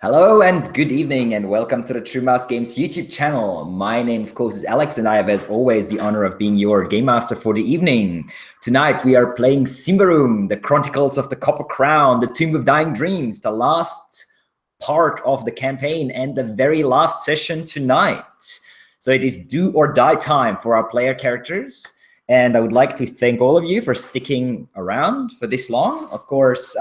Hello and good evening and welcome to the True Mouse Games YouTube channel. My name, of course, is Alex and I have, as always, the honor of being your game master for the evening. Tonight we are playing Symbaroum, the Chronicles of the Copper Crown, the Tomb of Dying Dreams, the last part of the campaign and the very last session tonight. So it is do or die time for our player characters. And I would like to thank all of you for sticking around for this long. Of course,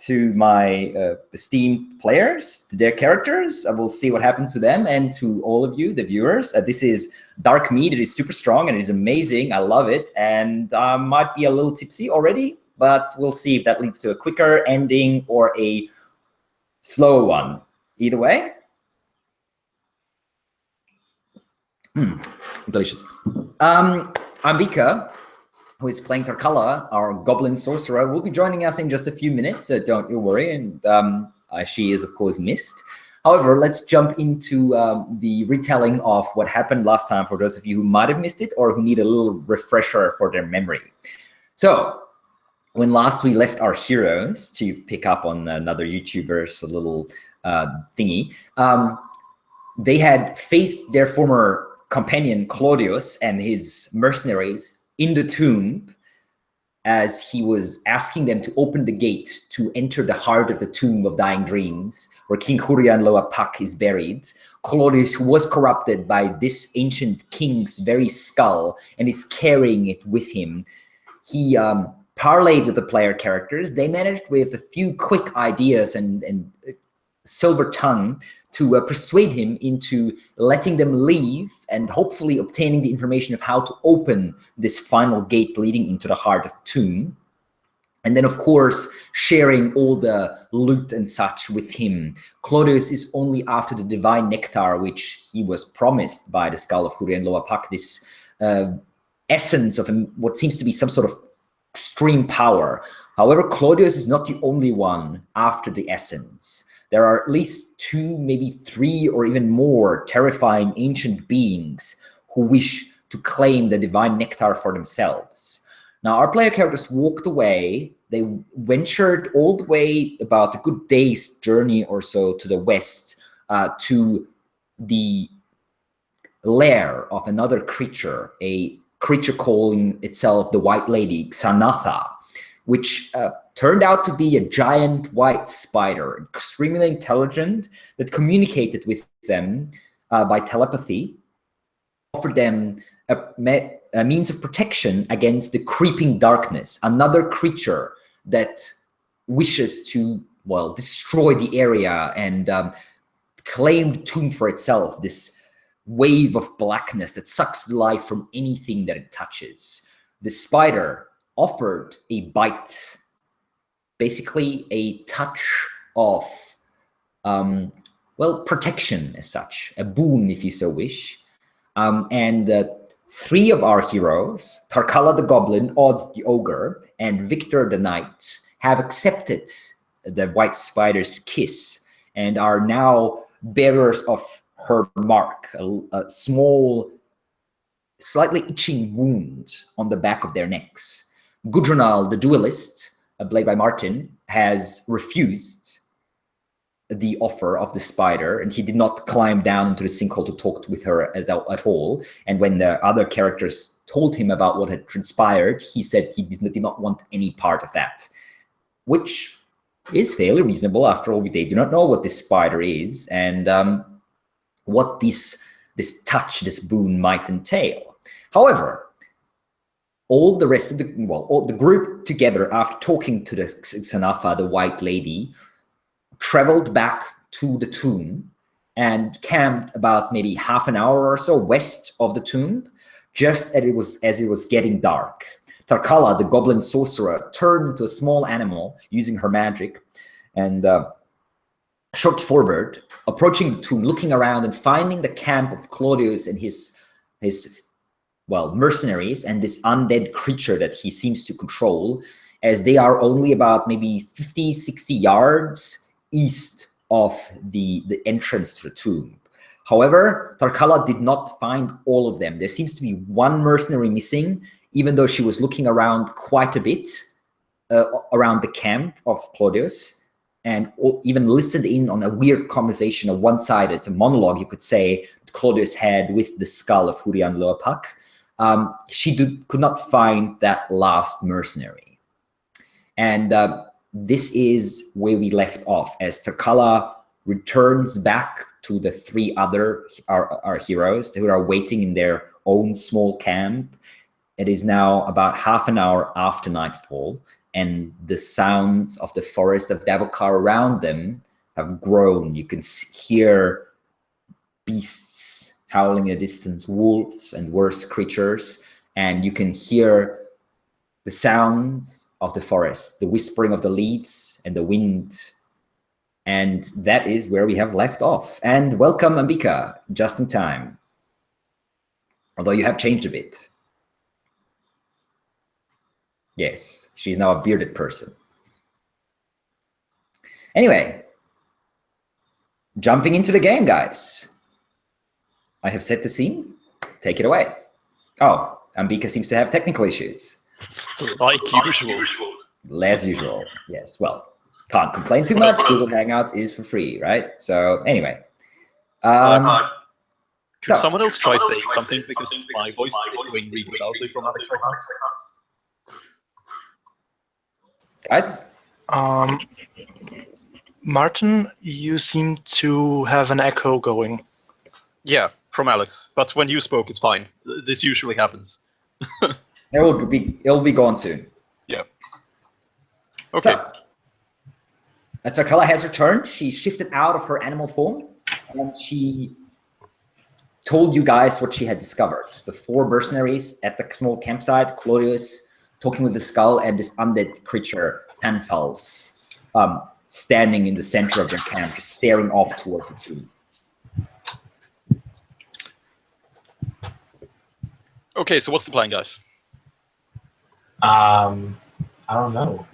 to my esteemed players, to their characters. I will see what happens with them, and to all of you, the viewers. This is dark meat. It is super strong and it is amazing. I love it, and might be a little tipsy already, but we'll see if that leads to a quicker ending or a slow one. Either way. Delicious. Ambika, who is playing Tarkala, our goblin sorcerer, will be joining us in just a few minutes, so don't you worry. And she is, of course, missed. However, let's jump into the retelling of what happened last time for those of you who might have missed it or who need a little refresher for their memory. So, when last we left our heroes, to pick up on another YouTuber's little thingy, they had faced their former companion, Klaudius, and his mercenaries in the tomb, as he was asking them to open the gate to enter the heart of the Tomb of Dying Dreams, where King Hurian Apak is buried. Klaudius, who was corrupted by this ancient king's very skull and is carrying it with him, he parlayed with the player characters. They managed with a few quick ideas and silver tongue to persuade him into letting them leave and hopefully obtaining the information of how to open this final gate leading into the heart of the tomb. And then, of course, sharing all the loot and such with him. Klaudius is only after the divine nectar, which he was promised by the skull of Hurian Apak, this essence of what seems to be some sort of extreme power. However, Klaudius is not the only one after the essence. There are at least 2, maybe 3, or even more terrifying ancient beings who wish to claim the divine nectar for themselves. Now, our player characters walked away. They ventured all the way about a good day's journey or so to the west to the lair of another creature, a creature calling itself the White Lady, Xanatha, which turned out to be a giant white spider, extremely intelligent, that communicated with them by telepathy, offered them a means of protection against the creeping darkness, another creature that wishes to, well, destroy the area and claim the tomb for itself, this wave of blackness that sucks the life from anything that it touches. The spider offered a bite, basically a touch of, well, protection as such, a boon if you so wish. And 3 of our heroes, Tarkala the Goblin, Odd the Ogre, and Victor the Knight, have accepted the white spider's kiss and are now bearers of her mark, a small, slightly itching wound on the back of their necks. Gudrunal, the duelist, played by Martin, has refused the offer of the spider, and he did not climb down into the sinkhole to talk with her at all. And when the other characters told him about what had transpired, he said he did not want any part of that, which is fairly reasonable. After all, they do not know what this spider is and what this touch, this boon might entail. However, all the rest of all the group together, after talking to the Xanatha, the White Lady, traveled back to the tomb and camped about maybe half an hour or so west of the tomb, just as it was getting dark. Tarkala, the goblin sorcerer, turned into a small animal using her magic and shot forward, approaching the tomb, looking around and finding the camp of Klaudius and his mercenaries and this undead creature that he seems to control, as they are only about maybe 50, 60 yards east of the entrance to the tomb. However, Tarkala did not find all of them. There seems to be 1 mercenary missing, even though she was looking around quite a bit around the camp of Klaudius. and even listened in on a weird conversation, a one-sided monologue, you could say, Klaudius had with the skull of Hurian Apak, she could not find that last mercenary. And this is where we left off, as Takala returns back to the three other our heroes who are waiting in their own small camp. It is now about half an hour after nightfall, and the sounds of the forest of Davokar around them have grown. You can hear beasts howling in the distance, wolves and worse creatures, and you can hear the sounds of the forest, the whispering of the leaves and the wind. And that is where we have left off. And welcome, Ambika, just in time. Although you have changed a bit. Yes, she's now a bearded person. Anyway, jumping into the game, guys. I have set the scene. Take it away. Oh, Ambika seems to have technical issues. Like usual. As usual, yes. Well, can't complain too much. Google Hangouts is for free, right? So anyway. Could someone else try saying something, because my voice is echoing really loudly from Alex right now. Guys? Martin, you seem to have an echo going. Yeah, from Alex. But when you spoke, it's fine. This usually happens. It'll be gone soon. Yeah. Okay. So, Takala has returned. She shifted out of her animal form, and she told you guys what she had discovered. The 4 mercenaries at the small campsite, Klaudius talking with the skull, and this undead creature, Panfals, standing in the center of their camp, just staring off towards the tomb. Okay, so what's the plan, guys? I don't know.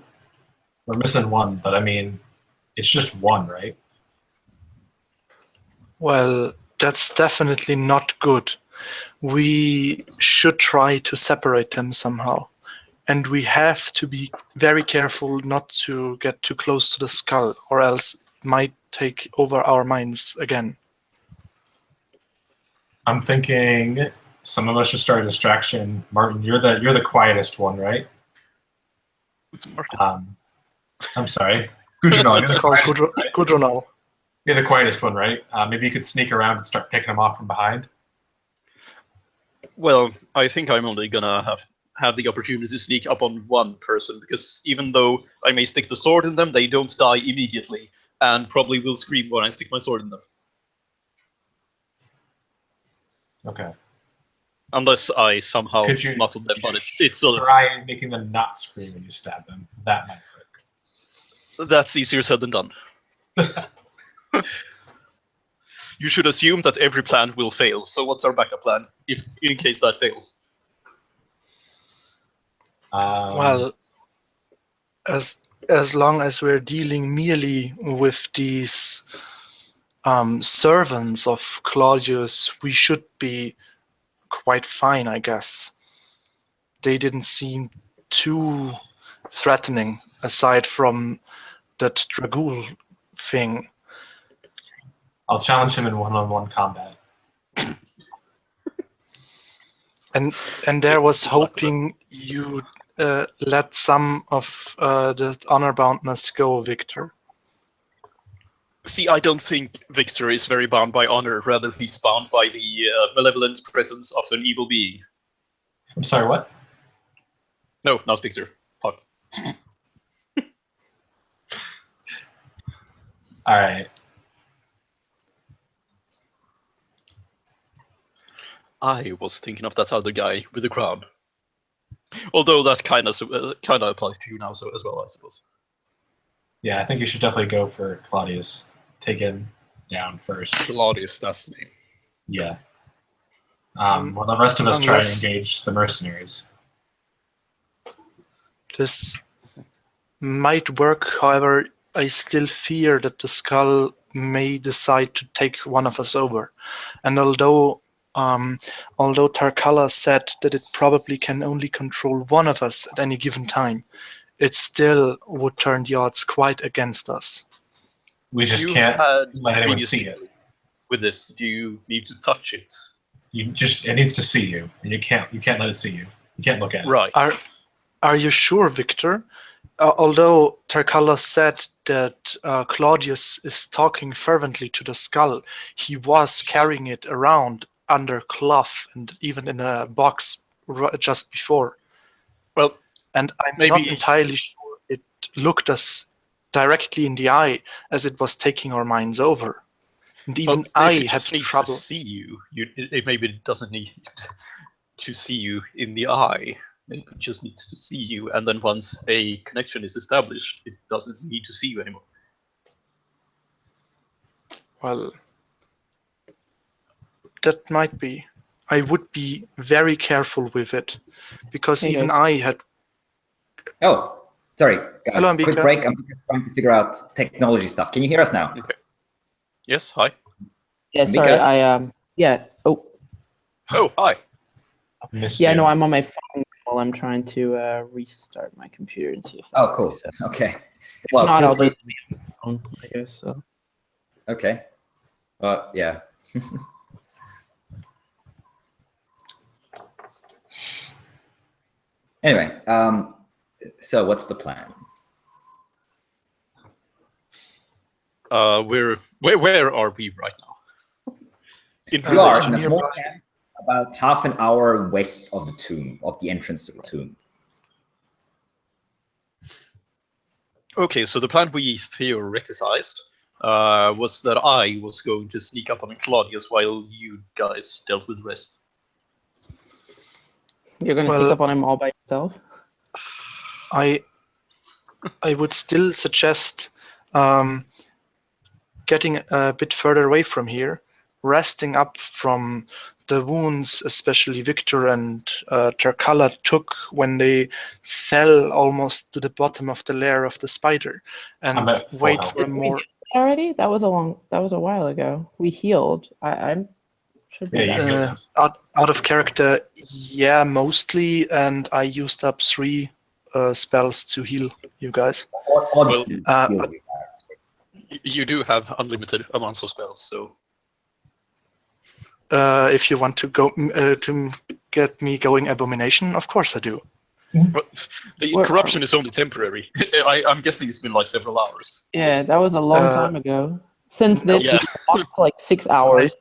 We're missing one, but I mean, it's just one, right? Well, that's definitely not good. We should try to separate them somehow. And we have to be very careful not to get too close to the skull, or else it might take over our minds again. I'm thinking some of us should start a distraction. Martin, you're the quietest one, right? I'm sorry. Gudrunal, It's called Gudrunal. You're the quietest one, right? Maybe you could sneak around and start picking them off from behind. Well, I think I'm only gonna have the opportunity to sneak up on one person, because even though I may stick the sword in them, they don't die immediately, and probably will scream when I stick my sword in them. Okay. Unless I somehow Could you muffle them, but it's still... Try making them not scream when you stab them. That might work. That's easier said than done. You should assume that every plan will fail, so what's our backup plan, in case that fails? Well, as long as we're dealing merely with these servants of Klaudius, we should be quite fine, I guess. They didn't seem too threatening, aside from that Dragul thing. I'll challenge him in one-on-one combat. And there was hoping you let some of the honor-boundness go, Victor. See, I don't think Victor is very bound by honor. Rather, he's bound by the malevolent presence of an evil being. I'm sorry, what? No, not Victor. Fuck. All right. I was thinking of that other guy with the crown. Although that kind of applies to you now, so as well, I suppose. Yeah, I think you should definitely go for Klaudius. Take him down first. Klaudius, that's the name. Yeah. While the rest of us try to engage the mercenaries. This might work, however, I still fear that the skull may decide to take one of us over. And although Tarkala said that it probably can only control one of us at any given time, it still would turn the odds quite against us. We just You've can't had let anyone previous see it. With this, do you need to touch it? It needs to see you, and you can't let it see you. You can't look at it. Right. Are you sure, Victor? Although Tarkala said that Klaudius is talking fervently to the skull, he was carrying it around under cloth and even in a box just before. Well, and I'm maybe not entirely sure it looked us directly in the eye as it was taking our minds over. And even I if it had just needs trouble. to see you, maybe it doesn't need to see you in the eye. Maybe it just needs to see you, and then once a connection is established, it doesn't need to see you anymore. Well, that might be. I would be very careful with it, because Hey, even guys. I had. Oh, sorry, guys. Hello, Quick Ambika. break. I'm just trying to figure out technology stuff. Can you hear us now? Okay. Yes. Hi. Yeah, sorry. Mika? Yeah. Oh, Oh, hi. Missed yeah. you. No, I'm on my phone while I'm trying to restart my computer and see if that Oh, works. cool. So, Okay. if Well, not, feel I'll free. just be on my phone, I guess. So. Okay. Yeah. Anyway, so what's the plan? Where are we right now? In You are relation in a to- small camp about half an hour west of the tomb, of the entrance to the tomb. Okay, so the plan we theoretized was that I was going to sneak up on Klaudius while you guys dealt with the rest. You're gonna Well- sneak up on him all by yourself? I would still suggest getting a bit further away from here, resting up from the wounds, especially Victor and Tarkala took when they fell almost to the bottom of the lair of the spider, and I'm at full wait health. for a Did we more. do that already? That was a while ago. We healed. I should be Yeah, back. you healed us. Out of character, yeah, mostly, and I used up 3 spells to heal you guys. Or Well, heal uh, you guys. You do have unlimited amounts of spells, so If you want to go to get me going abomination, of course I do. but the Where corruption are is only temporary. I'm guessing it's been like several hours. Yeah, that was a long Uh, time ago. Since then, Yeah. we walked like 6 hours,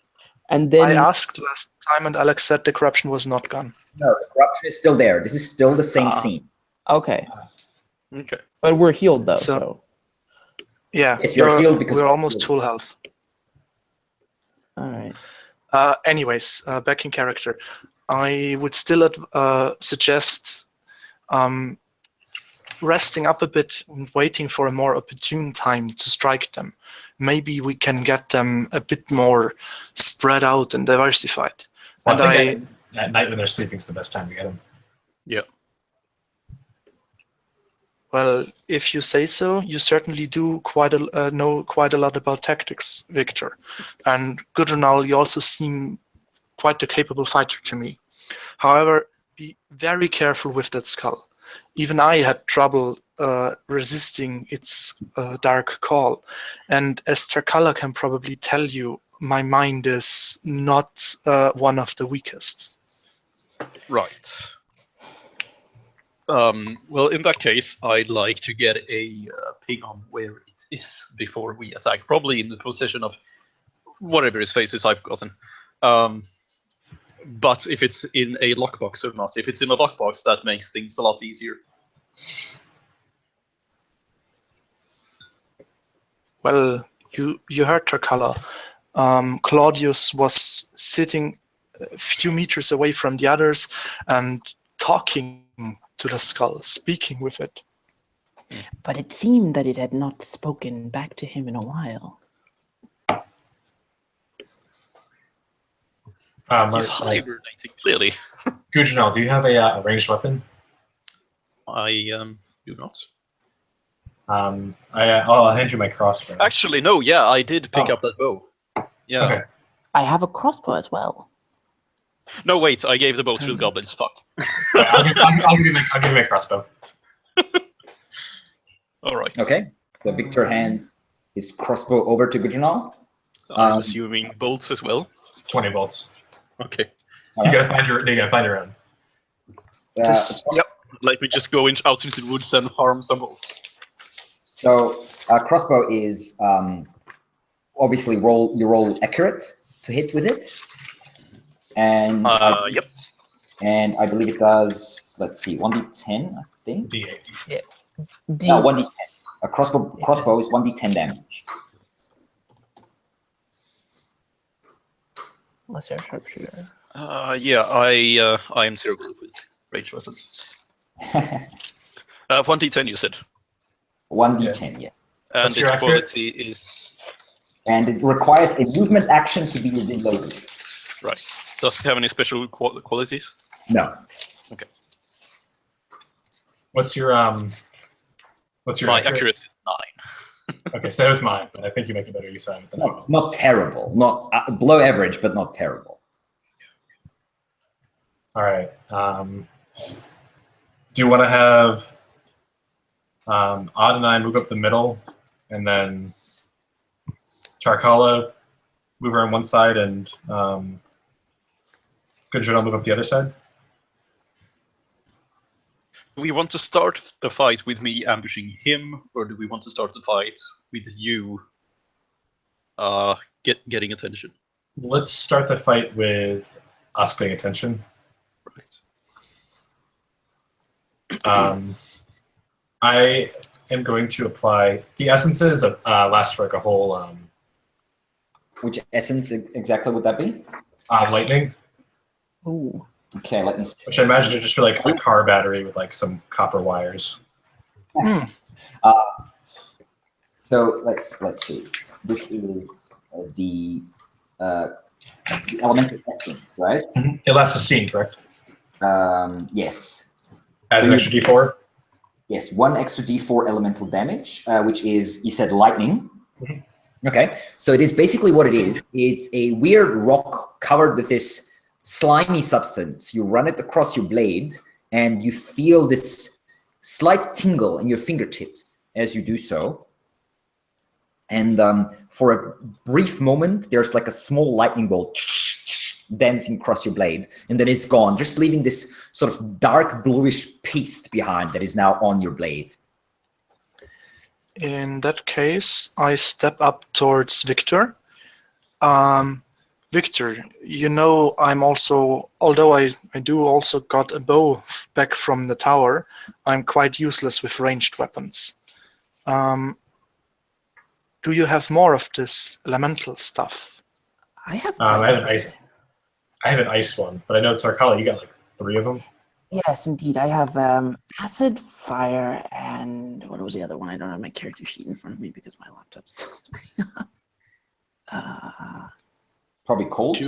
and then I asked last time, and Alex said the corruption was not gone. No, the corruption is still there. This is still the same Ah. scene. okay, Okay. but we're healed though. So- So, Yeah, Yes, you're healed because we're you're almost healed. full health. all right. Anyways, back in character, I would still suggest resting up a bit and waiting for a more opportune time to strike them. Maybe we can get them a bit more spread out and diversified. Well, And I think at night when they're sleeping is the best time to get them. Yeah. Well, if you say so, you certainly do know quite a lot about tactics, Victor. And Gudrunal, you also seem quite a capable fighter to me. However, be very careful with that skull. Even I had trouble resisting its dark call. And as Tarkala can probably tell you, my mind is not one of the weakest. Right. Well, in that case, I'd like to get a ping on where it is before we attack. Probably in the possession of whatever his face is I've gotten. But if it's in a lockbox or not. If it's in a lockbox, that makes things a lot easier. Well, you heard Tarkala. Klaudius was sitting a few meters away from the others and talking to the skull, speaking with it. But it seemed that it had not spoken back to him in a while. He's hibernating, clearly. Gudrunal, do you have a ranged weapon? I do not. I'll hand you my crossbow. Actually, no, yeah, I did pick Oh. up that bow. Yeah. Okay. I have a crossbow as well. No, wait, I gave the bow to the goblins. Fuck. I'll give you my crossbow. All right. Okay. So Victor hands his crossbow over to Gudrunal. I'm assuming bolts as well. 20 bolts. Okay. All You right. gotta find your own. Yep. Like we just go out into the woods and farm some bolts. So crossbow is obviously you roll accurate to hit with it, and Yep. and I believe it does. Let's see, 1d10, I think. D8. No, 1d10. A crossbow is 1d10 damage. Unless you're a sharpshooter. Yeah, I am terrible with range weapons. 1d10 you said. 1d10, yeah. And What's its your accurate? quality is And it requires a movement action to be reloaded. right. Does it have any special qualities? No. Okay. What's your My accurate is 9. Okay, so that was mine, but I think you make a better use out of it than I will. Not terrible. Not below average, but not terrible. All right. Do you want to have Odd and I move up the middle, and then Charkala move around one side, and Gudrun move up the other side? Do we want to start the fight with me ambushing him, or do we want to start the fight with you getting attention? Let's start the fight with us getting attention. Right. I am going to apply the essences. Last for like a whole Which essence exactly would that be? lightning, Ooh. Okay, let me see. which I imagine to just be like a car battery with like some copper wires. So let's see. This is the elemental essence, right? It lasts a scene, correct? Yes. Adds So an extra D4. Yes, 1 extra d4 elemental damage, which is, you said, lightning. Mhm. Okay, so it is basically what it is. It's a weird rock covered with this slimy substance. You run it across your blade, and you feel this slight tingle in your fingertips as you do so. And for a brief moment, there's like a small lightning bolt dancing across your blade, and then it's gone, just leaving this sort of dark bluish paste behind that is now on your blade. In that case, I step up towards Victor. Victor, you know, I'm also, although I do also got a bow back from the tower, I'm quite useless with ranged weapons. Do you have more of this elemental stuff? I have. I have an ice one, but I know Tarkala, you got like 3 of them. Yes, indeed. I have acid, fire, and what was the other one? I don't have my character sheet in front of me because my laptop's still screwing up. Probably cold.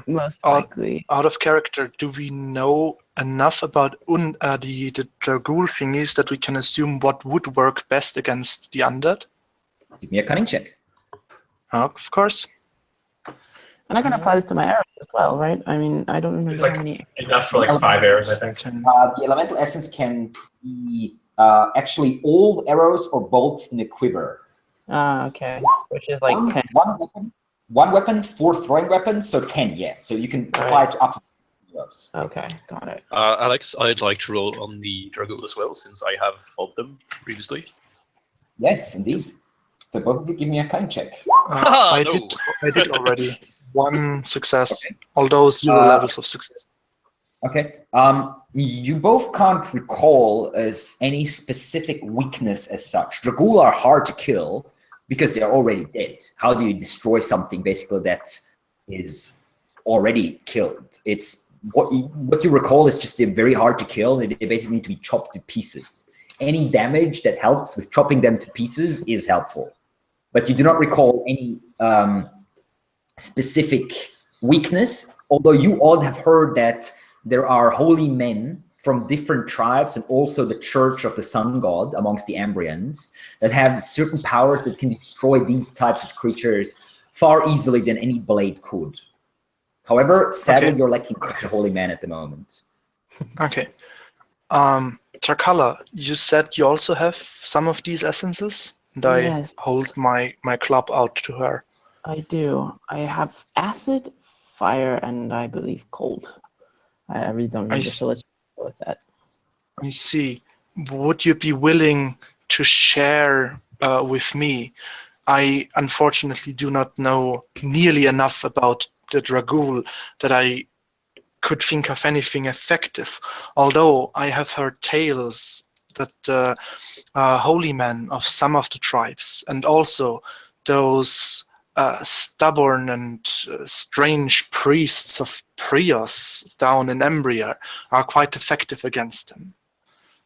Most likely. Out of character, do we know enough about the Dragul thingies that we can assume what would work best against the undead? Give me a cunning check. Of course. And I can apply this to my arrows as well, right? I mean, I don't remember It's how like many. enough for like 5 arrows, I think. The elemental essence can be actually all arrows or bolts in a quiver. Okay. Which is like 10. One weapon, 4 throwing weapons, so 10, yeah. So you can apply it to up to 10 arrows. Okay, got it. Alex, I'd like to roll on the Dragul as well, since I have fought them previously. Yes, indeed. So both of you give me a cunning check. I No. did already. 1 success, although 0 levels of success. Okay. You both can't recall as any specific weakness as such. Dragul are hard to kill because they're already dead. How do you destroy something basically that is already killed? It's what you recall is just they're very hard to kill. They basically need to be chopped to pieces. Any damage that helps with chopping them to pieces is helpful, but you do not recall any specific weakness. Although you all have heard that there are holy men from different tribes and also the Church of the Sun God amongst the Ambrians that have certain powers that can destroy these types of creatures far easily than any blade could. However, sadly, Okay. you're lacking such a holy man at the moment. Okay. Tarkala, you said you also have some of these essences? And I Yes. hold my club out to her. I do. I have acid, fire, and I believe cold. I really don't remember, so let's go with that. I see. Would you be willing to share with me? I unfortunately do not know nearly enough about the Dragul that I could think of anything effective, although I have heard tales that the holy men of some of the tribes, and also those stubborn and strange priests of Prios down in Embria, are quite effective against them.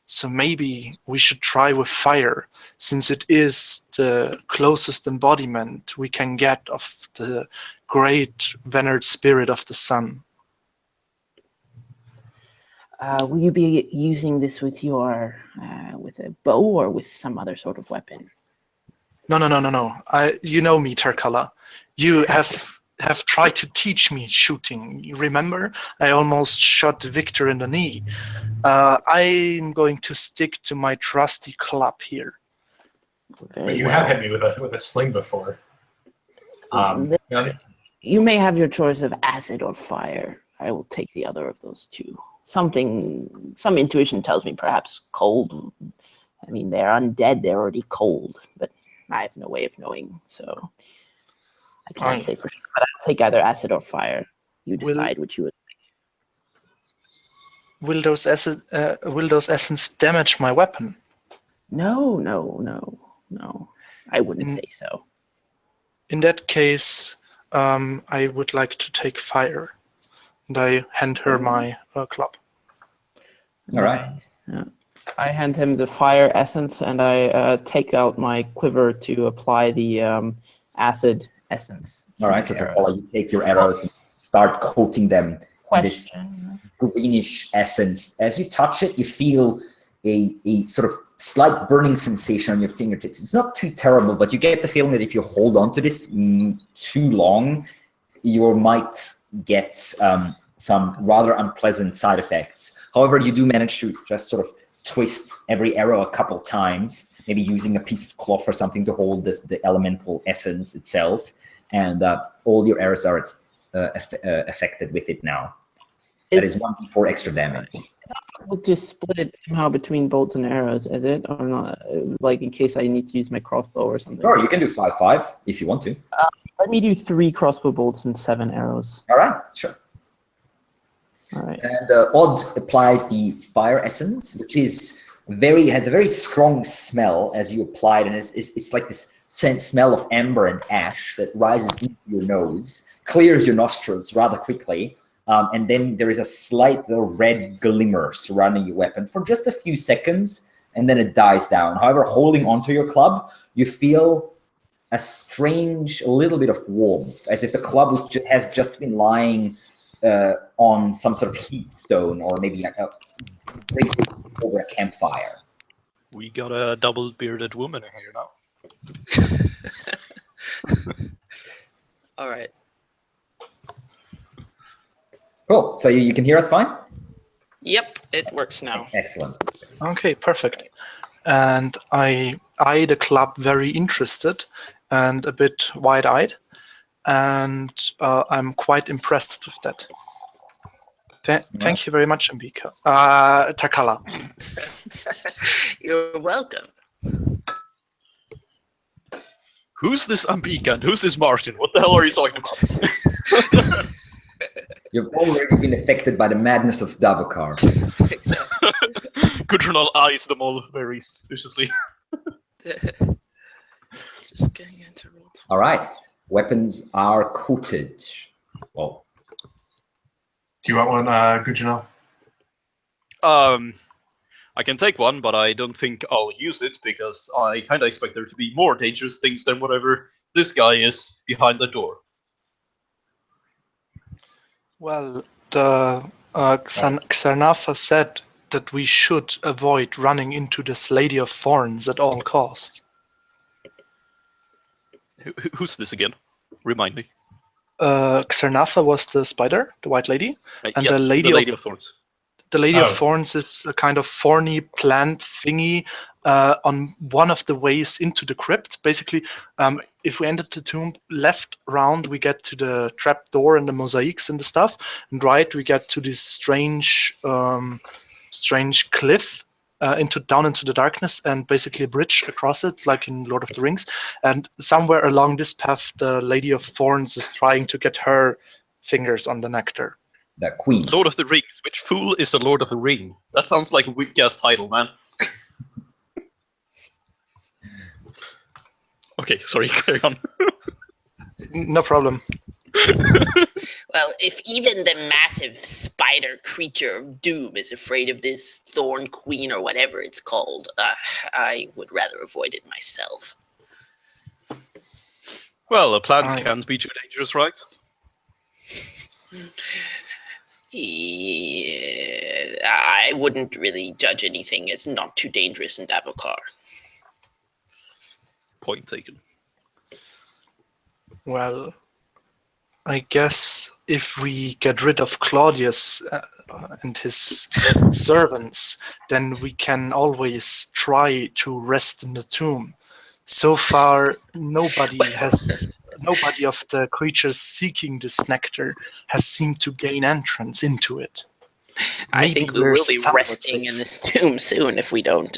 So maybe we should try with fire, since it is the closest embodiment we can get of the great venered spirit of the sun. Will you be using this with your with a bow or with some other sort of weapon? No. You know me, Tarkala. You have tried to teach me shooting. You remember? I almost shot Victor in the knee. I'm going to stick to my trusty club here. Very You well. have hit me with a sling before. You may have your choice of acid or fire. I will take the other of those two. Some intuition tells me perhaps cold. I mean, they're undead, they're already cold, but I have no way of knowing, so I can't say for sure. But I'll take either acid or fire. You decide which you would. Will those essence damage my weapon? No. I wouldn't say so. In that case, I would like to take fire. And I hand her my club. All right. Yeah. I hand him the fire essence, and I take out my quiver to apply the acid essence. All right, so Tarkala, you take your arrows and start coating them in this greenish essence. As you touch it, you feel a sort of slight burning sensation on your fingertips. It's not too terrible, but you get the feeling that if you hold on to this too long, you might get some rather unpleasant side effects. However, you do manage to just sort of twist every arrow a couple times, maybe using a piece of cloth or something to hold the elemental essence itself, and all your arrows are affected with it now. That is 1d4 extra damage. We'll just split it somehow between bolts and arrows, is it? Or not? Like in case I need to use my crossbow or something. Sure, you can do 5-5 if you want to. Let me do 3 crossbow bolts and 7 arrows. All right, sure. All right. And Odd applies the fire essence, which is has a very strong smell as you apply it, and it's like this smell of amber and ash that rises into your nose, clears your nostrils rather quickly, and then there is a slight red glimmer surrounding your weapon for just a few seconds, and then it dies down. However, holding onto your club, you feel a strange little bit of warmth, as if the club has just been lying on some sort of heat stone, or maybe like briefly over a campfire. We got a double-bearded woman here now. All right. Cool. So you can hear us fine? Yep, it works now. Excellent. Okay, perfect. And I eye the club very interested and a bit wide-eyed, and I'm quite impressed with that. Thank you very much, Ambika. Tarkala. You're welcome. Who's this Ambika and who's this Martin? What the hell are you talking about? You've already been affected by the madness of Davokar. Exactly. Gudrunal eyes them all very suspiciously. Just getting into roll. All right. Weapons are coated. Well, Do you want one, Gudrunal? I can take one, but I don't think I'll use it because I kind of expect there to be more dangerous things than whatever this guy is behind the door. Well, the Xanatha said that we should avoid running into this Lady of Thorns at all costs. Who's this again? Remind me. Xanatha was the spider, the white lady, and yes, the Lady of Thorns. The Lady of Thorns is a kind of thorny plant thingy on one of the ways into the crypt. Basically, if we enter the tomb, left round we get to the trap door and the mosaics and the stuff, and right we get to this strange cliff down into the darkness, and basically a bridge across it, like in Lord of the Rings. And somewhere along this path, the Lady of Thorns is trying to get her fingers on the nectar. That queen. Lord of the Rings. Which fool is the Lord of the Ring? That sounds like a weak ass title, man. Okay, sorry, carry on. No problem. Well, if even the massive spider creature of doom is afraid of this thorn queen or whatever it's called, I would rather avoid it myself. Well, the plants can't be too dangerous, right? Yeah, I wouldn't really judge anything as not too dangerous in Davokar. Point taken. Well, I guess if we get rid of Klaudius and his servants, then we can always try to rest in the tomb. So far, nobody of the creatures seeking this nectar has seemed to gain entrance into it. I think we we're will be somewhat resting safe. in this tomb soon if we don't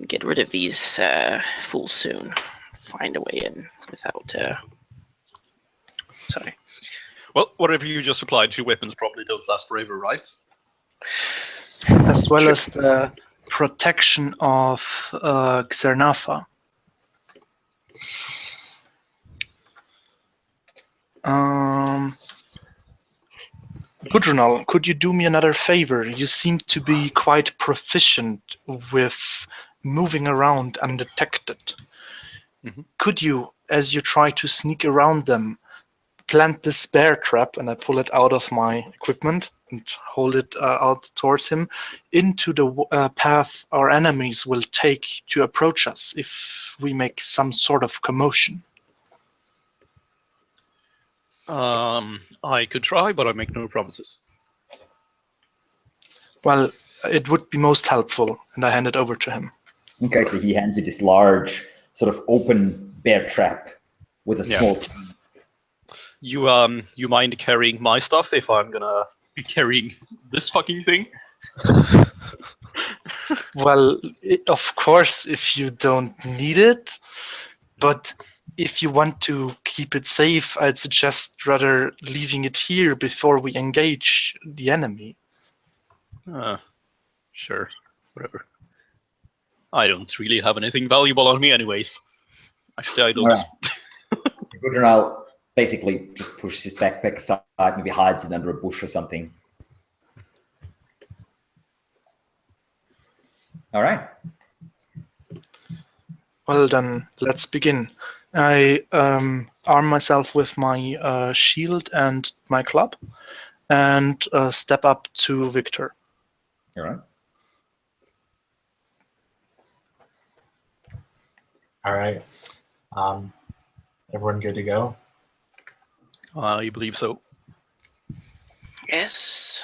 get rid of these fools soon. Find a way in without... Sorry. Well, whatever you just supplied, 2 weapons probably don't last forever, right? As well as the protection of Xanatha. Gudrunal, could you do me another favor? You seem to be quite proficient with moving around undetected. Mhm. Could you, as you try to sneak around them, plant this bear trap, and I pull it out of my equipment and hold it out towards him, into the path our enemies will take to approach us if we make some sort of commotion? I could try, but I make no promises. Well, it would be most helpful, and I hand it over to him. Okay, so he hands you this large, sort of open bear trap with a Yeah. small. You mind carrying my stuff if I'm gonna be carrying this fucking thing? Well, of course, if you don't need it, but if you want to keep it safe, I'd suggest rather leaving it here before we engage the enemy. Sure, whatever. I don't really have anything valuable on me anyways. Actually, I don't. Alright. Gudrunal basically just pushes his backpack aside, maybe hides it under a bush or something. All right. Well then, let's begin. I arm myself with my shield and my club, and step up to Victor. All right. All right. Everyone good to go? I believe so. Yes.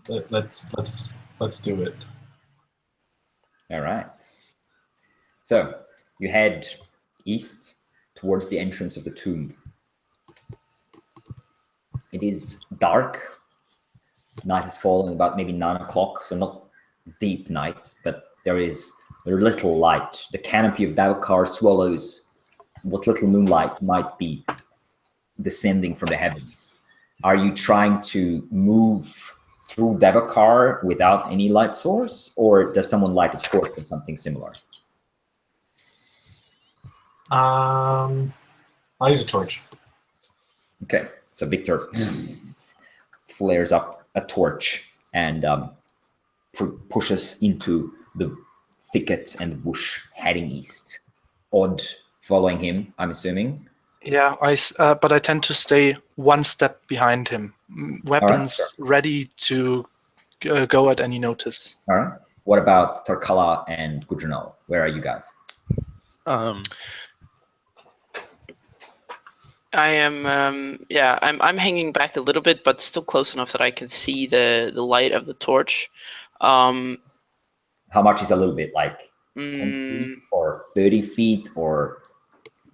Let's do it. All right. So you head east towards the entrance of the tomb. It is dark. Night has fallen about maybe 9 o'clock, so not deep night, but there is little light. The canopy of Davokar swallows what little moonlight might be descending from the heavens. Are you trying to move through Davokar without any light source, or does someone light a torch or something similar? I'll use a torch. Okay, so Victor flares up a torch and pushes into the thicket and the bush heading east. Odd following him, I'm assuming. Yeah, but I tend to stay one step behind him. Weapons ready to go at any notice. All right. What about Tarkala and Gudrunal? Where are you guys? I am. Yeah, I'm hanging back a little bit, but still close enough that I can see the light of the torch. How much is a little bit? Like 10 feet mm, or 30 feet or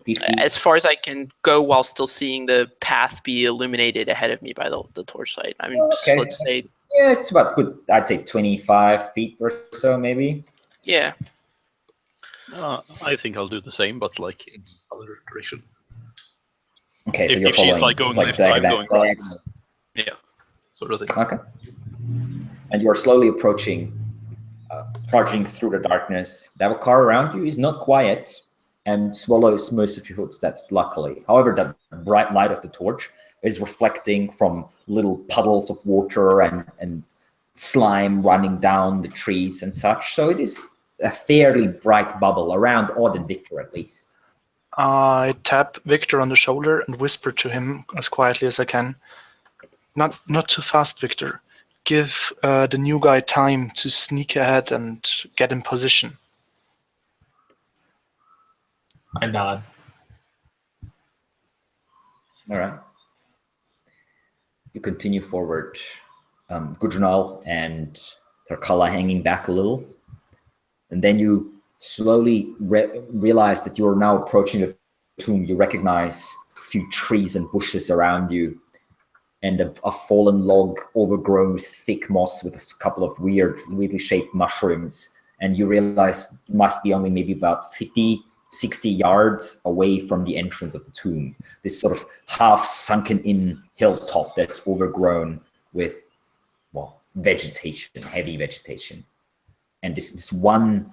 50? as far as I can go while still seeing the path be illuminated ahead of me by the torch light. I mean, Okay. let's say, Yeah, it's about good. I'd say 25 feet or so, maybe. yeah. I think I'll do the same, but like in other direction. Okay, so If you're she's, following. like, going it's like left, I'm going right. diagonal. Yeah, sort of thing. Okay. And you are slowly approaching, trudging through the darkness. The car around you is not quiet and swallows most of your footsteps, luckily. However, the bright light of the torch is reflecting from little puddles of water and slime running down the trees and such. So it is a fairly bright bubble around Odd and Victor, at least. I tap Victor on the shoulder and whisper to him as quietly as I can. Not too fast, Victor. Give the new guy time to sneak ahead and get in position. I nod. All right. You continue forward. Gudrunal and Tarkala hanging back a little. And then you slowly realize that you are now approaching the tomb. You recognize a few trees and bushes around you and a fallen log overgrown with thick moss with a couple of weirdly shaped mushrooms. And you realize it must be only maybe about 50, 60 yards away from the entrance of the tomb. This sort of half sunken in hilltop that's overgrown with, well, vegetation, heavy vegetation. And this one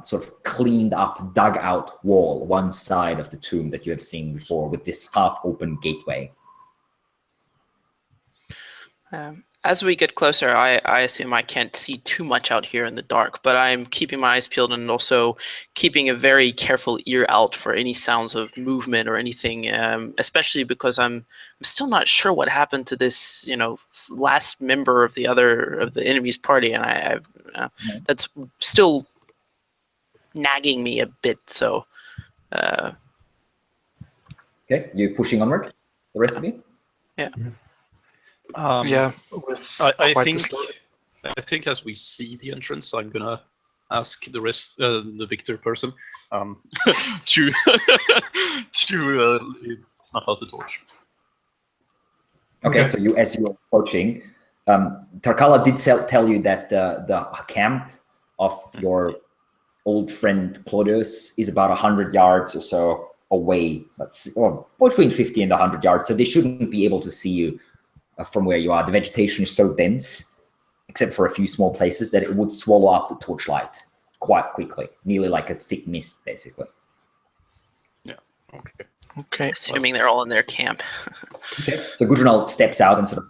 sort of cleaned up, dug out wall, one side of the tomb that you have seen before with this half open gateway. As we get closer, I assume I can't see too much out here in the dark, but I'm keeping my eyes peeled and also keeping a very careful ear out for any sounds of movement or anything, especially because I'm still not sure what happened to this, last member of the enemy's party, and that's still nagging me a bit. So, Okay, you're pushing onward, the rest of you? Yeah. Yeah. I think as we see the entrance, I'm gonna ask the rest, the Victor person, to snuff out the torch. Okay, Okay. so as you are approaching, Tarkala did tell you that the camp of your old friend Klaudius is about 100 yards or so away, or between 50 and 100 yards, so they shouldn't be able to see you from where you are. The vegetation is so dense, except for a few small places, that it would swallow up the torchlight quite quickly, nearly like a thick mist, basically. Yeah. Okay. Okay. assuming they're all in their camp. Okay. So Gudrunal steps out and sort of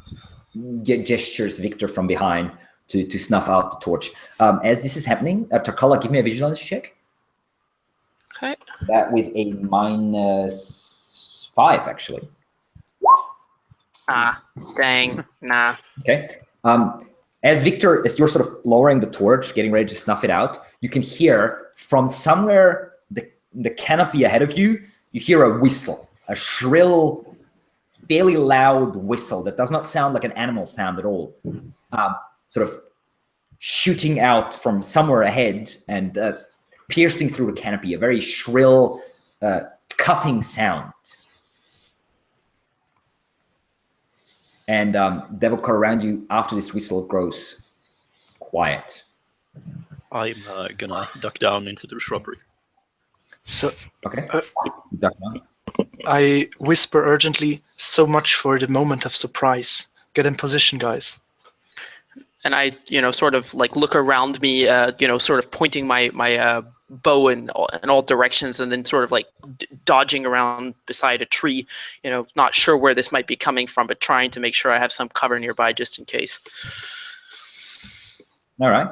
gestures Victor from behind to snuff out the torch. As this is happening, Tarkala, give me a vigilance check. Okay. That with a -5, actually. Ah, dang, nah. Okay. As you're sort of lowering the torch, getting ready to snuff it out, you can hear from somewhere the canopy ahead of you, you hear a whistle, a shrill, fairly loud whistle that does not sound like an animal sound at all. Sort of shooting out from somewhere ahead and piercing through the canopy, a very shrill, cutting sound. And they will come around you after this whistle grows quiet. I'm gonna duck down into the shrubbery. So Okay. I whisper urgently, so much for the moment of surprise. Get in position, guys. And I, sort of like look around me, sort of pointing my bow in all directions, and then sort of like dodging around beside a tree, not sure where this might be coming from, but trying to make sure I have some cover nearby just in case. All right.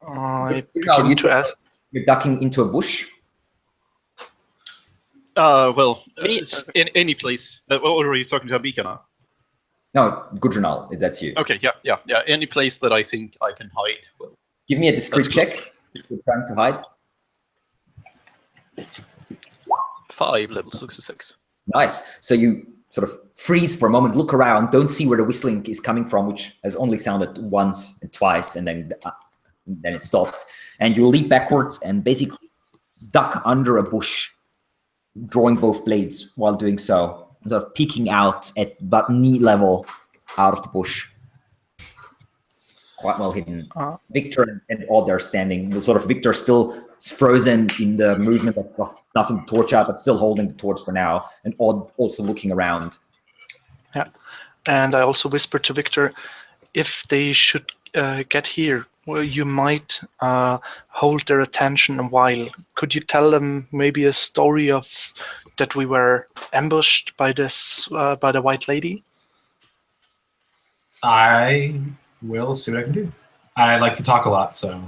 I begin to ask. You're ducking into a bush. In any place. Or are you talking to Abika now? No, Gudrunal, that's you. Okay, yeah. Any place that I think I can hide. Well, Give me a discreet That's check. You're trying to hide. 5 level success. Nice. So you sort of freeze for a moment, look around, don't see where the whistling is coming from, which has only sounded once and twice, and then it stopped. And you leap backwards and basically duck under a bush, drawing both blades while doing so, sort of peeking out at about knee level out of the bush. Quite well hidden. Victor and Odd are standing. The sort of Victor still frozen in the movement of nothing the torch out, but still holding the torch for now. And Odd also looking around. Yeah, and I also whispered to Victor, if they should get here, well, you might hold their attention a while. Could you tell them maybe a story of that we were ambushed by this by the White Lady? I will see what I can do. I like to talk a lot, so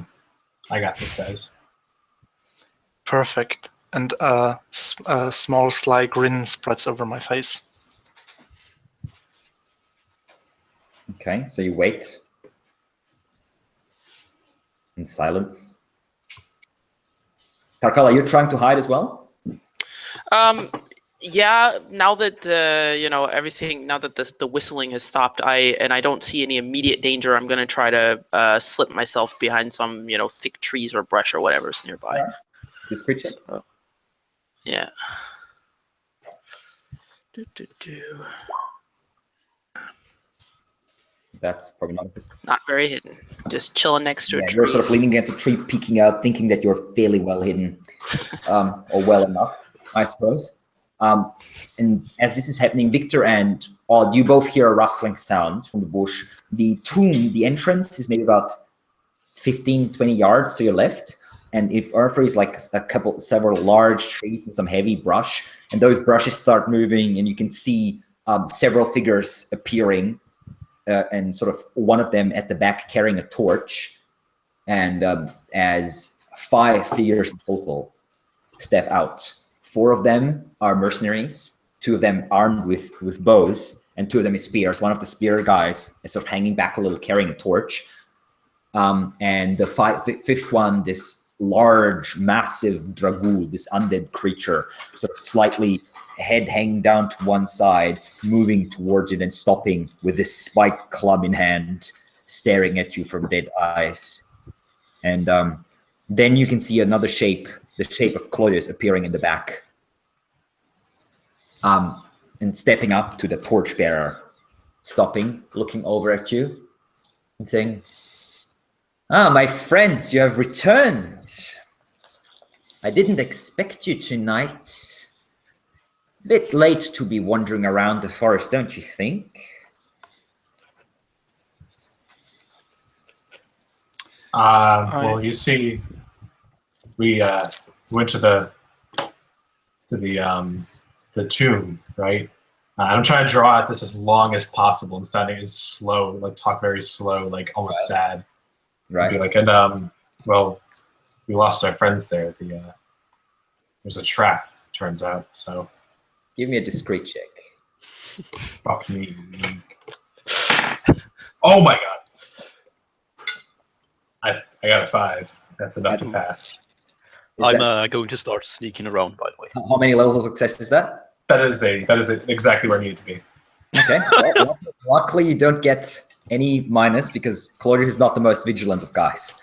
I got this, guys. Perfect. And a small sly grin spreads over my face. Okay, so you wait in silence. Tarkala, you're trying to hide as well? Yeah, now that everything, now that the whistling has stopped, I don't see any immediate danger. I'm gonna try to slip myself behind some thick trees or brush or whatever's nearby. Yeah. Discreet check. So, yeah. That's probably not very hidden. Just chilling next to a tree. You're sort of leaning against a tree, peeking out, thinking that you're fairly well hidden, or well enough, I suppose. And as this is happening, Victor and Odd, you both hear rustling sounds from the bush. The tomb, the entrance, is maybe about 15, 20 yards to your left. And if Arthur is like several large trees and some heavy brush, and those brushes start moving, and you can see several figures appearing, and sort of one of them at the back carrying a torch, and as 5 figures in total step out. 4 of them are mercenaries, 2 of them armed with bows, and 2 of them is spears. One of the spear guys is sort of hanging back a little, carrying a torch. And the 5th one, this large, massive dragul, this undead creature, sort of slightly head hanging down to one side, moving towards it and stopping with this spiked club in hand, staring at you from dead eyes. And then you can see another shape, the shape of Klaudius appearing in the back, and stepping up to the torchbearer, stopping, looking over at you, and saying, "Ah, my friends, you have returned. I didn't expect you tonight. Bit late to be wandering around the forest, don't you think?" Well, you see, we went to the tomb, right? I'm trying to draw out this as long as possible and sounding as slow, like talk very slow, like almost sad. Right. Be like, and well, we lost our friends there. There's a trap, turns out. So, give me a discreet check. Fuck me. Oh my god! I got a 5. That's enough to pass. I'm going to start sneaking around, by the way. How many levels of success is that? That is exactly where I need to be. Okay. Well, luckily, you don't get any minus because Klaudius is not the most vigilant of guys.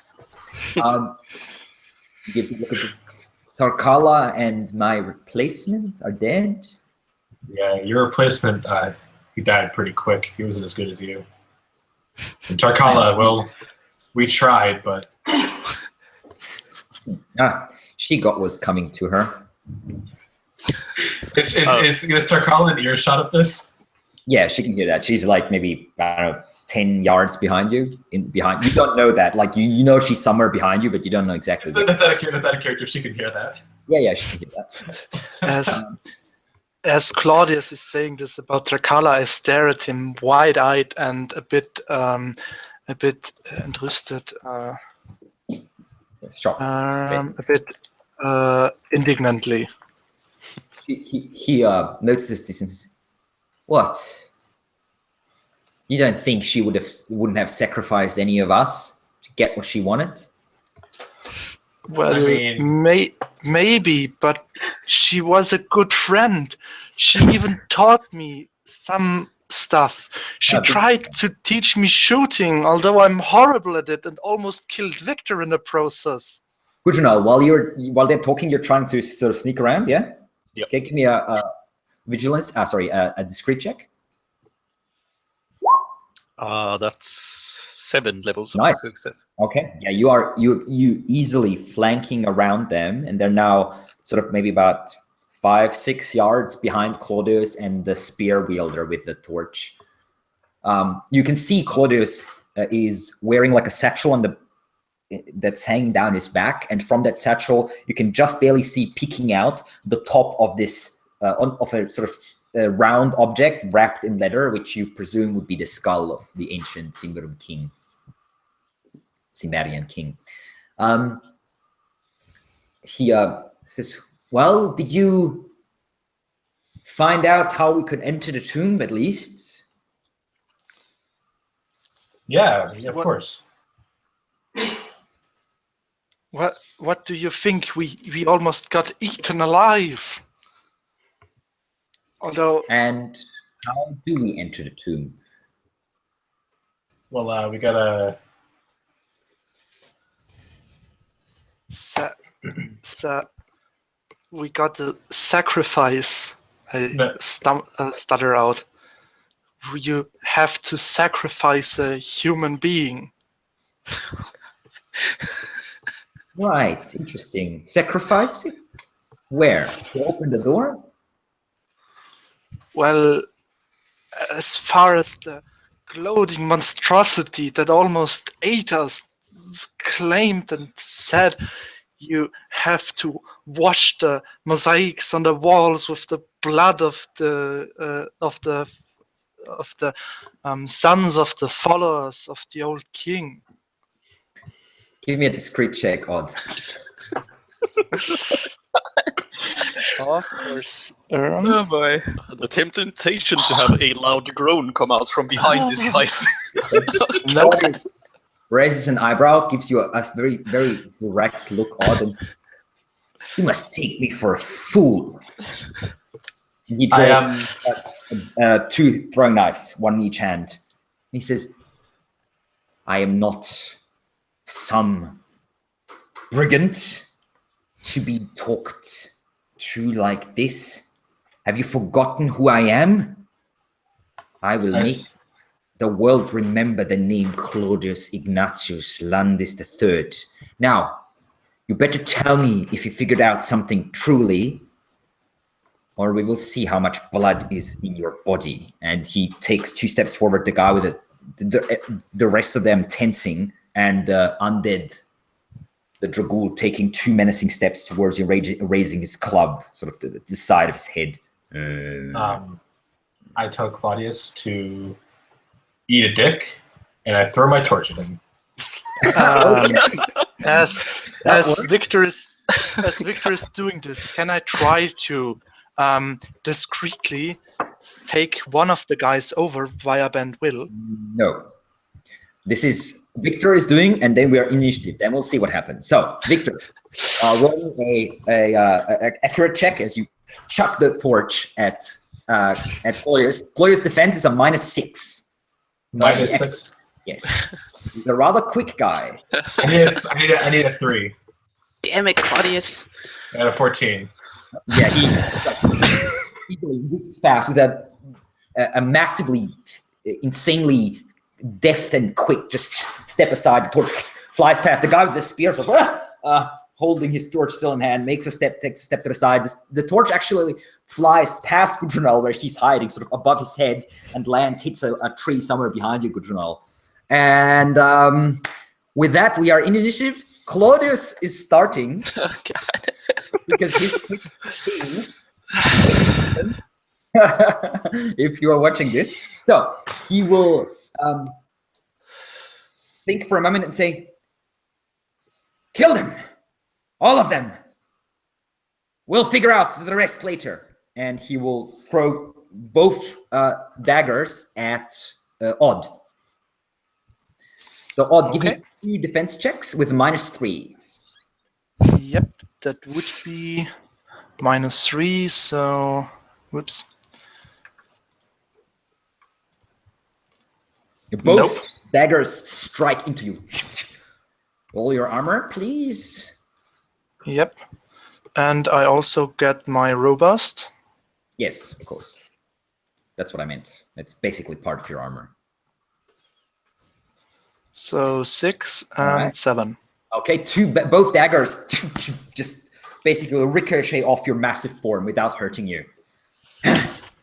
Gives a look at this. Tarkala and my replacement are dead. Yeah, your replacement, he died pretty quick. He wasn't as good as you. And Tarkala, well, we tried, but she got what's coming to her. Is Tarkala in earshot of this? Yeah, she can hear that. She's like maybe, I don't know, 10 yards behind you. You don't know that. Like you know she's somewhere behind you, but you don't know exactly. That's out of character. She can hear that. Yeah, she can hear that. As Klaudius is saying this about Tarkala, I stare at him wide-eyed and a bit entrusted, shocked, a bit indignantly. He notices this and says, "What? You don't think she wouldn't have sacrificed any of us to get what she wanted?" Well, I mean, maybe, but she was a good friend. She even taught me some stuff. She tried to teach me shooting, although I'm horrible at it and almost killed Victor in the process. Gudrunal, while they're talking, you're trying to sort of sneak around, yeah? Yep. Okay, give me a vigilance. A discreet check. That's 7 levels of Nice. success. Okay. Yeah, you easily flanking around them, and they're now sort of maybe about 5-6 yards behind Klaudius and the spear wielder with the torch. You can see Klaudius is wearing like a satchel on that's hanging down his back, and from that satchel you can just barely see peeking out the top of this of a sort of round object wrapped in leather, which you presume would be the skull of the ancient Symbaroum king. Cimmerian king. He says, well, did you find out how we could enter the tomb at least? Yeah, of course. What do you think? We almost got eaten alive. Although, and how do we enter the tomb? Well, we gotta. We got to sacrifice. Stutter out. You have to sacrifice a human being. Right, interesting. Sacrifice? Where? To open the door? Well, as far as the gloating monstrosity that almost ate us claimed and said, you have to wash the mosaics on the walls with the blood of the sons of the followers of the old king. Give me a discreet check, Odd. Of course. Oh boy. The temptation to have a loud groan come out from behind his eyes. Raises an eyebrow, gives you a very, very direct look, Odd, and you must take me for a fool. And he draws 2 throwing knives, one in each hand. And he says, I am not some brigand to be talked to like this. Have you forgotten who I am? I will make the world remember the name Claudius Ignatius Landis III. Now, you better tell me if you figured out something truly, or we will see how much blood is in your body. And he takes 2 steps forward, the guy with the rest of them tensing, and undead, the Dragul, taking 2 menacing steps towards you, raising his club, sort of to the side of his head. I tell Klaudius to eat a dick, and I throw my torch at him. As Victor is doing this, can I try to discreetly take one of the guys over via bend will? No. This is Victor is doing, and then we are in initiative. Then we'll see what happens. So, Victor, roll a accurate check as you chuck the torch at Klaudius. Klaudius' defense is a -6. -6. Yes, he's a rather quick guy. I need a 3. Damn it, Klaudius. I got a 14. Yeah, he moves fast with a massively, insanely deft and quick. Just step aside. The torch flies past. The guy with the spear, holding his torch still in hand, takes a step to the side. The torch actually flies past Gudrunal, where he's hiding, sort of above his head, and hits a tree somewhere behind you, Gudrunal. And with that, we are in initiative. Klaudius is starting. Oh, God. Because his if you are watching this. So he will think for a moment and say, kill them. All of them. We'll figure out the rest later. And he will throw both daggers at Odd. So Odd, give me 2 defense checks with -3. Yep. that would be -3. So, whoops. Both Nope. daggers strike into you. Roll your armor, please. Yep. And I also get my robust. Yes, of course. That's what I meant. It's basically part of your armor. So 6 and Alright. 7. Okay, both daggers just basically ricochet off your massive form without hurting you.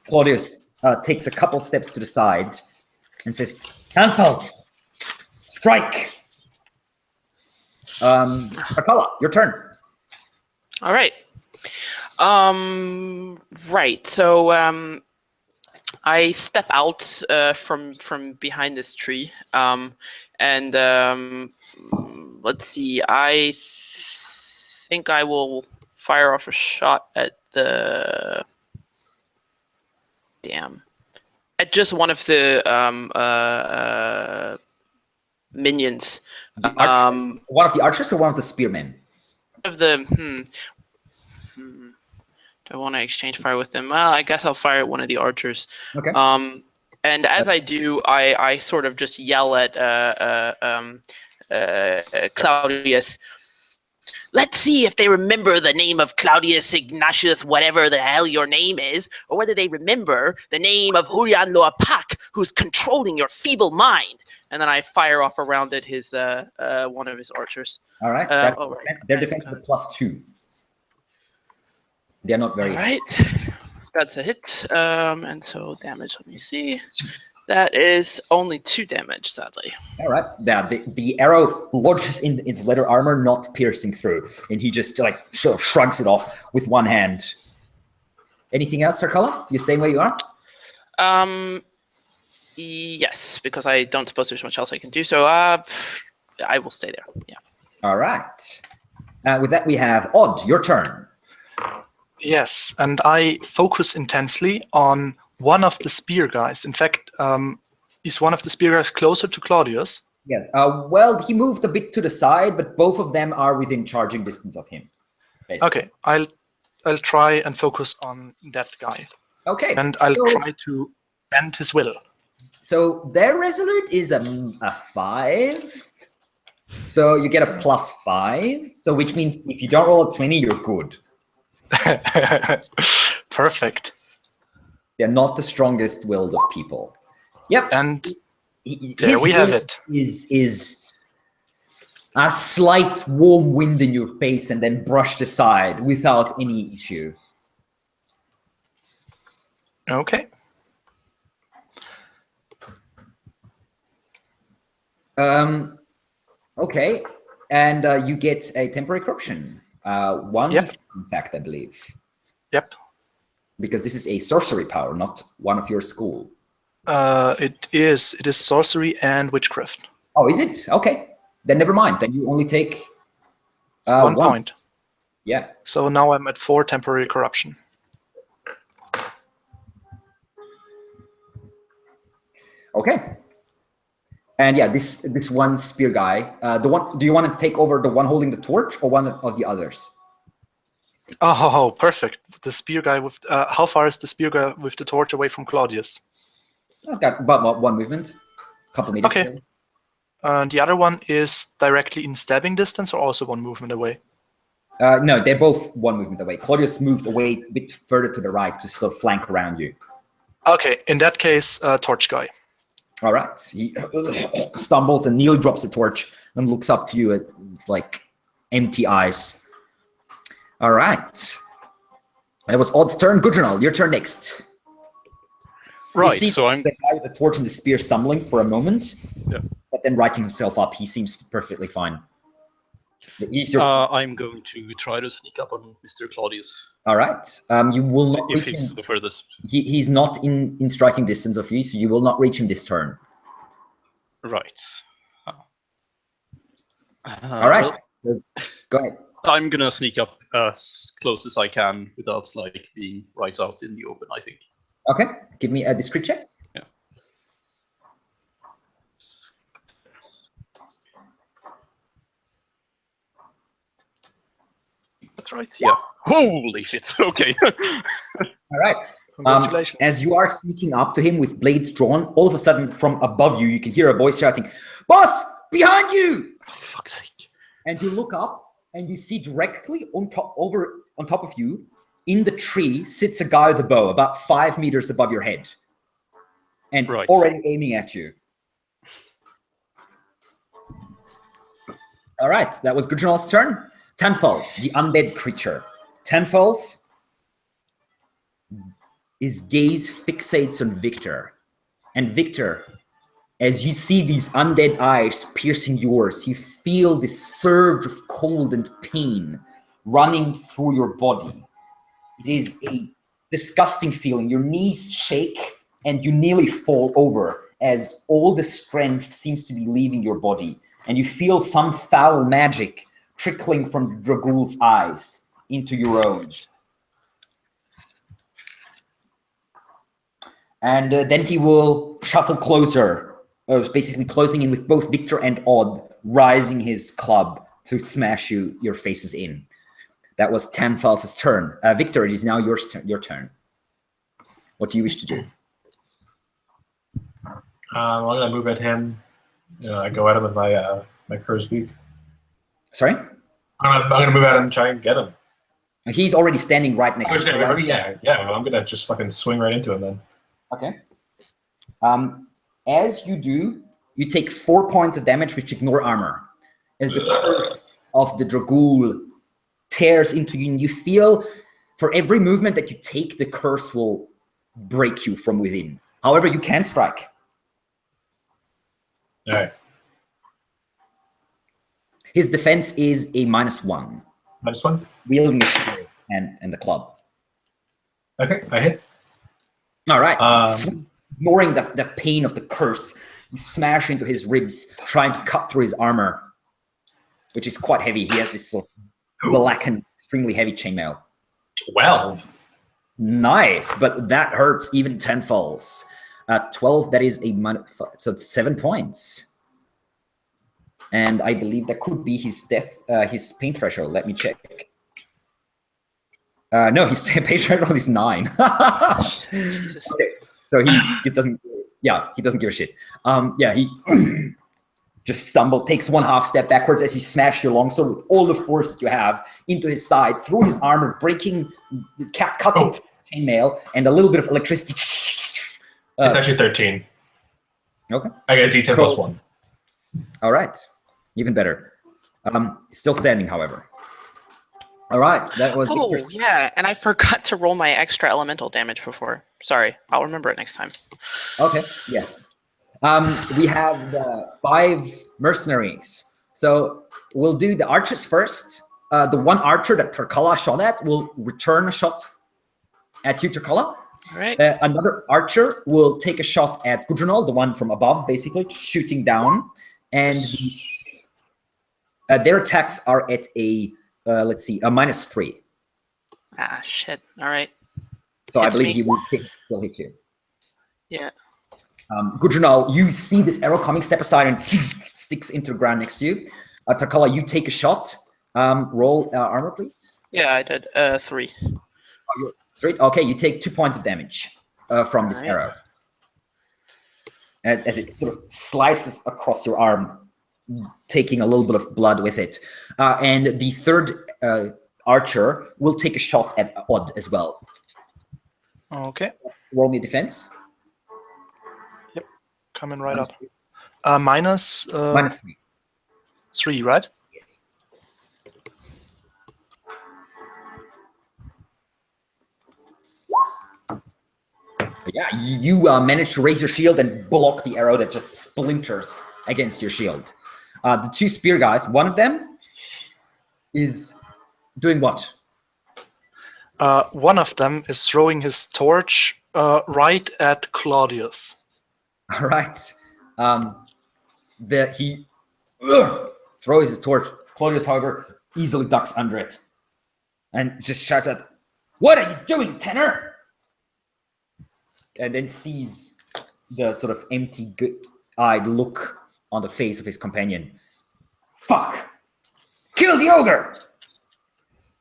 Klaudius takes a couple steps to the side and says, "Cancels, strike." Akala, your turn. All right. Right. So I step out from behind this tree, and let's see. I think I will fire off a shot at the at just one of the minions. The archers? One of the archers or one of the spearmen? Of the do I want to exchange fire with them? Well, I guess I'll fire at one of the archers. Okay. And as I do, I sort of just yell at Klaudius. Let's see if they remember the name of Klaudius Ignatius, whatever the hell your name is, or whether they remember the name of Hurian Apak, who's controlling your feeble mind. And then I fire off around at his one of his archers. All right. Their defense is a +2. They're not very. All right. That's a hit. And so damage, let me see. That is only 2 damage, sadly. All right. Yeah, the arrow lodges in its leather armor, not piercing through, and he just like sort of shrugs it off with one hand. Anything else, Sarkala? You staying where you are? Yes, because I don't suppose there's much else I can do. So I will stay there. Yeah. All right. With that, we have Odd. Your turn. Yes, and I focus intensely on one of the spear guys. In fact, is one of the spear guys closer to Klaudius? Yeah. Well, he moved a bit to the side, but both of them are within charging distance of him. Basically. Okay, I'll try and focus on that guy. Okay. And I'll try to bend his will. So their resolute is a 5. So you get a +5. So which means if you don't roll a 20, you're good. Perfect. They're not the strongest willed of people. Yep. And there we have it. Is a slight warm wind in your face and then brushed aside without any issue. Okay. Okay. And you get a temporary corruption. 1, Yep. in fact, I believe. Yep. Because this is a sorcery power, not one of your school. It is sorcery and witchcraft. Oh, is it? Okay. Then never mind. Then you only take 1 point. Yeah. So now I'm at 4 temporary corruption. Okay. And yeah, this one spear guy, the one. Do you want to take over the one holding the torch or one of the others? Oh, perfect. The spear guy with how far is the spear guy with the torch away from Klaudius? I've got about 1 movement, a couple meters. Okay. Away. And the other one is directly in stabbing distance, or also 1 movement away? No, they're both 1 movement away. Klaudius moved away a bit further to the right to sort of flank around you. Okay, in that case, torch guy. All right. He stumbles and nearly drops the torch and looks up to you. It's like empty eyes. All right. It was Odd's turn. Gudrunal, your turn next. Right, You see so I'm... the guy with the torch and the spear stumbling for a moment, Yeah. but then righting himself up. He seems perfectly fine. I'm going to try to sneak up on Mr. Klaudius. All right. You will not If reach he's him. the furthest. He's not in striking distance of you, so you will not reach him this turn. Right. All right. Go ahead. I'm gonna sneak up as close as I can without like being right out in the open, I think. Okay. Give me a discreet check. Yeah. that right? Yeah. Holy shit. Okay. All right. Congratulations. As you are sneaking up to him with blades drawn, all of a sudden from above you, you can hear a voice shouting, "Boss, behind you!" Oh, fuck's sake. And you look up and you see directly on top of you, in the tree, sits a guy with a bow about 5 meters above your head. And Right. already aiming at you. All right, that was Gudrunal's turn. Tenfolds, the undead creature. Tenfolds, his gaze fixates on Victor. And Victor, as you see these undead eyes piercing yours, you feel this surge of cold and pain running through your body. It is a disgusting feeling. Your knees shake and you nearly fall over as all the strength seems to be leaving your body. And you feel some foul magic trickling from the Dragool's eyes into your own. And then he will shuffle closer, basically closing in with both Victor and Odd, rising his club to smash your faces in. That was Tenfal's turn. Victor, it is now your turn. What do you wish to do? I'm gonna move at him. I go at him with my curse beak. Sorry? I'm gonna move at him and try and get him. He's already standing right next to you. Yeah. I'm gonna just fucking swing right into him then. Okay. As you do, you take 4 points of damage, which ignore armor. As the curse of the Dragool tears into you, and you feel for every movement that you take, the curse will break you from within. However, you can strike. All right. His defense is a -1. -1? Wielding the shield and the club. Okay, I hit. All right. Ignoring the pain of the curse, you smash into his ribs, trying to cut through his armor, which is quite heavy. He has this sort of blackened, extremely heavy chainmail. 12. Nice, but that hurts even tenfolds. 12, that is so it's 7 points. And I believe that could be his his pain threshold. Let me check. No, his pain threshold is 9. Okay, so he doesn't. Yeah, he doesn't give a shit. Yeah, he just takes 1/2 step backwards as you smash your longsword with all the force that you have into his side, through his armor, cutting through the chainmail, and a little bit of electricity. It's actually 13. Okay. I get a D10 plus 1. All right, even better. Still standing, however. All right, that was. Oh, Victor's. yeah, and I forgot to roll my extra elemental damage before. Sorry, I'll remember it next time. Okay, yeah. We have 5 mercenaries. So we'll do the archers first. The one archer that Tarkala shot at will return a shot at you, Tarkala. All right. Another archer will take a shot at Gudrunal, the one from above, basically shooting down. And their attacks are at a, let's see, a -3. Ah, shit. All right. So I Hits believe me. he will still hit you. Yeah. Gudrunal, you see this arrow coming, step aside and sticks into the ground next to you. Tarkala, you take a shot. Roll armor, please. Yeah, I did. 3. Great. Okay, you take 2 points of damage from this Alright. arrow. As it sort of slices across your arm, taking a little bit of blood with it. And the third archer will take a shot at Odd as well. Okay, Roll me a defense. coming right up. Minus -3. 3, right? Yes. Yeah, you manage to raise your shield and block the arrow that just splinters against your shield. The 2 spear guys, one of them is doing what? One of them is throwing his torch right at Klaudius. All right. He throws his torch. Claudius, however, easily ducks under it and just shouts out, "What are you doing, Tenor?" And then sees the sort of empty-eyed look on the face of his companion. "Fuck! Kill the ogre!"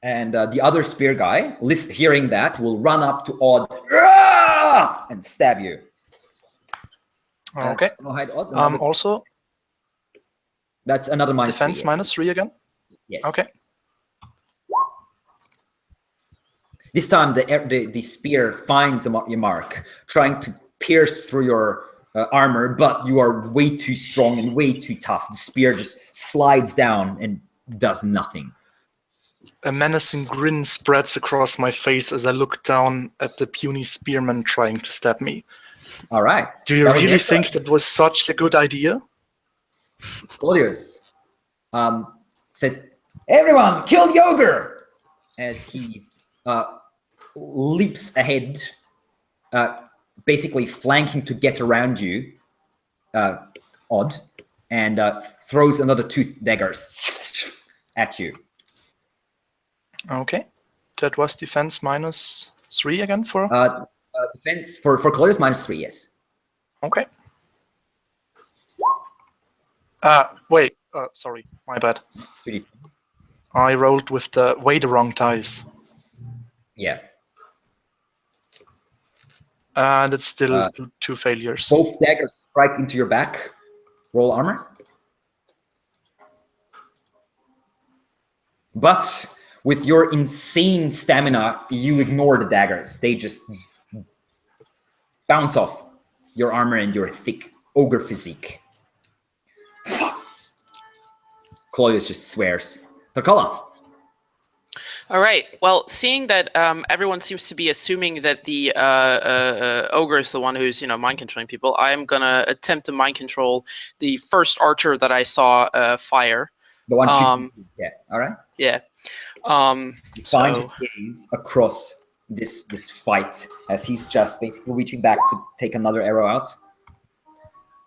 And the other spear guy, hearing that, will run up to Odd "Rah!" and stab you. Okay. No hide, Odd. Also, That's another -3. defense -3 again. Yes. Okay. This time the spear finds your mark, trying to pierce through your armor, but you are way too strong and way too tough. The spear just slides down and does nothing. A menacing grin spreads across my face as I look down at the puny spearman trying to stab me. All right. Do you really think that was such a good idea? Klaudius says, "Everyone, kill the ogre!" As he leaps ahead, basically flanking to get around you, Odd, and throws another 2 daggers at you. Okay. That was defense -3 again for? Defense for Klaudius -3, yes. Okay. Wait. Sorry, my bad. I rolled with the wrong dice. Yeah. And it's still 2 failures. Both daggers strike into your back. Roll armor. But with your insane stamina, you ignore the daggers. They just bounce off your armor and your thick ogre physique. Klaudius just swears. Takala. All right. Well, seeing that everyone seems to be assuming that the ogre is the one who's, mind controlling people, I'm gonna attempt to mind control the first archer that I saw fire. The one shooting. Yeah. All right. Yeah. You find his gaze across this fight as he's just basically reaching back to take another arrow out.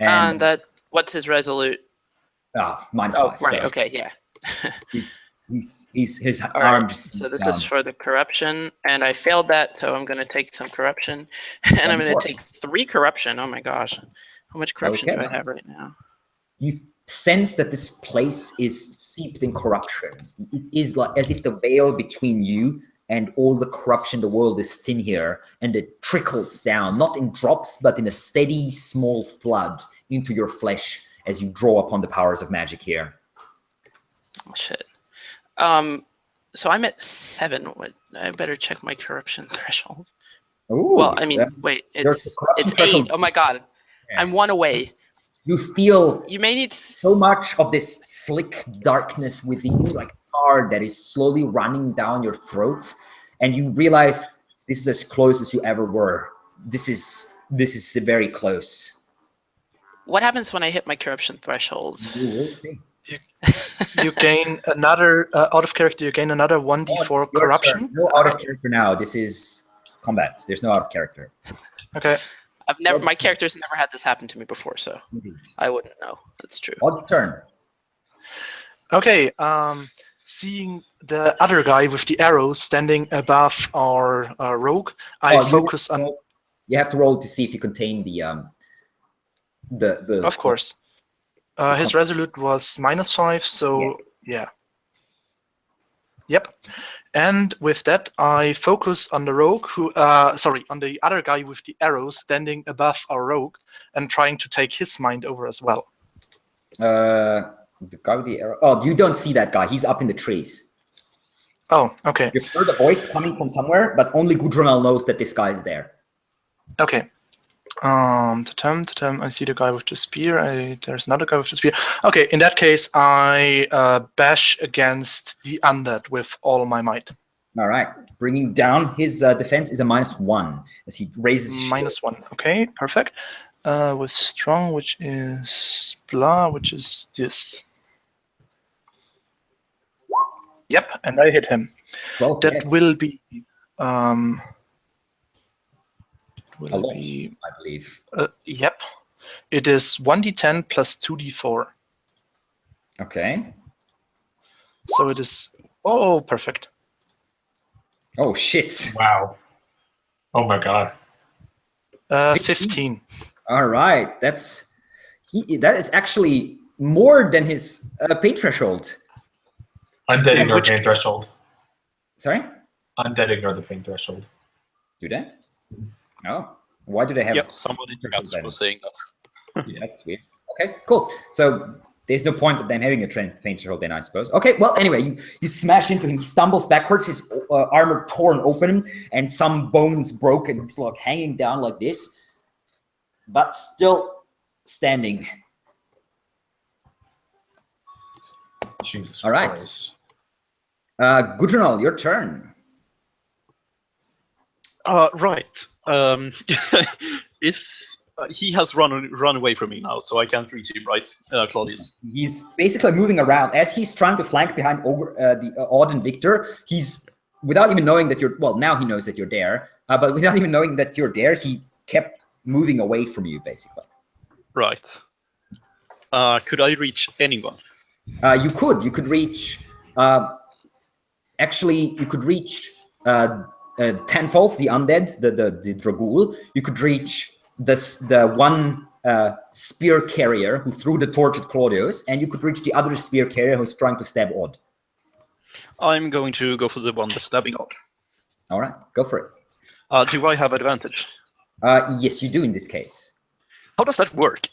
And what's his resolute? -5. Oh, right. So Okay. Yeah. his All arm right, just. So this is for the corruption, and I failed that, so I'm going to take some corruption, and I'm going to take 3 corruption. Oh my gosh, how much corruption do I have right now? You sense that this place is seeped in corruption. It is like as if the veil between you and all the corruption in the world is thin here, and it trickles down, not in drops, but in a steady, small flood into your flesh as you draw upon the powers of magic here. Oh, shit. So I'm at 7. I better check my corruption threshold. Ooh, well, I mean, wait, it's 8. Oh my god, yes. I'm 1 away. You feel you may need so much of this slick darkness within you, like tar that is slowly running down your throat, and you realize this is as close as you ever were. This is very close. What happens when I hit my corruption thresholds? You will see. You gain another out of character. You gain another 1d4 corruption. Turn. No out of character now. This is combat. There's no out of character. Okay. My character's never had this happen to me before, so Indeed. I wouldn't know. That's true. Odd's turn. Okay. Seeing the other guy with the arrows standing above our rogue, I focus on. You have to roll to see if you contain the. Of course. His resolute was -5, so yeah. Yep. And with that, I focus on the rogue on the other guy with the arrows standing above our rogue and trying to take his mind over as well. The guy with the arrow. Oh, you don't see that guy. He's up in the trees. Oh, okay. You've heard a voice coming from somewhere, but only Gudrunel knows that this guy is there. Okay. I see the guy with the spear. There's another guy with the spear. Okay, in that case, I bash against the undead with all my might. All right. Bringing down his defense is a -1 as he raises his -1. Okay, perfect. With strong, which is blah, which is this. Yep, and I hit him. Well, that yes. will be. A lot, I believe. Yep. It is 1d10 plus 2d4. Okay. So it is. Oh, perfect. Oh, shit. Wow. Oh, my God. 15. All right. That is actually more than his pain threshold. Undead ignore pain threshold. Sorry? Undead ignore the pain threshold. Do they? Oh, why do they have? Yep, someone in the chat then? was saying that. That's weird. Okay, cool. So there's no point of them having a faint threshold then, I suppose. Okay, well, anyway, you smash into him. He stumbles backwards, his armor torn open, and some bones broken. He's like hanging down like this, but still standing. Jesus All right. Christ. Gudrunal, your turn. Right. He has run away from me now, so I can't reach him, right, Klaudius? He's basically moving around as he's trying to flank behind Odd and Victor. He's, without even knowing that you're, well, now he knows that you're there, but without even knowing that you're there, he kept moving away from you, basically. Right. Could I reach anyone? You could reach, actually, you could reach Tenfolds, the undead, the Dragool. You could reach the one spear carrier who threw the torch at Klaudius, and you could reach the other spear carrier who's trying to stab Odd. I'm going to go for the one that's stabbing Odd. All right, go for it. Do I have advantage? Yes, you do in this case. How does that work?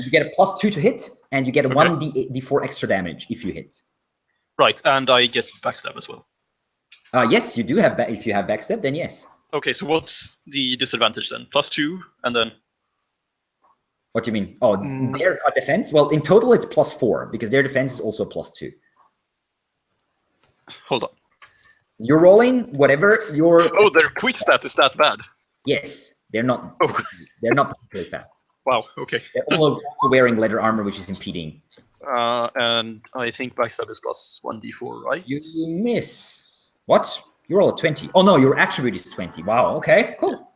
You get a +2 to hit, and you get a 1d4 extra damage if you hit. Right, and I get backstab as well. Yes, you do have. If you have backstab, then yes. Okay, so what's the disadvantage then? +2, and then? What do you mean? Oh, their defense? Well, in total, it's +4 because their defense is also +2. Hold on. You're rolling whatever your. Oh, their quick stat is that bad? Yes, they're not. Oh. They're not particularly fast. Wow. Okay. They're all also wearing leather armor, which is impeding. And I think backstab is +1d4, right? You miss. What? You roll a 20. Oh no, your attribute is 20. Wow. Okay. Cool.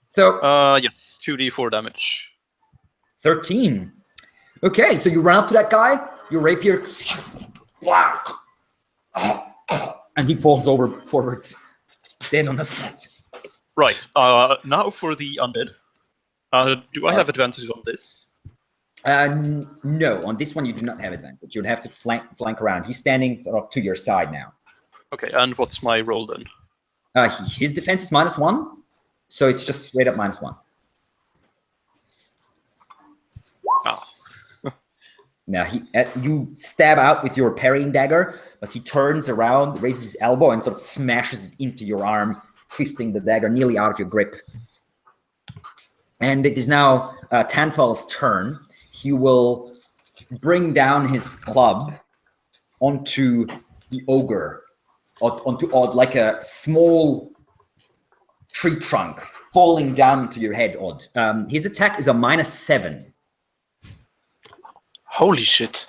So. Yes, 2d4 damage. 13. Okay, so you run up to that guy. Your rapier. And he falls forwards, dead on the spot. Right. Now for the undead. Do I have advantage on this? No, on this one you do not have advantage. You'd have to flank around. He's standing sort of to your side now. Okay, and what's my roll then? His defense is -1, so it's just straight up -1. Oh. Now you stab out with your parrying dagger, but he turns around, raises his elbow, and sort of smashes it into your arm, twisting the dagger nearly out of your grip. And it is now Tanfal's turn. He will bring down his club onto the ogre, onto Odd, like a small tree trunk falling down to your head, Odd. His attack is a -7. Holy shit.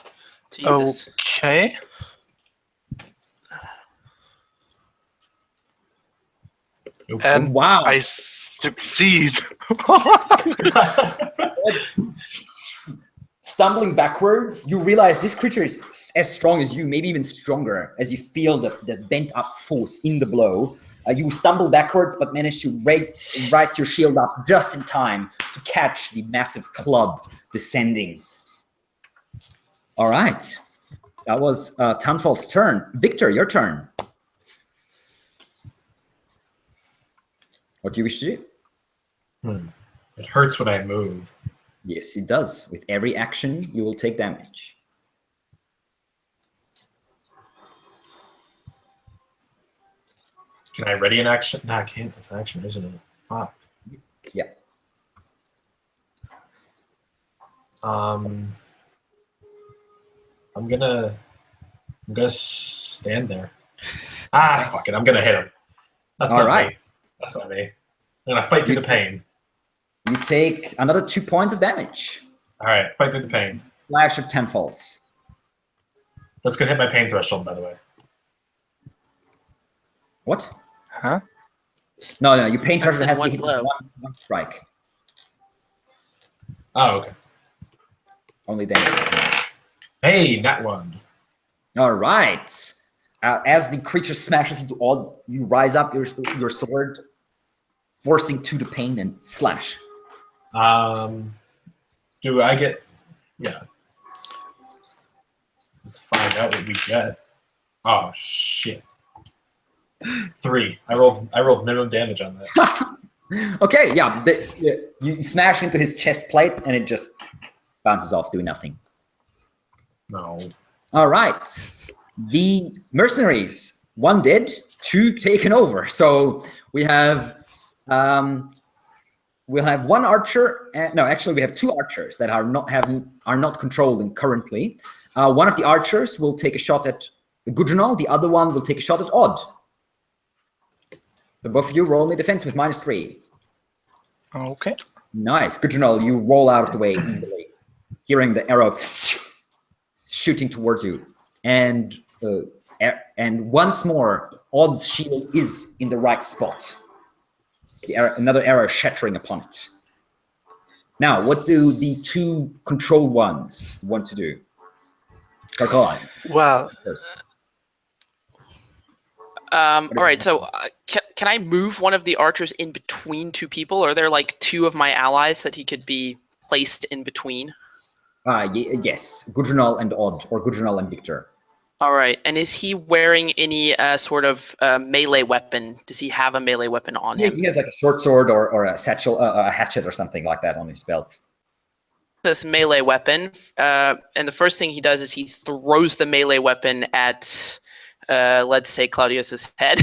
Jesus. Okay. And Wow. I succeed. Stumbling backwards, you realize this creature is as strong as you, maybe even stronger, as you feel the bent-up force in the blow. You stumble backwards, but manage to right your shield up just in time to catch the massive club descending. All right. That was Tanfal's turn. Victor, your turn. What do you wish to do? It hurts when I move. Yes, it does. With every action, you will take damage. Can I ready an action? No, I can't. That's an action, isn't it? Fuck. Yeah. I'm gonna stand there. Fuck it. I'm gonna hit him. That's All not right. me. That's not me. I'm gonna fight through the pain. You take another 2 points of damage. All right, fight through the pain. Flash of Tenfolds. That's gonna hit my pain threshold, by the way. What? Huh? No, your pain That's threshold in has to one hit blow. one strike. Oh, okay. Only damage. Hey, that one. All right. As the creature smashes into Odd, you rise up your sword, forcing to the pain and slash. Do I get? Yeah. Let's find out what we get. Oh shit. 3. I rolled minimum damage on that. Okay, yeah, you smash into his chest plate and it just bounces off, doing nothing. No. All right. The mercenaries, 1 dead, 2 taken over. So we'll have 1 archer. No, actually, we have 2 archers that are not controlling currently. One of the archers will take a shot at Gudrunal. The other one will take a shot at Odd. So both of you roll me defense with -3. Okay. Nice. Gudrunal, you roll out of the way easily, hearing the arrow shooting towards you. And once more, Odd's shield is in the right spot. Another arrow shattering upon it. Now, what do the 2 controlled ones want to do? Karkalan, Well, first. All right, so can I move one of the archers in between 2 people? Are there like 2 of my allies that he could be placed in between? Yes, Gudrunal and Odd, or Gudrunal and Victor. All right, and is he wearing any sort of melee weapon? Does he have a melee weapon on him? He has like a short sword or a satchel, a hatchet or something like that on his belt. This melee weapon, and the first thing he does is he throws the melee weapon at, let's say, Klaudius's head.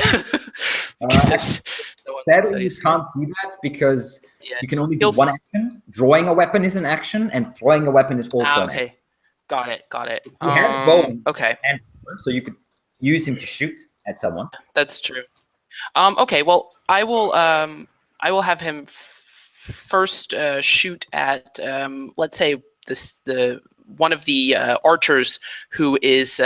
Sadly, you can't do that because you can only do 1 action. Drawing a weapon is an action, and throwing a weapon is also an action. Okay, got it. He has a bow. Okay, and so you could use him to shoot at someone. that's true. Okay, well, I will have him first shoot at, let's say, the one of the archers who is.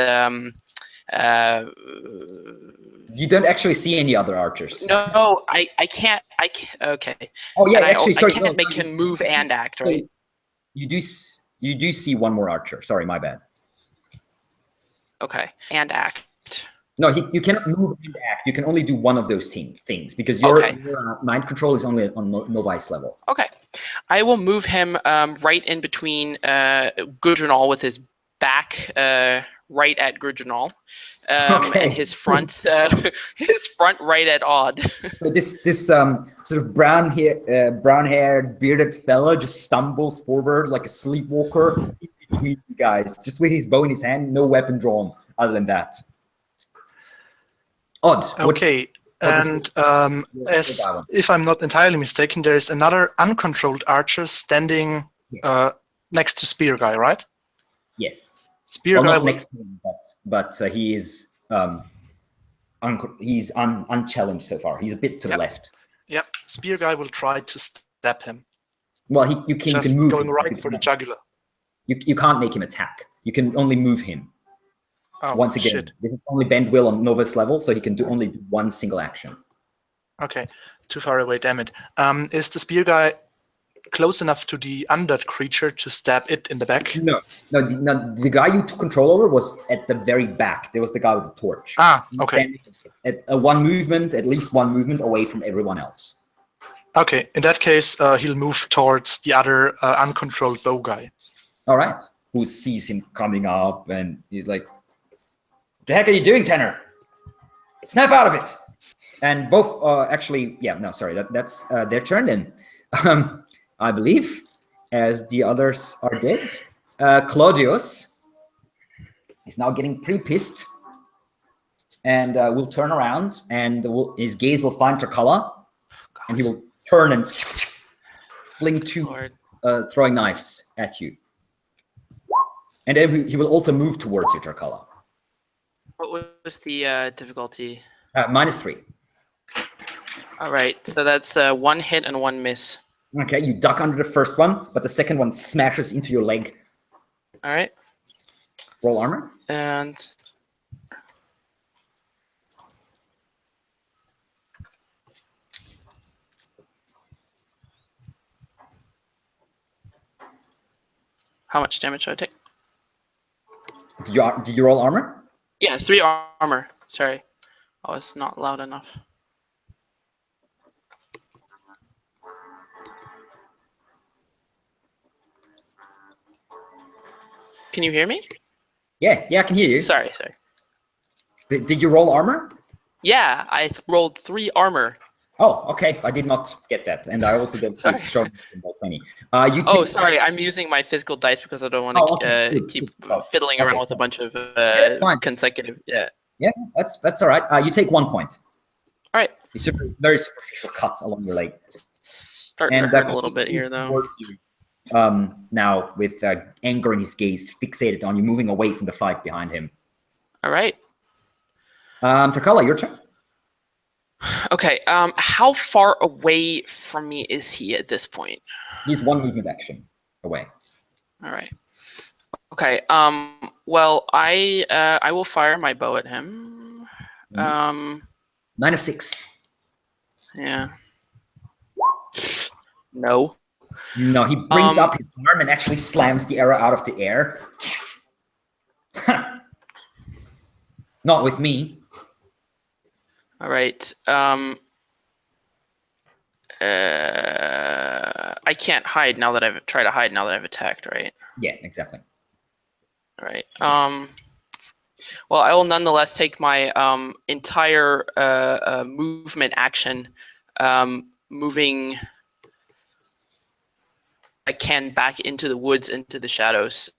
You don't actually see any other archers. No, I can't. Okay. Oh yeah, And actually, I can't make him move and act, right? You do see 1 more archer. Sorry, my bad. Okay, and act. No, you cannot move and act. You can only do 1 of those things because your mind control is only on novice level. Okay, I will move him right in between Gudrunal with his back right at Gudrunal, and his front right at Odd. So this sort of brown-haired, bearded fellow just stumbles forward like a sleepwalker in between you guys, just with his bow in his hand, no weapon drawn. Other than that, Odd. Okay. And if I'm not entirely mistaken, there is another uncontrolled archer standing next to Spear Guy, right? Yes. Spear Guy not next to him, but he is he's unchallenged so far. He's a bit to the left. Yep. Spear Guy will try to stab him. Well, you can move going him. right for the jugular. You can't make him attack. You can only move him. Oh, Once again, shit. this is only bend will on novice level, so he can only do 1 single action. Okay, too far away, damn it. Is the Spear Guy close enough to the undead creature to stab it in the back? No. The guy you took control over was at the very back. There was the guy with the torch. Ah, okay. At at least one movement away from everyone else. Okay, in that case, he'll move towards the other uncontrolled bow guy. All right. Who sees him coming up and he's like, "What the heck are you doing, Tanner? Snap out of it!" And both that's their turn then. I believe, as the others are dead. Klaudius is now getting pretty pissed and will turn around and his gaze will find Trikala and he will turn and fling 2 throwing knives at you. And then he will also move towards you, Trikala. What was the difficulty? -3. All right, so that's 1 hit and 1 miss. Okay, you duck under the first one, but the second one smashes into your leg. All right. Roll armor. And how much damage should I take? Did you roll armor? Yeah, 3 armor. Sorry, I was not loud enough. Can you hear me? Yeah, I can hear you. Sorry. Did you roll armor? Yeah, I rolled 3 armor. Oh, okay. I did not get that, and I also don't see it Sorry. shown in about 20. You take, Oh, sorry, I'm using my physical dice because I don't want to Oh, okay. Good, keep good. Oh, fiddling okay. around with a bunch of that's fine. consecutive. Yeah. Yeah, that's all right. You take 1 point. All right. It's very superficial cut along your leg. Starting to hurt a little bit here, though. Towards you, now with anger in his gaze fixated on you, moving away from the fight behind him. All right. Takala, your turn. Okay. How far away from me is he at this point? He's 1 movement action away. All right. Okay. Well, I will fire my bow at him. -6. Yeah. No. No, he brings up his arm and actually slams the arrow out of the air. Not with me. All right. I can't hide now that I've tried to hide now that I've attacked, right? Yeah, exactly. All right. Well, I will nonetheless take my entire movement action, moving I can back into the woods, into the shadows.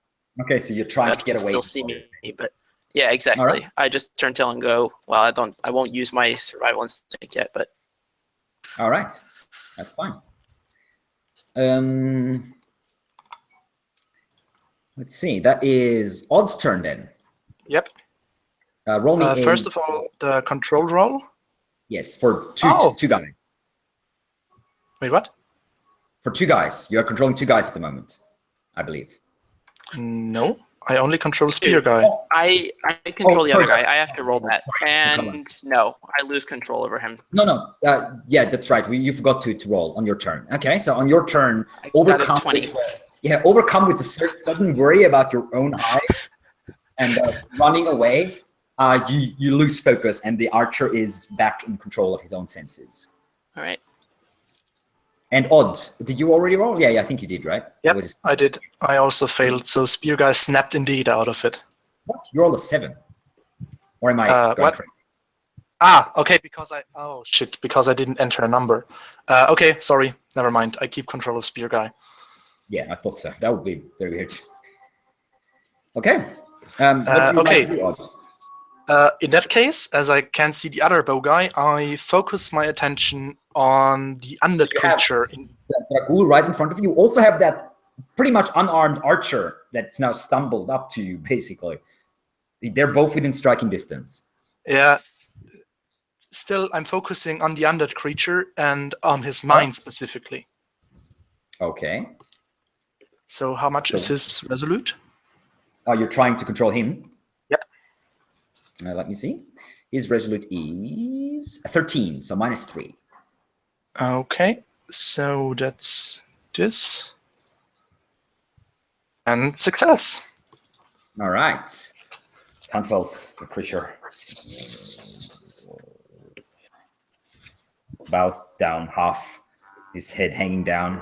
Okay, so you're trying to get away. Still see me, but yeah, exactly. Right. I just turn tail and go. Well, I won't use my survival instinct yet, but. All right, that's fine. Let's see. That is Odd's turn then. Yep. Roll me. First of all, the control roll. Yes, for two guys. Wait, what? For 2 guys, you are controlling 2 guys at the moment, I believe. No, I only control spear guy. I control the other sorry, guy. I have to roll that, and no, I lose control over him. No. Yeah, that's right. You forgot to roll on your turn. Okay, so on your turn, I got a overcome 20. overcome with a sudden worry about your own hide and running away. You lose focus, and the archer is back in control of his own senses. All right. And Odd, did you already roll? Yeah, I think you did, right? Yep, I did. I also failed, so spear guy snapped indeed out of it. What? You rolled a 7. Or am I going what? crazy? Okay, because I didn't enter a number. Okay, sorry, never mind. I keep control of spear guy. Yeah, I thought so. That would be very weird. Okay. What do you like to do, Odd? In that case, as I can't see the other bow guy, I focus my attention on the undead creature. The Dragul right in front of you. You also have that pretty much unarmed archer that's now stumbled up to you, basically. They're both within striking distance. Yeah. Still, I'm focusing on the undead creature and on his mind specifically. Okay. So how much is his resolute? Oh, you're trying to control him? Yep. Let me see. His resolute is 13, so -3. Okay, so that's this. And success. All right. Tanfels, the creature, bows down, half his head hanging down.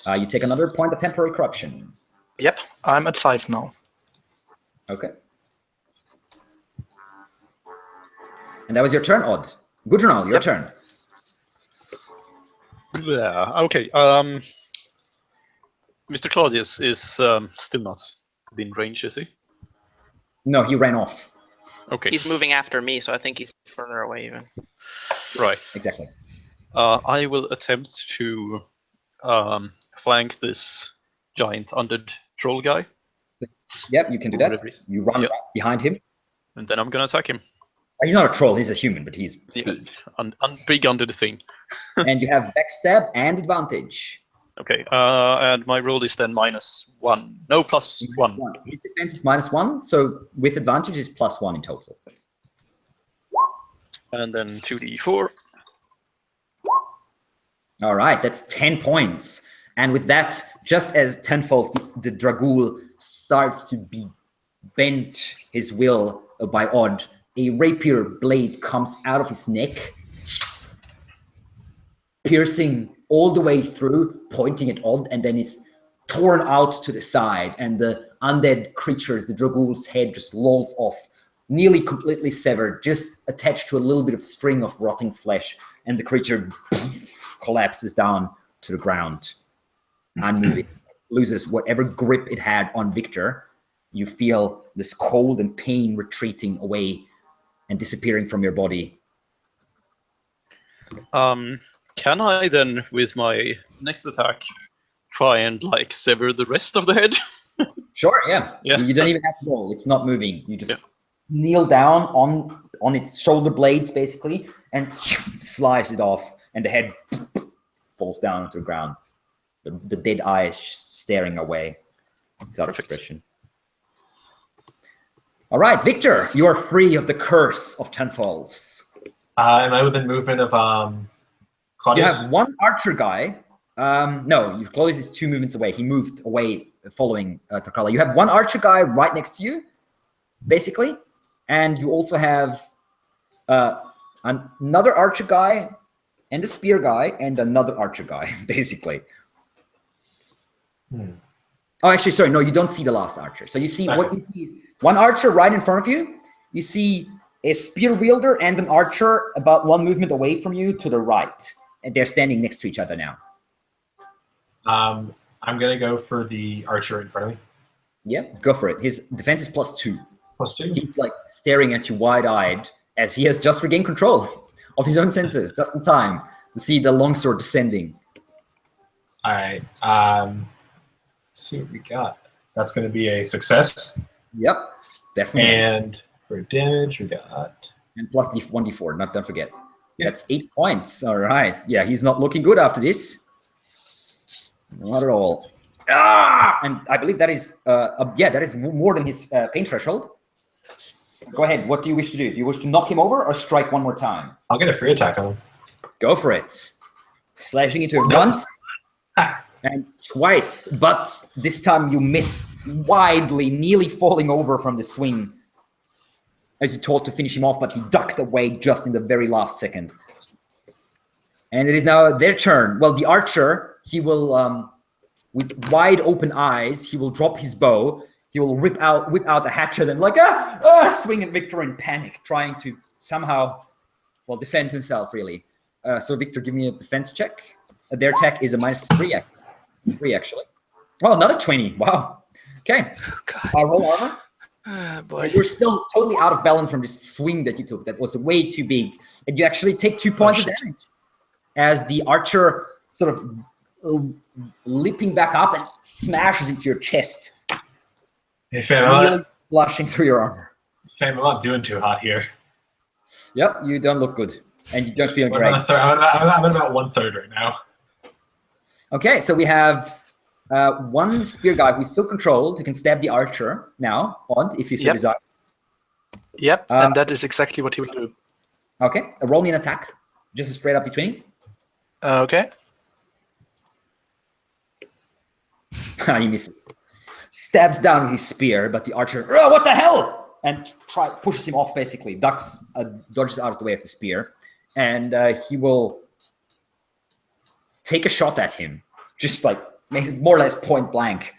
You take another point of temporary corruption. Yep, I'm at 5 now. Okay. And that was your turn, Odd. Gudrunal, your turn. Yeah. Okay. Mr. Klaudius is still not within range, is he? No, he ran off. Okay. He's moving after me, so I think he's further away even. Right. Exactly. I will attempt to flank this giant undead troll guy. Yep, you can do that. You run Yep. behind him. And then I'm gonna attack him. He's not a troll, he's a human, but he's Yeah, big. big under the thing. And you have backstab and advantage. Okay, and my roll is then -1. No, +1. His defense is -1, so with advantage is +1 in total. And then 2d4. All right, that's 10 points. And with that, just as tenfold the Dragul starts to be bent his will by Odd, a rapier blade comes out of his neck, piercing all the way through, pointing at Odd, and then is torn out to the side. And the undead creatures, the Dragul's head just rolls off nearly completely severed, just attached to a little bit of string of rotting flesh, and the creature collapses down to the ground, unmoving. Loses whatever grip it had on Victor. You feel this cold and pain retreating away and disappearing from your body. Can I then, with my next attack, try and like sever the rest of the head? Sure, yeah. Yeah. You don't even have to roll. It's not moving. You just kneel down on its shoulder blades, basically, and slice it off, and the head falls down to the ground. The dead eye is staring away without expression. All right, Victor, you are free of the curse of Tenfalls. Am I within movement of Klaudius? You have one archer guy. No, Klaudius is 2 movements away. He moved away following Takala. You have one archer guy right next to you, basically, and you also have another archer guy and a spear guy and another archer guy, basically. Oh, actually, sorry, no, you don't see the last archer. So you see what you see is one archer right in front of you. You see a spear wielder and an archer about 1 movement away from you to the right, and they're standing next to each other now. I'm gonna go for the archer in front of me. Yeah, go for it. His defense is +2. +2. He's like staring at you wide-eyed as he has just regained control of his own senses, just in time to see the longsword descending. All right. Let's see what we got. That's going to be a success. Yep, definitely. And for damage, we got... And plus 1d4, don't forget. Yeah. That's 8 points. All right. Yeah, he's not looking good after this. Not at all. And I believe that is, that is more than his pain threshold. So go ahead. What do you wish to do? Do you wish to knock him over or strike one more time? I'll get a free attack on him. Go for it. Slashing into him once and twice, but this time you miss widely, nearly falling over from the swing as you thought to finish him off, but he ducked away just in the very last second. And it is now their turn. Well, the archer, he will, with wide open eyes, he will drop his bow. He will whip out a hatchet and swing at Victor in panic, trying to somehow, defend himself, really. So Victor, give me a defense check. Their attack is a -3, actually. Well, another 20. Wow. Okay. Oh, God. Roll armor. Boy. You're still totally out of balance from this swing that you took. That was way too big. And you actually take 2 points of damage as the archer sort of leaping back up and smashes into your chest. Hey, fam, blushing through your armor. Fam, I'm not doing too hot here. Yep, you don't look good. And you don't feel great. I'm at about 1/3 right now. Okay, so we have one spear guy who's still controlled, who can stab the archer now, if you so desire. Yep, and that is exactly what he will do. Okay, roll me an attack. Just a straight up d20. Okay. He misses. Stabs down with his spear, but the archer, oh, what the hell? And pushes him off, basically. Dodges out of the way of the spear. And he will take a shot at him. Just makes it more or less point blank.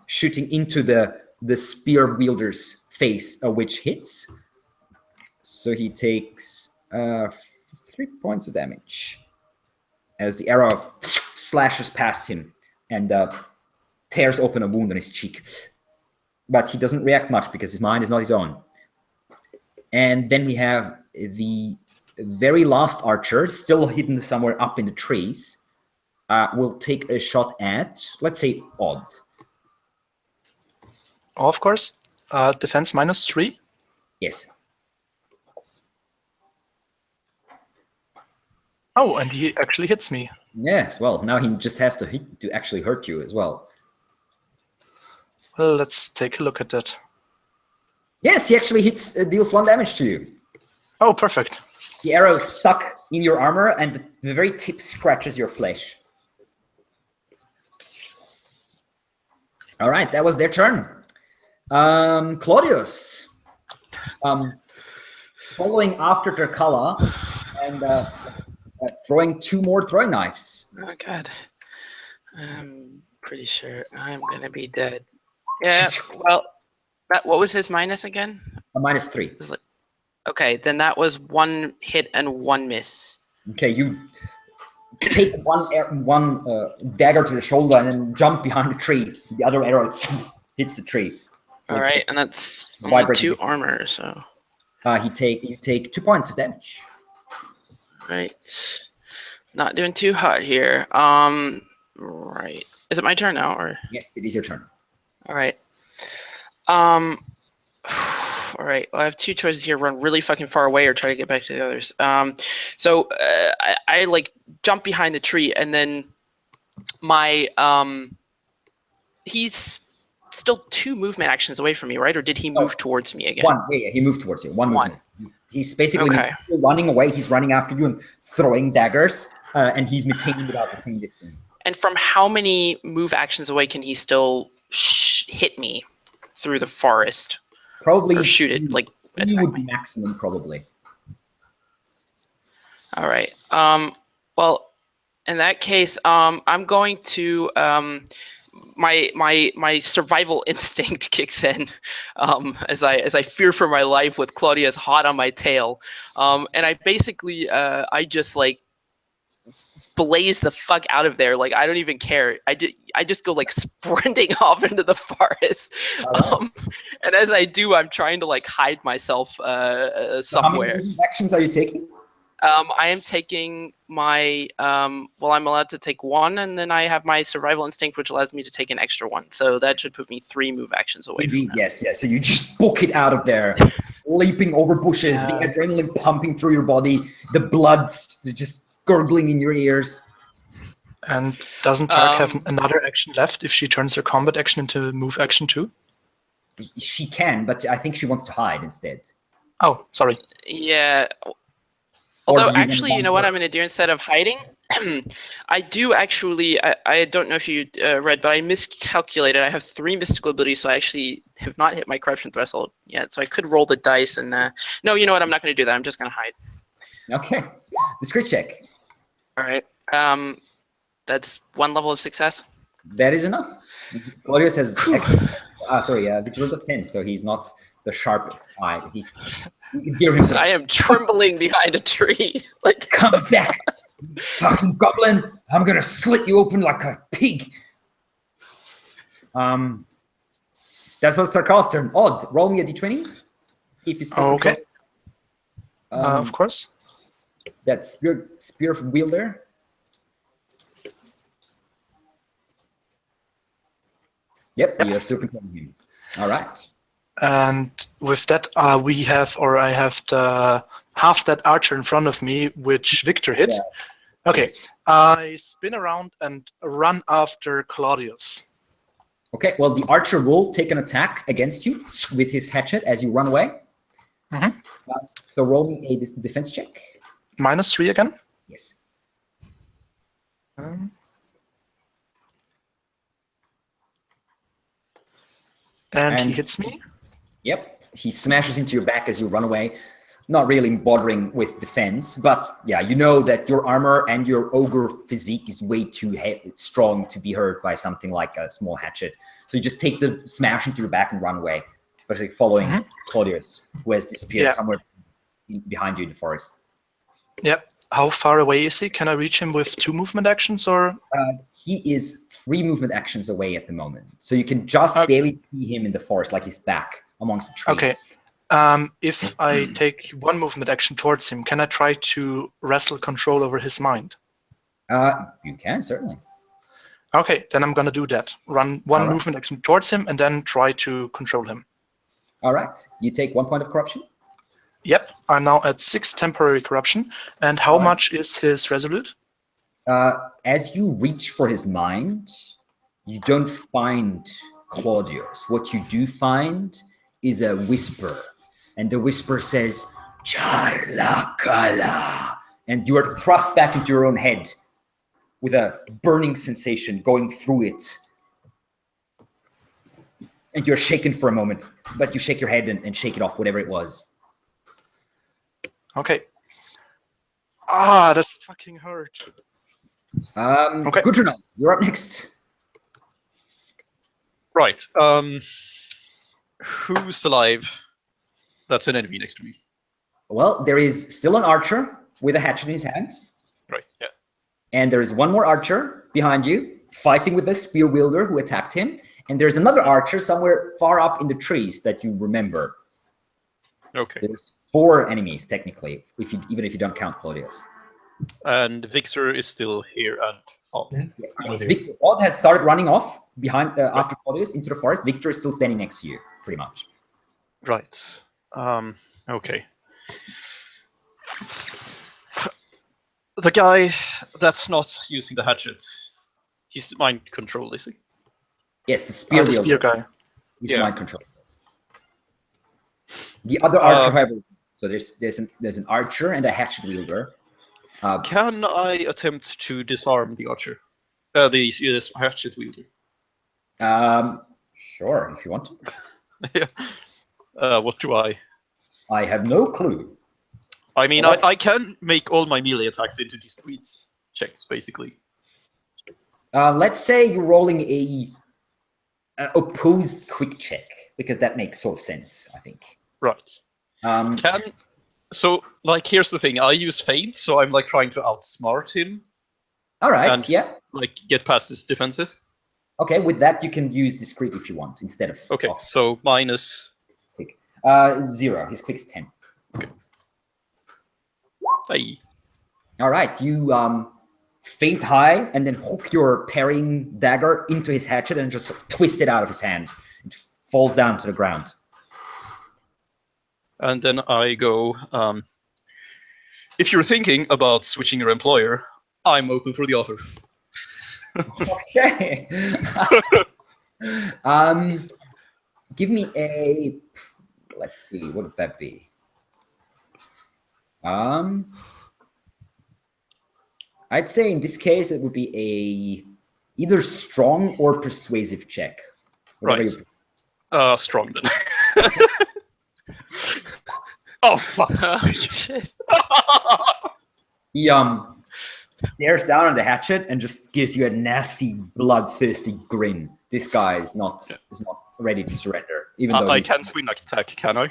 Shooting into the spear wielder's face, which hits. So he takes 3 points of damage. As the arrow slashes past him and tears open a wound on his cheek. But he doesn't react much because his mind is not his own. And then we have the very last archer, still hidden somewhere up in the trees, will take a shot at, let's say, Odd. Oh, of course. Defense -3. Yes. Oh, and he actually hits me. Yes, well, now he just has to hit to actually hurt you as well. Well, let's take a look at that. Yes, he actually deals 1 damage to you. Oh, perfect. The arrow stuck in your armor, and the very tip scratches your flesh. All right, that was their turn. Klaudius, following after Terkala and throwing 2 more throwing knives. Oh, God. I'm pretty sure I'm going to be dead. Yeah, well, what was his minus again? A -3. It was like, okay, then that was 1 hit and 1 miss. Okay, you take one dagger to the shoulder and then jump behind the tree. The other arrow hits the tree. All It's right, and that's wide only break 2 difference. armor, so you take 2 points of damage. right. Not doing too hot here. Right. Is it my turn now, or? Yes, it is your turn. All right. All right. Well, I have 2 choices here: run really fucking far away, or try to get back to the others. So I like jump behind the tree, and then my he's still 2 movement actions away from me, right? Or did he move towards me again? 1. Yeah, he moved towards you. One movement. He's basically Okay. running away. He's running after you and throwing daggers, and he's maintaining about the same distance. And from how many move actions away can he still hit me through the forest? Probably Or shoot it, like, you attack would me? be maximum, probably. All right. Well, in that case, I'm going to my survival instinct kicks in as I fear for my life with Klaudius hot on my tail, and I basically I just like blaze the fuck out of there. Like, I don't even care. I just go like sprinting off into the forest, and as I do, I'm trying to like hide myself So how somewhere. many actions are you taking? I am taking my well, I'm allowed to take 1, and then I have my survival instinct, which allows me to take an extra 1. So that should put me 3 move actions away from that. Yes. So you just book it out of there, leaping over bushes, the adrenaline pumping through your body, the blood just gurgling in your ears. And doesn't Tark have another action left if she turns her combat action into move action too? She can, but I think she wants to hide instead. Oh, sorry. Yeah. Or Although, do you actually, you want know what her- I'm going to do instead of hiding? I do actually, I don't know if you read, but I miscalculated. I have 3 mystical abilities, so I actually have not hit my corruption threshold yet. So I could roll the dice and... no, you know what? I'm not going to do that. I'm just going to hide. Okay. Discreet check. All right. That's 1 level of success. That is enough. Klaudius has vigilant of 10, so he's not the sharpest eye. You can hear him. I am trembling behind a tree. Like, Come back, you fucking goblin! I'm gonna slit you open like a pig. That's what's Sarkar's turn. Odd, roll me a d20. See if you still Okay. control. Of course. That spear wielder. Yep, you're still controlling him. All right. And with that, I have the half that archer in front of me, which Victor hit. Yeah. Okay, Yes. I spin around and run after Klaudius. Okay, well, the archer will take an attack against you with his hatchet as you run away. Mhm. So roll me a defense check. -3 again. Yes. And he And- hits me. Yep. He smashes into your back as you run away. Not really bothering with defense, but yeah, you know that your armor and your ogre physique is way too strong to be hurt by something like a small hatchet. So you just take the smash into your back and run away, especially following Klaudius, who has disappeared somewhere behind you in the forest. Yep. How far away is he? Can I reach him with 2 movement actions or? He is 3 movement actions away at the moment. So you can just barely see him in the forest, like he's back amongst the trees. Okay. If I take 1 movement action towards him, can I try to wrestle control over his mind? You can, certainly. Okay, then I'm going to do that. Run 1 All right. movement action towards him and then try to control him. All right. You take 1 point of corruption. Yep, I'm now at 6 temporary corruption. And how Right. much is his resolute? As you reach for his mind, you don't find Klaudius. What you do find is a whisper. And the whisper says, Charlakala. And you are thrust back into your own head with a burning sensation going through it. And you're shaken for a moment, but you shake your head and shake it off, whatever it was. Okay. Ah, that fucking hurt. Okay. Good to know. You're up next. Right. Who's alive That's an enemy next to me. Well, there is still an archer with a hatchet in his hand. Right, yeah. And there is one more archer behind you, fighting with a spear wielder who attacked him. And there's another archer somewhere far up in the trees that you remember. Okay. There's 4 enemies, technically, even if you don't count Klaudius. And Victor is still here and on. Yes. Odd has started running off behind after Klaudius into the forest. Victor is still standing next to you, pretty much. Right. Okay. The guy that's not using the hatchet, he's mind control, is he? Yes, the spear, The spear guy. He's Yeah. mind control. The other archer, however, so there's an archer and a hatchet wielder. Can I attempt to disarm the archer? The hatchet wielder. Sure, if you want to. Yeah. What do I? I have no clue. I mean, Well, I can make all my melee attacks into discrete checks, basically. Let's say you're rolling a opposed quick check, because that makes sort of sense, I think. Right. Um, So, like, here's the thing. I use feint, so I'm, like, trying to outsmart him, all right, and- yeah. like, get past his defenses. Okay, with that you can use discreet if you want instead of Okay, off. so minus... 0. His quick's 10. Hey. All right, you feint high and then hook your parrying dagger into his hatchet and just twist it out of his hand. It falls down to the ground. And then I go, if you're thinking about switching your employer, I'm open for the offer. Okay. Give me a. Let's see. What would that be? I'd say in this case it would be a either strong or persuasive check. Whatever Right. Strong then. Oh, fuck. Shit. He stares down at the hatchet and just gives you a nasty, bloodthirsty grin. This guy is not ready to surrender, even though I he's- can't swing attack, can I?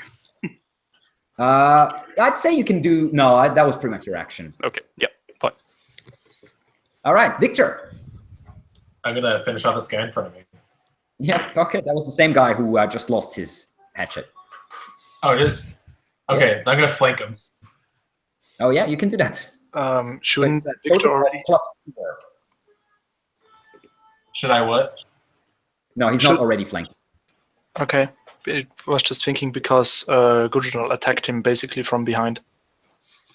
I'd say you can do. No, that was pretty much your action. Okay, yeah, fine. All right, Victor. I'm gonna finish off this guy in front of me. Yeah, okay, that was the same guy who just lost his hatchet. Oh, it is. Okay, I'm gonna flank him. Oh yeah, you can do that. Shouldn't So it's a Victor total of already? +4. Should I what? No, he's Should- not already flanked. Okay. It was just thinking because Gudrunal attacked him basically from behind.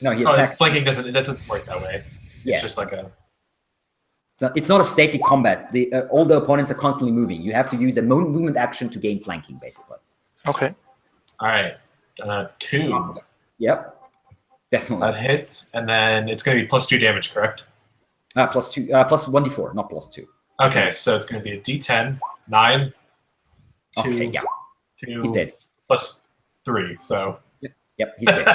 No, he Oh, attacked. flanking doesn't work that way. Yeah. It's just like a. It's not a static combat. All the opponents are constantly moving. You have to use a movement action to gain flanking, basically. Okay. All right, 2. Yep, So definitely. that hits, and then it's gonna be +2 damage, correct? +2, plus 1d4, not +2. Okay, so it's gonna be a D10, 9, 2, Okay, yeah, 2 he's dead. +3. So. Yep, he's dead.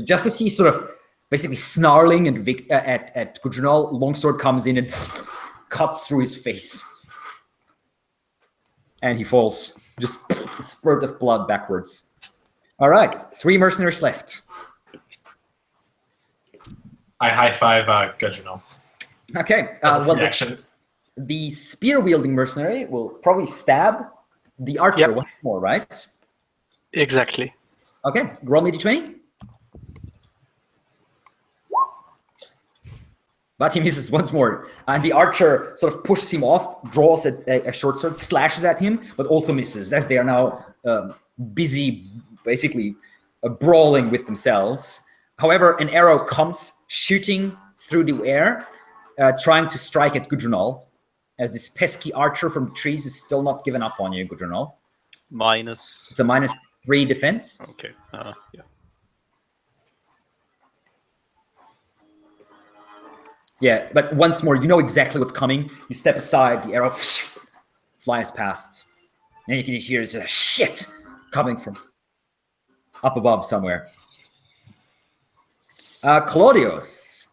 Just as he's sort of basically snarling at Gudrunal, Longsword comes in and cuts through his face. And he falls. Just a spurt of blood backwards. All right, 3 mercenaries left. I high-five Gudrunal. Okay, That's a well, free action. the spear-wielding mercenary will probably stab the archer Yep. once more, right? Exactly. Okay, roll me d20. But he misses once more. And the archer sort of pushes him off, draws a short sword, slashes at him, but also misses, as they are now busy, basically brawling with themselves. However, an arrow comes shooting through the air, trying to strike at Gudrunal, as this pesky archer from the trees is still not given up on you, Gudrunal. Minus... It's a -3 defense. Okay, yeah. Yeah, but once more, you know exactly what's coming. You step aside, the arrow flies past. And you can just hear this shit coming from up above somewhere. Klaudius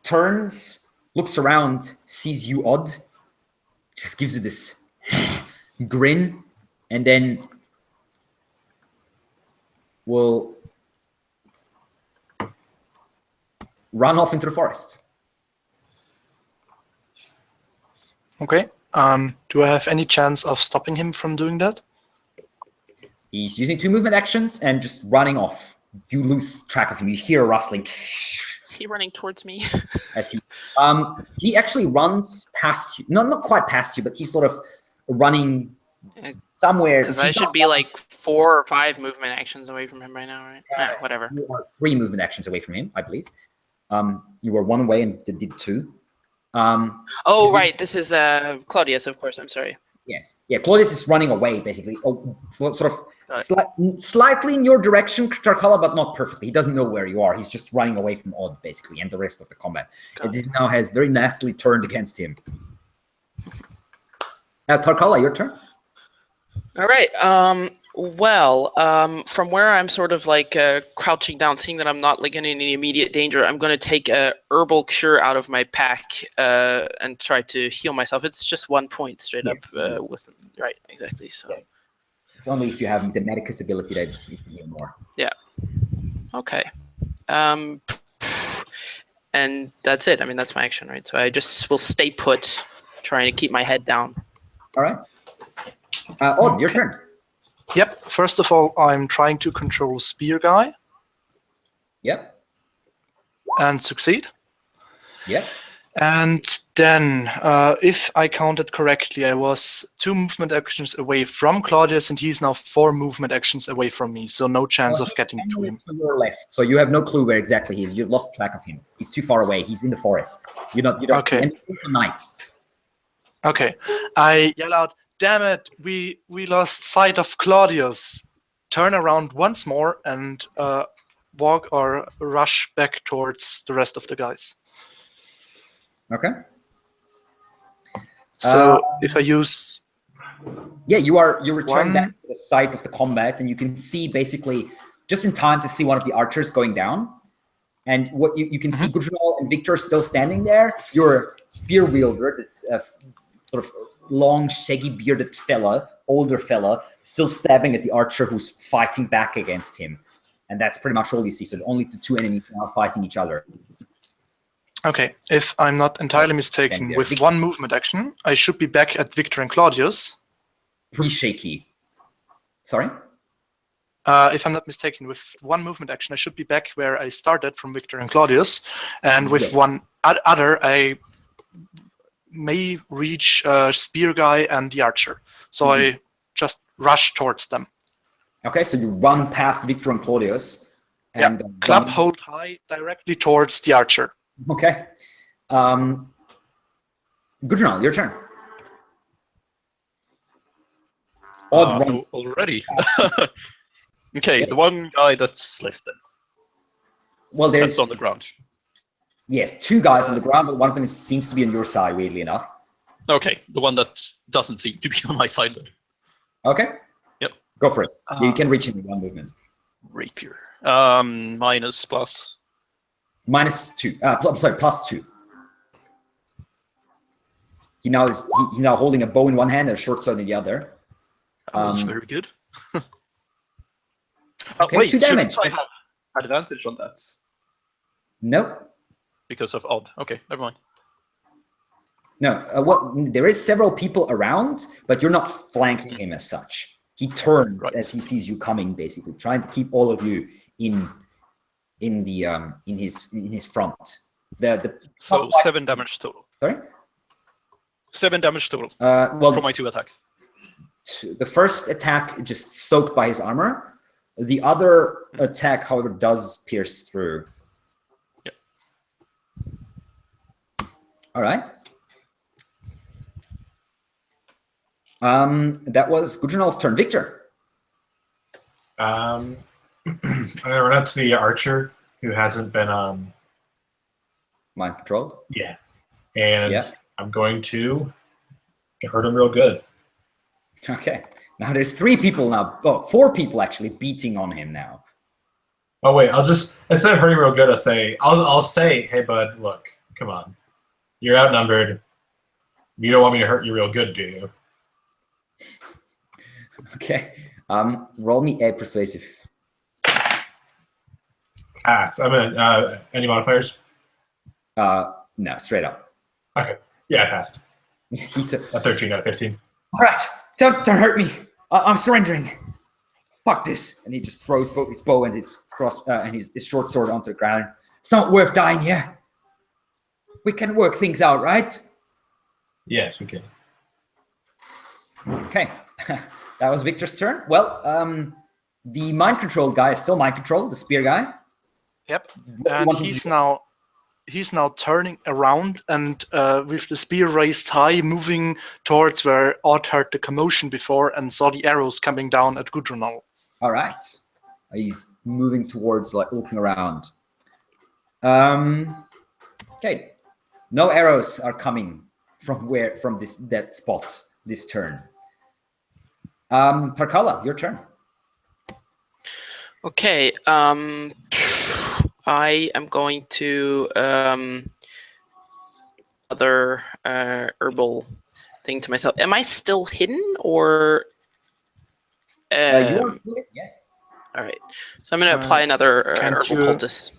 turns, looks around, sees you odd, just gives you this grin, and then will run off into the forest. Okay. Do I have any chance of stopping him from doing that? He's using 2 movement actions and just running off. You lose track of him. You hear a rustling. Is he running towards me? As he actually runs past you. Not quite past you, but he's sort of running somewhere. Because I should be like 4 or 5 movement actions away from him right now, right? Whatever. You are 3 movement actions away from him, I believe. You were 1 away and did 2. Oh, right. This is Klaudius, of course. I'm sorry. Yes. Yeah, Klaudius is running away, basically. Sort of slightly in your direction, Tarkala, but not perfectly. He doesn't know where you are. He's just running away from Odd, basically, and the rest of the combat. It now has very nastily turned against him. Tarkala, your turn. All right. From where I'm sort of like crouching down, seeing that I'm not like in any immediate danger, I'm going to take a herbal cure out of my pack and try to heal myself. It's just 1 point straight up with right, exactly. So yes. It's only if you have the medicus ability that you can heal more. Yeah. Okay. And that's it. I mean, that's my action, right? So I just will stay put, trying to keep my head down. All right. Odd, your turn. Yep. First of all, I'm trying to control Spear Guy. Yep. And succeed. Yep. And then, if I counted correctly, I was 2 movement actions away from Klaudius, and he's now 4 movement actions away from me, so no chance of getting to him. To your left, so you have no clue where exactly he is. You've lost track of him. He's too far away. He's in the forest. You don't see anything tonight. Okay. I yell out, "Damn it! We lost sight of Klaudius." Turn around once more and walk or rush back towards the rest of the guys. Okay. So if I use, you return back to the site of the combat, and you can see basically just in time to see one of the archers going down, and what you can see Gudrunal and Victor still standing there. Your spear wielder, this sort of long, shaggy, bearded older fella, still stabbing at the archer who's fighting back against him, and that's pretty much all you see. So only the 2 enemies now fighting each other. Okay, if I'm not entirely mistaken, with 1 movement action, I should be back at Victor and Klaudius. Pretty shaky. Sorry? If I'm not mistaken, with 1 movement action, I should be back where I started from Victor and Klaudius. And with 1 other, I may reach Spear Guy and the Archer. So I just rush towards them. Okay, so you run past Victor and Klaudius. And club hold high directly towards the Archer. Okay. Gudrunal, your turn. Odd runs already. Okay, the one guy that's left then. Well, that's on the ground. Yes, 2 guys on the ground, but one of them seems to be on your side, weirdly enough. Okay, the one that doesn't seem to be on my side then. Okay. Yep. Go for it. You can reach him in 1 movement. Rapier. Minus plus. -2. +2. He now is holding a bow in one hand and a short sword in the other. That's very good. Okay, wait, 2 damage. I have advantage on that? Nope. Because of odd. Okay, never mind. No, there is several people around, but you're not flanking him as such. He turns as he sees you coming, basically trying to keep all of you in his front. So 7 damage total. Sorry? 7 damage total. From my 2 attacks. The first attack just soaked by his armor. The other attack, however, does pierce through. Yep. All right. That was Gudrunal's turn. Victor. I'm gonna run up to the archer who hasn't been mind controlled. Yeah, and I'm going to hurt him real good. Okay. Now there's 3 people now. Oh, 4 people actually beating on him now. Oh wait, I'll just instead of hurting real good, I'll say, hey bud, look, come on, you're outnumbered. You don't want me to hurt you real good, do you? Okay. Roll me a persuasive. pass. I mean, any modifiers? No, straight up. Okay. Yeah, I passed. He's A 13 out of 15. all right. Don't hurt me. I'm surrendering. Fuck this! And he just throws both his bow and his his short sword onto the ground. It's not worth dying here. We can work things out, right? Yes, we can. Okay, that was Victor's turn. Well, the mind control guy is still mind control. The spear guy. Yep. What do you And want him to he's now turning around and with the spear raised high, moving towards where Odd heard the commotion before and saw the arrows coming down at Gudrunal. All right. He's moving towards, like, looking around. Okay. No arrows are coming from that spot this turn. Parkala, your turn. Okay. I am going to other herbal thing to myself. Am I still hidden or? You are still, yeah. All right. So I'm going to apply another herbal poultice.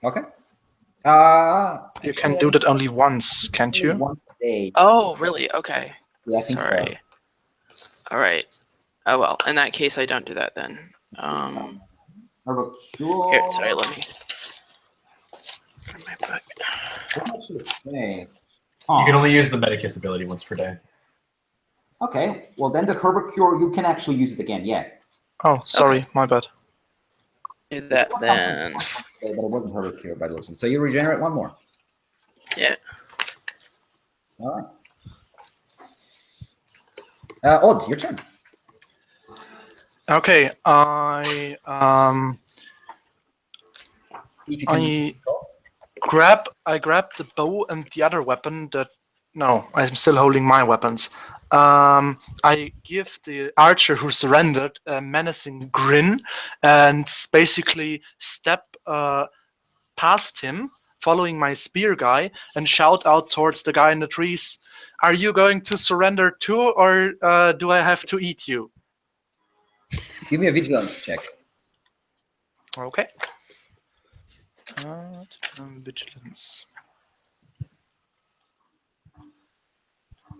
Okay. You can do that only once, can't you? Once a day. Oh, really? Okay. Yeah, I think so. All right. Oh well. In that case, I don't do that then. Herbal cure. Here, sorry. Let me. My book. What much should it say? You can only use the Medicus ability once per day. Okay. Well, then the herbal cure, you can actually use it again. Yeah. Oh, sorry, my bad. Do that It was then. something, but it wasn't herbal cure by the looks of it. So you regenerate one more. Yeah. All right. Odd, your turn. Okay, I See if you can. grab the bow and the other weapon that. No, I'm still holding my weapons. I give the archer who surrendered a menacing grin and basically step past him, following my spear guy, and shout out towards the guy in the trees, "Are you going to surrender too, or do I have to eat you?" Give me a vigilance check. Okay. Vigilance.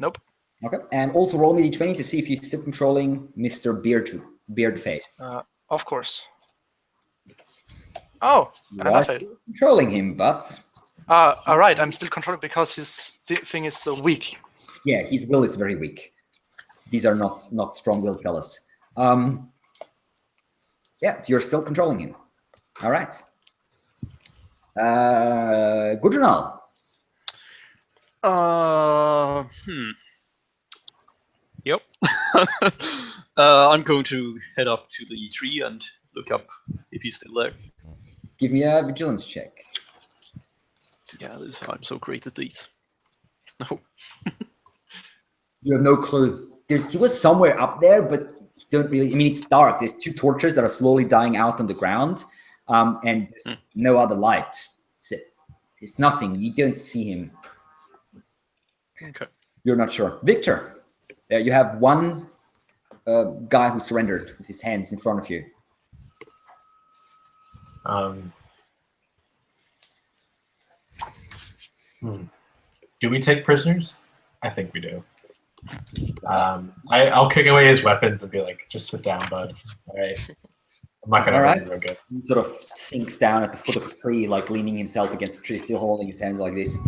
Nope. Okay. And also roll me d20 to see if you're still controlling Mr. Beardface. Of course. Oh, You and are I failed. still controlling him, but All right, I'm still controlling because his thing is so weak. yeah, his will is very weak. These are not strong-willed fellas. Yeah, you're still controlling him. All right. Gudrunal. Yep. I'm going to head up to the tree and look up if he's still there. Give me a vigilance check. Yeah, I'm so great at these. No. You have no clue. He was somewhere up there, but you don't really. I mean, it's dark. There's two torches that are slowly dying out on the ground, and there's no other light. There's nothing. You don't see him. Okay. You're not sure. Victor, you have one guy who surrendered with his hands in front of you. Do we take prisoners? I think we do. I'll kick away his weapons and be like, just sit down, bud. All right. I'm not going to hurt you real good. He sort of sinks down at the foot of a tree, like leaning himself against the tree, still holding his hands like this.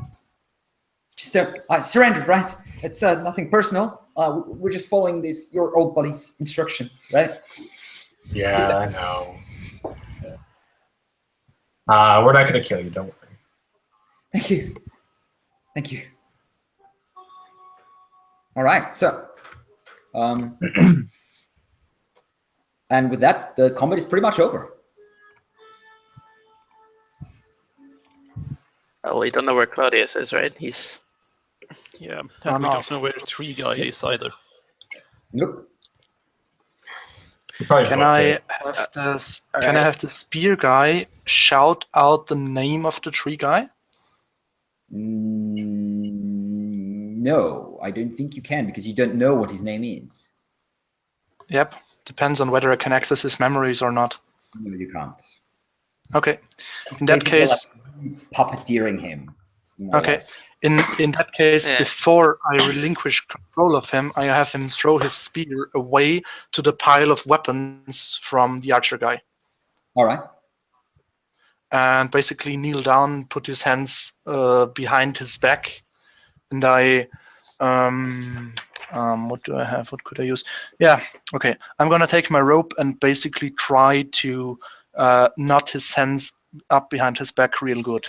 Just I surrendered, right? It's nothing personal. We're just following your old buddy's instructions, right? Yeah, I know. We're not going to kill you, don't worry. Thank you. Thank you. All right, so, and with that, the combat is pretty much over. Oh, we don't know where Klaudius is, right? He's. Yeah, and we don't know where the tree guy is either. Nope. Can I have the spear guy shout out the name of the tree guy? No, I don't think you can because you don't know what his name is. Yep, depends on whether I can access his memories or not. No, you can't. Okay. In that Basically, case, like, puppeteering him. more or okay. less. In that case, Yeah. before I relinquish control of him, I have him throw his spear away to the pile of weapons from the archer guy, All right. and basically kneel down, put his hands behind his back, and I. What do I have? What could I use? Yeah. Okay. I'm gonna take my rope and basically try to knot his hands up behind his back real good.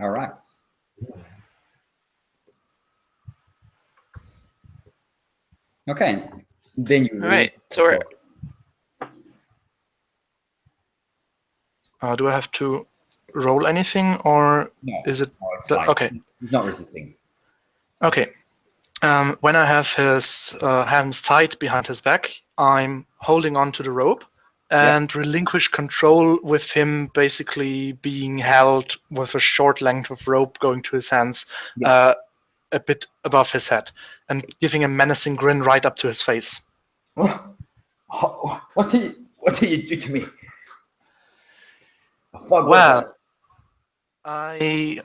All right. Okay. Then you. All right. So we're Do I have to roll anything, or No, is it? no, it's fine. Okay. He's not resisting. Okay. When I have his hands tied behind his back, I'm holding on to the rope and relinquish control with him basically being held with a short length of rope going to his hands, Yeah. a bit above his head, and giving a menacing grin right up to his face. What did you do to me? The fuck was Well, that? I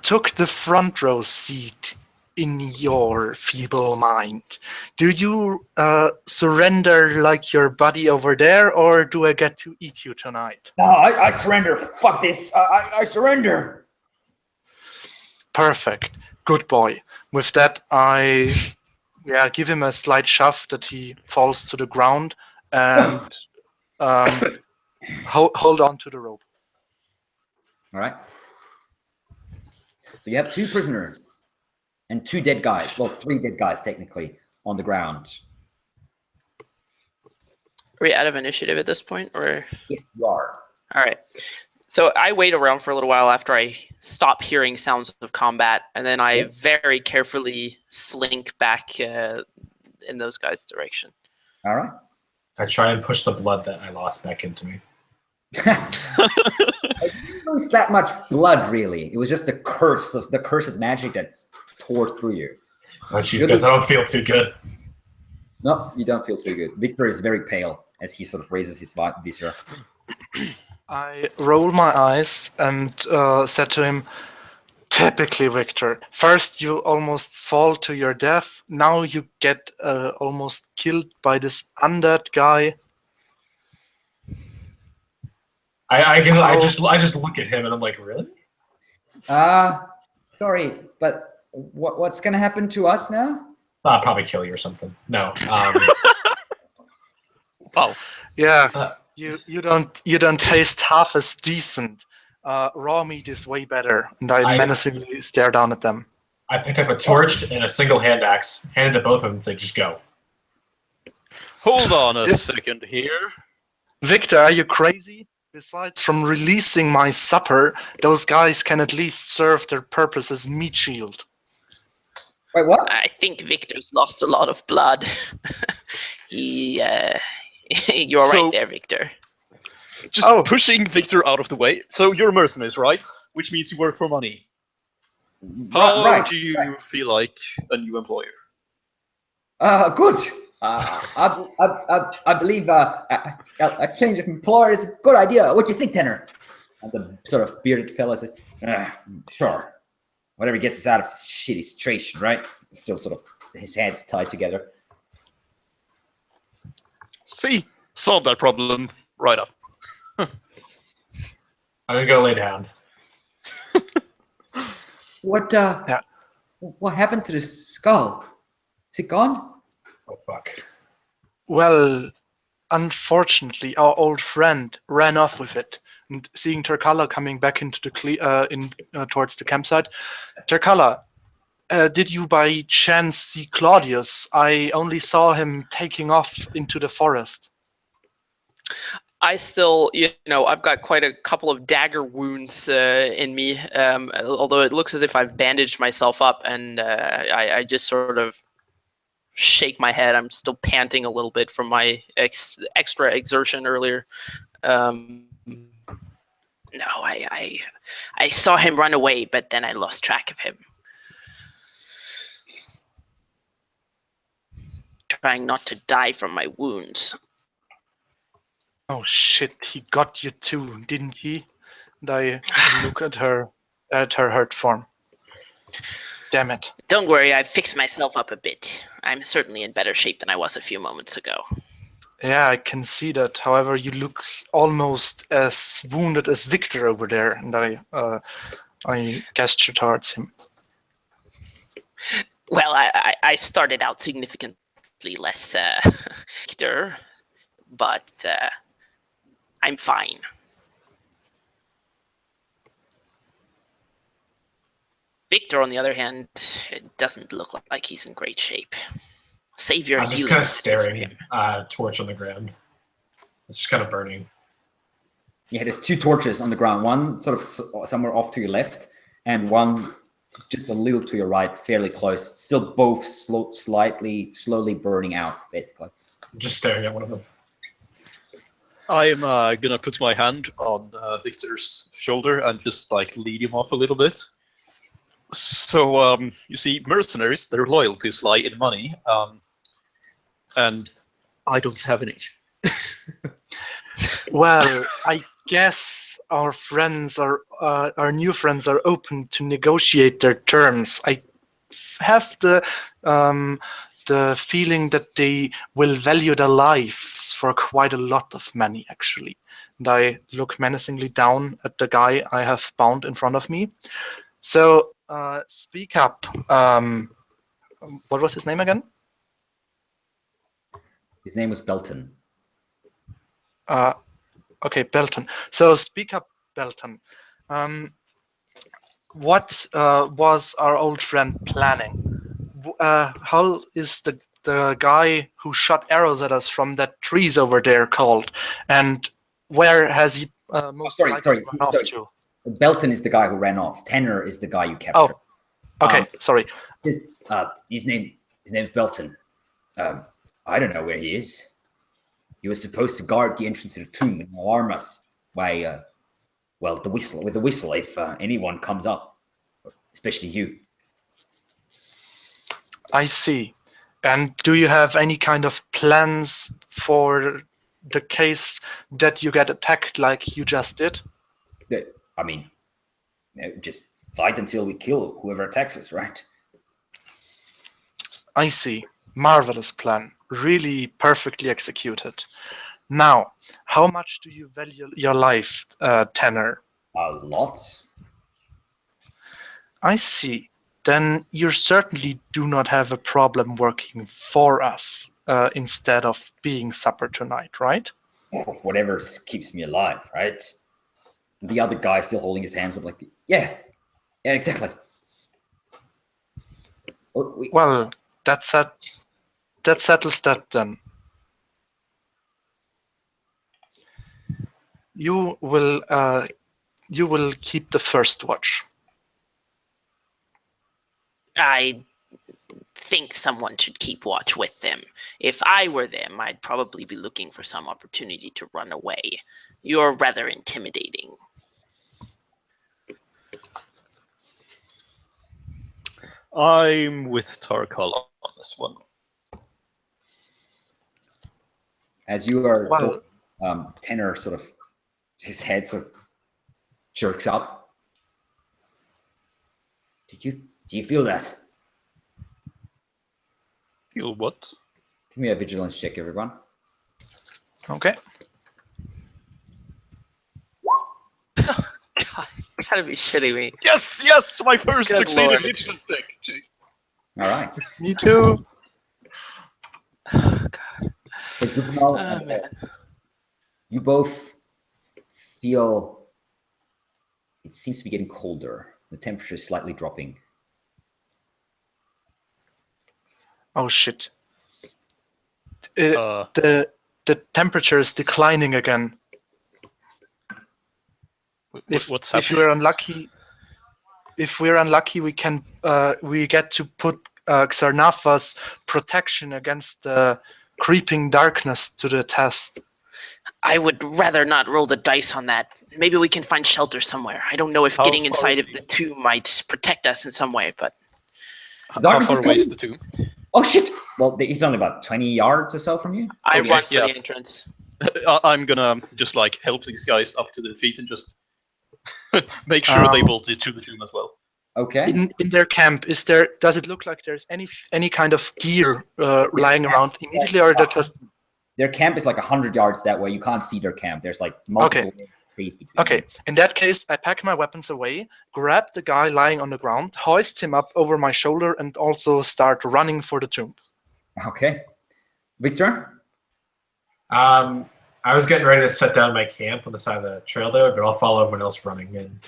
took the front row seat in your feeble mind. Do you surrender like your buddy over there, or do I get to eat you tonight? No, I surrender. Fuck this. I surrender. Perfect. Good boy. With that, I give him a slight shove that he falls to the ground and hold on to the rope. All right. So you have 2 prisoners and 2 dead guys. Well, 3 dead guys technically on the ground. Are we out of initiative at this point, or? Yes, you are. All right. So I wait around for a little while after I stop hearing sounds of combat, and then I very carefully slink back in those guys' direction. All right. I try and push the blood that I lost back into me. I didn't lose that much blood, really. It was just the cursed magic that tore through you. Oh, jeez, guys, I don't feel too good. No, you don't feel too good. Victor is very pale as he sort of raises his visor. I roll my eyes and said to him, typically, Victor, first you almost fall to your death, now you get almost killed by this undead guy. I just look at him and I'm like, really? Sorry, but what's gonna happen to us now? I'll probably kill you or something. No. Wow. Yeah, you don't taste half as decent. Raw meat is way better, and I menacingly stare down at them. I pick up a torch and a single hand axe, hand it to both of them, and say, "Just go." Hold on a second here. Victor, are you crazy? Besides from releasing my supper, those guys can at least serve their purpose as meat shield. Wait, what? I think Victor's lost a lot of blood. You're So- right there, Victor. Just pushing Victor out of the way. So you're mercenaries, right? Which means you work for money. How Right. do you feel like a new employer? Good. I believe a change of employer is a good idea. What do you think, Tanner? And the sort of bearded fellow said, sure. Whatever gets us out of this shitty situation, right? Still sort of his hands tied together. See, solve that problem right up. I'm gonna go lay down. What happened to the skull? Is it gone? Oh fuck. Well, unfortunately, our old friend ran off with it. And seeing Terkala coming back into the towards the campsite, Terkala, did you by chance see Klaudius? I only saw him taking off into the forest. I still, I've got quite a couple of dagger wounds in me, although it looks as if I've bandaged myself up, and I just sort of shake my head. I'm still panting a little bit from my extra exertion earlier. No, I saw him run away, but then I lost track of him. Trying not to die from my wounds. Oh shit, he got you too, didn't he? And I look at her hurt form. Damn it. Don't worry, I've fixed myself up a bit. I'm certainly in better shape than I was a few moments ago. Yeah, I can see that. However, you look almost as wounded as Victor over there, and I gesture towards him. Well, I started out significantly less Victor, but I'm fine. Victor, on the other hand, it doesn't look like he's in great shape. Save your I'm just healing kind of for staring him. at a torch on the ground. It's just kind of burning. Yeah, there's 2 torches on the ground. One sort of somewhere off to your left, and one just a little to your right, fairly close. Still both slowly burning out, basically. I'm just staring at one of them. I'm gonna put my hand on Victor's shoulder and just like lead him off a little bit. So you see, mercenaries, their loyalties lie in money, and I don't have any. Well, I guess our new friends are open to negotiate their terms. I have the feeling that they will value their lives for quite a lot of money, actually. And I look menacingly down at the guy I have bound in front of me. So, speak up. What was his name again? His name was Belton. Okay, Belton. So speak up, Belton. What was our old friend planning? How is the guy who shot arrows at us from that trees over there called? And where has he most likely run off to? Belton is the guy who ran off. Tanner is the guy you captured. Oh, okay, sorry. His name's Belton. I don't know where he is. He was supposed to guard the entrance to the tomb and alarm us by, with the whistle if anyone comes up, especially you. I see. And do you have any kind of plans for the case that you get attacked like you just did? Just fight until we kill whoever attacks us, right? I see. Marvelous plan. Really perfectly executed. Now, how much do you value your life, Tanner? A lot. I see. Then you certainly do not have a problem working for us instead of being supper tonight, right? Whatever keeps me alive, right? The other guy still holding his hands up like, yeah, exactly. Well, that settles that then. You will keep the first watch. I think someone should keep watch with them. If I were them, I'd probably be looking for some opportunity to run away. You're rather intimidating. I'm with Tarkal on this one. As you are, Tanner sort of, his head sort of jerks up. Do you feel that? Feel what? Give me a vigilance check, everyone. Okay. God, you gotta be shitting me. Yes, my first Good succeeded Lord. vigilance check. All right. Me too. Oh, God. So good to know, Oh, man. you both feel it seems to be getting colder. The temperature is slightly dropping. Oh shit. The temperature is declining again. What's if happening? we're unlucky, we get to put Xanatha's protection against the creeping darkness to the test. I would rather not roll the dice on that. Maybe we can find shelter somewhere. I don't know if How getting far inside of away? the tomb might protect us in some way, but How Darkness far is away is coming. the tomb? Oh shit! Well, he's only about 20 yards or so from you. I Okay, run for yeah. the entrance. I'm gonna just like help these guys up to their feet and just make sure they bolt it to the tomb as well. Okay. In their camp, does it look like there's any kind of gear lying around immediately, or they're just... Their camp is like 100 yards that way. You can't see their camp. There's like multiple trees between Okay, them. in that case, I pack my weapons away, grab the guy lying on the ground, hoist him up over my shoulder, and also start running for the tomb. Okay. Victor? I was getting ready to set down my camp on the side of the trail there, but I'll follow everyone else running in.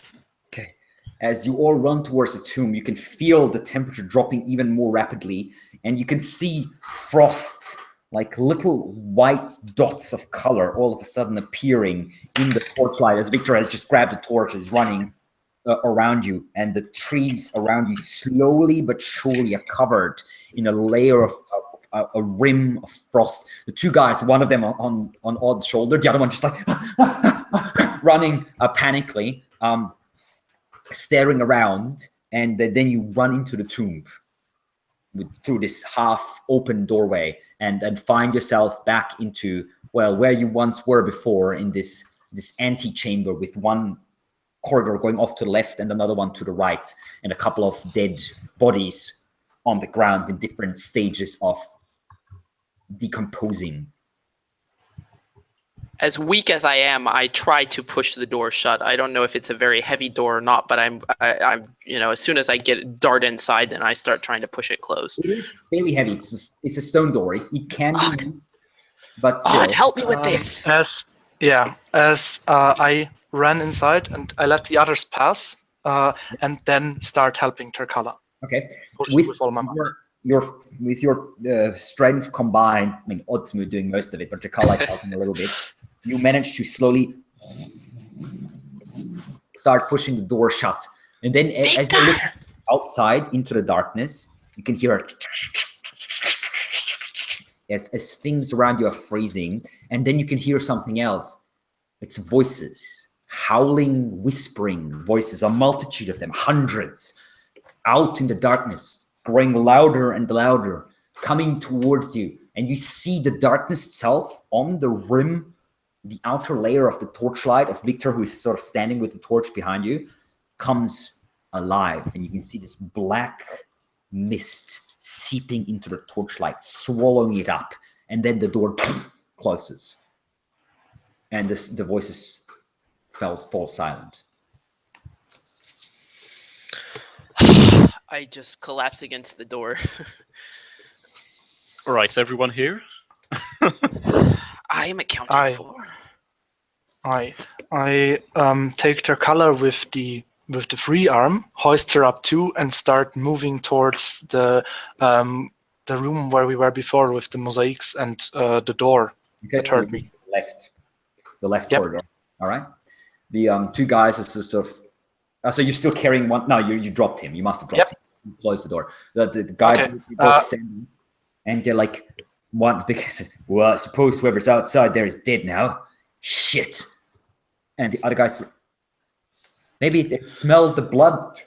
Okay. As you all run towards the tomb, you can feel the temperature dropping even more rapidly, and you can see frost, like little white dots of color, all of a sudden appearing in the torchlight as Victor has just grabbed the torch, is running around you, and the trees around you slowly but surely are covered in a layer of a rim of frost. The two guys, one of them on Odd's shoulder, the other one just like running panically, staring around, and then you run into the tomb through this half-open doorway and find yourself back into, well, where you once were before, in this antechamber with one corridor going off to the left and another one to the right, and a couple of dead bodies on the ground in different stages of decomposing. As weak as I am, I try to push the door shut. I don't know if it's a very heavy door or not, but I'm as soon as I dart inside, then I start trying to push it closed. It is fairly heavy. It's a stone door. It can be, but still. Odd, help me with this. As I ran inside and I let the others pass, and then start helping Turkala. Okay. With all my might. With your strength combined, I mean, Otsmu doing most of it, but Turkala is helping a little bit. You manage to slowly start pushing the door shut, and then as you look outside into the darkness, you can hear as things around you are freezing, and then you can hear something else. It's voices, howling, whispering voices, a multitude of them, hundreds, out in the darkness, growing louder and louder, coming towards you. And you see the darkness itself on the rim, the outer layer of the torchlight of Victor, who is sort of standing with the torch behind you, comes alive. And you can see this black mist seeping into the torchlight, swallowing it up. And then the door closes. And the voices fall silent. I just collapse against the door. All right, everyone here? I am accounted for. I take Turkala with the free arm, hoist her up too, and start moving towards the room where we were before with the mosaics and the door that hurt me. The left corridor. All right. The two guys is sort of. So you're still carrying one? No, you dropped him. You must have dropped him. You closed the door. The guy both standing, and they're like, "What?" Well, I suppose whoever's outside there is dead now. Shit. And the other guy said, "Maybe it smelled the blood."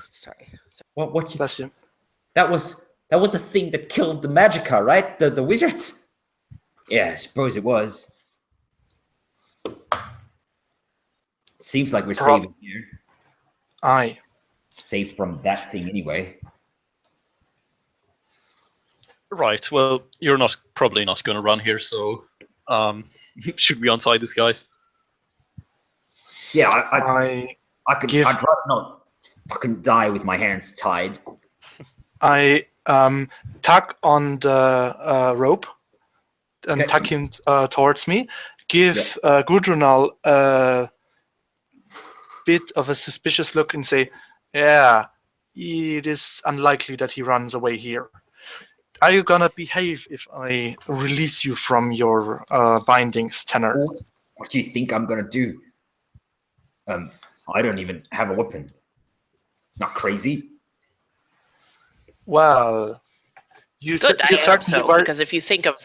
Sorry. What? Bless you. That was the thing that killed the Magica, right? The wizards. Yeah, I suppose it was. Seems like we're saving here. Aye. Safe from that thing anyway. Right, well, you're probably not going to run here, so should we untie these guys? Yeah, I'd rather not fucking die with my hands tied. I tug on the rope and tug him towards me. Give Gudrunal a bit of a suspicious look and say, "Yeah, it is unlikely that he runs away here. Are you gonna behave if I release you from your bindings, Tenor?" What do you think I'm gonna do? I don't even have a weapon. Not crazy. Well, you certainly were, because if you think of...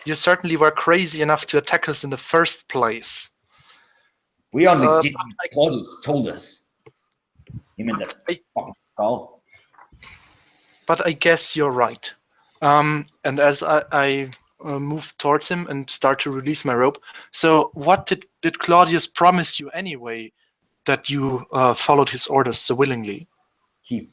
You certainly were crazy enough to attack us in the first place. We only did what Klaudius told us. Him in the fucking skull. But I guess you're right. And as I move towards him and start to release my rope. So what did Claudius promise you anyway, that you followed his orders so willingly? He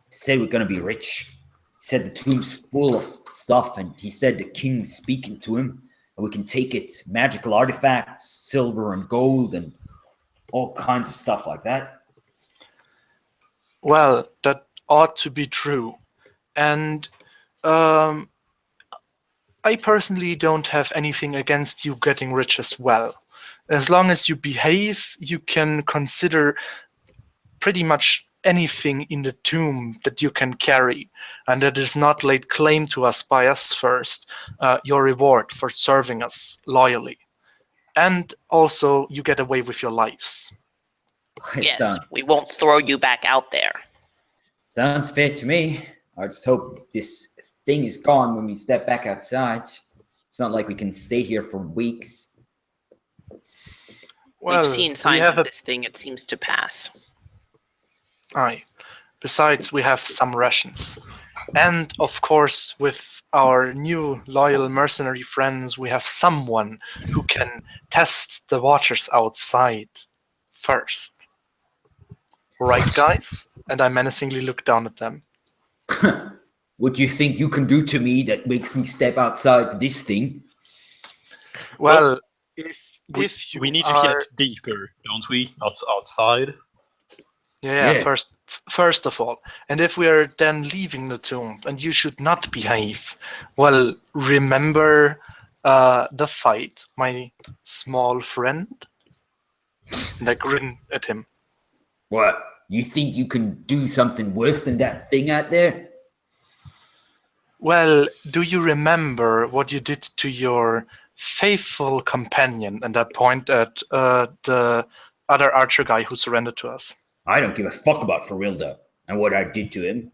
said we're gonna be rich. He said the tomb's full of stuff, and he said the king's speaking to him, and we can take it, magical artifacts, silver and gold, and all kinds of stuff like that. Well, that ought to be true. And I personally don't have anything against you getting rich as well. As long as you behave, you can consider pretty much anything in the tomb that you can carry, and that is not laid claim to us by us first, your reward for serving us loyally. And also, you get away with your lives. It Yes, we won't throw you back out there. sounds fair to me. I just hope this thing is gone when we step back outside. It's not like we can stay here for weeks. We've seen signs have of this thing. It seems to pass. Aye. Besides, we have some rations. And, of course, with our new loyal mercenary friends, we have someone who can test the waters outside first. Right, guys? And I menacingly look down at them. What do you think you can do to me that makes me step outside this thing? Well, if you we need to are... get deeper, don't we? Not outside. Yeah. First of all, and if we are then leaving the tomb and you should not behave, well, remember the fight, my small friend? And I grin at him. What? You think you can do something worse than that thing out there? Well, do you remember what you did to your faithful companion? And I point at the other archer guy who surrendered to us. I don't give a fuck about Farilda and what I did to him.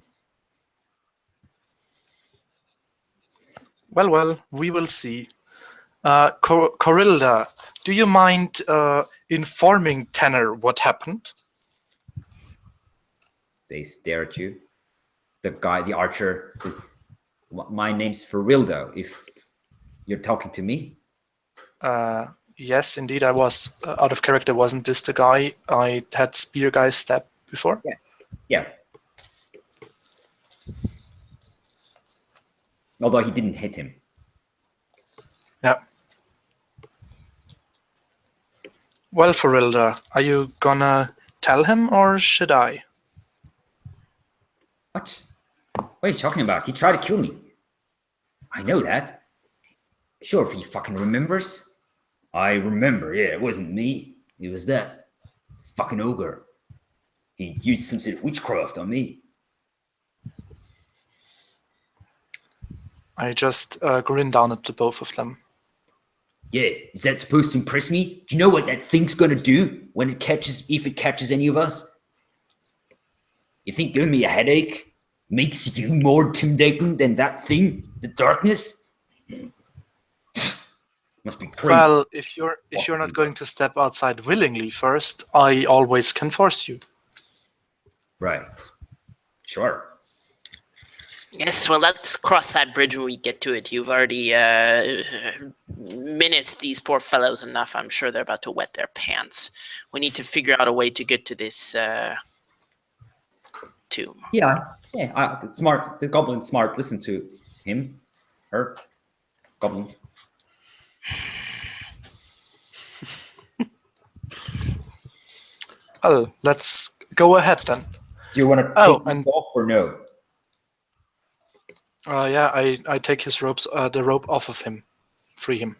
Well, we will see. Corilda, do you mind informing Tanner what happened? They stare at you. The archer. My name's Farilda, if you're talking to me. Yes, indeed, I was out of character. Wasn't this the guy I had spear guy stab before? Yeah. Although he didn't hit him. Yeah. Well, Farilda, are you gonna tell him or should I? What? What are you talking about? He tried to kill me. I know that. Sure, if he fucking remembers. I remember, yeah, it wasn't me. It was that fucking ogre. He used some sort of witchcraft on me. I just grin down at the both of them. Yeah, is that supposed to impress me? Do you know what that thing's gonna do when it catches, if it catches any of us? You think giving me a headache makes you more intimidating than that thing? The darkness? Must be crazy. Well, if you're not going to step outside willingly first, I always can force you. Right. Sure. Yes, well, let's cross that bridge when we get to it. You've already menaced these poor fellows enough. I'm sure they're about to wet their pants. We need to figure out a way to get to this tomb. Yeah. Smart. The goblin's smart. Listen to him. Her. Goblin. Well, let's go ahead then. Do you want to take him off or no? Yeah, I take his ropes, the rope off of him, free him.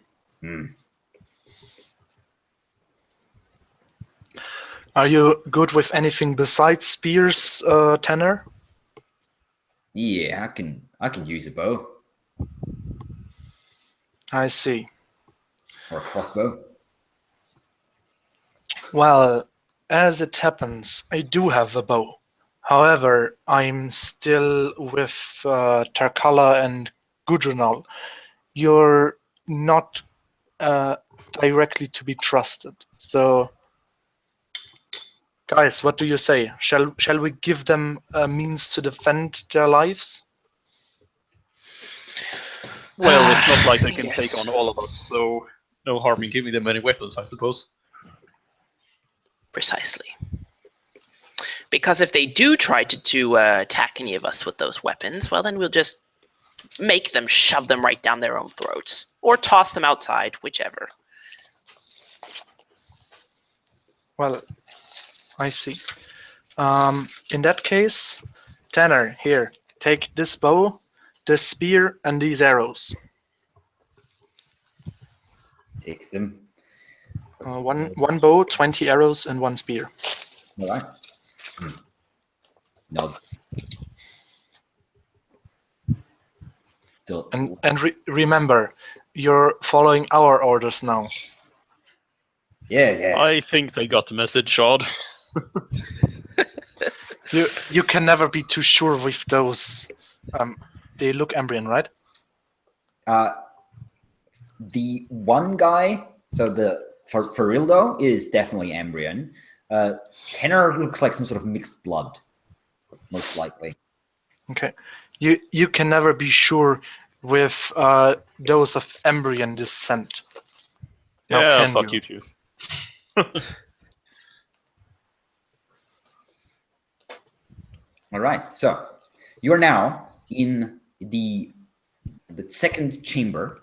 Are you good with anything besides spears, Tanner? Yeah, I can use a bow I see. or a crossbow. Well, as it happens, I do have a bow. However, I'm still with Tarkala and Gudrunal. You're not directly to be trusted. So, guys, what do you say? Shall we give them a means to defend their lives? Well, it's not like they can Yes. take on all of us, so no harm in giving them any weapons, I suppose. Precisely. Because if they do try to attack any of us with those weapons, well, then we'll just make them shove them right down their own throats. Or toss them outside, whichever. Well, I see. In that case, Tanner, here, take this bow, this spear, and these arrows. Takes them. One bow, 20 arrows, and one spear. All right. Nods. Still. And remember, you're following our orders now. Yeah. I think they got the message, Odd. You can never be too sure with those. They look Embryon, right? The one guy, so for Rildo is definitely Embryon. Tenor looks like some sort of mixed blood, most likely. Okay. You can never be sure with those of Embryon descent. How Yeah, can fuck you too. All right, so you're now in the second chamber,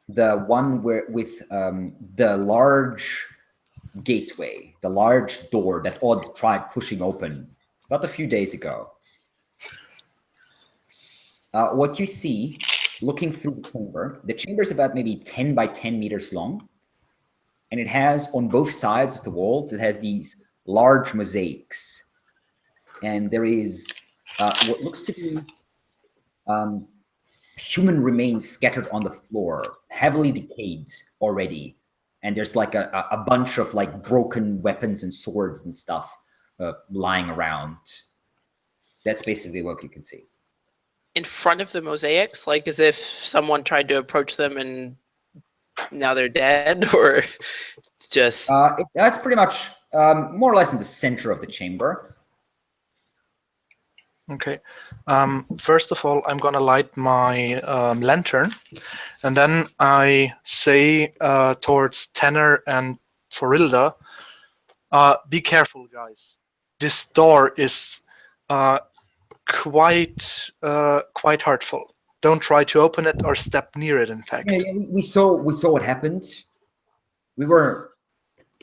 the one with the large gateway, the large door that Odd tried pushing open about a few days ago. What you see, looking through the chamber is about maybe 10 by 10 meters long, and it has on both sides of the walls, it has these large mosaics, and there is what looks to be human remains scattered on the floor, heavily decayed already, and there's like a bunch of like broken weapons and swords and stuff lying around. That's basically what you can see. In front of the mosaics, like as if someone tried to approach them and now they're dead, or just... That's pretty much more or less in the center of the chamber. Okay. First of all, I'm gonna light my lantern, and then I say towards Tanner and Forilda, be careful, guys. This door is quite hurtful. Don't try to open it or step near it, in fact. Yeah, we saw what happened. We were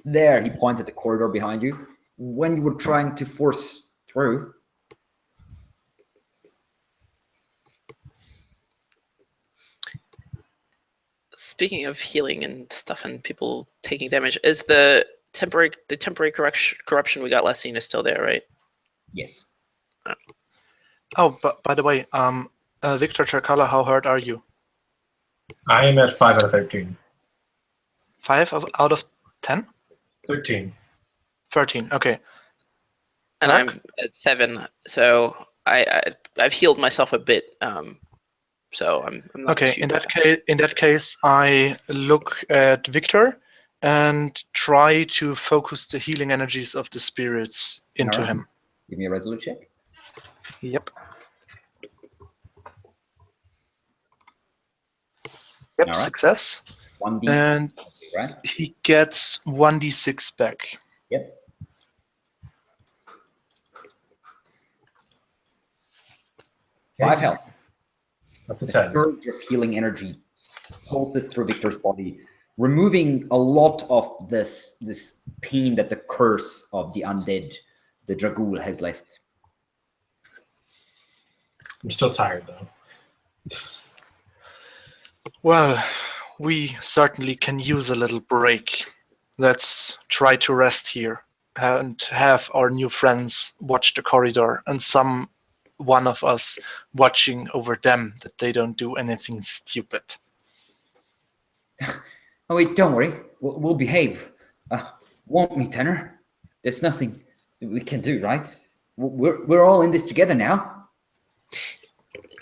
there. He pointed at the corridor behind you when you were trying to force through. Speaking of healing and stuff and people taking damage, is the temporary corruption we got last scene is still there, right? Yes. Oh, but by the way, Victor Charkala, how hurt are you? I am at 5 out of 13. 5 out of 10? 13. 13, okay. And Mark? I'm at 7, so I've healed myself a bit. So I'm not Okay, too in bad. that case, I look at Victor and try to focus the healing energies of the spirits into Alright. him. Give me a resolute check. Yep. Yep, Alright. success. 1d6, And right? he gets 1d6 back. Yep. Okay. 5 health. Up to A 10. surge of healing energy pulses through Victor's body, removing a lot of this pain that the curse of the undead, the Dragul, has left. I'm still tired, though. Well, we certainly can use a little break. Let's try to rest here and have our new friends watch the corridor, and one of us watching over them that they don't do anything stupid. Oh wait, don't worry. We'll behave. Won't we, Tanner? There's nothing that we can do, right? We're all in this together now.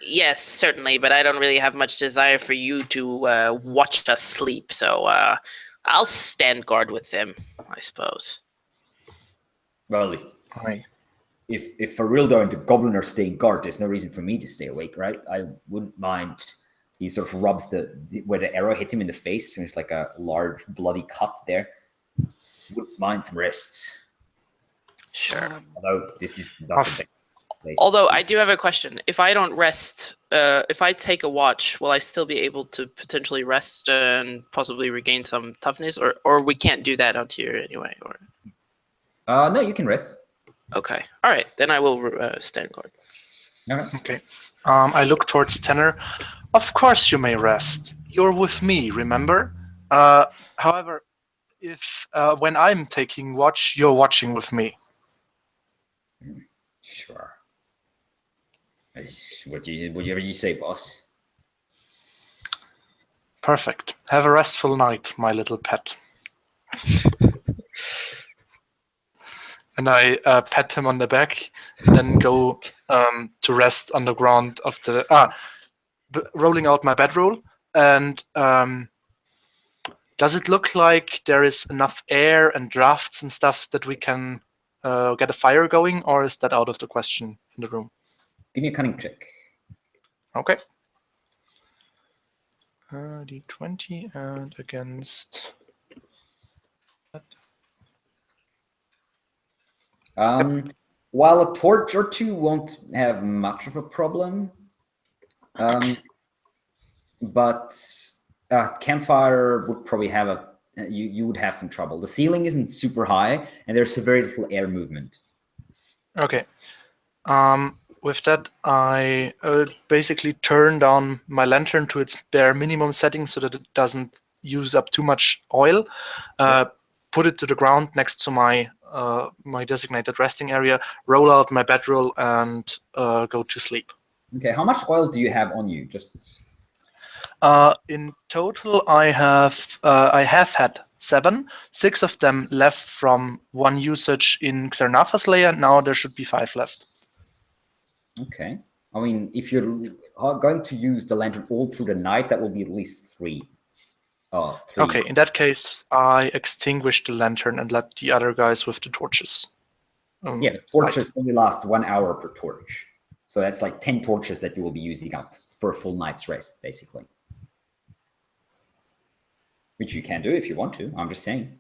Yes, certainly, but I don't really have much desire for you to watch us sleep, so I'll stand guard with them, I suppose. Well, Aye. if for real though, and the goblin are staying guard, there's no reason for me to stay awake, right? I wouldn't mind. He sort of rubs where the arrow hit him in the face, and it's like a large bloody cut there. Wouldn't mind some rest. Sure. Although this is not the best place. Although I do have a question. If I don't rest, if I take a watch, will I still be able to potentially rest and possibly regain some toughness, or we can't do that out here anyway? Or no, you can rest. okay, all right, then I will stand guard. Okay. I look towards Tenor. Of course you may rest. You're with me, remember? However, if when I'm taking watch, you're watching with me. Sure. Whatever you say, boss. Perfect. Have a restful night, my little pet. And I pat him on the back, then go to rest on the ground of the rolling out my bedroll. And does it look like there is enough air and drafts and stuff that we can get a fire going, or is that out of the question in the room? Give me a cunning check. Okay. D20 and against. While a torch or two won't have much of a problem, but a campfire would probably have you would have some trouble. The ceiling isn't super high, and there's very little air movement. Okay. With that, I basically turn down my lantern to its bare minimum setting so that it doesn't use up too much oil. Put it to the ground next to my my designated resting area, roll out my bedroll, and go to sleep. Okay, how much oil do you have on you? Just in total, I have had 7, 6 of them left from one usage in Xanatha's layer. Now there should be 5 left. Okay. I mean, if you're going to use the lantern all through the night, that will be at least 3. 3. Okay, in that case, I extinguish the lantern and let the other guys with the torches. Yeah, torches only last 1 hour per torch. So that's like 10 torches that you will be using up for a full night's rest, basically. Which you can do if you want to. I'm just saying.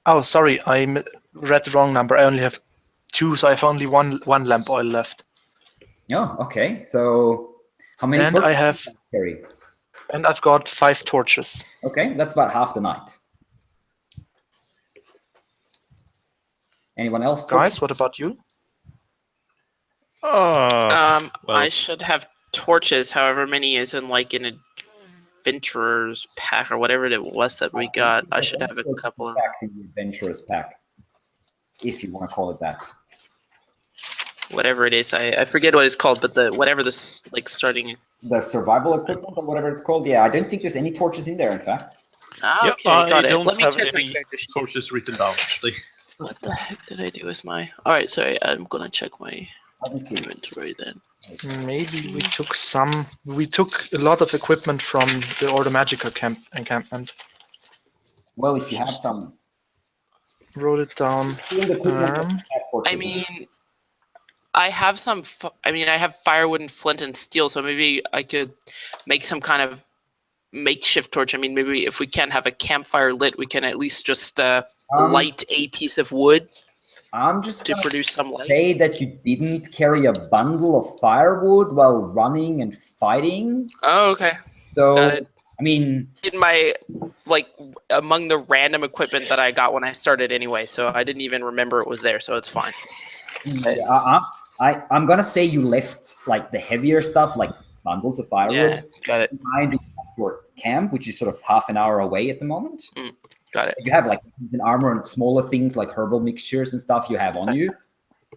Oh, sorry, I read the wrong number. I only have 2, so I have only one lamp oil left. Oh, okay. So how many And torches I have, do you carry? and I've got 5 torches. Okay, that's about half the night. Anyone else? Guys, what about you? Well, I should have torches, however many is in like an adventurer's pack or whatever it was that we got. I should have a couple of Back in the adventurer's pack, if you want to call it that. whatever it is. I forget what it's called, but the whatever this like starting. The survival equipment or whatever it's called. Yeah, I don't think there's any torches in there, in fact. Ah, yeah, okay, I got it. don't Let me have check my any character sheet. sources written down, actually. What the heck did I do with my? All right, sorry. I'm gonna check my Let me see. inventory then. Maybe we took some. We took a lot of equipment from the Order Magica encampment. Well, if you have some. Wrote it down. In the equipment, Um, have torches I in it. mean, I have some. I mean, I have firewood and flint and steel, so maybe I could make some kind of makeshift torch. I mean, maybe if we can't have a campfire lit, we can at least just light a piece of wood I'm just to gonna produce some light. say that you didn't carry a bundle of firewood while running and fighting. Oh, okay. So, Got it. I mean, In my among the random equipment that I got when I started anyway, so I didn't even remember it was there, so it's fine. I'm gonna say you left like the heavier stuff, like bundles of Yeah, firewood, got it. behind your camp, which is sort of half an hour away at the moment. Got it. You have like an armor and smaller things like herbal mixtures and stuff you have on you,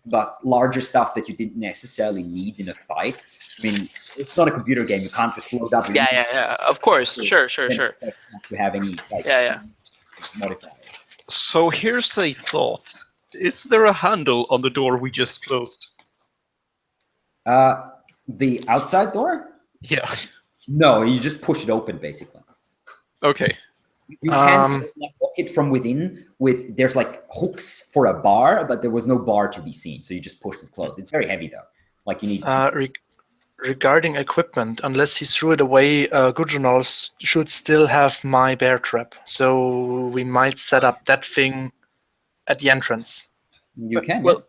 but larger stuff that you didn't necessarily need in a fight. I mean, it's not a computer game. You can't just load up. Yeah. Of course. Sure. To have any like modifiers. So here's a thought. Is there a handle on the door we just closed? The outside door? Yeah. No, you just push it open, basically. Okay. You can lock it from within with, there's like hooks for a bar, but there was no bar to be seen. So you just pushed it closed. It's very heavy though. Like you need regarding equipment, unless he threw it away, Gudrunal should still have my bear trap. So we might set up that thing at the entrance. You can. Well,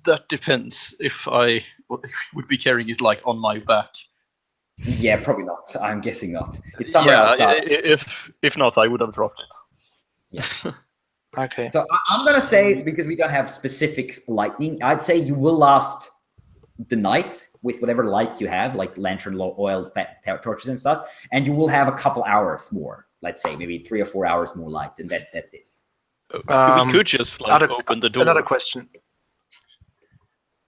that depends if I would be carrying it like on my back. Yeah, probably not. I'm guessing not. It's somewhere outside. If not, I would have dropped it. Yeah. Okay. So I'm gonna say, because we don't have specific lightning, I'd say you will last the night with whatever light you have, like lantern, oil, fat torches and stuff, and you will have a couple hours more. Let's say maybe 3 or 4 hours more light, and that's it. We could just like open the door. Another question.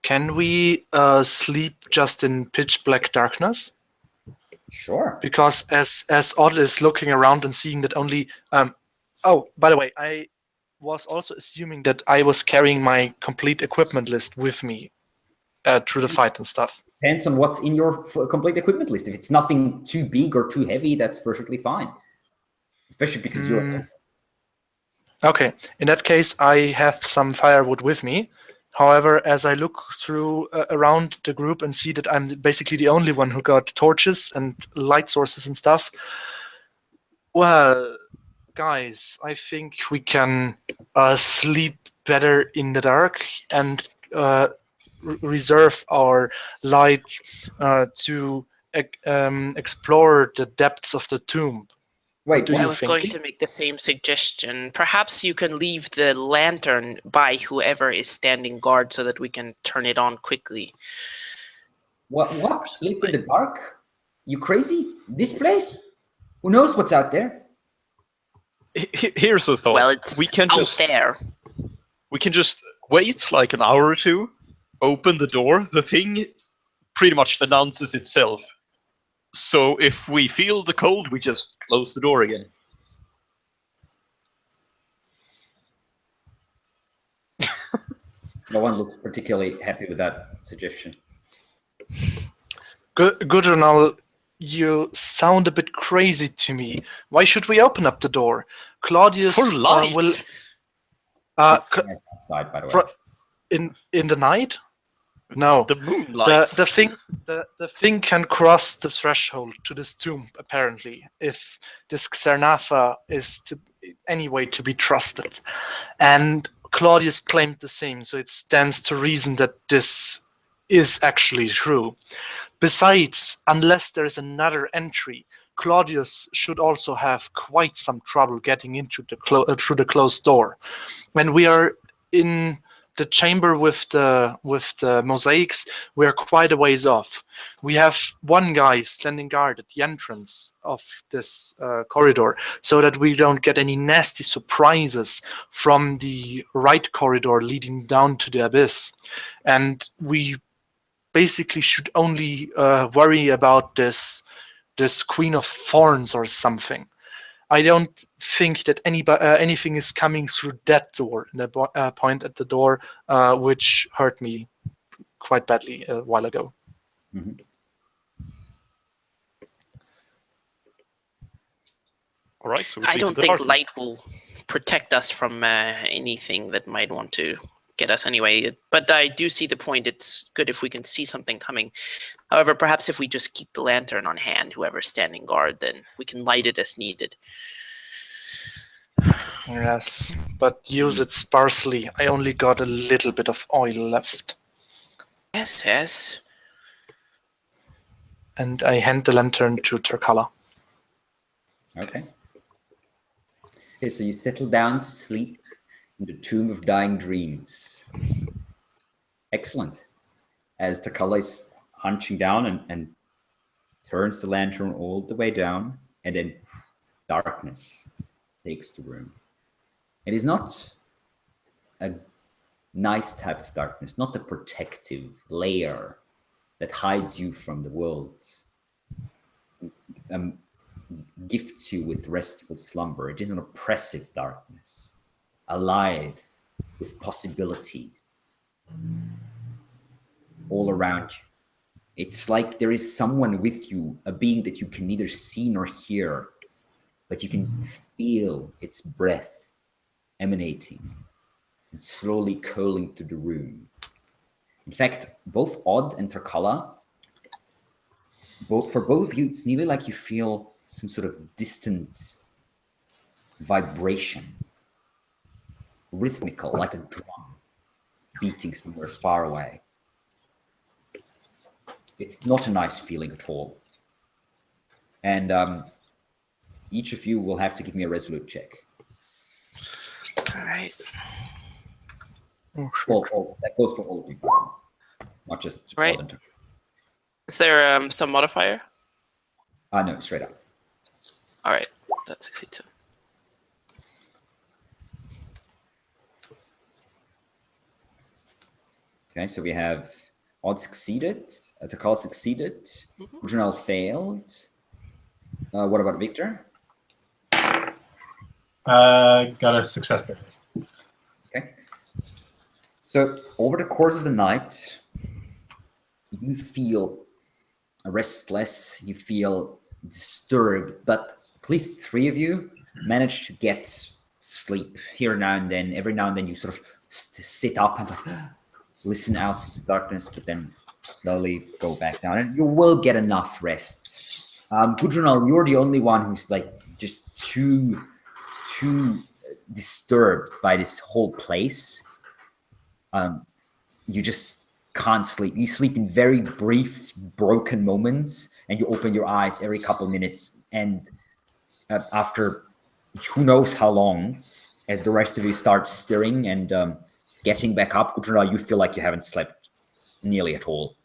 Can we sleep just in pitch black darkness? Sure. Because as Odd is looking around and seeing that only oh, by the way, I was also assuming that I was carrying my complete equipment list with me through the fight and stuff. Depends on what's in your complete equipment list. If it's nothing too big or too heavy, that's perfectly fine. Especially because you're... Okay, in that case, I have some firewood with me. However, as I look through around the group and see that I'm basically the only one who got torches and light sources and stuff, well, guys, I think we can sleep better in the dark and reserve our light to explore the depths of the tomb. Wait, I was going to make the same suggestion. Perhaps you can leave the lantern by whoever is standing guard so that we can turn it on quickly. What? Sleep in the dark? You crazy? This place? Who knows what's out there? Here's the thought. Well, it's we can there. We can just wait like an hour or two, open the door. The thing pretty much announces itself. So if we feel the cold, we just close the door again. No one looks particularly happy with that suggestion. Gudrunal, you sound a bit crazy to me. Why should we open up the door? Claudius For light. will... outside, by the way. In the night? No. The moonlight. The thing can cross the threshold to this tomb, apparently, if this Xanatha is anyway to be trusted. And Claudius claimed the same, so it stands to reason that this is actually true. Besides, unless there is another entry, Claudius should also have quite some trouble getting into through the closed door. When we are in the chamber with the mosaics, we are quite a ways off. We have one guy standing guard at the entrance of this corridor, so that we don't get any nasty surprises from the right corridor leading down to the abyss. And we basically should only worry about this Queen of Thorns or something. I don't think that anything is coming through that door, the point at the door, which hurt me quite badly a while ago. Mm-hmm. All right. So I don't think light will protect us from anything that might want to get us anyway. But I do see the point. It's good if we can see something coming. However, perhaps if we just keep the lantern on hand, whoever's standing guard, then we can light it as needed. Yes, but use it sparsely. I only got a little bit of oil left. Yes. And I hand the lantern to Turkala. Okay. Okay, so you settle down to sleep in the Tomb of Dying Dreams. Excellent. As Turkala is hunching down and turns the lantern all the way down, and then darkness takes the room. It is not a nice type of darkness, not a protective layer that hides you from the world, gifts you with restful slumber. It is an oppressive darkness, alive with possibilities all around you. It's like there is someone with you, a being that you can neither see nor hear, but you can feel its breath emanating and slowly curling through the room. In fact, both Odd and Tarkala, for both of you, it's nearly like you feel some sort of distant vibration, rhythmical, like a drum beating somewhere far away. It's not a nice feeling at all. And each of you will have to give me a resolute check. All right. Oh, sure. Well, that goes for all of you, not just Right. Odd and Tarkala. Is there some modifier? No, straight up. All right, that succeeds. Too. Okay, so we have Odd succeeded, Takal succeeded, Junal failed. What about Victor? Got a success barely. Okay. So over the course of the night, you feel restless, you feel disturbed, but at least 3 of you manage to get sleep here now and then. Every now and then you sort of sit up and listen out to the darkness, but then slowly go back down, and you will get enough rest. Gudrunal, you're the only one who's like just too disturbed by this whole place. You just can't sleep. You sleep in very brief, broken moments, and you open your eyes every couple of minutes. And after who knows how long, as the rest of you start stirring and getting back up, Gudrunal, you feel like you haven't slept nearly at all.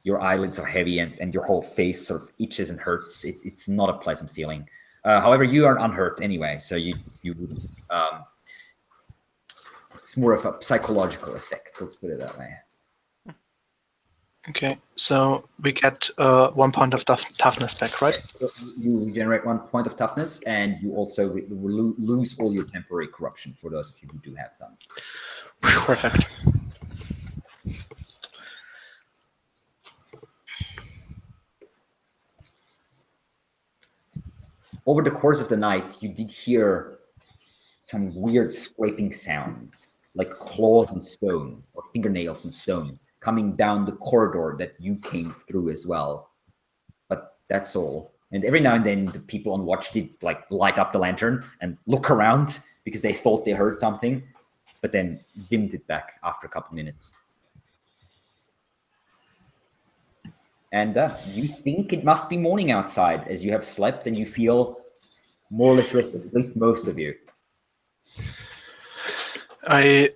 Your eyelids are heavy and your whole face sort of itches and hurts. It's not a pleasant feeling. However, you are unhurt anyway, so you wouldn't. It's more of a psychological effect. Let's put it that way. Okay, so we get 1 point of toughness back, right? So you generate 1 point of toughness, and you also lose all your temporary corruption for those of you who do have some. Perfect. Over the course of the night, you did hear some weird scraping sounds, like claws on stone or fingernails on stone, coming down the corridor that you came through as well. But that's all. And every now and then, the people on watch did like light up the lantern and look around because they thought they heard something, but then dimmed it back after a couple minutes. And you think it must be morning outside as you have slept and you feel more or less rested, at least most of you. I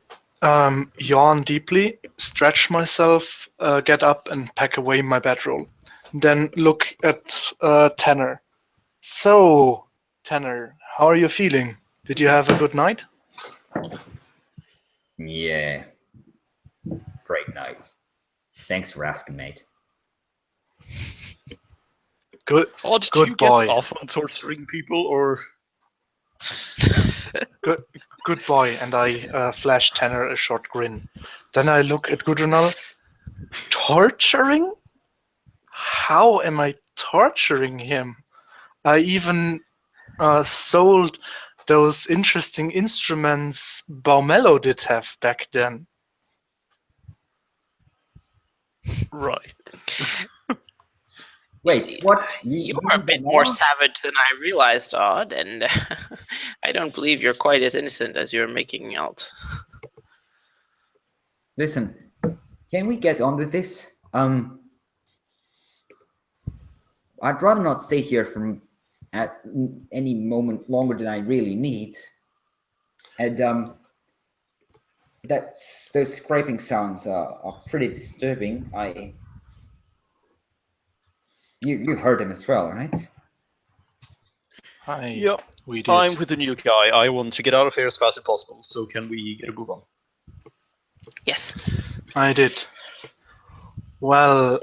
yawn deeply, stretch myself, get up and pack away my bedroll. Then look at Tanner. So, Tanner, how are you feeling? Did you have a good night? Yeah. Great night. Thanks for asking, mate. Good. Oh, did Good you boy. get off on torturing people, or Good boy. And I flash Tanner a short grin. Then I look at Gudrunal. Torturing? How am I torturing him? I even sold those interesting instruments Baumello did have back then. right? Wait, what? You're a bit more savage than I realized, Odd, and I don't believe you're quite as innocent as you're making out. Listen, can we get on with this? I'd rather not stay here at any moment longer than I really need. And those scraping sounds are pretty disturbing. You've heard them as well, right? Yep. We did. I'm with the new guy. I want to get out of here as fast as possible. So can we get a move on? Yes. I did. Well,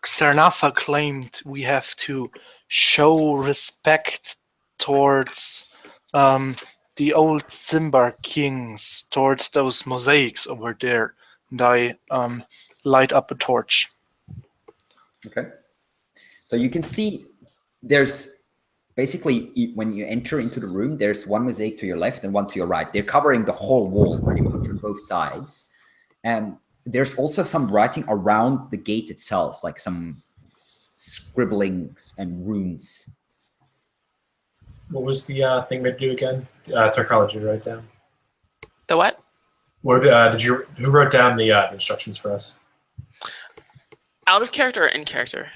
Xanatha claimed we have to show respect towards the old Symbar kings, towards those mosaics over there. And I light up a torch. Okay. So you can see there's basically, when you enter into the room, there's one mosaic to your left and one to your right. They're covering the whole wall pretty much on both sides. And there's also some writing around the gate itself, like some scribblings and runes. What was the thing to do again? Tarkala, did you write down? The what? What who wrote down the instructions for us? Out of character or in character?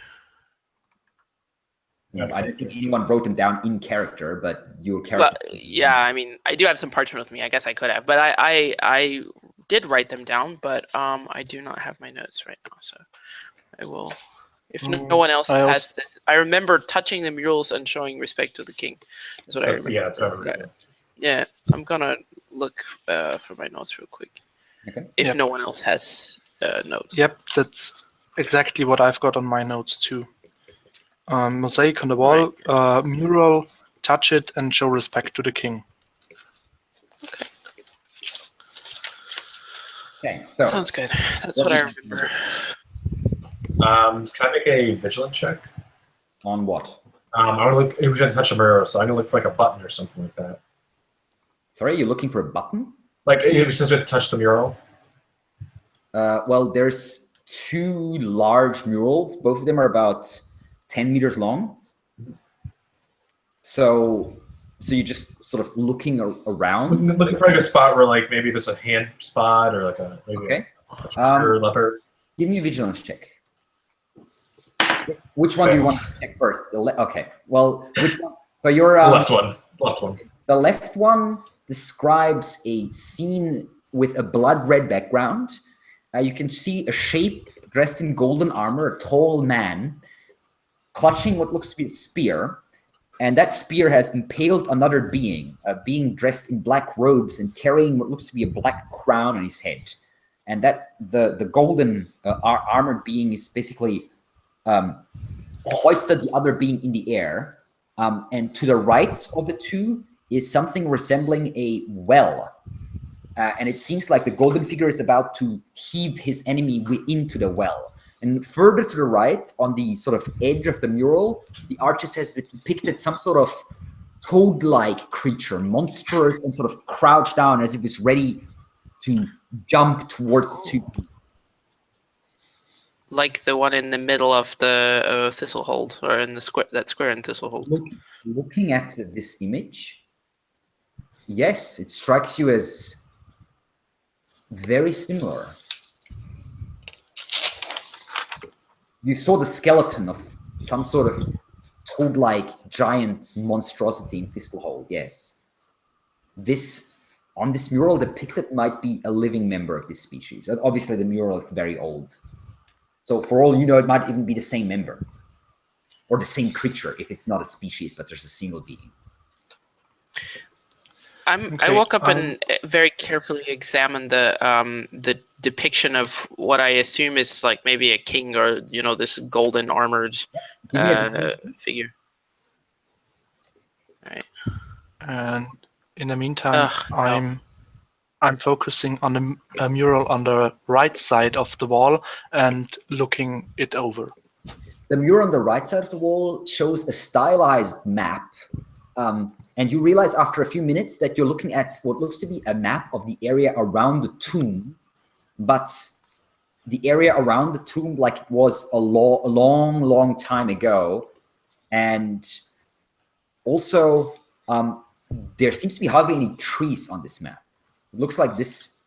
I don't think anyone wrote them down in character, but your character. Well, yeah, I mean, I do have some parchment with me. I guess I could have, but I did write them down, but I do not have my notes right now, so I will. If no one else has this, I remember touching the murals and showing respect to the king. That's what I remember. Yeah, that's what I remember. Yeah, I'm gonna look for my notes real quick. Okay. If no one else has notes. Yep, that's exactly what I've got on my notes too. Mosaic on the wall, mural, touch it, and show respect to the king. Okay. Okay, so Sounds good. That's what I remember. Can I make a vigilant check? on what? I want to look. It was going to touch a mirror, so I'm going to look for like a button or something like that. Sorry, you're looking for a button? Like it says we have to touch the mural. Well, there's two large murals. Both of them are about 10 meters long. So you're just sort of looking around. Looking for like a spot where like maybe there's a hand spot or like a Okay. or lever. Give me a vigilance check. Which one do you want to check first? Okay. Well, which one? So you're Left one. Left one. The left one describes a scene with a blood red background. You can see a shape dressed in golden armor, a tall man, clutching what looks to be a spear. And that spear has impaled another being, a being dressed in black robes and carrying what looks to be a black crown on his head. And that the golden armored being is basically hoisted the other being in the air. And to the right of the two is something resembling a well. And it seems like the golden figure is about to heave his enemy into the well. And further to the right, on the sort of edge of the mural, the artist has depicted some sort of toad-like creature, monstrous and sort of crouched down as if it's ready to jump towards the two. Like the one in the middle of the Thistlehold, or in the square, that square in Thistlehold. Looking at this image, yes, it strikes you as very similar. You saw the skeleton of some sort of toad-like giant monstrosity in Thistlehold, yes. On this mural depicted might be a living member of this species. And obviously the mural is very old. So for all you know, it might even be the same member. Or the same creature, if it's not a species, but there's a single being. I woke up and very carefully examined the depiction of what I assume is like maybe a king or this golden armored figure. All right. And in the meantime, I'm focusing on a mural on the right side of the wall and looking it over. The mural on the right side of the wall shows a stylized map. And you realize after a few minutes that you're looking at what looks to be a map of the area around the tomb, but the area around the tomb like it was a long time ago. And also, there seems to be hardly any trees on this map. It looks like this,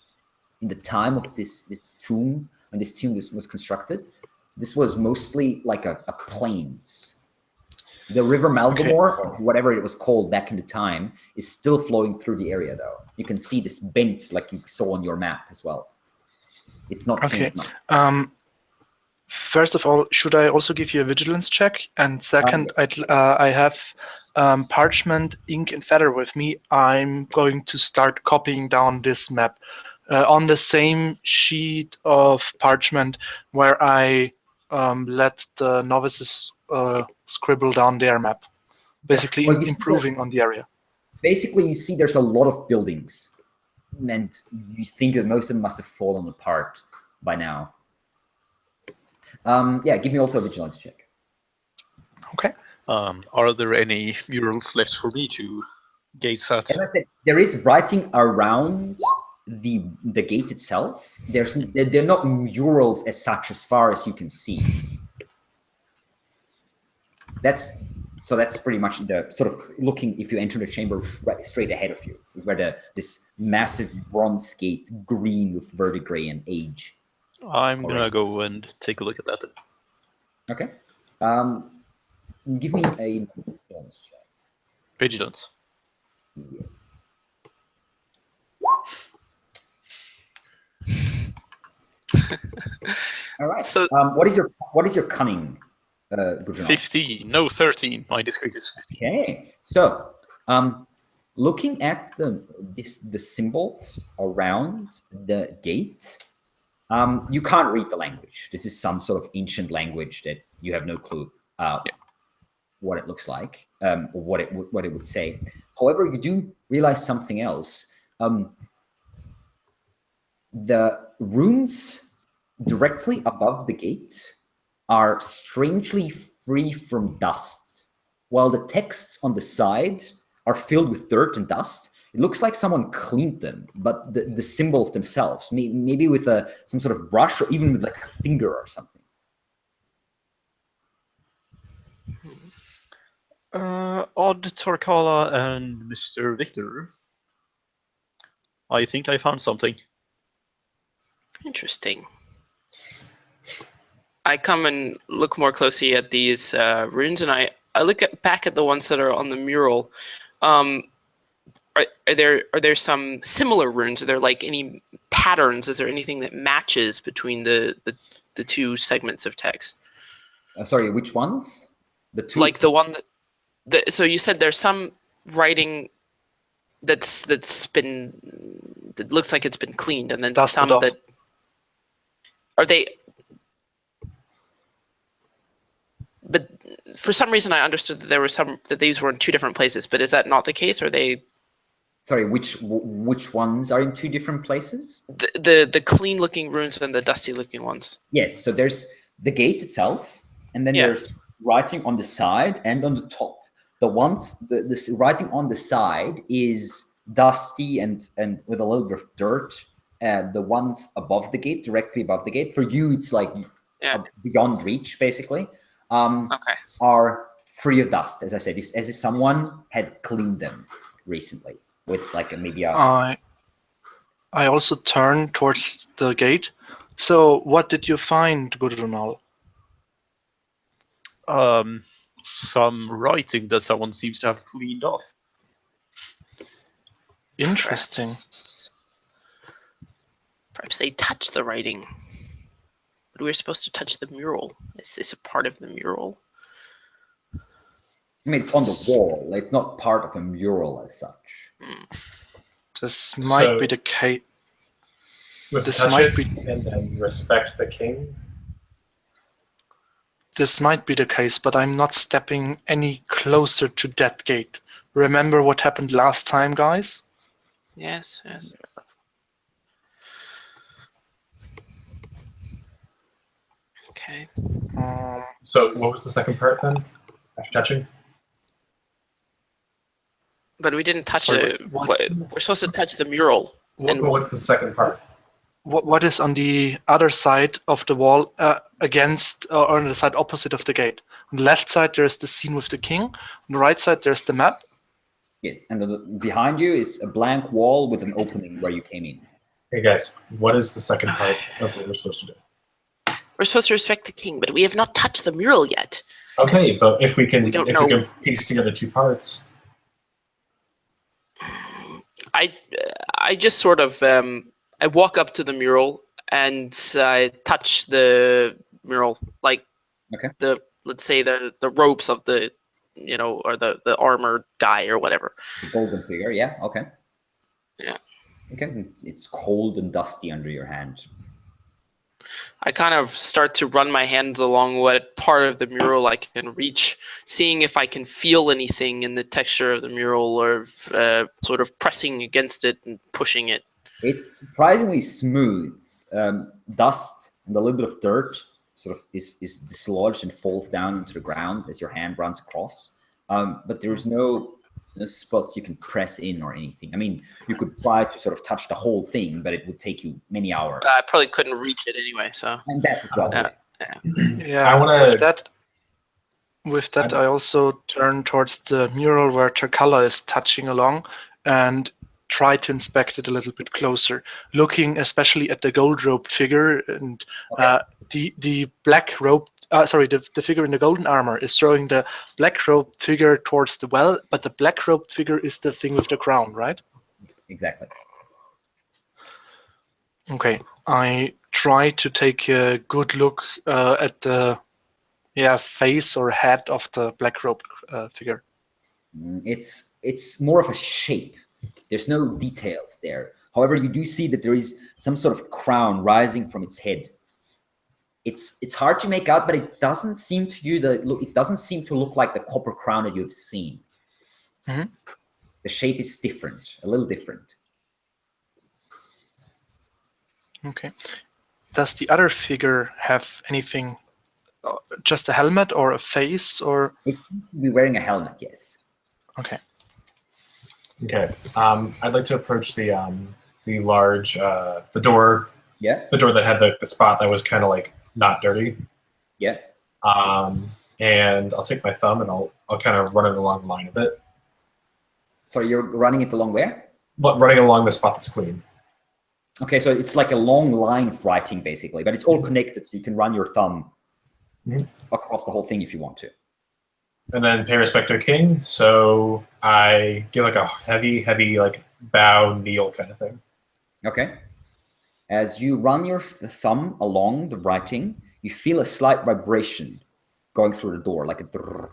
in the time of this tomb, when this tomb was constructed, this was mostly like a plains. The River Malgamore, or whatever it was called back in the time, is still flowing through the area, though. You can see this bent like you saw on your map as well. It's not changed much. First of all, should I also give you a vigilance check? And second, I have parchment, ink, and feather with me. I'm going to start copying down this map on the same sheet of parchment where I let the novices scribble down their map, basically improving on the area. Basically, you see there's a lot of buildings, and you think that most of them must have fallen apart by now. Yeah, give me also a vigilance check. Okay. Are there any murals left for me to gaze at? As I said, there is writing around the gate itself. They're not murals as such, as far as you can see. That's pretty much the sort of looking. If you enter the chamber right straight ahead of you, is where this massive bronze gate, green with verdigris and age. I'm gonna go and take a look at that then. Okay. Give me a vigilance check. Vigilance. Yes. All right. So- what is your cunning, Gudrun? 15. No, 13. My discreet is 15. Okay. So, looking at the symbols around the gate, you can't read the language. This is some sort of ancient language that you have no clue what it looks like, or what it would say. However, you do realize something else. The runes directly above the gate are strangely free from dust, while the texts on the side are filled with dirt and dust. It looks like someone cleaned them, but the symbols themselves, maybe with some sort of brush, or even with like a finger or something. Odd Torkala and Mr. Victor. I think I found something. Interesting. I come and look more closely at these runes, and I look back at the ones that are on the mural. Are there some similar runes? Are there like any patterns? Is there anything that matches between the two segments of text? Sorry, which ones? The two. Like the one so you said there's some writing that looks like it's been cleaned, and then Dusted some off. that are they. But for some reason, I understood that there were that these were in two different places. But is that not the case? Or are they? Sorry, which ones are in two different places? The clean looking runes and the dusty looking ones. Yes. So there's the gate itself, and then there's writing on the side and on the top. The ones this writing on the side is dusty and with a little bit of dirt. The ones above the gate, directly above the gate, for you it's like beyond reach, basically. Okay. Are free of dust, as I said, as if someone had cleaned them recently with like maybe a. I also turn towards the gate. So, what did you find, Gudrunal? Some writing that someone seems to have cleaned off. Interesting. Perhaps they touched the writing. But we were supposed to touch the mural. Is this a part of the mural? I mean, it's on the wall. It's not part of a mural as such. This might be the case. This This might might be, and then respect the king. This might be the case, but I'm not stepping any closer to that gate. Remember what happened last time, guys? Yes. Okay. So what was the second part then? After touching? But we didn't touch Sorry, it. what? We're supposed to touch the mural. What's the second part? What is on the other side of the wall against or on the side opposite of the gate? On the left side, there's the scene with the king. On the right side, there's the map. Yes, and behind you is a blank wall with an opening where you came in. Hey guys, what is the second part of what we're supposed to do? We're supposed to respect the king, but we have not touched the mural yet. Okay, but if we can don't we know. can piece together two parts. I just sort of I walk up to the mural and I touch the mural, like let's say the robes of the or the armored guy or whatever. The golden figure, yeah, okay. Yeah. Okay, it's cold and dusty under your hand. I kind of start to run my hands along what part of the mural I can reach, seeing if I can feel anything in the texture of the mural, or sort of pressing against it and pushing it. It's surprisingly smooth. Dust and a little bit of dirt sort of is dislodged and falls down into the ground as your hand runs across. But there's no spots you can press in or anything. I mean, you could try to sort of touch the whole thing, but it would take you many hours. I probably couldn't reach it anyway, so. And that as well. Yeah, I wanna- with that, I also turn towards the mural where Terkala is touching along and try to inspect it a little bit closer, looking especially at the gold-robed figure and the black robe. The figure in the golden armor is throwing the black-robed figure towards the well, but the black-robed figure is the thing with the crown, right? Exactly. Okay, I try to take a good look at the face or head of the black-robed figure. It's more of a shape. There's no details there. However, you do see that there is some sort of crown rising from its head. It's hard to make out, but it doesn't seem to you it doesn't seem to look like the copper crown that you've seen. Mhm. The shape is different, a little different. Okay. Does the other figure have anything, just a helmet or a face or? It seems to be wearing a helmet, yes. Okay. Okay. I'd like to approach the large the door. Yeah. The door that had the spot that was kind of like not dirty. Yeah. And I'll take my thumb and I'll kind of run it along the line of it. So you're running it along where? But running along the spot that's clean. Okay, so it's like a long line of writing basically, but it's all connected, so you can run your thumb across the whole thing if you want to. And then pay respect to the king. So I give like a heavy like bow, kneel kind of thing. Okay. As you run your thumb along the writing, you feel a slight vibration going through the door, like a drrrr.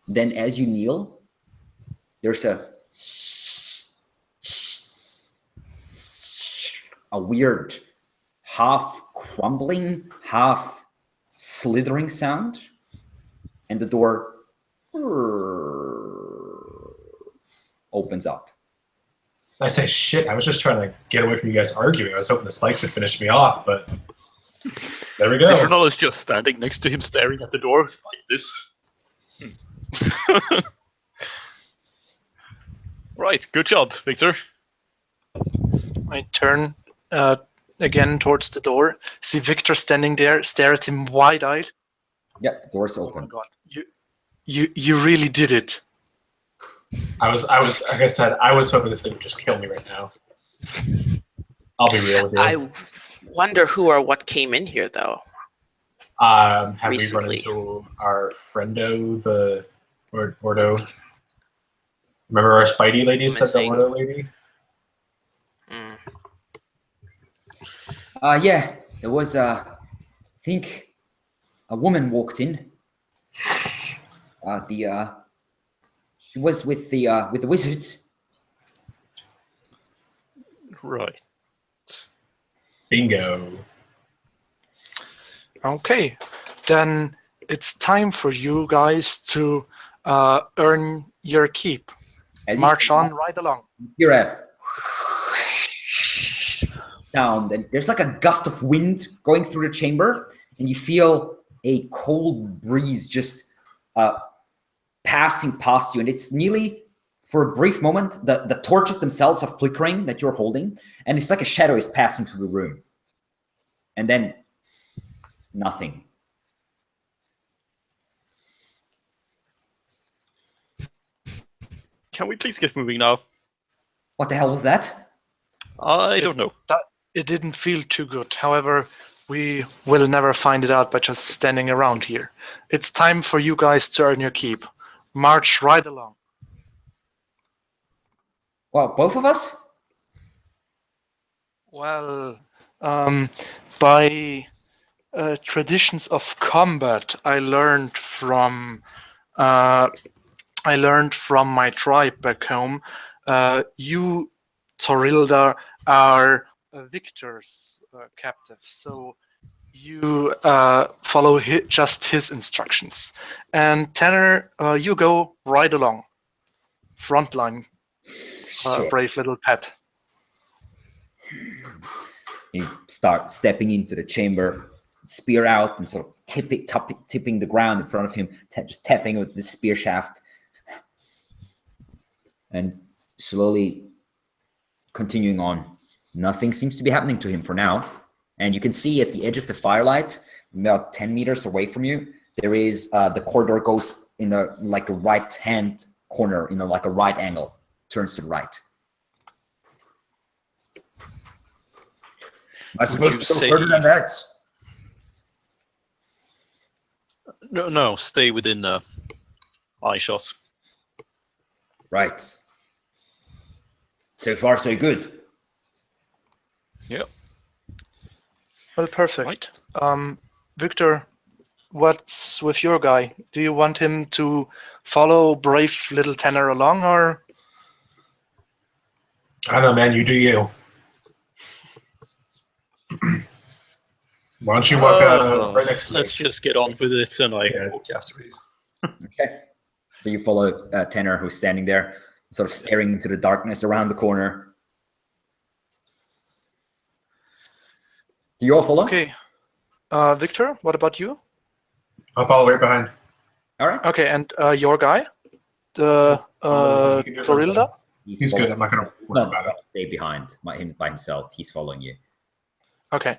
Then as you kneel, there's a weird half crumbling, half slithering sound, and the door opens up. I say, shit, I was just trying to get away from you guys arguing. I was hoping the spikes would finish me off, but there we go. Infernal is just standing next to him, staring at the door like this. Right, good job, Victor. I turn again towards the door, see Victor standing there, stare at him wide-eyed. Yeah, the door's Oh open. my god, you really did it. I was like I said, I was hoping this thing would just kill me right now. I'll be real with you. I wonder who or what came in here, though. Have recently. we run into our friendo, the Ordo? Remember our Spidey lady said the Missing. Ordo lady? Yeah, there was I think a woman walked in. She was with the wizards. Right. Bingo. Okay, then it's time for you guys to earn your keep. As you March see, on right along. You're a sound, and there's like a gust of wind going through the chamber, and you feel a cold breeze just passing past you, and it's nearly, for a brief moment, the torches themselves are flickering that you're holding, and it's like a shadow is passing through the room, and then nothing. Can we please get moving now? What the hell was that? I don't know. It didn't feel too good. However, we will never find it out by just standing around here. It's time for you guys to earn your keep. March right along. Well, both of us? Well, by traditions of combat, I learned from my tribe back home. You, Torilda, are Victor's captive, so you follow just his instructions. And Tanner, you go right along. Frontline, Sure. brave little pet. You start stepping into the chamber, spear out, and sort of tipping the ground in front of him, just tapping with the spear shaft, and slowly continuing on. Nothing seems to be happening to him for now. And you can see at the edge of the firelight, about 10 meters away from you, there is the corridor goes in a right-hand corner, like a right angle, turns to the right. Am I supposed to go further than that? No, stay within eye shot. Right. So far, so good. Yep. Well, perfect. Victor, what's with your guy? Do you want him to follow brave little Tanner along, or? I don't know, man. You do you. Why don't you walk right next to me? Let's just get on with it, and I walk after you. Okay. So you follow Tanner, who's standing there, sort of staring into the darkness around the corner. Do you all follow? Okay. Victor, what about you? I'll follow right behind. All right. Okay, and your guy, the Torilda? He's good. I'm not going to worry about it. Stay behind him by himself. He's following you. Okay.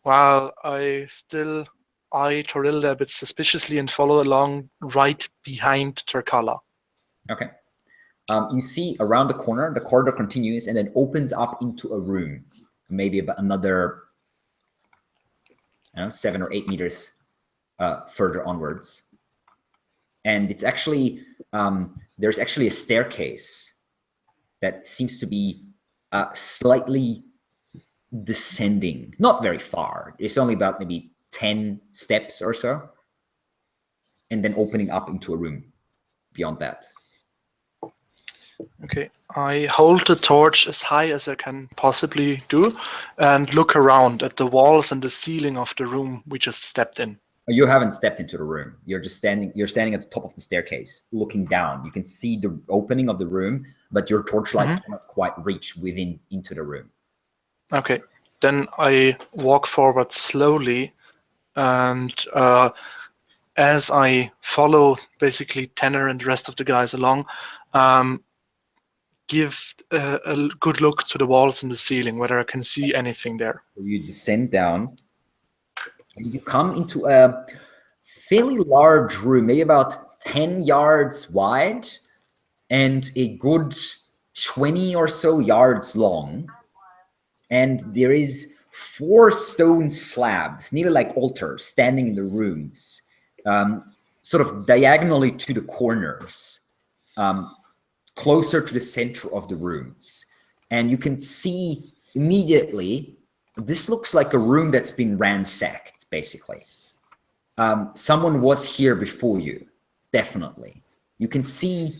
While I still eye Torilda a bit suspiciously and follow along right behind Turkala. Okay. You see around the corner, the corridor continues and then opens up into a room, maybe about another 7 or 8 meters further onwards. And it's actually, there's actually a staircase that seems to be slightly descending, not very far. It's only about maybe 10 steps or so, and then opening up into a room beyond that. Okay, I hold the torch as high as I can possibly do and look around at the walls and the ceiling of the room we just stepped in. You haven't stepped into the room. You're just standing. You're standing at the top of the staircase, looking down. You can see the opening of the room, but your torchlight cannot quite reach into the room. Okay, then I walk forward slowly, and as I follow basically Tanner and the rest of the guys along, give a good look to the walls and the ceiling, whether I can see anything there. You descend down, and you come into a fairly large room, maybe about 10 yards wide, and a good 20 or so yards long. And there is 4 stone slabs, nearly like altars, standing in the rooms, sort of diagonally to the corners, closer to the center of the rooms. And you can see immediately, this looks like a room that's been ransacked, basically. Someone was here before you, definitely. You can see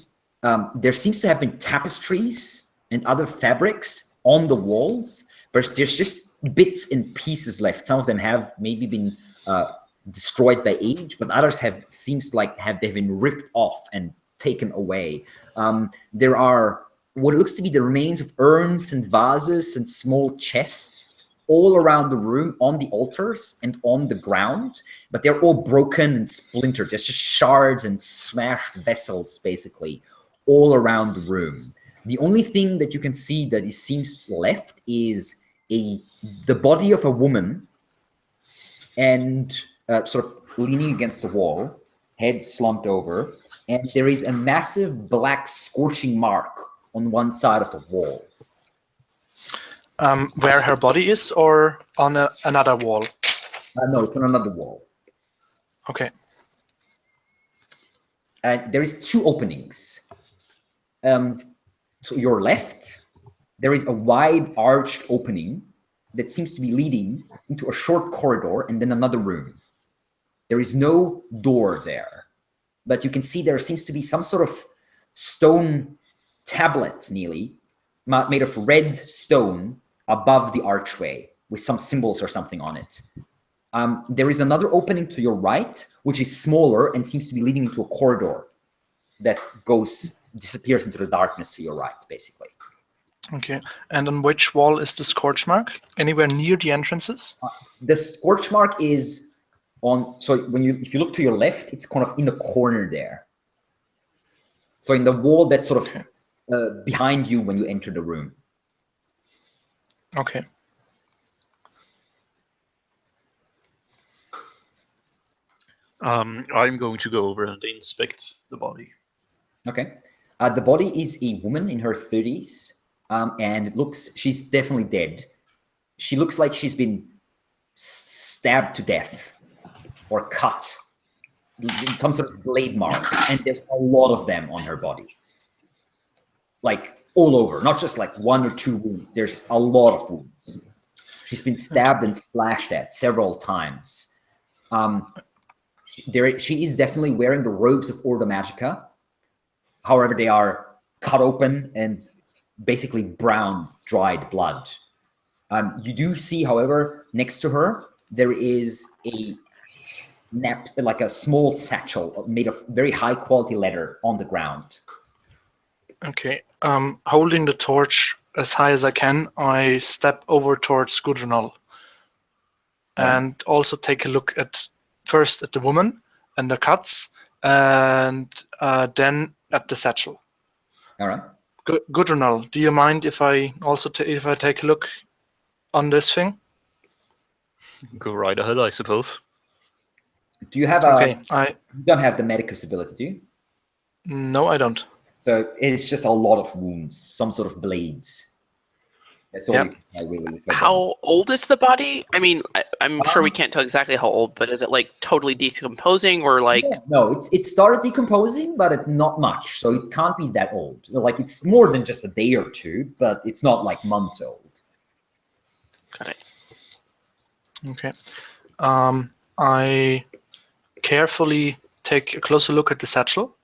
there seems to have been tapestries and other fabrics on the walls, but there's just bits and pieces left. Some of them have maybe been destroyed by age, but others they've been ripped off and taken away. There are what looks to be the remains of urns and vases and small chests all around the room, on the altars and on the ground, but they're all broken and splintered. There's just shards and smashed vessels, basically, all around the room. The only thing that you can see that seems left is the body of a woman, and sort of leaning against the wall, head slumped over, and there is a massive black scorching mark on one side of the wall. Where her body is, or on another wall? No, it's on another wall. Okay. There is 2 openings. So your left, there is a wide arched opening that seems to be leading into a short corridor and then another room. There is no door there, but you can see there seems to be some sort of stone tablet, nearly, made of red stone above the archway with some symbols or something on it. There is another opening to your right, which is smaller and seems to be leading into a corridor that disappears into the darkness to your right, basically. Okay. And on which wall is the scorch mark? Anywhere near the entrances? The scorch mark is on. So if you look to your left, it's kind of in the corner there. So in the wall that's sort of behind you when you enter the room. Okay. I'm going to go over and inspect the body. Okay. The body is a woman in her 30s, and she's definitely dead. She looks like she's been stabbed to death or cut, some sort of blade marks, and there's a lot of them on her body. Like all over, not just like 1 or 2 wounds. There's a lot of wounds. She's been stabbed and slashed at several times. She is definitely wearing the robes of Ordo Magica. However, they are cut open and basically brown, dried blood. You do see, however, next to her, there is like a small satchel made of very high quality leather on the ground. Okay. Holding the torch as high as I can, I step over towards Gudrunal and also take a look first at the woman and the cuts, and then at the satchel. All right. Gudrunal, do you mind if I also if I take a look on this thing? Go right ahead, I suppose. Do you have you don't have the Medicus ability, do you? No, I don't. So it's just a lot of wounds, some sort of blades. That's all you can tell, really. How old is the body? I mean, I'm sure we can't tell exactly how old, but is it like totally decomposing or like? No, it started decomposing, but not much. So it can't be that old. Like it's more than just a day or two, but it's not like months old. Got it. Okay. I carefully take a closer look at the satchel,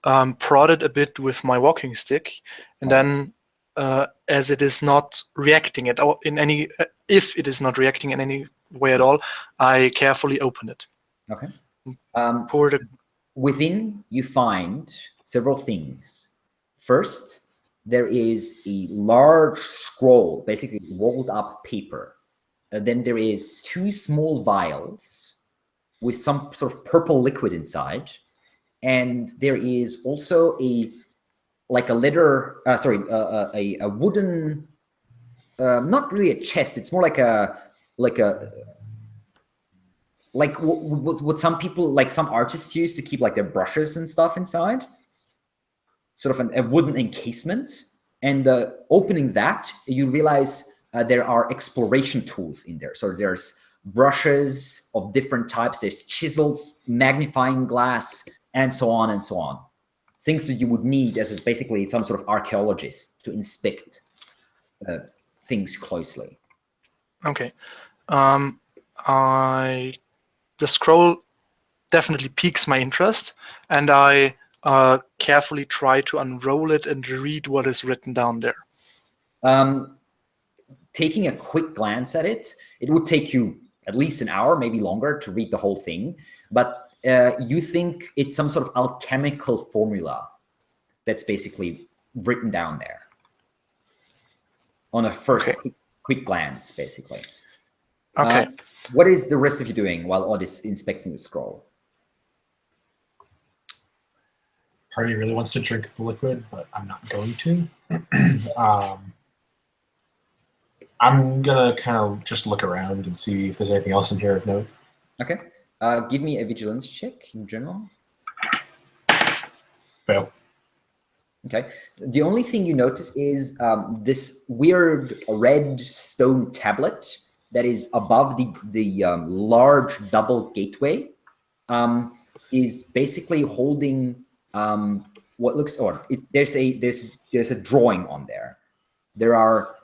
prod it a bit with my walking stick, and then as it is not reacting if it is not reacting in any way at all, I carefully open it. Okay. Within, you find several things. First, there is a large scroll, basically rolled up paper. Then there is 2 small vials with some sort of purple liquid inside. And there is also a wooden, not really a chest. It's more like what some people, like some artists use to keep like their brushes and stuff inside. Sort of a wooden encasement. And opening that, you realize there are exploration tools in there. So there's brushes of different types. There's chisels, magnifying glass, and so on and so on. Things that you would need as basically some sort of archaeologist to inspect things closely. Okay. The scroll definitely piques my interest, and I carefully try to unroll it and read what is written down there. Taking a quick glance at it, it would take you at least an hour, maybe longer, to read the whole thing. But you think it's some sort of alchemical formula that's basically written down there on a first quick glance, basically. Okay. What is the rest of you doing while Odd is inspecting the scroll? Party really wants to drink the liquid, but I'm not going to. I'm gonna kind of just look around and see if there's anything else in here of note. Okay. Give me a vigilance check in general. Fail. Okay. The only thing you notice is this weird red stone tablet that is above the large double gateway is basically holding what looks odd. There's a drawing on there. There are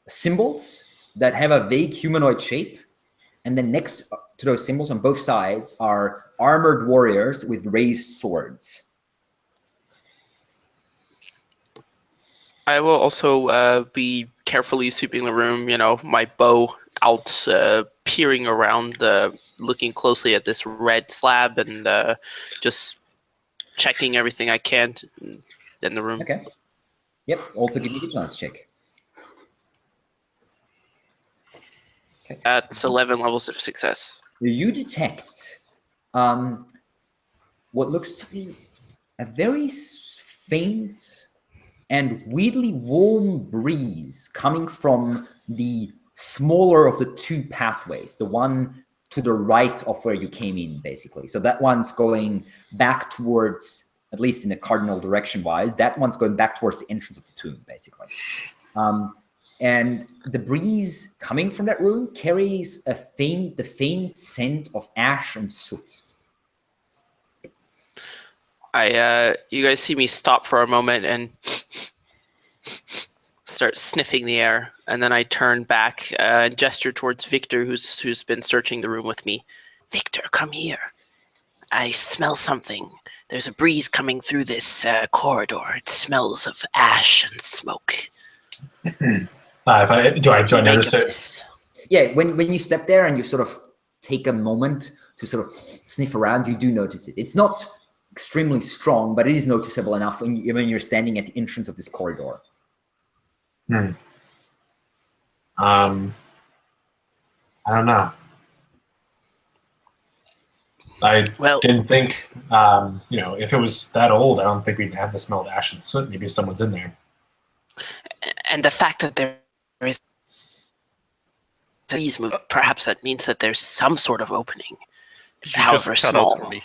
symbols that have a vague humanoid shape, and then next to those symbols on both sides are armored warriors with raised swords. I will also be carefully sweeping the room, my bow out, peering around, looking closely at this red slab, and just checking everything I can in the room. Okay. Yep. Also give me a vigilance check. Okay. That's 11 levels of success. You detect what looks to be a very faint and weirdly warm breeze coming from the smaller of the two pathways, the one to the right of where you came in, basically. So that one's going back towards, at least in the cardinal direction wise, that one's going back towards the entrance of the tomb, basically. And the breeze coming from that room carries the faint scent of ash and soot. You guys see me stop for a moment and start sniffing the air, and then I turn back and gesture towards Victor, who's been searching the room with me. Victor, come here. I smell something. There's a breeze coming through this corridor. It smells of ash and smoke. Do I notice it? Yeah, when you step there and you sort of take a moment to sort of sniff around, you do notice it. It's not extremely strong, but it is noticeable enough when you're standing at the entrance of this corridor. I don't know. I didn't think, if it was that old, I don't think we'd have the smell of ash and soot. Maybe someone's in there. And the fact that there is trees move, perhaps that means that there's some sort of opening, however small. For me.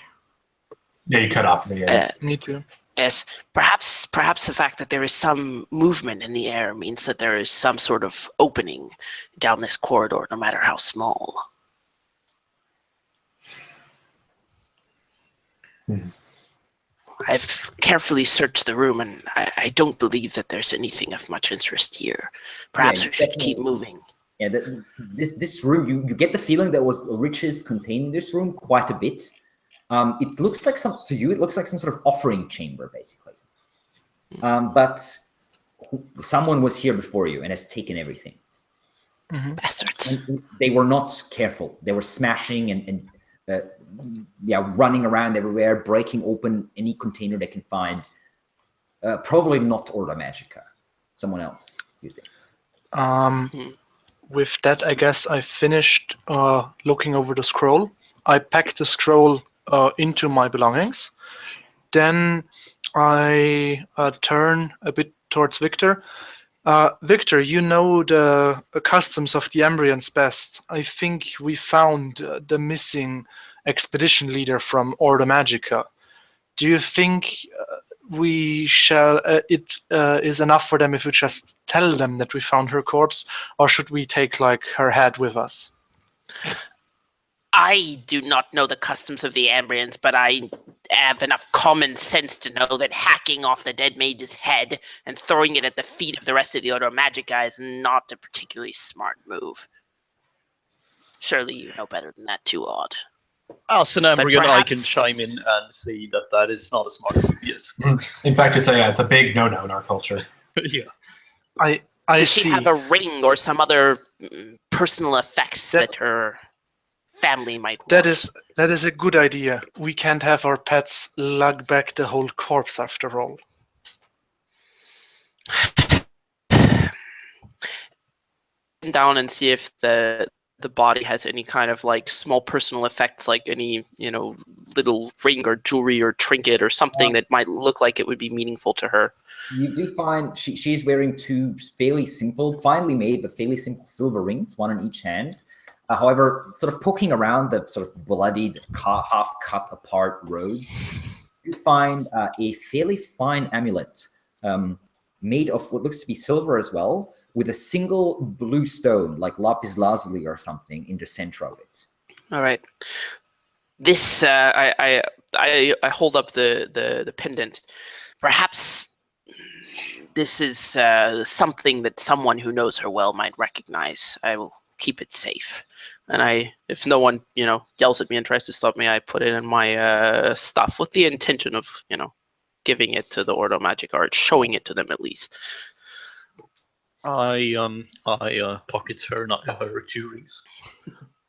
Yeah, you cut off me. Me too. Yes, perhaps the fact that there is some movement in the air means that there is some sort of opening down this corridor, no matter how small. I've carefully searched the room, and I don't believe that there's anything of much interest here. Perhaps we should keep moving. Yeah, this room, you get the feeling there was riches contained in this room quite a bit. It looks like some sort of offering chamber, basically. But someone was here before you and has taken everything. Bastards. And they were not careful. They were smashing and running around everywhere, breaking open any container they can find. Probably not Order Magica. Someone else, you think? With that, I guess I finished looking over the scroll. I packed the scroll into my belongings. Then I turn a bit towards Victor. Victor, you know the customs of the Ambrians best. I think we found the missing expedition leader from Order Magica. Do you think it is enough for them if we just tell them that we found her corpse, or should we take her head with us? I do not know the customs of the Ambrians, but I have enough common sense to know that hacking off the dead mage's head and throwing it at the feet of the rest of the Order Magica is not a particularly smart move. Surely you know better than that too, Odd. As an Ambrian, perhaps... I can chime in and say that is not a smart move, yes. In fact, it's a big no-no in our culture. Yeah. I Does see. she have a ring or some other personal effects that her family might want? That is a good idea. We can't have our pets lug back the whole corpse after all. Down and see if the body has any kind of small personal effects, like any little ring or jewelry or trinket or something that might look like it would be meaningful to her. You do find she's wearing two fairly simple, finely made but fairly simple silver rings, one on each hand. However, sort of poking around the sort of bloodied, half cut apart robe, you find a fairly fine amulet made of what looks to be silver as well, with a single blue stone, like lapis lazuli or something, in the center of it. All right. This I hold up the pendant. Perhaps this is something that someone who knows her well might recognize. I will keep it safe. And if no one, yells at me and tries to stop me, I put it in my stuff with the intention of, giving it to the Ordo Magic, or showing it to them at least. I pocket her jewelries.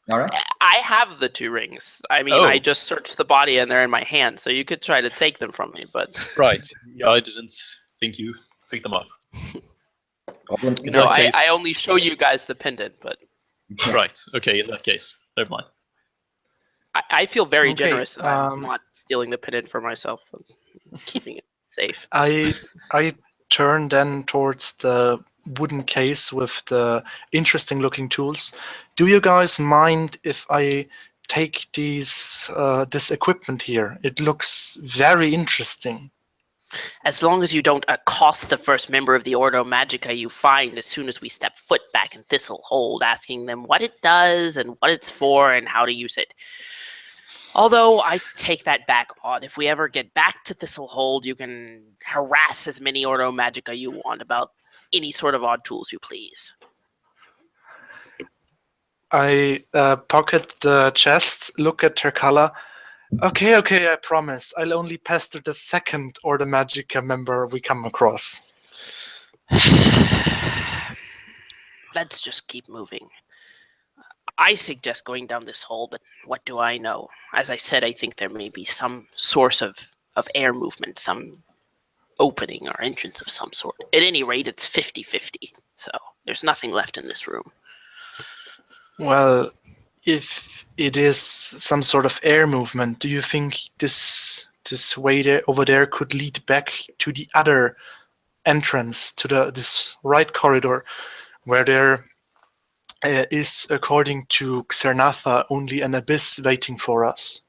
All right. I have the two rings. I mean, I just searched the body and they're in my hand, so you could try to take them from me, but... Right. Yeah, I didn't think you pick them up. Goblin In No, that I, case- I only show you guys the pendant, but Yeah. Right. Okay. In that case, never mind. I feel very Okay, generous that I'm not stealing the pendant for myself. I'm keeping it safe. I turn then towards the wooden case with the interesting looking tools. Do you guys mind if I take these this equipment here? It looks very interesting. As long as you don't accost the first member of the Ordo Magica you find as soon as we step foot back in Thistlehold, asking them what it does and what it's for and how to use it. Although I take that back on. If we ever get back to Thistlehold, you can harass as many Ordo Magica you want about any sort of odd tools you please. I pocket the chest, look at her color. Okay, I promise. I'll only pester the second Order Magica member we come across. Let's just keep moving. I suggest going down this hole, but what do I know? As I said, I think there may be some source of air movement, some opening or entrance of some sort. At any rate, it's 50-50, so there's nothing left in this room. Well, if it is some sort of air movement, do you think this way there, over there could lead back to the other entrance, to this right corridor, where there is, according to Xanatha, only an abyss waiting for us?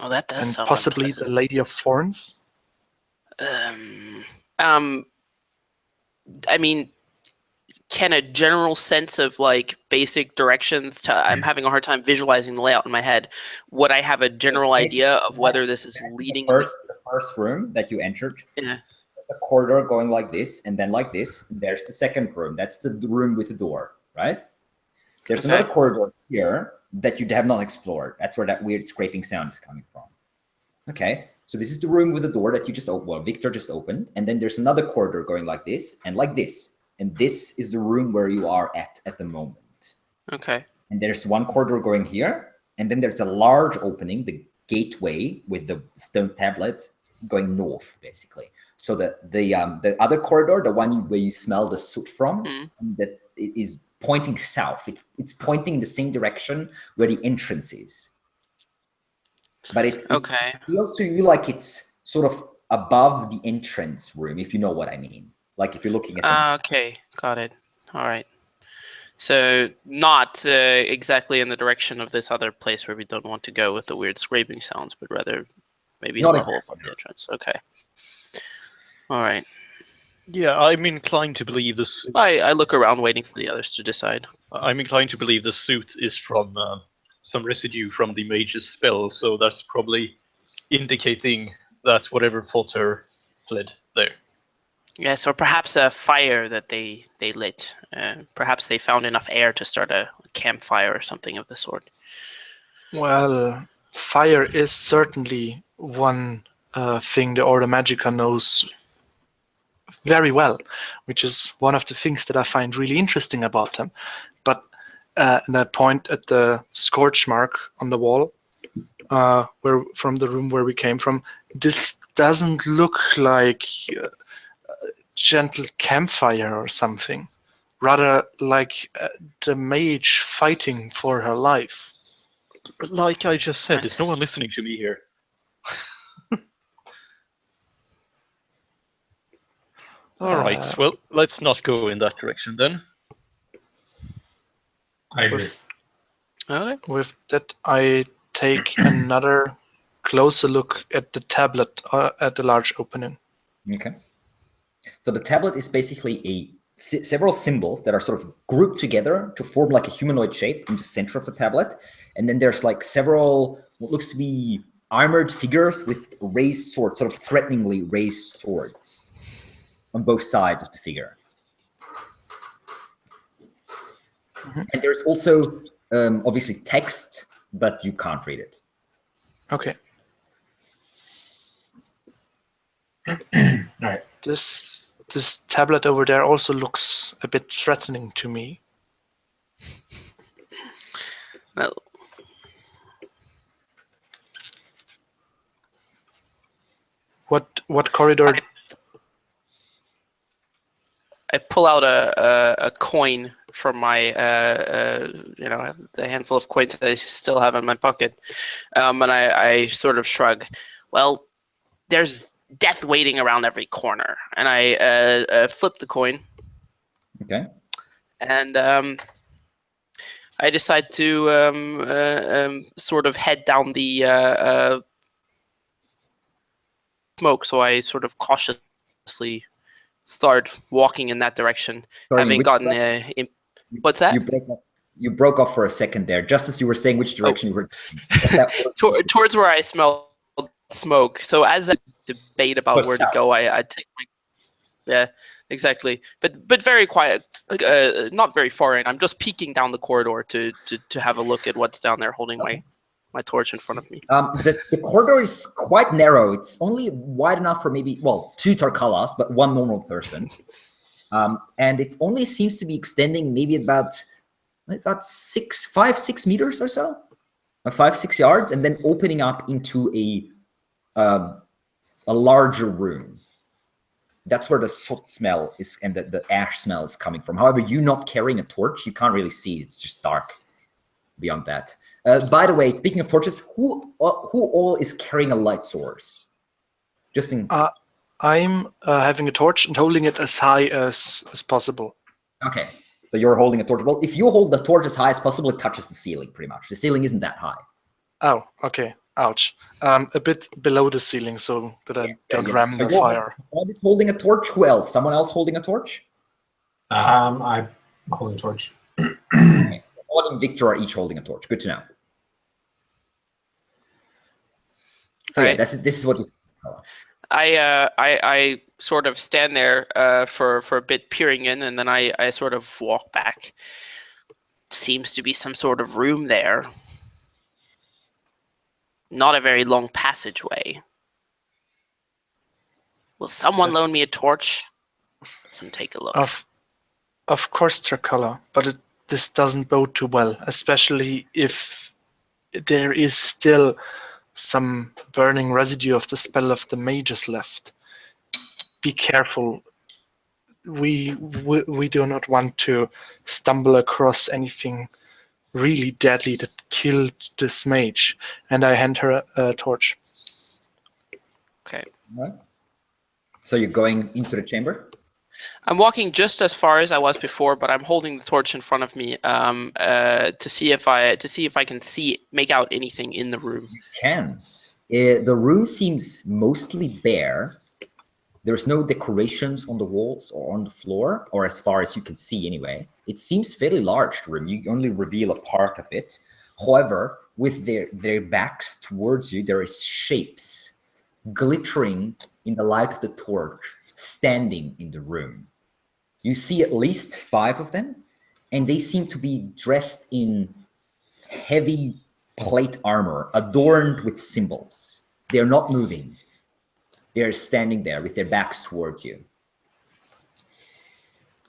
Oh, that does And sound possibly unpleasant. the Lady of Thorns? I mean, can a general sense of like basic directions I'm having a hard time visualizing the layout in my head. Would I have a general idea of whether this is leading The first room that you entered, Yeah. there's a corridor going like this, and then like this. There's the second room. That's the room with the door, right? There's Okay. another corridor here that you have not explored. That's where that weird scraping sound is coming from. Okay, so this is the room with the door that you just opened. Well, Victor just opened, and then there's another corridor going like this and like this. And this is the room where you are at the moment. Okay. And there's one corridor going here, and then there's a large opening, the gateway with the stone tablet going north, basically. So the other corridor, the one where you smell the soot from, that is pointing south. It's pointing in the same direction where the entrance is. But it feels to you like it's sort of above the entrance room, if you know what I mean. Like if you're looking at Okay, got it. All right. So not exactly in the direction of this other place where we don't want to go with the weird scraping sounds, but rather maybe Not a level exactly, above the entrance. Okay. All right. Yeah, I'm inclined to believe this. I look around waiting for the others to decide. I'm inclined to believe the suit is from some residue from the mage's spell, so that's probably indicating that whatever fought her fled there. Yes, or perhaps a fire that they lit. Perhaps they found enough air to start a campfire or something of the sort. Well, fire is certainly one thing the Order Magica knows very well, which is one of the things that I find really interesting about them. But and I point at the scorch mark on the wall, where from the room where we came from. This doesn't look like a gentle campfire or something. Rather like the mage fighting for her life. But like I just said, there's no one listening to me here. All right, well, let's not go in that direction then. I agree. Okay. With that, I take another closer look at the tablet at the large opening. Okay. So the tablet is basically several symbols that are sort of grouped together to form like a humanoid shape in the center of the tablet. And then there's like several what looks to be armored figures with raised swords, sort of threateningly raised swords on both sides of the figure. And there's also obviously text, but you can't read it. Okay. All right. This tablet over there also looks a bit threatening to me. Well, What corridor I pull out a coin from my the handful of coins that I still have in my pocket, and I sort of shrug. Well, there's death waiting around every corner, and I flip the coin. Okay. And I decide to sort of head down the smoke. So I sort of cautiously start walking in that direction, Sorry, having which gotten direction? what's that? You broke off for a second there, just as you were saying which direction you were. Does that work? Towards where I smell smoke. So as I debate about Oh, where to south. go, I take my exactly, but very quiet, not very far in. I'm just peeking down the corridor to have a look at what's down there, holding my torch in front of me. The corridor is quite narrow. It's only wide enough for maybe, well, 2 Tarkalas, but 1 normal person. And it only seems to be extending maybe about 5-6 meters or so, 5-6 yards, and then opening up into a larger room. That's where the soot smell is and the ash smell is coming from. However, you not carrying a torch, you can't really see. It's just dark beyond that. By the way, speaking of torches, who all is carrying a light source? Just in. I'm having a torch and holding it as high as possible. Okay, so you're holding a torch. Well, if you hold the torch as high as possible, it touches the ceiling pretty much. The ceiling isn't that high. Oh, okay. Ouch. A bit below the ceiling so that I don't ram the fire. I'm holding a torch. Who else? Someone else holding a torch? I'm holding a torch. Okay. Odd and Victor are each holding a torch. Good to know. So yeah, this is what you. I sort of stand there for a bit, peering in, and then I sort of walk back. Seems to be some sort of room there. Not a very long passageway. Will someone loan me a torch and take a look? Of course, Tricolour, but this doesn't bode too well, especially if there is still some burning residue of the spell of the mages left. Be careful. We do not want to stumble across anything really deadly that killed this mage. And I hand her a torch. Okay. All right. So you're going into the chamber? I'm walking just as far as I was before, but I'm holding the torch in front of me to see if I can make out anything in the room. You can. The room seems mostly bare. There's no decorations on the walls or on the floor, or as far as you can see anyway. It seems fairly large, the room. You only reveal a part of it. However, with their backs towards you, there is shapes glittering in the light of the torch, standing in the room. You see at least 5 of them, and they seem to be dressed in heavy plate armor, adorned with symbols. They're not moving. They're standing there with their backs towards you.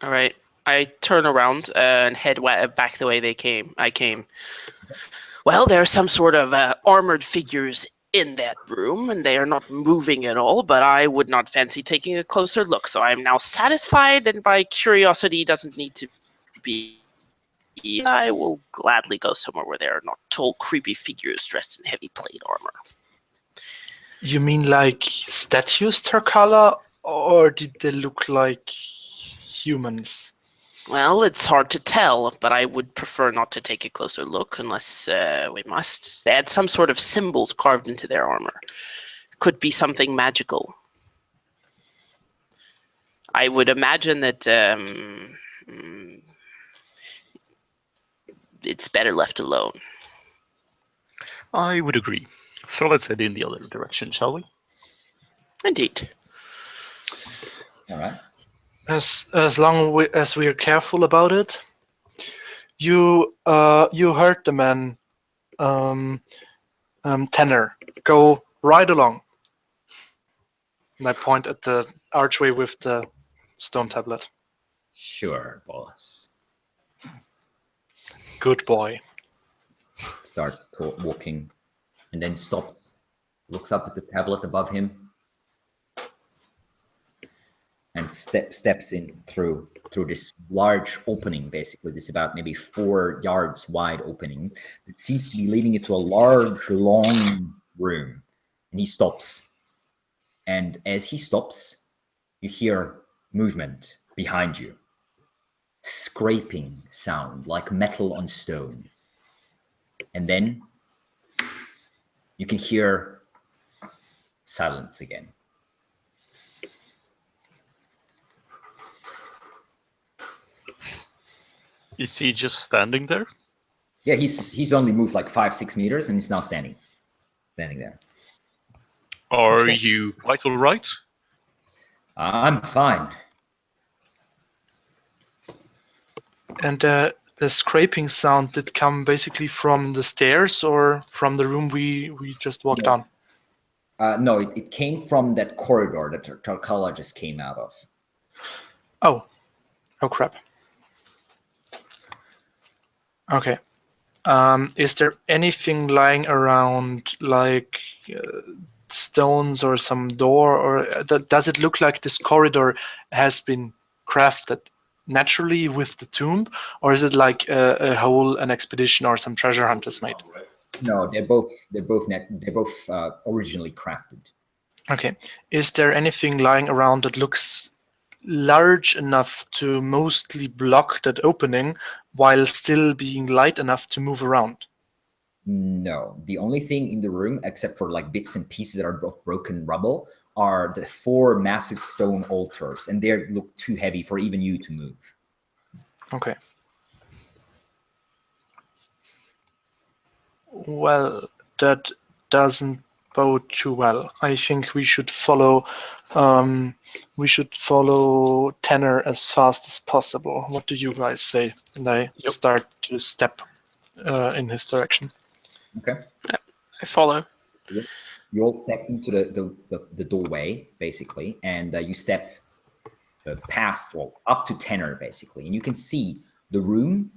All right. I turn around and head back the way I came. Well, there are some sort of armored figures in that room, and they are not moving at all, but I would not fancy taking a closer look, so I am now satisfied, and my curiosity doesn't need to be... I will gladly go somewhere where there are not tall, creepy figures dressed in heavy plate armor. You mean like statues, Tarkala, or did they look like humans? Well, it's hard to tell, but I would prefer not to take a closer look unless we must. They had some sort of symbols carved into their armor. Could be something magical. I would imagine that it's better left alone. I would agree. So let's head in the other direction, shall we? Indeed. All right. As long as we are careful about it, you heard the man, Tenor. Go right along. And I point at the archway with the stone tablet. Sure, boss. Good boy. Starts walking and then stops, looks up at the tablet above him, and steps in through this large opening. Basically, this about maybe 4 yards wide opening. It seems to be leading into a large, long room, and he stops. And as he stops, you hear movement behind you. Scraping sound like metal on stone. And then you can hear silence again. Is he just standing there? Yeah, he's only moved like 5-6 meters and he's now standing there. Are you quite all right? I'm fine. And the scraping sound did come basically from the stairs or from the room we just walked on? No, it came from that corridor that Tarkala just came out of. Oh crap. Okay. Is there anything lying around, like stones or some door, or does it look like this corridor has been crafted naturally with the tomb, or is it like an expedition or some treasure hunt has made? No, they're both originally crafted. Okay. Is there anything lying around that looks large enough to mostly block that opening while still being light enough to move around? No, the only thing in the room, except for like bits and pieces that are of broken rubble, are the 4 massive stone altars, and they look too heavy for even you to move. Okay. Well, that doesn't bode too well. I think we should follow Tanner as fast as possible. What do you guys say? And I start to step in his direction. Okay. I follow. You all step into the doorway, basically, and you step past, well, up to Tanner, basically. And you can see the room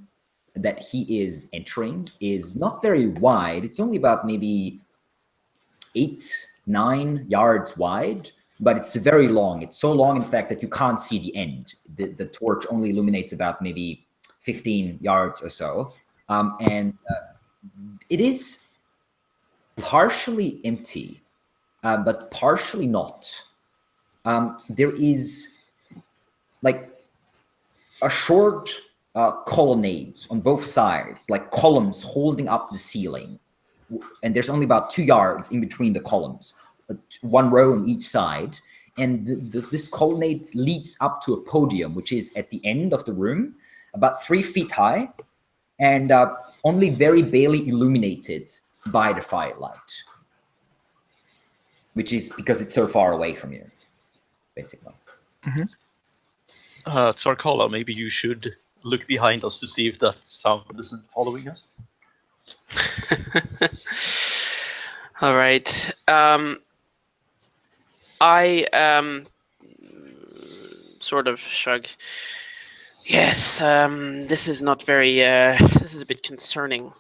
that he is entering is not very wide. It's only about maybe 8-9 yards wide, but it's very long. It's so long, in fact, that you can't see the end. The torch only illuminates about maybe 15 yards or so. And it is partially empty, but partially not. There is like a short colonnade on both sides, like columns holding up the ceiling. And there's only about 2 yards in between the columns, 1 row on each side. And this colonnade leads up to a podium, which is at the end of the room, about 3 feet high, and only very barely illuminated by the firelight, which is because it's so far away from you, basically. Mm-hmm. Tarkala, maybe you should look behind us to see if that sound isn't following us. All right. I sort of shrug. Yes, this is not very. This is a bit concerning.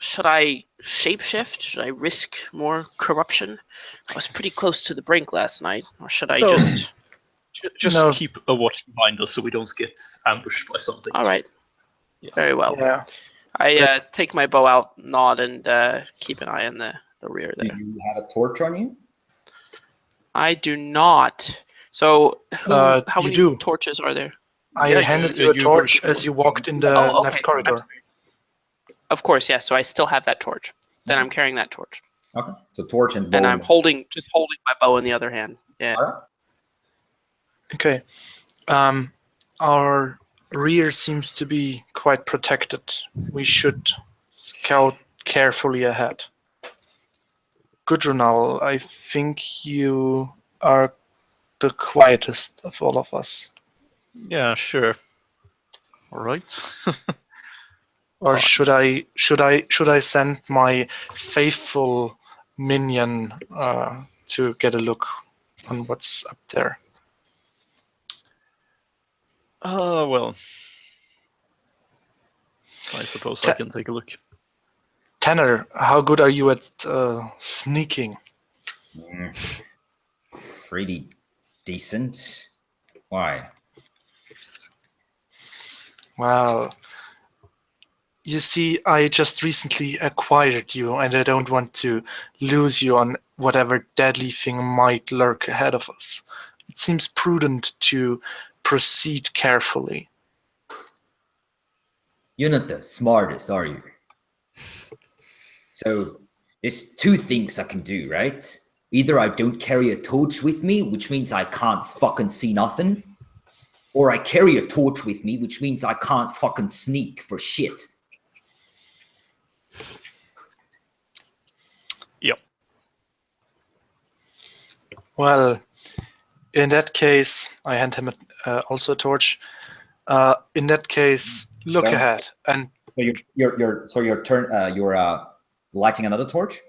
Should I shapeshift? Should I risk more corruption? I was pretty close to the brink last night. Or should I just keep a watch behind us so we don't get ambushed by something? All right. Yeah. Very well. Yeah. I take my bow out, nod, and keep an eye on the rear there. Do you have a torch on you? I do not. So, how many do. torches are there? I handed you a torch as you walked in the left corridor. Of course, yes. So I still have that torch. Then I'm carrying that torch. Okay. So torch and bow. And I'm holding my bow in the other hand. Yeah. All right. Okay. Our rear seems to be quite protected. We should scout carefully ahead. Gudrunal, I think you are the quietest of all of us. Yeah, sure. All right. Or should I send my faithful minion to get a look on what's up there? Well, I suppose I can take a look. Tanner, how good are you at sneaking? Pretty Decent. Why? Well, you see, I just recently acquired you, and I don't want to lose you on whatever deadly thing might lurk ahead of us. It seems prudent to proceed carefully. You're not the smartest, are you? So, there's two things I can do, right? Either I don't carry a torch with me, which means I can't fucking see nothing, or I carry a torch with me, which means I can't fucking sneak for shit. Yep. Well, in that case, I hand him also a torch. In that case, look Well- ahead, and So you're lighting another torch?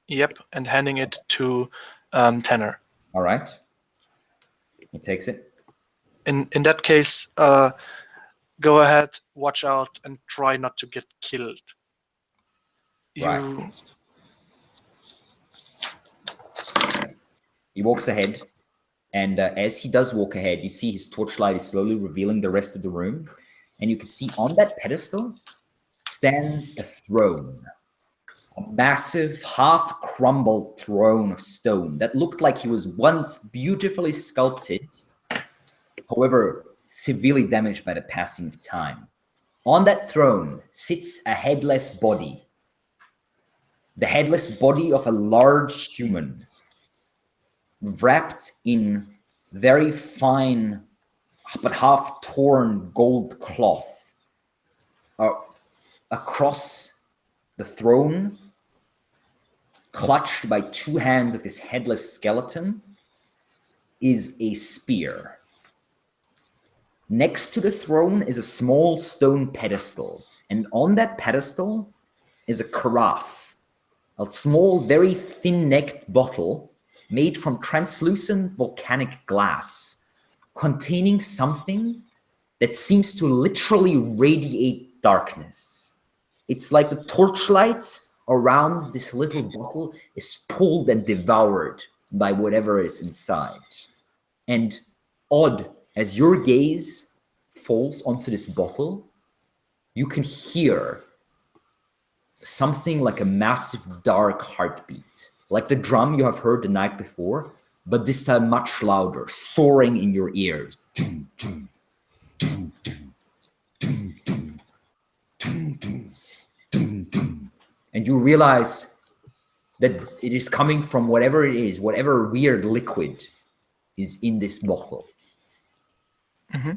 yep, and handing it to Tanner. All right. He takes it. In that case, go ahead, watch out, and try not to get killed. Right. He walks ahead, and as he does walk ahead, you see his torchlight is slowly revealing the rest of the room, and you can see on that pedestal stands a throne. A massive, half-crumbled throne of stone that looked like he was once beautifully sculpted, however, severely damaged by the passing of time. On that throne sits a headless body. The headless body of a large human, wrapped in very fine but half-torn gold cloth. Across the throne, clutched by two hands of this headless skeleton, is a spear. Next to the throne is a small stone pedestal, and on that pedestal is a carafe, a small, very thin-necked bottle made from translucent volcanic glass, containing something that seems to literally radiate darkness. It's like the torchlight around this little bottle is pulled and devoured by whatever is inside. And odd, as your gaze falls onto this bottle, you can hear something like a massive dark heartbeat, like the drum you have heard the night before, but this time much louder, soaring in your ears. Doom, doom, doom, doom, doom, doom, doom, doom, doom, doom. And you realize that it is coming from whatever it is, whatever weird liquid is in this bottle. Mm-hmm.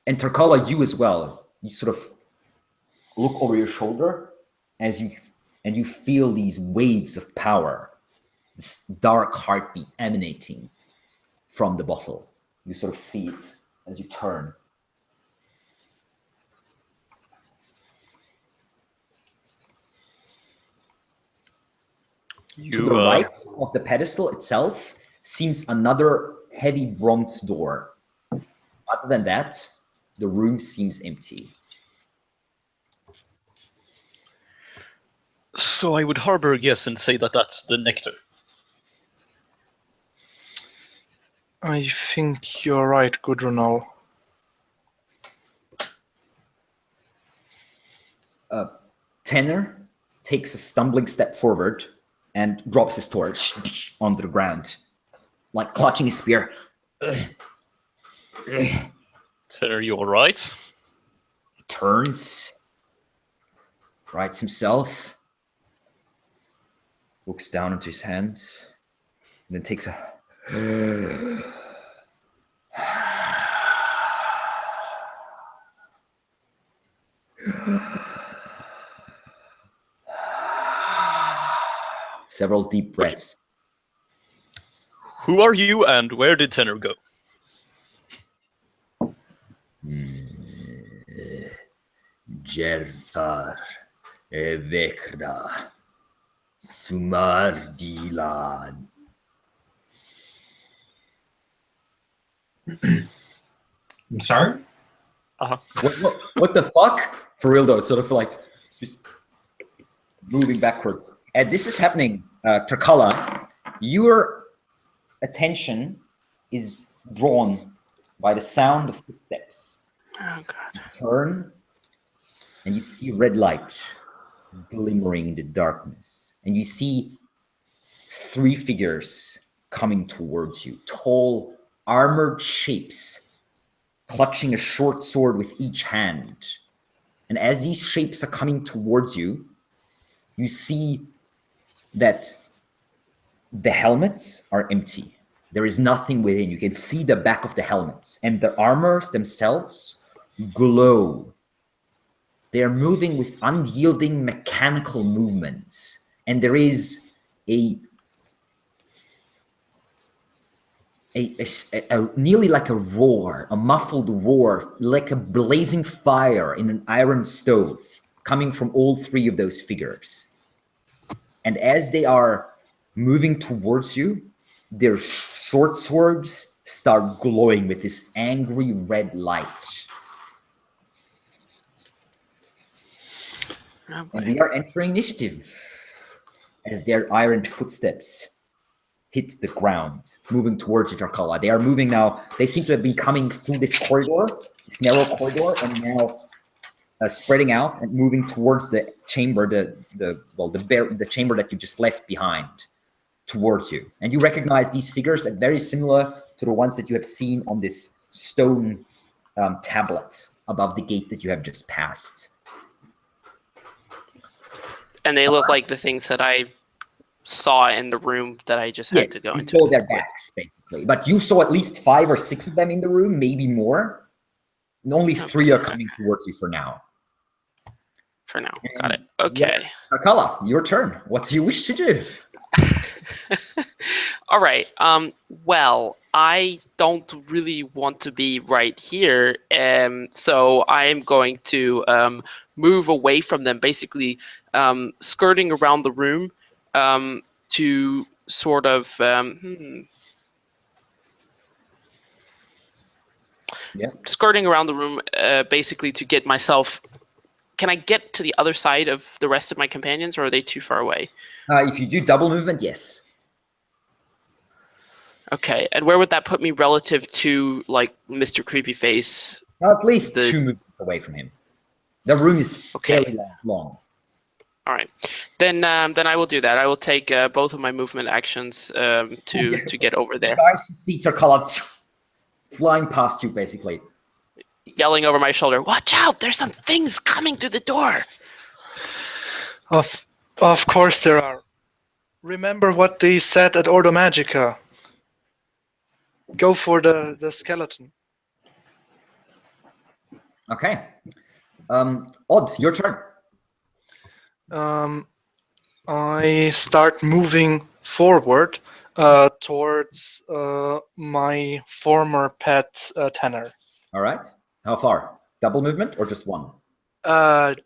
And Tarkala, you as well. You sort of look over your shoulder and you feel these waves of power, this dark heartbeat emanating from the bottle. You sort of see it as you turn. To the right of the pedestal itself seems another heavy bronze door. Other than that, the room seems empty. So I would harbor a guess and say that that's the nectar. I think you're right, Gudrunal. Tanner takes a stumbling step forward and drops his torch onto the ground, like clutching his spear. Tanner, you all right? He turns, rights himself, looks down into his hands, and then takes a several deep breaths. Who are you and where did Tanner go? Gertar Evekra Sumar Dilan. I'm sorry? What the fuck? For real though, sort of like just moving backwards. And this is happening, Tarkala. You're attention is drawn by the sound of footsteps. Oh god. Turn, and you see red light glimmering in the darkness. And you see 3 figures coming towards you. Tall, armored shapes, clutching a short sword with each hand. And as these shapes are coming towards you, you see that the helmets are empty. There is nothing within. You can see the back of the helmets, and the armors themselves glow. They are moving with unyielding mechanical movements, and there is a nearly like a roar, a muffled roar, like a blazing fire in an iron stove, coming from all 3 of those figures. And as they are moving towards you, their short swords start glowing with this angry red light. Oh, And we are entering initiative as their iron footsteps hit the ground, moving towards you, Tarkala. They are moving now. They seem to have been coming through this corridor, this narrow corridor, and now spreading out and moving towards the chamber, the chamber that you just left behind, towards you. And you recognize these figures as very similar to the ones that you have seen on this stone tablet above the gate that you have just passed. And they look like the things that I saw in the room that I just had to go you into. saw their backs, basically. But you saw at least 5 or 6 of them in the room, maybe more. And only 3 are coming towards you for now. For now. Got it. Okay. Tarkala, your turn. What do you wish to do? All right. Well, I don't really want to be right here. So I'm going to move away from them, basically skirting around the room to sort of skirting around the room basically to get myself. Can I get to the other side of the rest of my companions, or are they too far away? If you do double movement, yes. Okay, and where would that put me relative to like Mr. Creepy Face? At least 2 movements away from him. The room is fairly long. All right, then I will do that. I will take both of my movement actions to get over there. Nice to see Tarkala flying past you, basically. Yelling over my shoulder, "Watch out! There's some things coming through the door." Of course there are. Remember what they said at Ordo Magica. Go for the skeleton. Okay. Odd, your turn. I start moving forward towards my former pet Tanner. All right. How far? Double movement or just 1?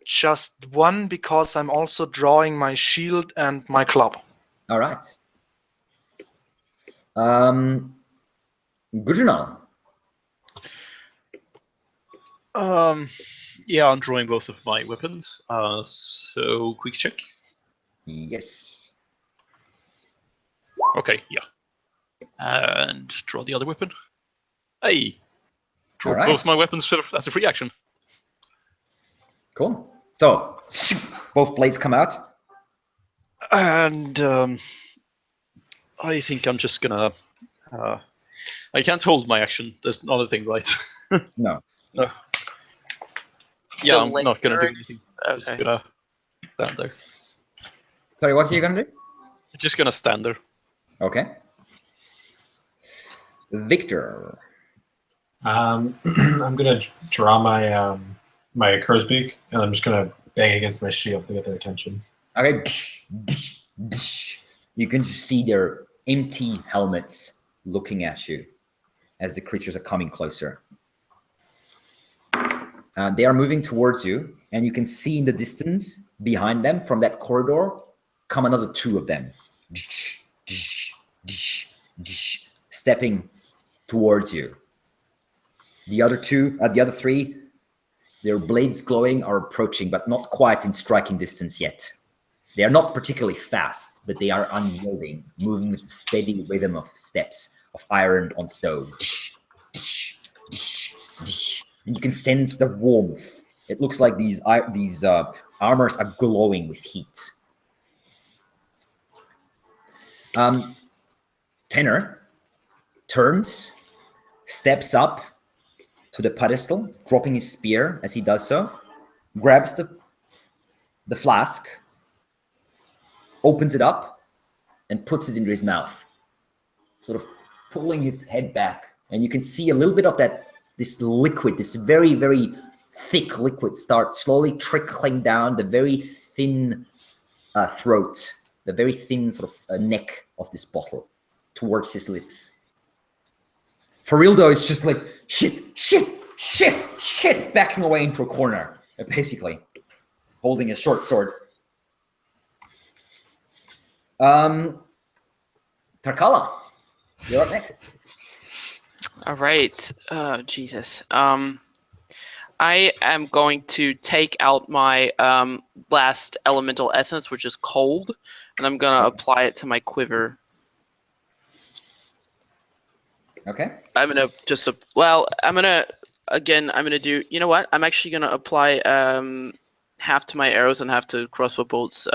Just 1, because I'm also drawing my shield and my club. All right. Gujinal. Yeah, I'm drawing both of my weapons. So quick check. Yes. Okay, yeah. And draw the other weapon. Hey, draw All right. both my weapons as a free action. Cool. So both blades come out. And I think I'm just gonna. I can't hold my action. There's another thing, right? No. No. Yeah, I'm Delay not gonna do your- anything. Okay. Just gonna stand there. Sorry, what are you gonna do? Just gonna stand there. Okay. Victor. I'm gonna draw my my crow's beak, and I'm just gonna bang against my shield to get their attention. Okay. You can just see their empty helmets looking at you as the creatures are coming closer. They are moving towards you, and you can see in the distance behind them from that corridor come another 2 of them, stepping towards you. The other 3, their blades glowing, are approaching, but not quite in striking distance yet. They are not particularly fast, but they are unyielding, moving with a steady rhythm of steps of iron on stone. And you can sense the warmth. It looks like these armors are glowing with heat. Tenor turns, steps up to the pedestal, dropping his spear as he does so, grabs the flask, opens it up, and puts it into his mouth, sort of pulling his head back. And you can see a little bit of this liquid, this very, very thick liquid start slowly trickling down the very thin throat, the very thin sort of neck of this bottle towards his lips. Farildo is just like, shit, backing away into a corner, basically, holding a short sword. Tarkala, you're up next. All right. Jesus. I am going to take out my last elemental essence, which is cold, and I'm going to apply it to my quiver. Okay. I'm going to just, I'm going to do, you know what? I'm actually going to apply half to my arrows and half to crossbow bolts.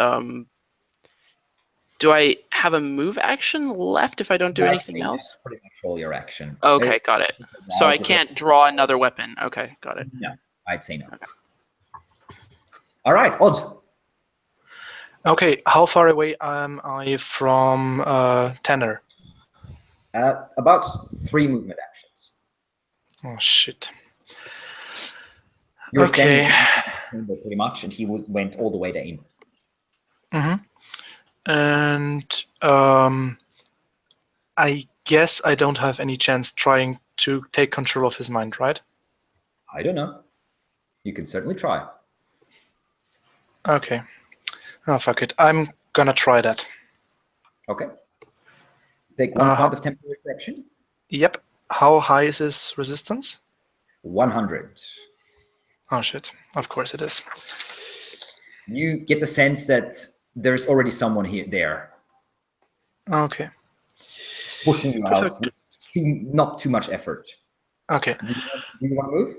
Do I have a move action left if I don't do anything else? Pretty much all your action. Okay, got it. So I can't draw another weapon. Okay, got it. No, I'd say no. Okay. All right, Odd. Okay, how far away am I from Tenor? About 3 movement actions. Oh, shit. You were Okay. standing pretty much, and he went all the way to aim. Mm-hmm. And I guess I don't have any chance trying to take control of his mind, right? I don't know. You can certainly try. Okay. Oh, fuck it. I'm gonna try that. Okay. Take 1 point of temporary correction. Yep. How high is his resistance? 100. Oh, shit. Of course it is. You get the sense that there's already someone there. Okay. Pushing you out with not too much effort. Okay. Do you want to move?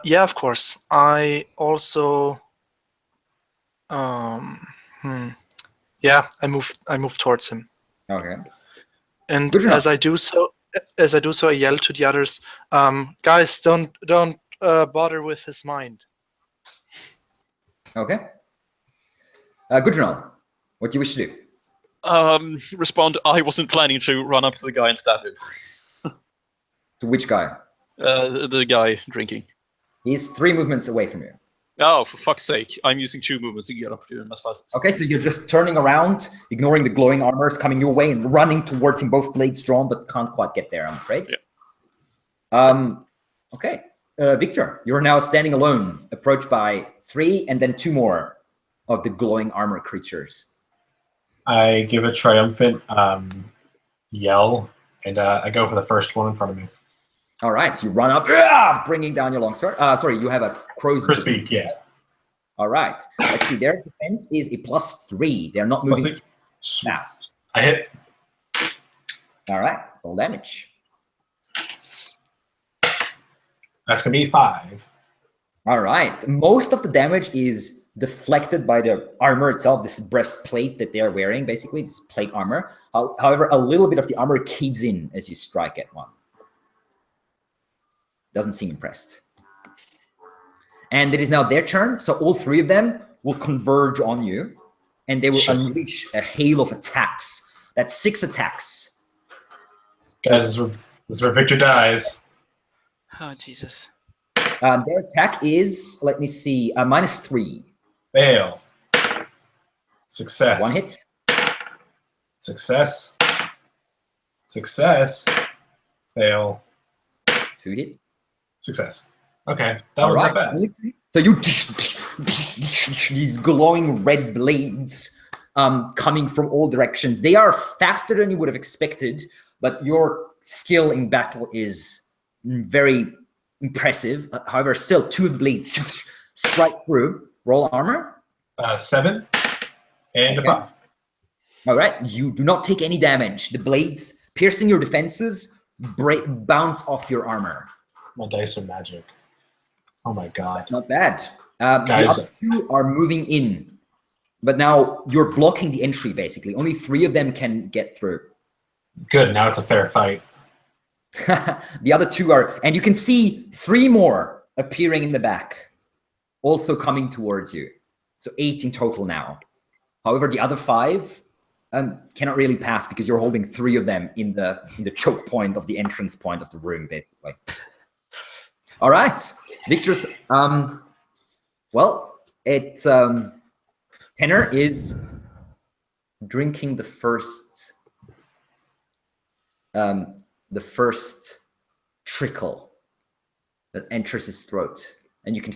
Yeah, of course. I also yeah, I move towards him. Okay. And as I do so, I yell to the others, guys, don't bother with his mind. Okay. Gudrunal, what do you wish to do? Respond, I wasn't planning to run up to the guy and stab him. To which guy? The guy drinking. He's 3 movements away from you. Oh, for fuck's sake. I'm using 2 movements to get up to him as fast as Okay, so you're just turning around, ignoring the glowing armors coming your way and running towards him, both blades drawn, but can't quite get there, I'm afraid. Yeah. Okay. Victor, you're now standing alone, approached by 3 and then 2 more of the glowing armor creatures. I give a triumphant yell, and I go for the first one in front of me. All right, so you run up, bringing down your longsword. Sorry, you have a crow's beak, yeah. All right, let's see. Their defense is a +3. They're not moving fast. I hit. All right, roll damage. That's going to be 5. All right, most of the damage is deflected by the armor itself, this breastplate that they are wearing, basically, this plate armor. However, a little bit of the armor caves in as you strike at one. Doesn't seem impressed. And it is now their turn, so all 3 of them will converge on you, and they will unleash a hail of attacks. That's 6 attacks. Guys, this is where Victor dies. Oh, Jesus. Their attack is, let me see, -3. Fail. Success. 1 hit. Success. Success. Fail. 2 hit. Success. Okay, that was not bad. So you these glowing red blades coming from all directions. They are faster than you would have expected, but your skill in battle is very impressive. However, still 2 of the blades strike through. Roll armor. 7. And Okay. a 5. All right, you do not take any damage. The blades piercing your defenses bounce off your armor. My dice are magic. Oh my god. Not bad. The Guys. other two are moving in, but now you're blocking the entry, basically. Only 3 of them can get through. Good, now it's a fair fight. The other 2 are, and you can see 3 more appearing in the back, also coming towards you. So 8 in total now. However, the other 5 cannot really pass because you're holding 3 of them in the choke point of the entrance point of the room, basically. All right, Victor's. Well, Tenor is drinking the first trickle that enters his throat, and you can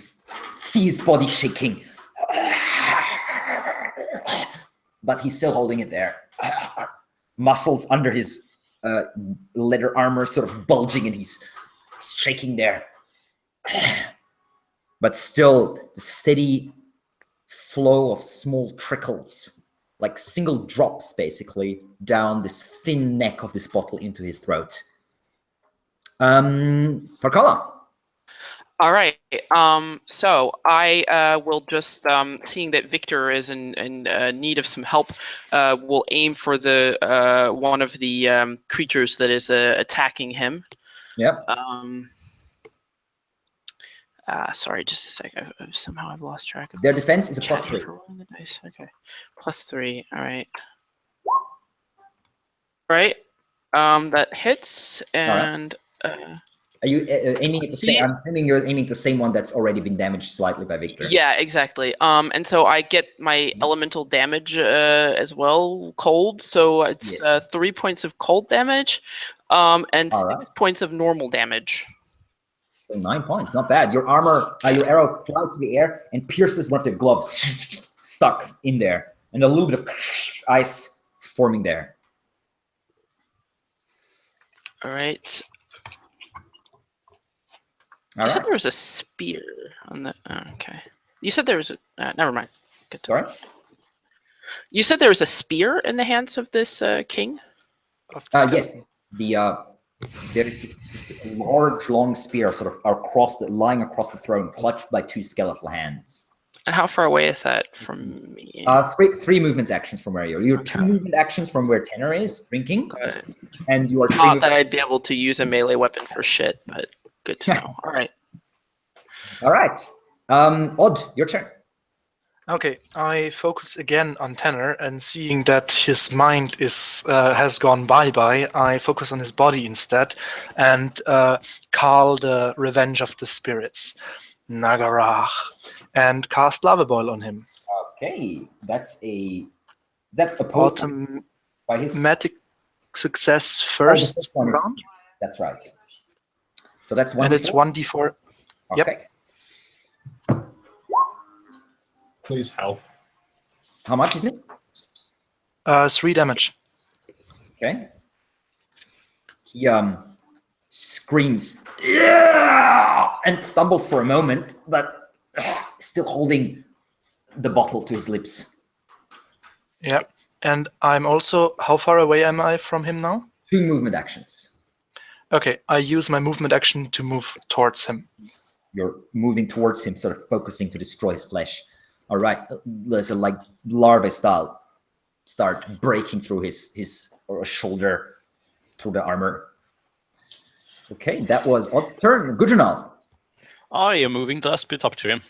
see his body shaking. But he's still holding it there. Muscles under his leather armor sort of bulging, and he's shaking there. But still, the steady flow of small trickles, like single drops, basically, down this thin neck of this bottle into his throat. Tarkala. All right. So I will just, seeing that Victor is in need of some help, will aim for the one of the creatures that is attacking him. Yep. Sorry, just a sec. Somehow I've lost track of Their defense is a chat +3. for rolling the dice. Okay, +3. All right. All right. That hits, and Are you aiming at the same? I'm assuming you're aiming at the same one that's already been damaged slightly by Victor. yeah, exactly. And so I get my elemental damage as well, cold. So it's 3 points of cold damage, and 6 points of normal damage. So 9 points, not bad. Your armor, your arrow flies through the air and pierces one of the gloves, stuck in there, and a little bit of ice forming there. All right. All You said right. there was a spear on the. Okay. You said there was a. Never mind. Good to Sorry? You said there was a spear in the hands of this king. Of the skeleton. Yes. There is this large, long spear sort of lying across the throne, clutched by 2 skeletal hands. And how far away is that from me? Three movement actions from where you are. You're 2 movement actions from where Tenor is drinking, Got it. and you are 3 Thought that I'd be able to use a melee weapon for shit, but good to know. All right. All right. Odd, your turn. Okay, I focus again on Tenor, and seeing that his mind is has gone bye-bye, I focus on his body instead, and call the Revenge of the Spirits, Nagarach, and cast Lava Boil on him. Okay, is that opposed by his Automatic success first first one is- round, That's right. So that's 1. and it's 1d4. Yep. Okay. Please help. How much is it? 3 damage. Okay. He screams, "Yeah!" and stumbles for a moment, but still holding the bottle to his lips. Yeah, and I'm also. How far away am I from him now? 2 movement actions. Okay, I use my movement action to move towards him. You're moving towards him, sort of focusing to destroy his flesh. All right, there's a like larvae style start breaking through his shoulder, through the armor. Okay, that was Odd's turn. Gudrunal. I am moving the last bit up to him.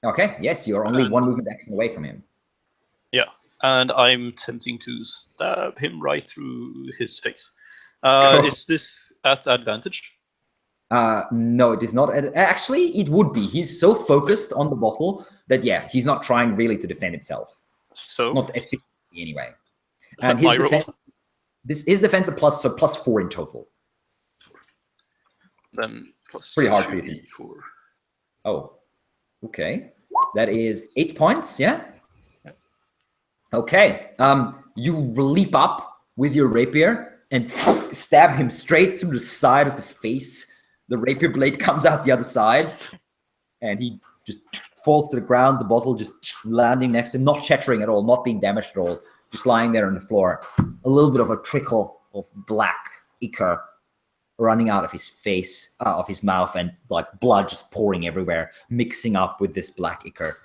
Okay, yes, you're only 1 movement action away from him. Yeah, and I'm attempting to stab him right through his face. Cool. Is this at advantage? No, it is not. Actually, it would be. He's so focused on the bottle that, yeah, he's not trying really to defend himself. So Not efficiently, anyway. And my his roll. defense, his defense is +4 in total. Then plus Pretty hard for you to 3, use. 4. Oh, okay. That is 8 points, yeah? Okay. You leap up with your rapier and stab him straight through the side of the face. The rapier blade comes out the other side, and he just falls to the ground, the bottle just landing next to him, not shattering at all, not being damaged at all, just lying there on the floor. A little bit of a trickle of black ichor running out of his face, of his mouth, and like blood just pouring everywhere, mixing up with this black ichor.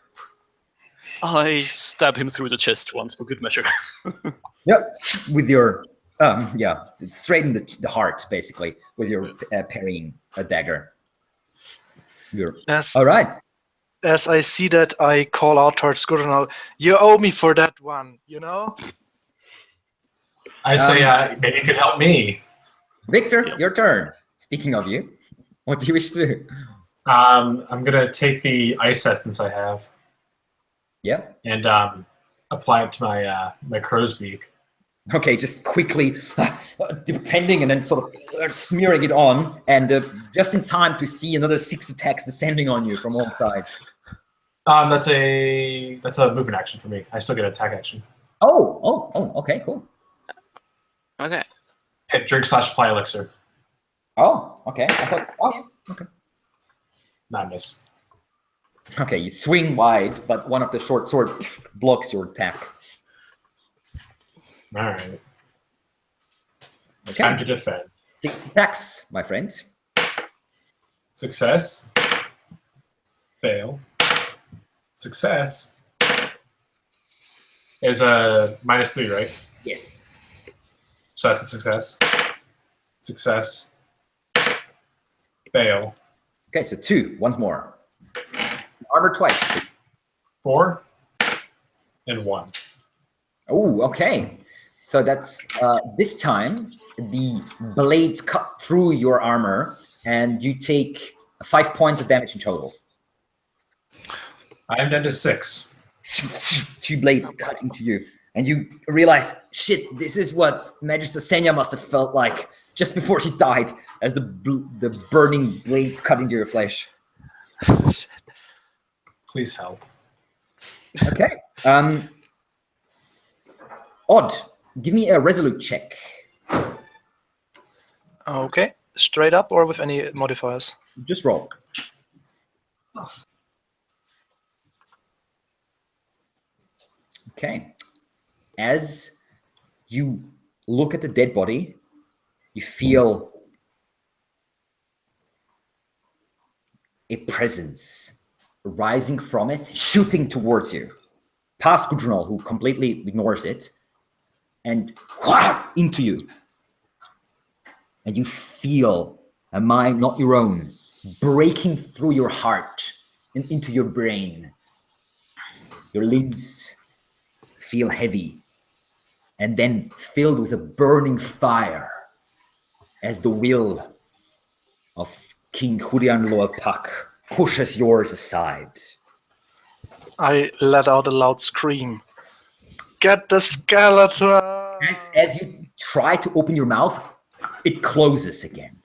I stab him through the chest once for good measure. Yep, with your straight in the heart, basically, with your parrying a dagger. All right. As I see that, I call out towards Gudrunal, you owe me for that one, you know? I say, maybe you could help me. Victor, your turn. Speaking of you, what do you wish to do? I'm going to take the ice essence I have. Yeah. And apply it to my crow's beak. Okay, just quickly, depending, and then sort of smearing it on, and just in time to see another 6 attacks descending on you from all sides. That's a movement action for me. I still get an attack action. Oh, okay, cool. Okay. And drink/apply elixir. Oh, okay. I thought, yeah, okay. Not missed. Okay, you swing wide, but one of the short sword blocks your attack. All right. Okay. Time to defend. 6 attacks, my friend. Success. Fail. Success. It was a -3, right? Yes. So that's a success. Success. Fail. Okay, so 2, one more. Armor twice. 4 and 1. Oh, okay. So that's this time the blades cut through your armor, and you take 5 points of damage in total. I am down to 6. 2 blades cut into you, and you realize, shit, this is what Magister Senya must have felt like just before she died, as the burning blades cut into your flesh. Please help. Okay. Odd, give me a resolute check. Okay. Straight up or with any modifiers? Just roll. Okay. As you look at the dead body, you feel a presence rising from it, shooting towards you, past Gudrunal, who completely ignores it, and into you. And you feel a mind not your own breaking through your heart and into your brain. Your limbs feel heavy and then filled with a burning fire as the will of King Hurian Apak pushes yours aside. I let out a loud scream. Get the skeleton! As you try to open your mouth, it closes again.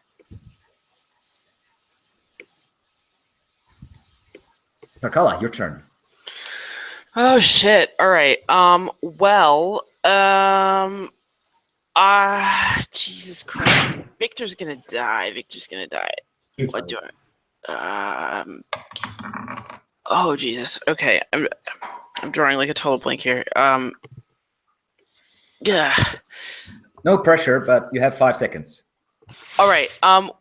Takala, your turn. Oh shit. All right. Jesus Christ. Victor's gonna die. Please What help. do I? Oh Jesus. Okay. I'm drawing like a total blank here. Yeah. No pressure, but you have 5 seconds. All right.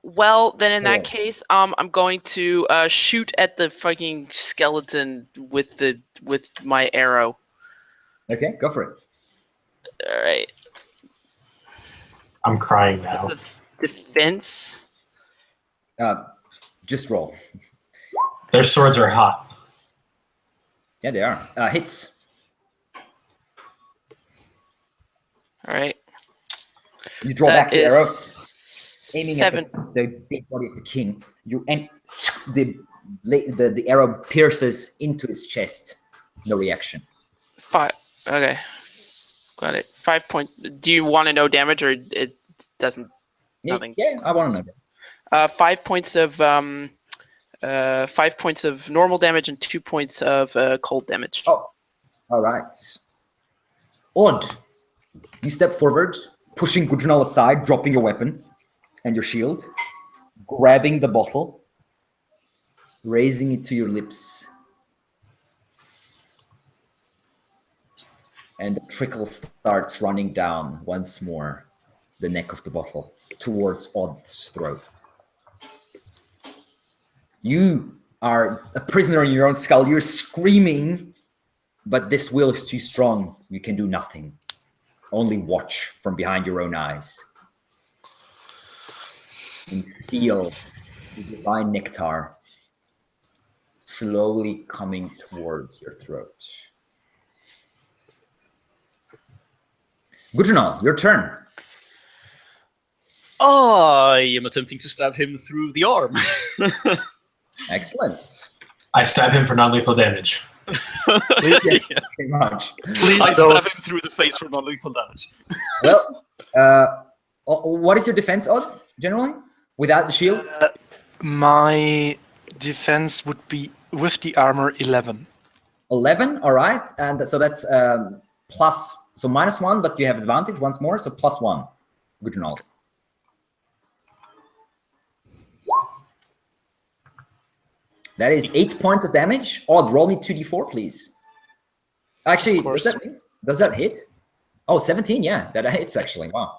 Well, then in Yeah. that case, I'm going to shoot at the fucking skeleton with my arrow. Okay, go for it. All right. I'm crying now. That's a defense. Just roll. Their swords are hot. Yeah, they are. Hits. All right. You draw That back the is arrow, aiming 7. at the big body of the king. The arrow pierces into his chest. No reaction. 5. Okay. Got it. 5 points. Do you want to know damage, or it doesn't? Nothing. Yeah, I want to know. 5 points of 5 points of normal damage and 2 points of cold damage. Oh, all right. Odd. You step forward, pushing Gudrunal aside, dropping your weapon and your shield, grabbing the bottle, raising it to your lips, and the trickle starts running down once more the neck of the bottle towards Odd's throat. You are a prisoner in your own skull. You're screaming, but this will is too strong. You can do nothing. Only watch from behind your own eyes. And feel the divine nectar slowly coming towards your throat. Gudrunal, your turn. I am attempting to stab him through the arm. Excellent. I stab him for non-lethal damage. Pretty much. Please I don't. stab him through the face for non-lethal damage. Well, what is your defense odd generally without the shield? My defense would be with the armor 11. 11. All right, and so that's plus. So -1, but you have advantage once more. So +1. Gudrunal. That is 8 points of damage. Odd, roll me 2d4, please. Actually, does that hit? Oh, 17, yeah, that hits actually. Wow.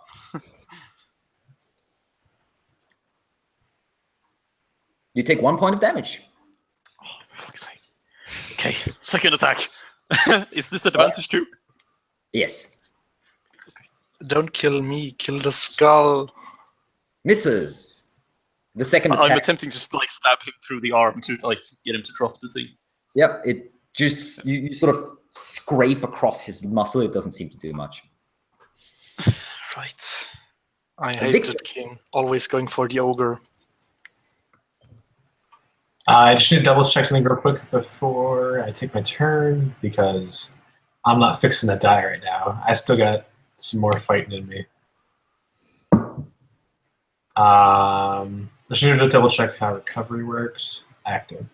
You take 1 point of damage. Oh, fuck's sake. Okay, second attack. Is this advantage too? Yes. Don't kill me, kill the skull. Misses. The second I'm attack. attempting to like stab him through the arm to like get him to drop the thing. Yep, it just you sort of scrape across his muscle. It doesn't seem to do much. Right. I hate Victor. that king. Always going for the ogre. I just need to double check something real quick before I take my turn because I'm not fixing to die right now. I still got some more fighting in me. I just need to double check how recovery works. Active.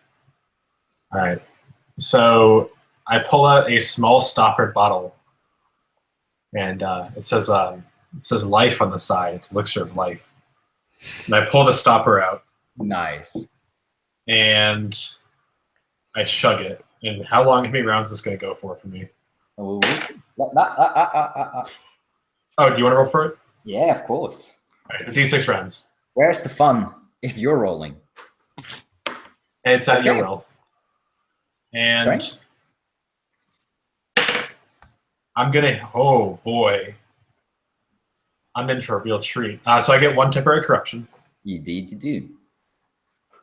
All right. So I pull out a small stoppered bottle, and it says life on the side. It's elixir of life. And I pull the stopper out, Nice. and I chug it. And how many rounds is this going to go for me? Oh, Oh, do you want to roll for it? yeah, of course. All right, it's a D6 rounds. Where's the fun if you're rolling? And it's at your Okay. will. And Sorry? I'm going to, oh boy. I'm in for a real treat. So I get 1 temporary corruption, Indeed, you do.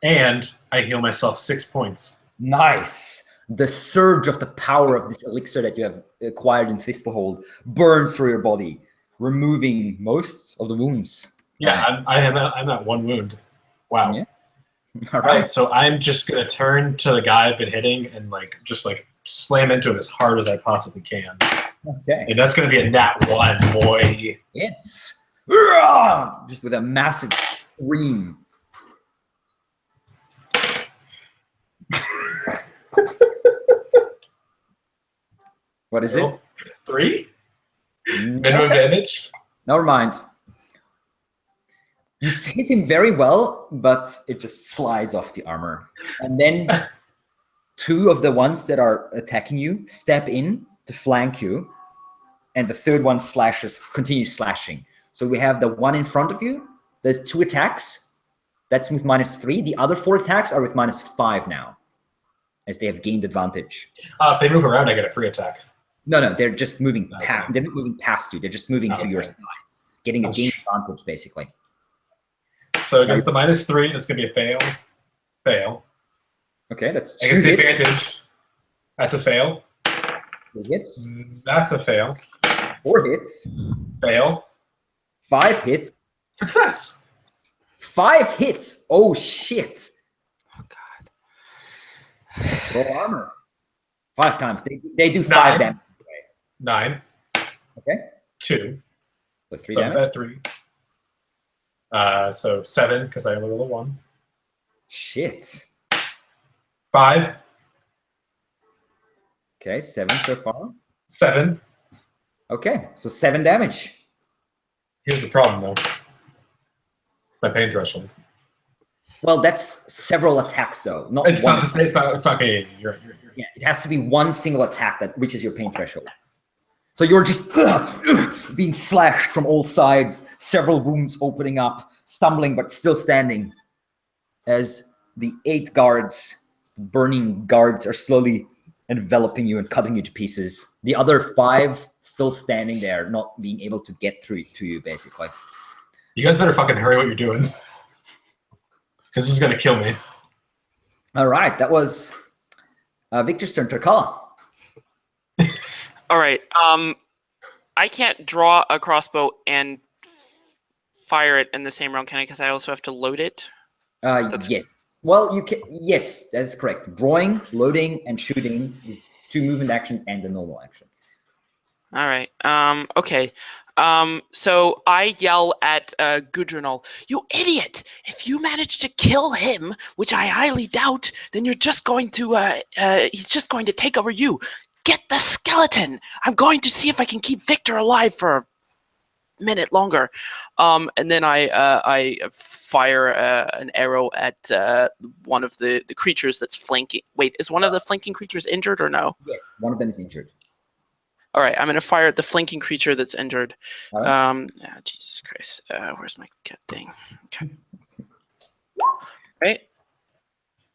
and I heal myself 6 points. Nice. The surge of the power of this elixir that you have acquired in Thistlehold burns through your body, removing most of the wounds. Yeah, I'm at 1 wound. Wow. Yeah. All All right, right. so I'm just going to turn to the guy I've been hitting and just slam into him as hard as I possibly can. Okay. And that's going to be a nat 1, boy. It's just with a massive scream. What is it? 3? Minimum damage? Never mind. You hit him very well, but it just slides off the armor. And then 2 of the ones that are attacking you step in to flank you, and the third one continues slashing. So we have the one in front of you. There's 2 attacks. That's with -3. The other 4 attacks are with -5 now, as they have gained advantage. If they move around, I get a free attack. No, they're just moving Okay. past. They're not moving past you. They're just moving to your Okay. sides, getting a That's gain tr- advantage, basically. So against the -3, that's going to be a fail. Fail. Okay, that's 2 Against the hits. advantage, that's a fail. 2 hits. That's a fail. 4 hits. Fail. 5 hits. Success. 5 hits. Oh shit! Oh god. Roll armor. 5 times. They do 5 9. damage. 9. Okay. 2. So 3 So damage. at 3. So 7 because I only rolled a 1. Shit. 5. Okay, 7 so far. 7. Okay, so 7 damage. Here's the problem though. It's my pain threshold. Well, that's several attacks though. Not It's one. not the same. It's not. You're Yeah, it has to be one single attack that reaches your pain threshold. So you're just being slashed from all sides, several wounds opening up, stumbling but still standing, as the 8 guards, burning guards, are slowly enveloping you and cutting you to pieces. The other 5 still standing there, not being able to get through to you, basically. You guys better fucking hurry what you're doing. Because this is going to kill me. All right, that was Victor's turn. Turkala. All right. I can't draw a crossbow and fire it in the same round, can I? Because I also have to load it. Yes. Well, you can. Yes, that's correct. Drawing, loading, and shooting is 2 movement actions and a normal action. All right. Okay. So I yell at Gudrunal, "You idiot! If you manage to kill him, which I highly doubt, then you're just going to he's just going to take over you. Get the skeleton! I'm going to see if I can keep Victor alive for a minute longer." And then I fire an arrow at one of the creatures that's flanking. Wait, is one of the flanking creatures injured or no? Yes, one of them is injured. All right, I'm going to fire at the flanking creature that's injured. All right. Jesus Christ. Where's my cat thing? Okay. Right?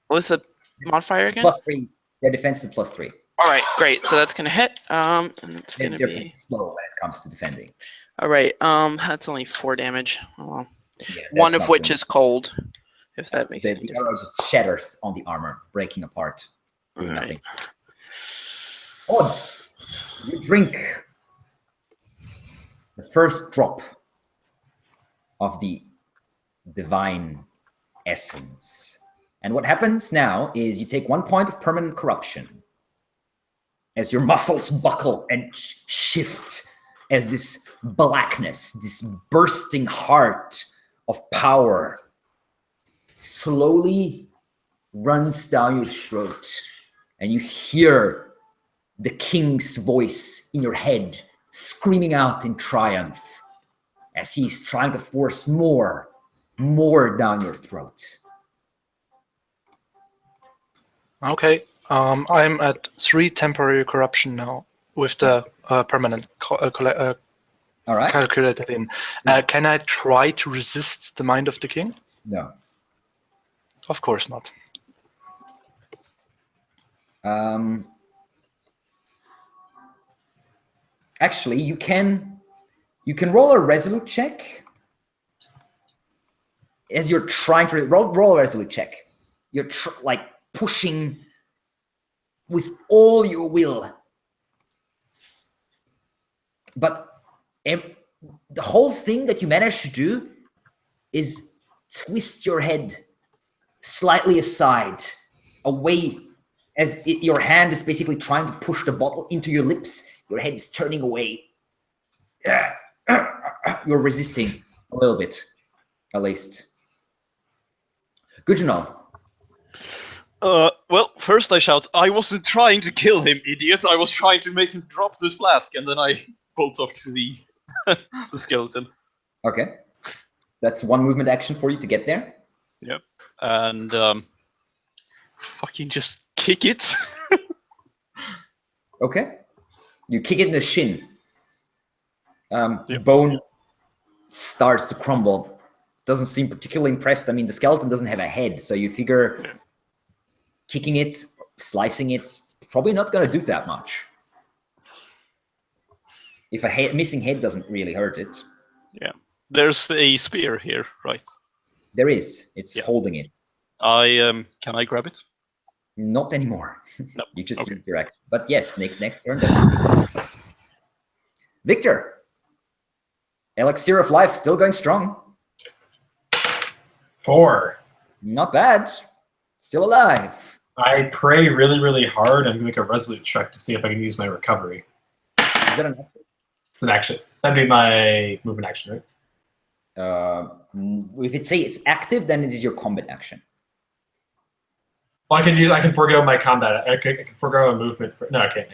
What was the modifier again? +3. Their defense is +3. All right, great. So that's going to hit. And it's going to be slow when it comes to defending. All right. That's only 4 damage. Oh, well. Yeah, One of which is cold, if that makes any the arrow difference. just shatters on the armor, breaking apart, doing All nothing. Odd. You drink the first drop of the divine essence. And what happens now is you take 1 point of permanent corruption as your muscles buckle and shift as this blackness, this bursting heart of power slowly runs down your throat, and you hear the king's voice in your head screaming out in triumph as he's trying to force more down your throat. Okay. I'm at 3 temporary corruption now with the permanent All right? calculated in. Can I try to resist the mind of the king? No. Of course not. Actually, you can roll a resolute check as you're trying to roll a resolute check. You're like pushing with all your will, but the whole thing that you manage to do is twist your head slightly aside, away, as your hand is basically trying to push the bottle into your lips. Your head is turning away. You're resisting a little bit, at least. Gudrunal. Well, first I shout, "I wasn't trying to kill him, idiot! I was trying to make him drop the flask," and then I bolt off to the the skeleton. Okay. That's 1 movement action for you to get there. Yep. And fucking just kick it. Okay. You kick it in the shin. Bone starts to crumble. Doesn't seem particularly impressed. I mean, the skeleton doesn't have a head, so you figure kicking it, slicing it's probably not going to do that much. If a missing head doesn't really hurt it. Yeah. There's a spear here, right? There is. It's holding it. Can I grab it? Not anymore. No. You just Okay. used your action. But yes, next turn. Victor. Elixir of Life still going strong. 4. Not bad. Still alive. I pray really, really hard and make a resolute check to see if I can use my recovery. Is that an action? It's an action. That'd be my movement action, right? If it say it's active, then it is your combat action. Well, I can forego my combat. I can forego a movement. No, I can't.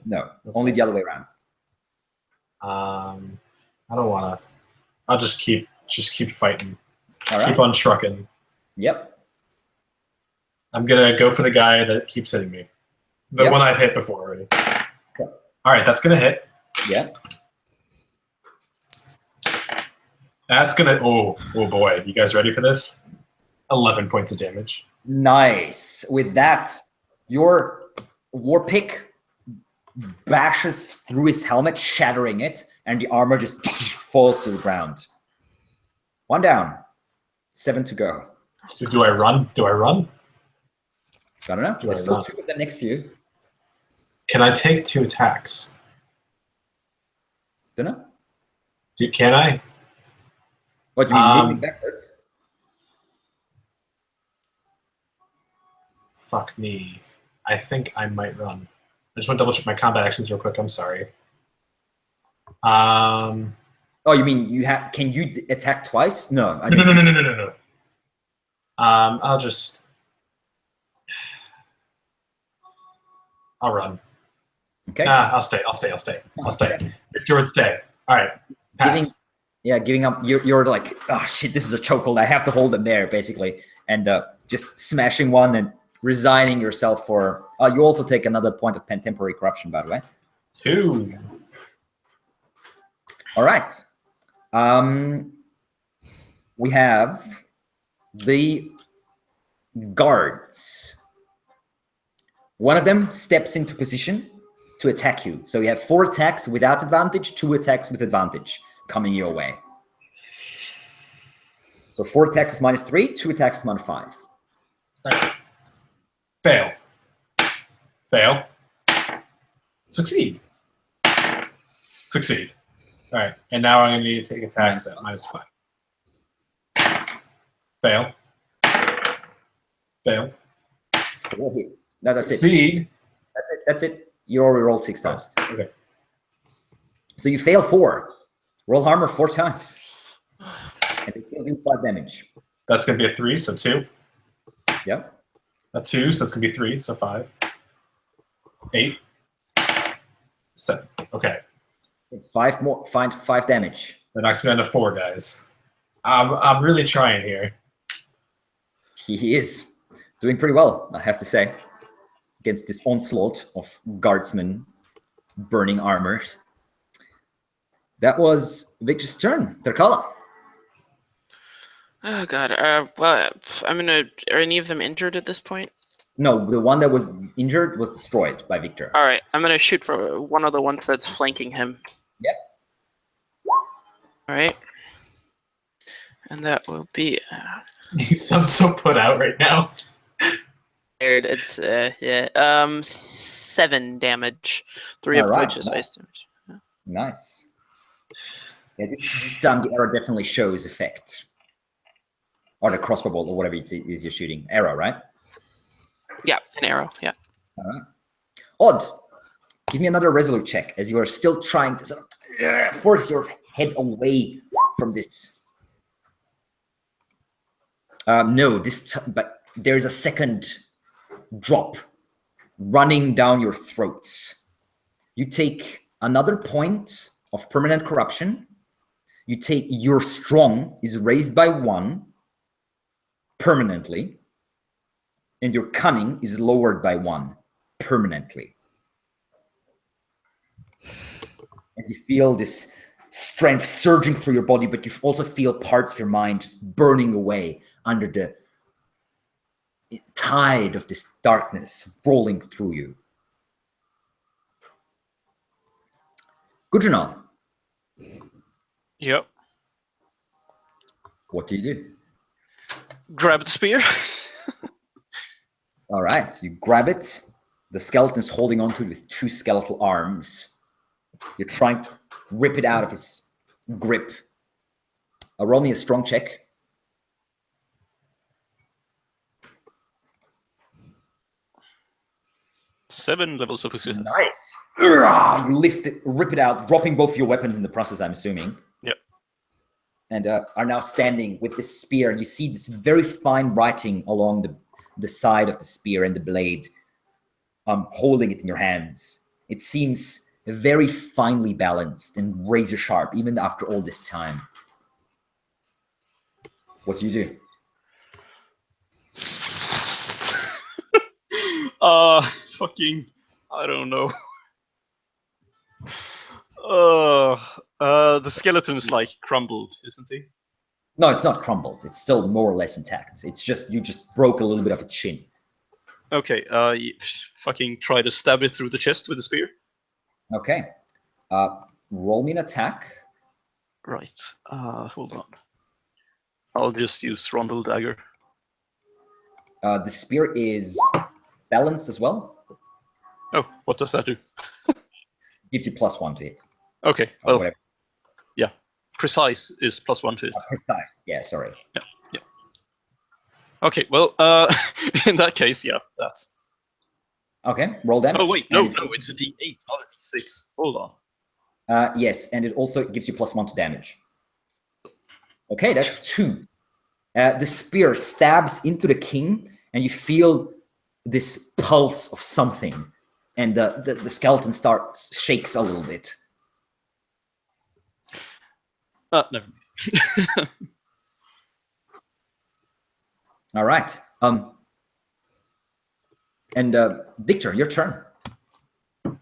No, only the other way around. I don't wanna. I'll just keep fighting. All right. Keep on trucking. Yep. I'm gonna go for the guy that keeps hitting me. The Yep. one I've hit before already. Yep. All right, that's gonna hit. Yeah. That's gonna. Oh boy! You guys ready for this? 11 points of damage. Nice. With that, your war pick bashes through his helmet, shattering it, and the armor just falls to the ground. 1 down. 7 to go. So do I run? Do I run? I don't know. Do I There's still run? 2 of them next to you. Can I take 2 attacks? Don't know. Can I? What do you mean, moving backwards? Fuck me. I think I might run. I just want to double check my combat actions real quick. I'm sorry. Oh, you mean you have? Can you attack twice? No. No. I'll run. Okay. I'll stay. Victor would stay. All right. Pass. Giving up. You're like, oh shit, this is a chokehold. I have to hold them there, basically, and just smashing one and resigning yourself for. You also take another point of temporary corruption, by the way. 2. All right. We have the guards. One of them steps into position to attack you. So you have 4 attacks without advantage, 2 attacks with advantage coming your way. So 4 attacks is -3, 2 attacks is -5. Right. Fail. Fail. Succeed. Succeed. All right. And now I'm going to need to take attacks at -5. Fail. Fail. 4 hits. No, that's Succeed. it. That's it. You already rolled 6 times. Okay. So you fail 4. Roll armor 4 times. And they still do 5 damage. That's going to be a 3, so 2. Yep. A 2, so it's going to be 3, so 5. 8. 7. Okay. 5 more. Find 5 damage. That knocks me down to 4, guys. I'm really trying here. He is doing pretty well, I have to say, against this onslaught of guardsmen burning armors. That was Victor's turn. Terkala. Oh god. Well, are any of them injured at this point? No, the one that was injured was destroyed by Victor. All right, I'm gonna shoot for one of the ones that's flanking him. Yep. All right, and that will be. You sound so put out right now. It's 7 damage, 3 of All which is right. ice damage. Nice. Yeah, this time the arrow definitely shows effect. Or the crossbow bolt or whatever it is you're shooting. Arrow, right? Yeah, an arrow. Yeah. All right. Odd. Give me another resolute check as you are still trying to sort of force your head away from this. No, but there's a second drop running down your throats. You take another point of permanent corruption. You take your strong is raised by 1 permanently, and your cunning is lowered by 1 permanently. As you feel this strength surging through your body, but you also feel parts of your mind just burning away under the tide of this darkness rolling through you. Gudrunal, Yep. what do you do? Grab the spear. All right, you grab it. The skeleton is holding onto it with 2 skeletal arms. You're trying to rip it out of his grip. Roll me a strong check. 7 levels of success. Nice. You lift it, rip it out, dropping both your weapons in the process, I'm assuming. Yep. And are now standing with this spear. And you see this very fine writing along the side of the spear and the blade, holding it in your hands. It seems very finely balanced and razor sharp, even after all this time. What do you do? Fucking, I don't know. The skeleton is like crumbled, isn't he? No, it's not crumbled. It's still more or less intact. It's just you just broke a little bit of its chin. Okay, you fucking try to stab it through the chest with a spear. Okay. Roll me an attack. Right. Hold on. I'll just use Rondel Dagger. The spear is balanced as well. Oh, what does that do? Gives you +1 to hit. Okay, Or well, whatever. yeah. Precise is +1 to hit. Precise. Yeah, sorry. Yeah. Okay, well, in that case, yeah, that's... Okay, roll damage. Oh, wait, no, And- it's a D8, not a D6. Hold on. Yes, and it also gives you +1 to damage. Okay, that's 2. The spear stabs into the king, and you feel this pulse of something, and the skeleton shakes a little bit. Never mind. All right. And Victor, your turn.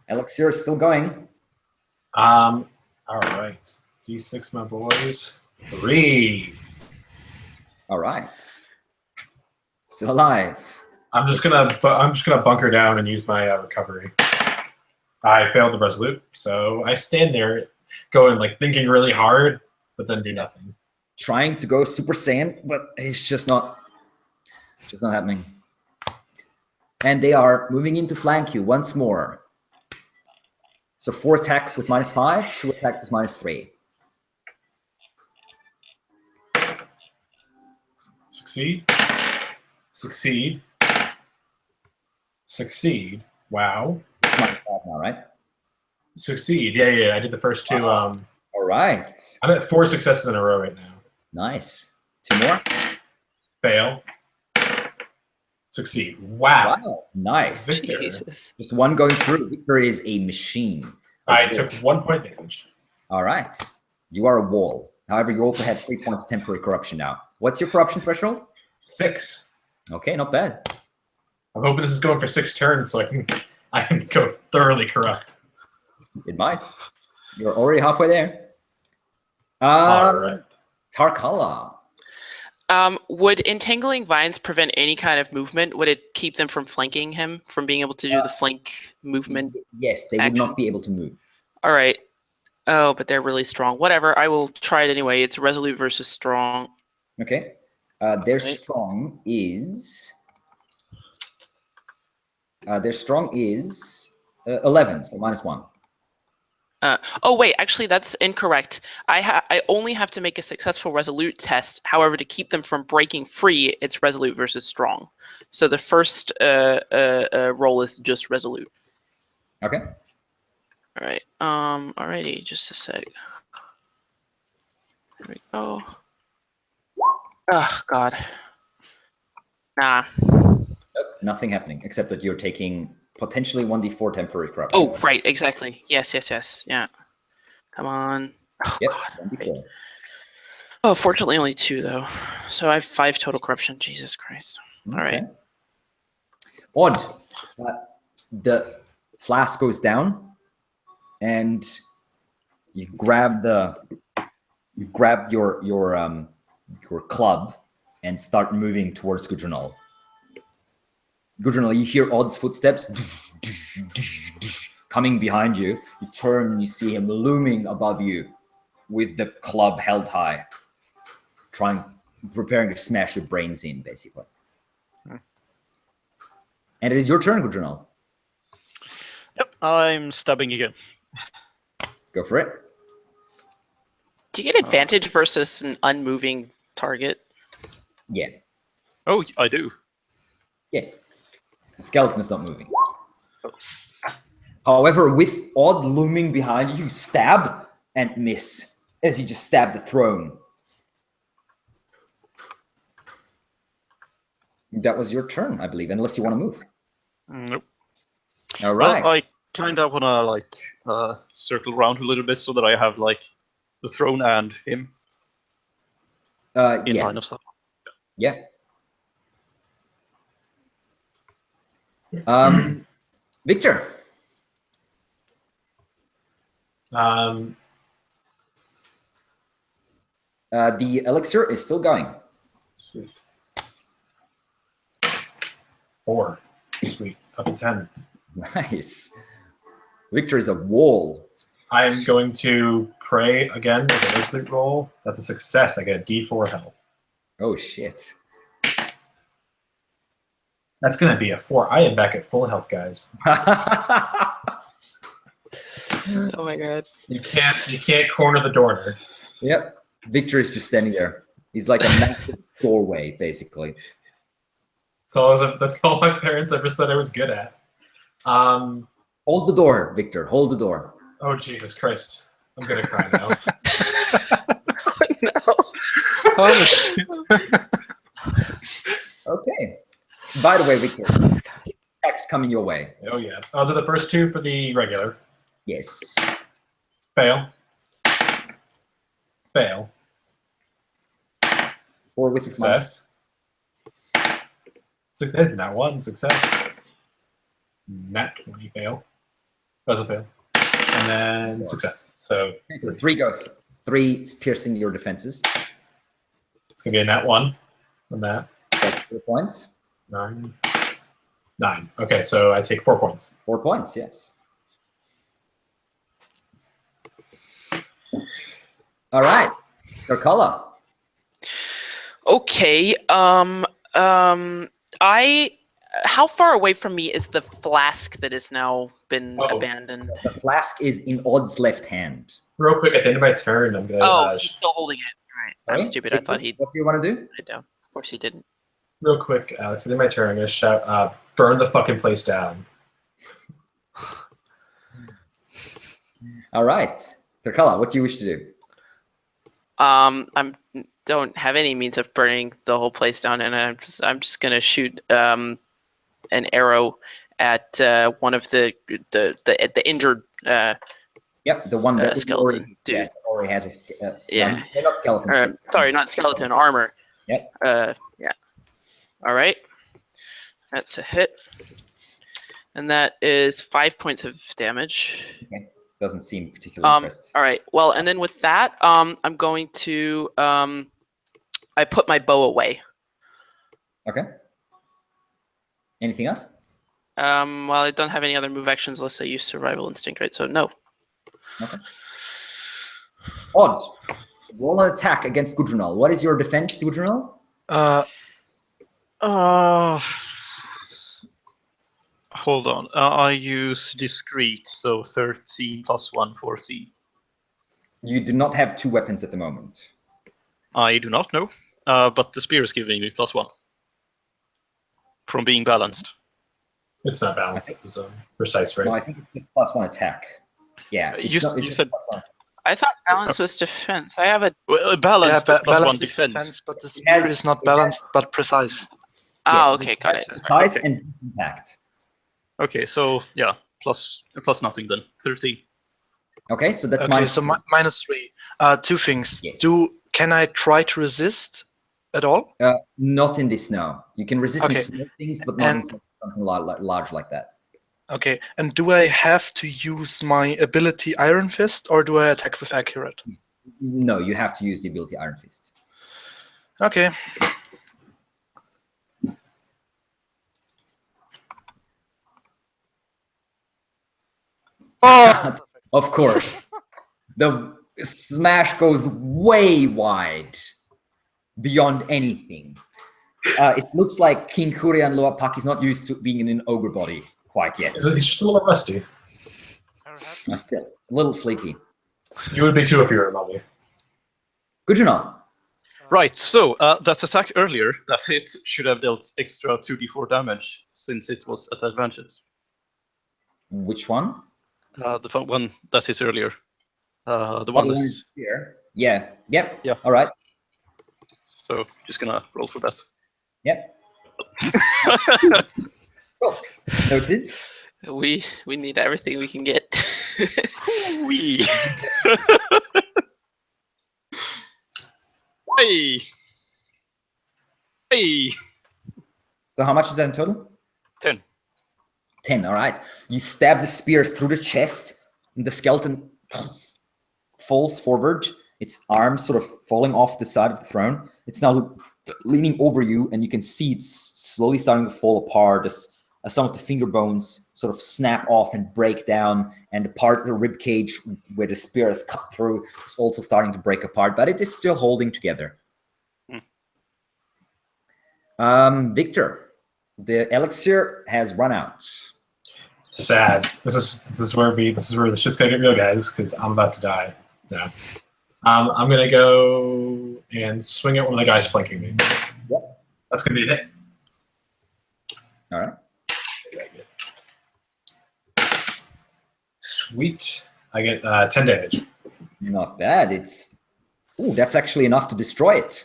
Elixir is still going. All right. D6, my boys. 3. All right. Still alive. I'm just gonna bunker down and use my recovery. I failed the resolute, so I stand there, going like thinking really hard, but then do nothing. Trying to go Super Saiyan, but it's just not happening. And they are moving in to flank you once more. So 4 attacks with -5, 2 attacks with -3. Succeed. Succeed. Succeed. Wow. -5 now, right? Succeed. Yeah. I did the first 2. All right. I'm at 4 successes in a row right now. Nice. 2 more. Fail. Succeed. Wow. Wow. Nice. Victor. Jesus. Just 1 going through. Victor is a machine. I took 1 point damage. All right. You are a wall. However, you also have 3 points of temporary corruption now. What's your corruption threshold? 6. Okay, not bad. I'm hoping this is going for 6 turns so I can go thoroughly corrupt. It might. You're already halfway there. All right. Tarkala. Would entangling vines prevent any kind of movement? Would it keep them from flanking him, from being able to do the flank movement? Yes, they would Action. not be able to move. All right. Oh, but they're really strong. Whatever. I will try it anyway. It's resolute versus strong. Okay. Their Right. strong is 11, so -1. Oh wait, actually that's incorrect. I only have to make a successful resolute test. However, to keep them from breaking free, it's resolute versus strong. So the first roll is just resolute. Okay. All right. Alrighty, just a sec. There we go. Oh God. Nah. Nope, nothing happening except that you're taking potentially 1d4 temporary corruption. Oh, right, exactly. Yes. Yeah. Come on. Oh, Yep, God. 1d4. Right. Oh, fortunately only 2 though. So I have 5 total corruption. Jesus Christ. All right. Odd. The flask goes down, and you grab your club and start moving towards Gudrunal. Gudrunal, you hear Odd's footsteps coming behind you. You turn and you see him looming above you with the club held high, preparing to smash your brains in, basically. And it is your turn, Gudrunal. Yep, I'm stabbing again. Go for it. Do you get advantage versus an unmoving target? Yeah. Oh, I do. Yeah. The skeleton is not moving. However, with Odd looming behind you, you stab and miss as you just stab the throne. That was your turn, I believe, unless you want to move. Nope. All right. Well, I kind of want to circle around a little bit so that I have the throne and him in yeah. line of stuff. Yeah. Victor. The elixir is still going. Sweet. 4. Sweet. Up to 10. Nice. Victor is a wall. I am going to pray again with a resolute roll. That's a success. I get a D4 health. Oh, shit. That's going to be a 4. I am back at full health, guys. Oh my god. You can't corner the door. Yep. Victor is just standing there. He's like a massive doorway, basically. So that's all my parents ever said I was good at. Hold the door, Victor. Hold the door. Oh, Jesus Christ. I'm going to cry now. Oh no. Okay. By the way, Victor, attacks coming your way. Oh, yeah. Oh, they're the first 2 for the regular. Yes. Fail. Fail. 4 with success. Success. Nat 1. Success. Nat 20. Fail. That's a fail. And then success. So, Okay, so 3 goes. 3 piercing your defenses. it's going to be a nat 1 on that. That's 4 points. 9. Okay, so I take 4 points. 4 points, yes. All right. Your color. Okay. How far away from me is the flask that has now been abandoned? The flask is in Odd's left hand. Real quick, at the end of my turn, I'm going to... Oh, he's still holding it. All right. I'm Sorry? stupid. I thought he'd What do you want to do? put it down. Of course he didn't. Real quick, Alex, at the end of my turn, I'm going to shout, burn the fucking place down. All right. Terkala, what do you wish to do? Don't have any means of burning the whole place down, and I'm just gonna shoot an arrow at one of the injured. Yep, the one that skeleton dude. already has a Yeah. not skeleton. Sorry, not skeleton, armor. Yep. Yeah. All right. That's a hit, and that is 5 points of damage. Okay. Doesn't seem particularly impressed. All right. Well, and then with that, I'm going to I put my bow away. Okay. Anything else? Well, I don't have any other move actions unless I use survival instinct, right? So no. Okay. Odd. Roll an attack against Gudrunal. What is your defense, Gudrunal? Hold on. I use discreet, so 13 plus 1, 14. You do not have 2 weapons at the moment. I do not know, but the spear is giving me plus 1 from being balanced. It's not balanced. It was precise, right? No, I think it's just plus 1 attack. Yeah. You said I thought balance was defense. I have a balance plus balance 1 is defense. but the spear is not balanced but precise. Oh, okay, got it. Size Okay. and impact. Okay, so yeah, plus nothing then. 13. Okay, so that's Okay, minus so three. -3. 2 things. Yes. Can I try to resist at all? Not in this now. You can resist in Okay. small things, but not in And- something large like that. Okay, and do I have to use my ability Iron Fist, or do I attack with accurate? No, you have to use the ability Iron Fist. Okay. Oh, Of course. The smash goes way wide beyond anything. It looks like King Hurian Apak is not used to being in an ogre body quite yet. He's just a little rusty. Still, a little sleepy. You would be too if you were a mummy. Good to know. Right, so that attack earlier, that hit should have dealt extra 2d4 damage since it was at advantage. Which one? The one that hit earlier. The one that is. Here. Yeah. Yep. Yeah. All right. So just gonna roll for that. Yep. Oh, noted. We need everything we can get. Wee. Hey. Hey. So how much is that in total? 10. 10. All right. You stab the spears through the chest, and the skeleton falls forward, its arms sort of falling off the side of the throne. It's now leaning over you, and you can see it's slowly starting to fall apart as some of the finger bones sort of snap off and break down, and the part of the rib cage where the spear is cut through is also starting to break apart, but it is still holding together. Victor, the elixir has run out. Sad. This is where the shit's gonna get real, guys, because I'm about to die. Yeah. I'm gonna go and swing at one of the guys flanking me. Yep. That's gonna be a hit. All right. Sweet. I get 10 damage. Not bad. That's actually enough to destroy it.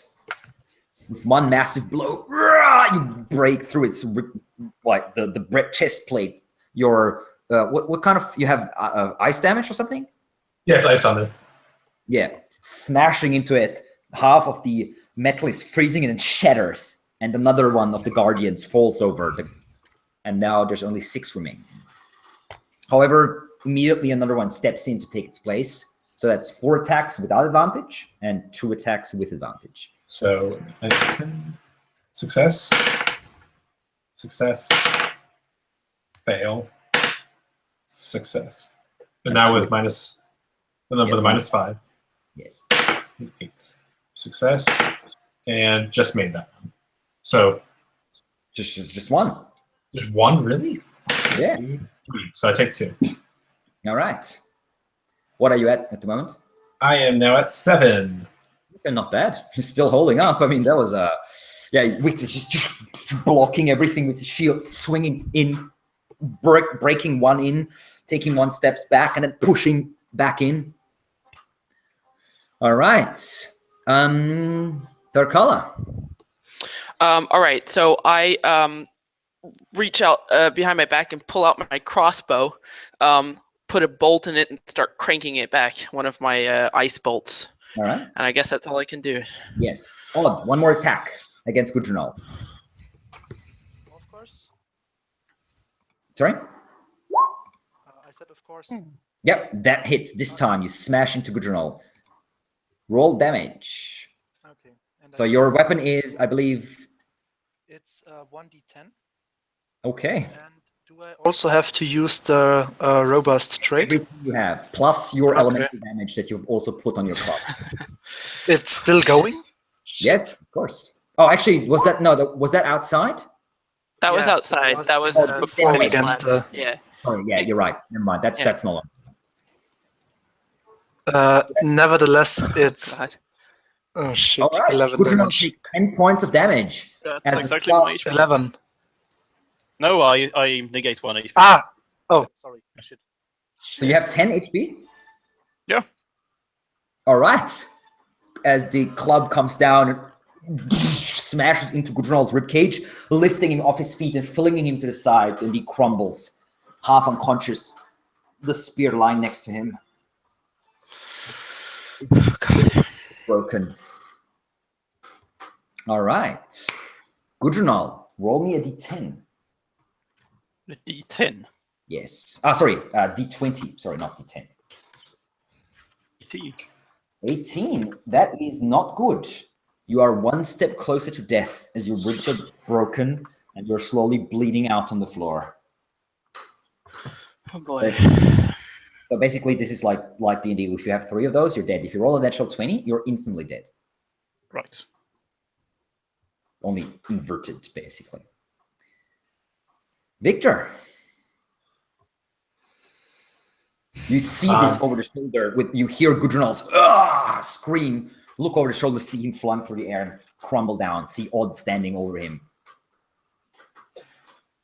With one massive blow, you break through its like the chest plate. Your what kind of, you have ice damage or something? Yeah, it's ice on it. Yeah, smashing into it. Half of the metal is freezing and it shatters, and another one of the guardians falls over. And now there's only 6 remaining. However, immediately another one steps in to take its place. So that's 4 attacks without advantage and 2 attacks with advantage. So success, fail, success. And now with minus, with a -5. Yes. 8. Success, and just made that one. So Just one. just one, really? Yeah. So I take 2. All right. What are you at the moment? I am now at 7. Okay, not bad. You're still holding up. I mean, that was Victor just blocking everything with his shield, swinging in, breaking one in, taking 1 steps back, and then pushing back in. All right. Tarkala. All right, so I reach out behind my back and pull out my crossbow, put a bolt in it, and start cranking it back, one of my ice bolts. All right. And I guess that's all I can do. Yes. Odd. One more attack against Gudrunal. Of course. Sorry? I said of course. Yep, that hits. This time you smash into Gudrunal. Roll damage. Okay. And So your weapon is, I believe... It's 1d10. Okay. And do I also have to use the robust trait? Everything you have, plus your Okay. elemental damage that you've also put on your club. It's still going? Yes, of course. Oh, actually, was that outside? That was Yeah, outside. it That was, was uh, before we against slept. Yeah. Oh, yeah, you're right. Never mind. Yeah. That's not on. Nevertheless, it's God. oh shit, All right. 11 Gudrunal damage. take 10 points of damage. That's As the exactly spell- my HP. 11. No, I negate 1 HP. Ah! Oh, sorry. Shit. So you have 10 HP? Yeah. All right. As the club comes down and smashes into Gudrunal's ribcage, lifting him off his feet and flinging him to the side, and he crumbles, half unconscious, the spear lying next to him. Oh, God. Broken. All right. Gudrunal, roll me a d10. A D10. Yes. Sorry, d20. Sorry, not d10. 18. 18. That is not good. You are 1 step closer to death as your ribs are broken and you're slowly bleeding out on the floor. Oh boy. So basically, this is like D&D. If you have 3 of those, you're dead. If you roll a natural 20, you're instantly dead. Right. Only inverted, basically. Victor. You see this over the shoulder. You hear Gudrunal's scream. Look over the shoulder, see him flung through the air and crumble down. See Odd standing over him.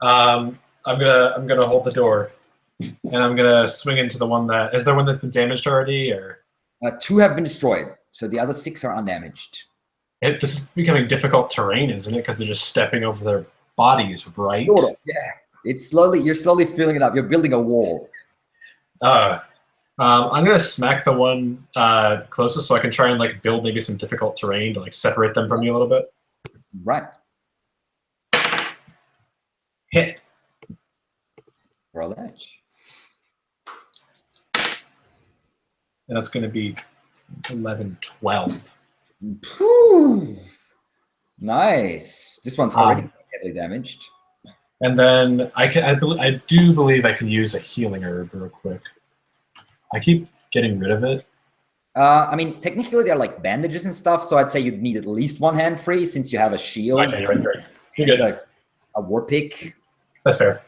I'm gonna hold the door, and I'm gonna swing into the one that is there one that's been damaged already, or 2 have been destroyed, so the other 6 are undamaged. this is becoming difficult terrain, isn't it? Because they're just stepping over their bodies, right? Sort of, yeah. You're slowly filling it up. You're building a wall. I'm gonna smack the one closest so I can try and like build maybe some difficult terrain to like separate them from me a little bit. Right. Hit. Roll damage. And that's going to be 11, 12. Whew. Nice. This one's already heavily damaged. And then I do believe I can use a healing herb real quick. I keep getting rid of it. I mean, technically they're like bandages and stuff, so I'd say you'd need at least one hand free since you have a shield. Okay, you're right. You're good. Like a war pick. That's fair.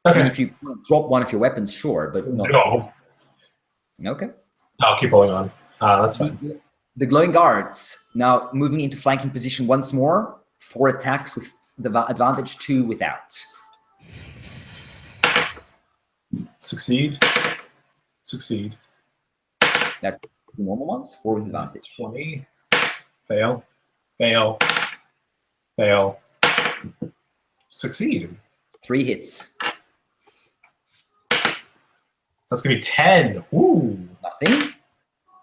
I Okay. mean, if you drop one of your weapons, sure, but not. No. Okay. I'll keep holding on. That's fine. The glowing guards now moving into flanking position once more. 4 attacks with the advantage, 2 without. Succeed. Succeed. That's the normal ones, 4 with advantage. 20. Fail. Fail. Fail. Succeed. 3 hits. So that's going to be 10. Ooh. Nothing.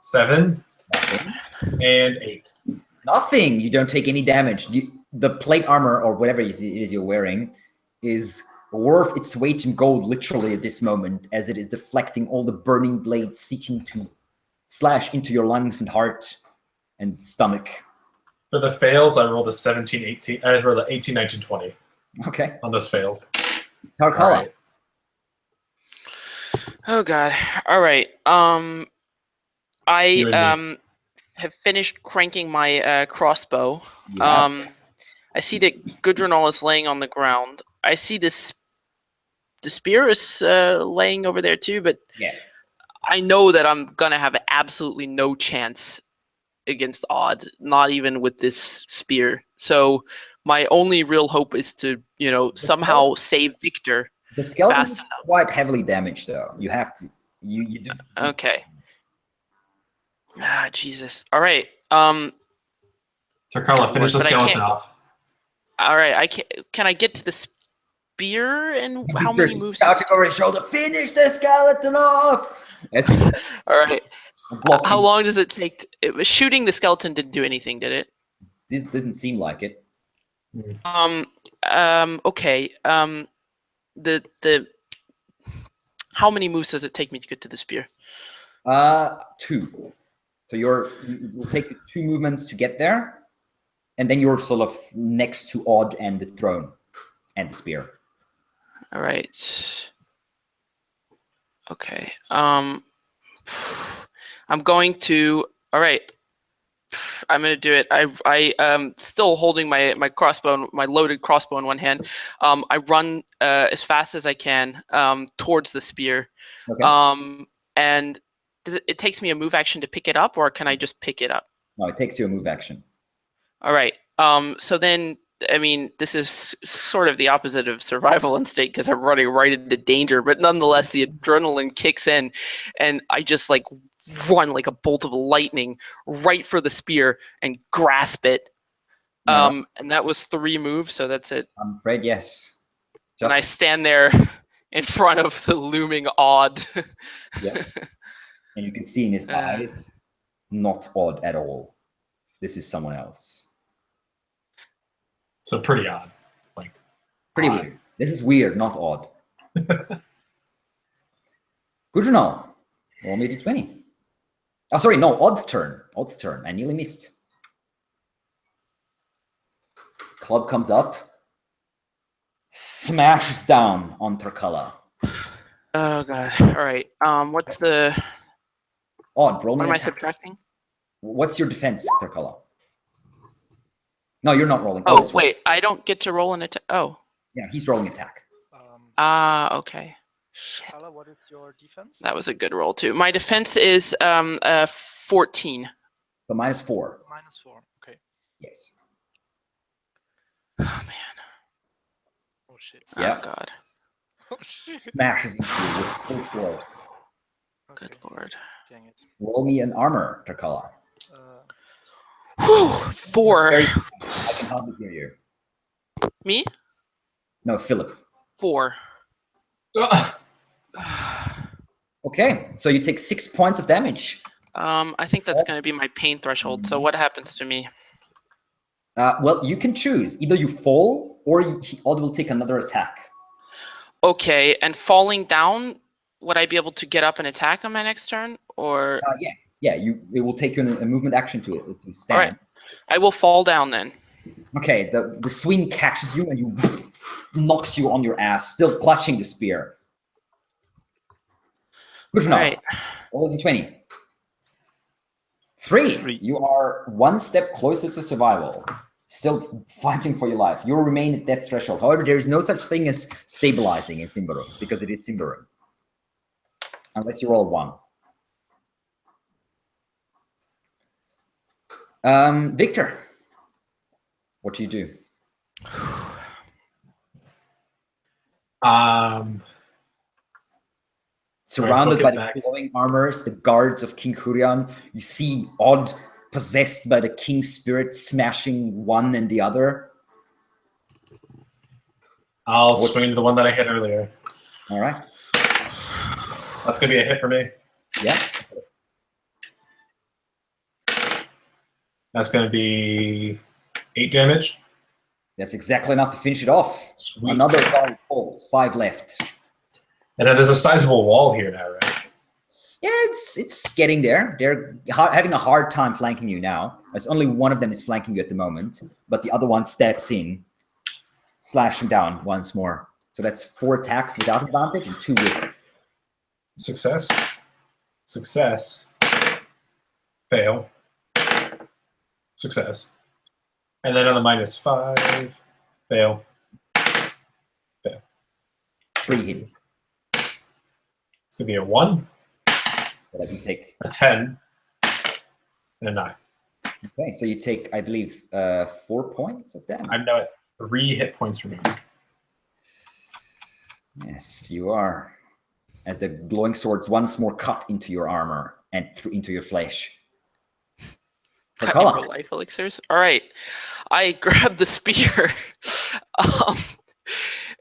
7. Nothing. And 8. Nothing. You don't take any damage. The plate armor or whatever it is you're wearing is worth its weight in gold literally at this moment, as it is deflecting all the burning blades seeking to slash into your lungs and heart and stomach. For the fails, I rolled a 17, 18. I rolled an 18, 19, 20 Okay. on those fails. Tarkala. All right. Oh god. All right. I have finished cranking my crossbow. Yeah. I see that Gudrunal is laying on the ground. I see this. The spear is laying over there too, but Yeah. I know that I'm gonna have absolutely no chance against Odd, not even with this spear. So my only real hope is to, somehow save Victor. The skeleton fast is enough. quite heavily damaged, though. You have to. You do. Okay. Ah, Jesus. All right. Tarkala, finish the But I skeleton can't- off. All right. Can I get to the spear? And how many moves? Shouting over his shoulder, finish the skeleton off! As he's All right. blocking. How long does it take? Shooting the skeleton didn't do anything, did it? This doesn't seem like it. Okay. The how many moves does it take me to get to the spear? 2. So it will take you 2 movements to get there, and then you're sort of next to Odd and the throne and the spear. All right. Okay. I'm going to. All right. I'm going to do it. I still holding my crossbow, my loaded crossbow in one hand. I run as fast as I can towards the spear. Okay. And it takes me a move action to pick it up, or can I just pick it up? No, it takes you a move action. All right. So then, I mean, this is sort of the opposite of survival instinct because I'm running right into danger, but nonetheless, the adrenaline kicks in, and I just run like a bolt of lightning right for the spear and grasp it. No. And that was 3 moves, so that's it. I'm afraid yes. And I stand there in front of the looming Odd. Yeah. And you can see in his eyes, not Odd at all. This is someone else. So pretty odd. Pretty weird. This is weird, not Odd. Gudrunal, roll me d20. Oh, sorry, no, Odd's turn. Odd's turn. I nearly missed. Club comes up, smashes down on Tarkala. Oh god. All right. What's the? Odd, roll me What an am I attack. subtracting? What's your defense, Tarkala? No, you're not rolling. Oh Odd is rolling. wait, I don't get to roll an attack. Oh. Yeah, he's rolling attack. Okay. Kala, what is your defense? That was a good roll too. My defense is 14. So -4. -4. Okay. Yes. Oh man. Oh shit. Yeah. Oh god. Oh shit. Smashes into you with full force. Okay. Good lord. Dang it. Roll me an armor, Tarkala. Whew, 4. I can hardly hear you. Me? No, Philip. 4. Okay, so you take 6 points of damage. I think that's going to be my pain threshold. So what happens to me? Well, you can choose. Either you fall or Odd will take another attack. Okay, and falling down, would I be able to get up and attack on my next turn? Or Yeah. It will take you a movement action to stand. all right, I will fall down then. Okay, the swing catches you and you knocks you on your ass, still clutching the spear. Good enough. Right. Roll a d20. 3. You are one step closer to survival. Still fighting for your life. You will remain at death threshold. However, there is no such thing as stabilizing in Symbaroum because it is Symbaroum. Unless you roll 1. Victor, what do you do? Surrounded by the glowing armors, the guards of King Hurian, you see Odd possessed by the king's spirit, smashing one and the other. I'll swing to the one that I hit earlier. All right. That's going to be a hit for me. Yeah. That's going to be 8 damage. That's exactly enough to finish it off. Sweet. Another 5 falls, 5 left. And then there's a sizable wall here now, right? Yeah, it's getting there. They're having a hard time flanking you now. As only one of them is flanking you at the moment, but the other one steps in, slashing down once more. So that's 4 attacks without advantage and 2 with. Success. Success. Fail. Success. And then on the -5, fail. Fail. 3 hits. It's going to be a 1. So that you take. A 10. And a 9. Okay, so you take, I believe, 4 points of damage. I'm now at 3 hit points remaining. Yes, you are. As the glowing swords once more cut into your armor and into your flesh. Cutting for life elixirs. All right, I grab the spear,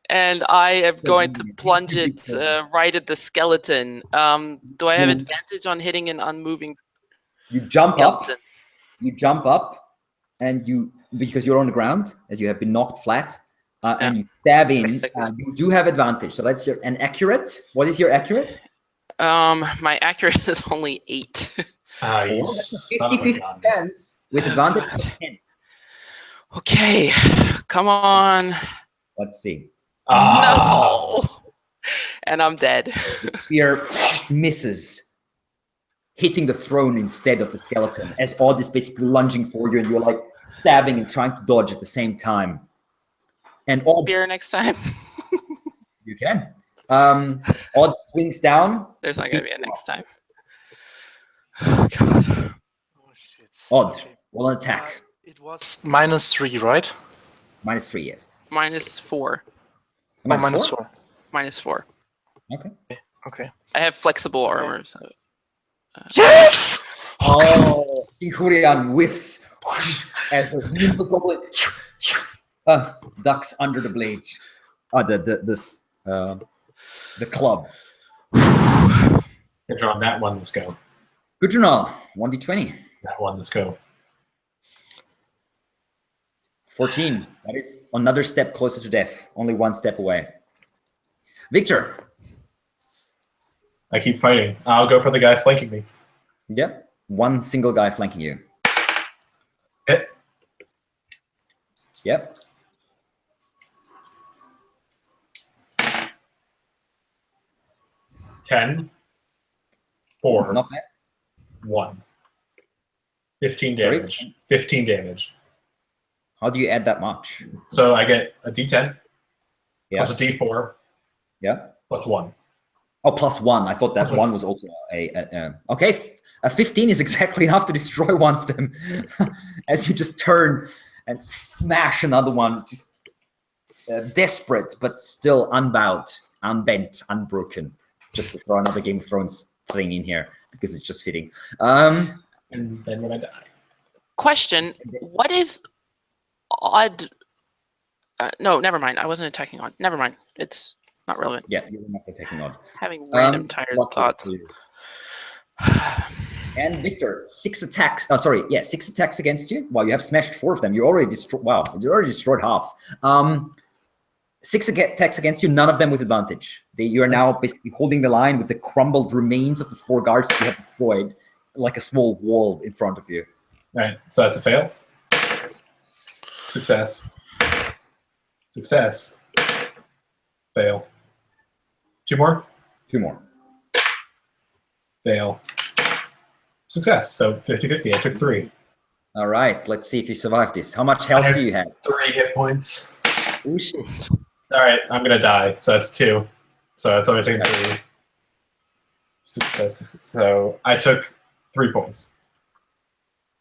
and I am going to plunge it right at the skeleton. Do I have advantage on hitting an unmoving? You jump skeleton? up. You jump up, and because you're on the ground, as you have been knocked flat, and you stab in. You do have advantage. So that's an accurate. What is your accurate? My accurate is only 8. You son of a gun. With advantage. 10. Okay, come on. Let's see. No, and I'm dead. The spear misses, hitting the throne instead of the skeleton. As Odd is basically lunging for you, and you're like stabbing and trying to dodge at the same time. And Odd, spear next time. You can. Odd swings down. There's not going to be a next time. Oh, God. Oh, shit. Odd, Okay. roll an attack. It was -3, right? -3, yes. -4. -4. -4. Okay. Okay. I have flexible armor. So, Yes! Oh, King Hurian whiffs as the nimble goblin ducks under the blade. The club. Good draw on that one. Let's go. Good to know. 1d20. That one. Let's go. 14. That is another step closer to death. Only 1 step away. Victor. I keep fighting. I'll go for the guy flanking me. Yep. 1 single guy flanking you. Hit. Yep. Ten. 4. Not bad. 1. 15 Sorry? damage. 15 damage. How do you add that much? So I get a D10 Yeah. plus a D4 Yeah. plus 1. Oh, +1. I thought that Plus 1 was also okay. A 15 is exactly enough to destroy one of them. As you just turn and smash another one, just desperate, but still unbowed, unbent, unbroken. Just to throw another Game of Thrones thing in here because it's just fitting. And then when I die. question: what is Odd? No, never mind. I wasn't attacking Odd. Never mind. It's not relevant. Yeah, you were not attacking Odd. Having random tired lucky thoughts. for you. And Victor, 6 attacks. Oh, sorry. Yeah, 6 attacks against you. Wow, you have smashed 4 of them. You already destroyed. Wow, you already destroyed half. 6 attacks against you, none of them with advantage. You are now basically holding the line with the crumbled remains of the 4 guards that you have destroyed, like a small wall in front of you. All right, so that's a fail. Success. Success. Fail. 2 more. 2 more. Fail. Success. So 50-50. I took 3. All right, let's see if you survive this. How much health do you have? 3 hit points. Oh, shit. All right, I'm gonna die. So that's 2. So that's only taking 3. Success. So I took 3 points.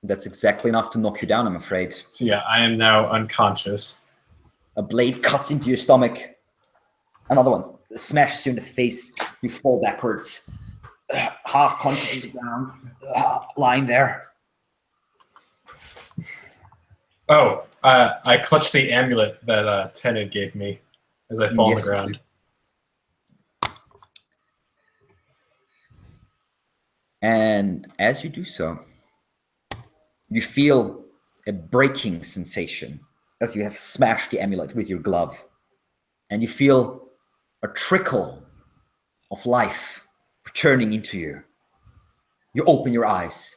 That's exactly enough to knock you down, I'm afraid. So yeah, I am now unconscious. A blade cuts into your stomach. Another one smashes you in the face. You fall backwards, half conscious on the ground, lying there. Oh, I clutched the amulet that Tenid gave me as I fall on the ground. And as you do so, you feel a breaking sensation as you have smashed the amulet with your glove. And you feel a trickle of life returning into you. You open your eyes.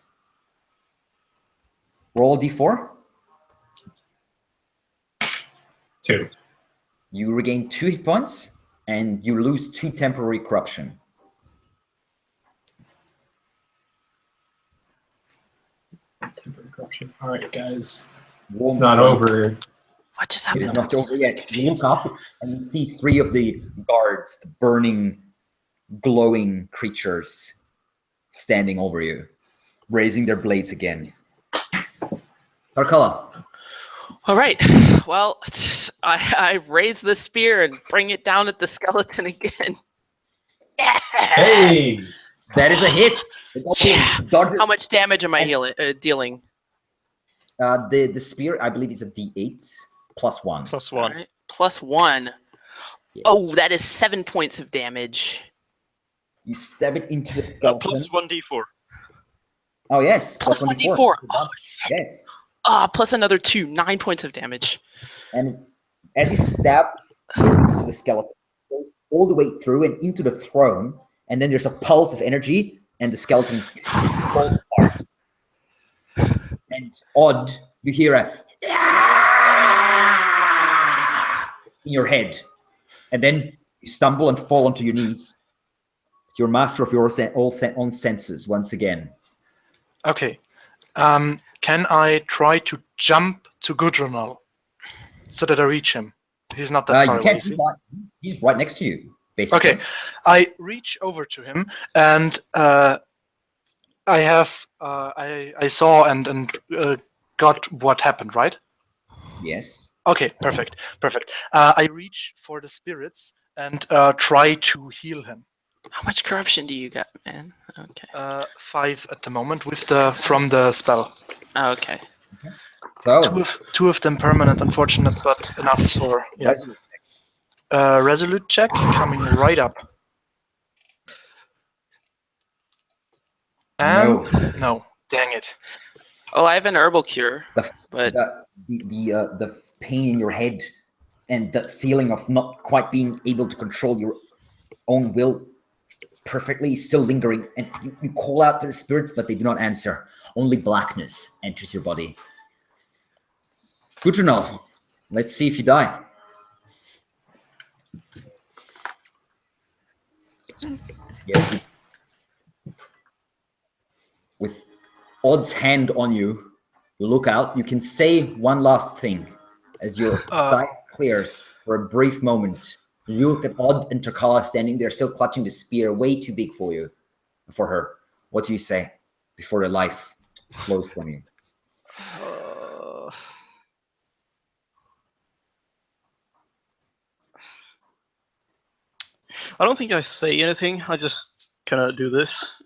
Roll a d4. 2. You regain 2 hit points, and you lose 2 temporary corruption. All right, guys. Warm It's not front. over. What just It is happened? not over yet. You look up and you see 3 of the guards, the burning, glowing creatures, standing over you, raising their blades again. Tarkala. All right. Well, I raise the spear and bring it down at the skeleton again. Yes! Hey! That is a hit. Yeah. Dodges. How much damage am I dealing? The spear, I believe, is a d8 plus 1. +1. All right. +1. Yes. Oh, that is 7 points of damage. You stab it into the skeleton. +1d4. Oh, yes. Plus +1d4. 1d4. Yes. Plus another 2. 9 points of damage. And as you stab into the skeleton, it goes all the way through and into the throne, and then there's a pulse of energy, and the skeleton falls apart. And Odd, you hear a in your head, and then you stumble and fall onto your knees. You're master of your own senses once again. Okay. Can I try to jump to Gudrunal so that I reach him? He's not that far You away. can't. is he? He's right next to you, basically. Okay. I reach over to him and I saw and got what happened, right? Yes. Okay, perfect. I reach for the spirits and try to heal him. How much corruption do you got, man? Okay. 5 at the moment from the spell. Okay. So, Two of them permanent, unfortunate, but enough for resolute. resolute check coming right up. And no, dang it. Well, I have an herbal cure, but The pain in your head and the feeling of not quite being able to control your own will perfectly is still lingering, and you call out to the spirits, but they do not answer. Only blackness enters your body. Gudrunal, let's see if you die. Yes. With Odd's hand on you, you look out. You can say one last thing as your sight clears for a brief moment. You look at Odd and Tarkala standing there, still clutching the spear, way too big for her. What do you say before the life flows from you? I don't think I say anything. I just kind of do this.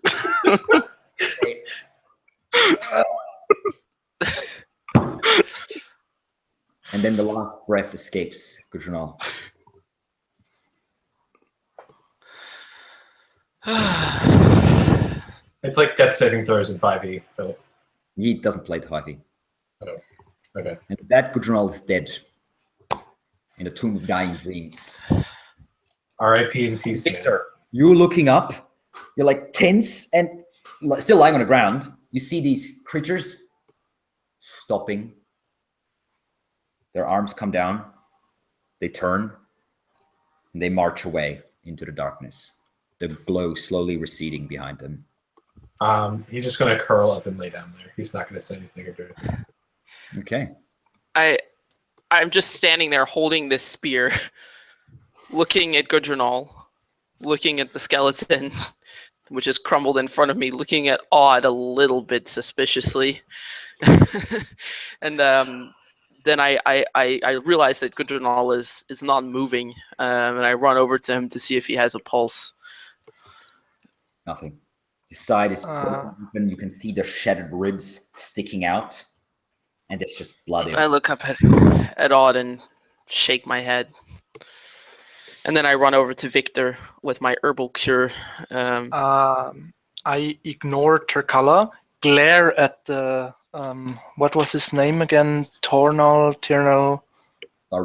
And then the last breath escapes Gudrunal. It's like death saving throws in 5e, Philip. He doesn't play the 5e. Oh, okay. And with that, Gudrunal is dead. in the Tomb of Dying Dreams. R.I.P. in peace, man. Victor, you're looking up. You're like tense and still lying on the ground. You see these creatures stopping. Their arms come down. They turn. And they march away into the darkness. The glow slowly receding behind them. He's just going to curl up and lay down there. He's not going to say anything or do anything. Okay. I'm just standing there holding this spear, looking at Gudrunal, looking at the skeleton, which is crumbled in front of me, looking at Odd a little bit suspiciously. And then I realize that Gudrunal is not moving, and I run over to him to see if he has a pulse. Nothing. His side is open. You can see the shattered ribs sticking out. And it's just bloody. I look up at Odd and shake my head. And then I run over to Victor with my herbal cure. I ignore Turkala, glare at the what was his name again? Tyrnal. Torildo. I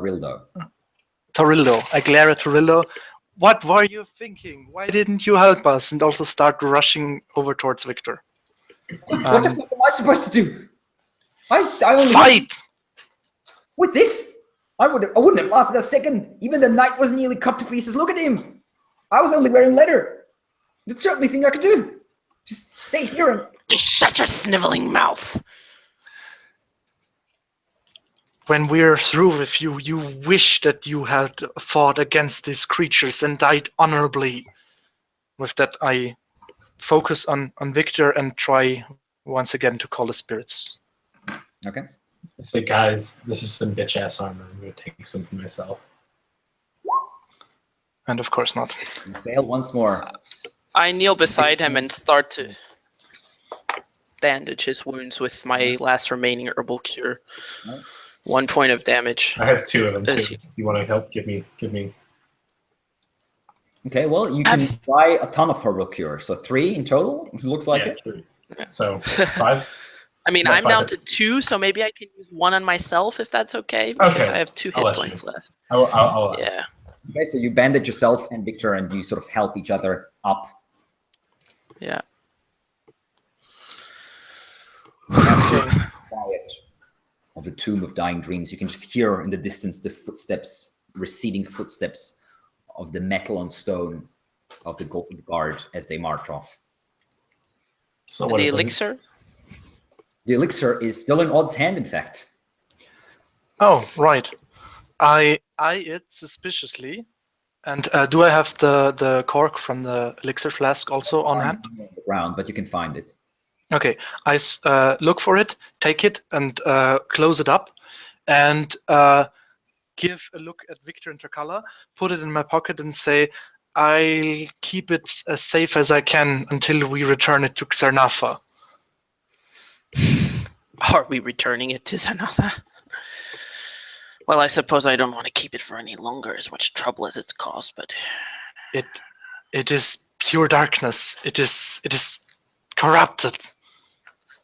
glare at Torildo. What were you thinking? Why didn't you help us? And also start rushing over towards Victor. What the fuck am I supposed to do? I only fight with this. I wouldn't have lasted a second. Even the knight was nearly cut to pieces. Look at him. I was only wearing leather. That's the only thing I could do. Just stay here and just shut your sniveling mouth. When we're through with you, you wish that you had fought against these creatures and died honorably. With that, I focus on Victor and try once again to call the spirits. Okay. I say, guys, this is some bitch-ass armor. I'm going to take some for myself. And of course not. Fail once more. I kneel beside him and start to bandage his wounds with my last remaining herbal cure. 1 point of damage. I have 2 of them, too. You want to help? Give me. Okay, well, you can buy a ton of herbal cure. So 3 in total, it looks like it. 3. So 5? I mean, I'm down to 2, so maybe I can use 1 on myself if that's okay. Because I have 2 hit points left. I'll yeah. Okay, so you bandage yourself and Victor, and you sort of help each other up. Yeah. Quiet of the Tomb of Dying Dreams. You can just hear in the distance the footsteps, receding footsteps of the metal on stone of the guard as they march off. So the elixir? The elixir is still in Odd's hand, in fact. Oh, right. I eye it suspiciously. And do I have the cork from the elixir flask also on hand? On the ground, but you can find it. Okay. I look for it, take it, and close it up, and give a look at Victor and Turkala, put it in my pocket, and say, I'll keep it as safe as I can until we return it to Xanatha. Are we returning it to Xanatha? Well, I suppose I don't want to keep it for any longer, as much trouble as it's caused, but it is pure darkness. It is corrupted.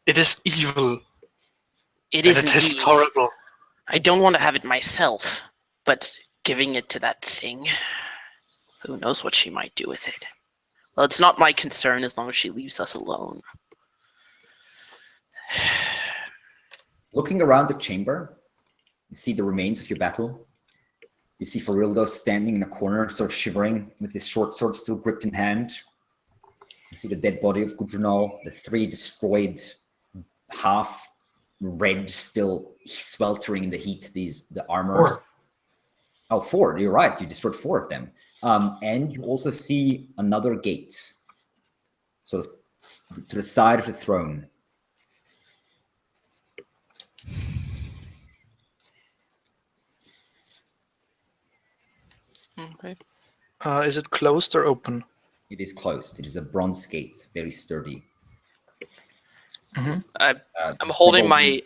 It is evil. It is indeed. It is horrible. I don't want to have it myself, but giving it to that thing, who knows what she might do with it. Well, it's not my concern as long as she leaves us alone. Looking around the chamber, you see the remains of your battle. You see Farildo standing in a corner, sort of shivering, with his short sword still gripped in hand. You see the dead body of Gudrunal, the 3 destroyed, half red, still sweltering in the heat, the armors. 4. Oh, 4, you're right, you destroyed 4 of them. And you also see another gate, sort of to the side of the throne. Okay. Is it closed or open? It is closed. It is a bronze gate, very sturdy. I'm holding my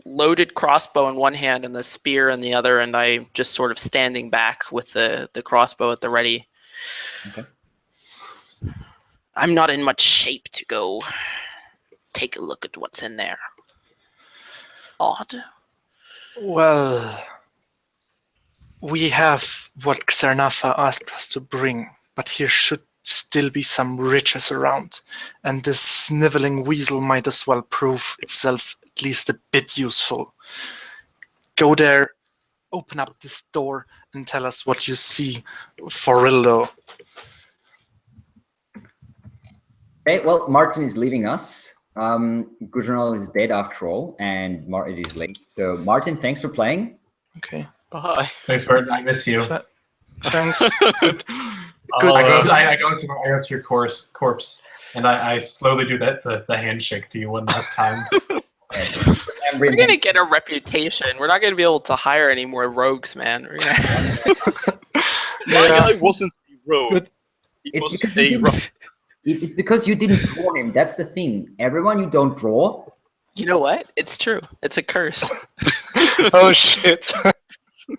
loaded crossbow in one hand and the spear in the other, and I'm just sort of standing back with the crossbow at the ready. Okay. I'm not in much shape to go take a look at what's in there. Odd. Well, We have what Xanatha asked us to bring, but here should still be some riches around, and this sniveling weasel might as well prove itself at least a bit useful. Go there, open up this door, and tell us what you see for Rildo. Okay, well, Martin is leaving us. Gudrunel is dead after all, and it is late. So, Martin, thanks for playing. Okay. Bye. Thanks, Bert. I miss you. Thanks. Good. I go to your corpse, and I slowly do the handshake to you one last time. We're gonna get a reputation. We're not gonna be able to hire any more rogues, man. We're gonna... My guy wasn't a rogue. Good. He was a rogue. It's because you didn't draw him. That's the thing. Everyone you don't draw. You know what? It's true. It's a curse. Oh shit.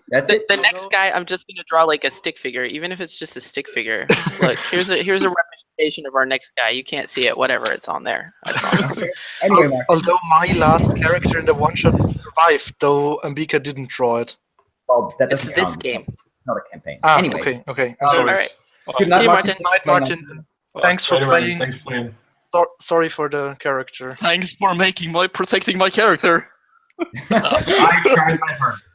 That's it. The next guy, I'm just gonna draw like a stick figure, even if it's just a stick figure. Look, here's a representation of our next guy. You can't see it. Whatever, it's on there. I promise. Okay. Anyway, Martin. Although my last character in the one-shot survived, though Ambika didn't draw it. Well, that It's doesn't this count. game. It's not a campaign. Ah, Anyway. okay. I'm All sorry. All right. Good night, See you, Martin. Good night, Martin. Thanks for playing. Thanks for playing. Sorry for the character. Thanks for protecting my character. I tried my hardest.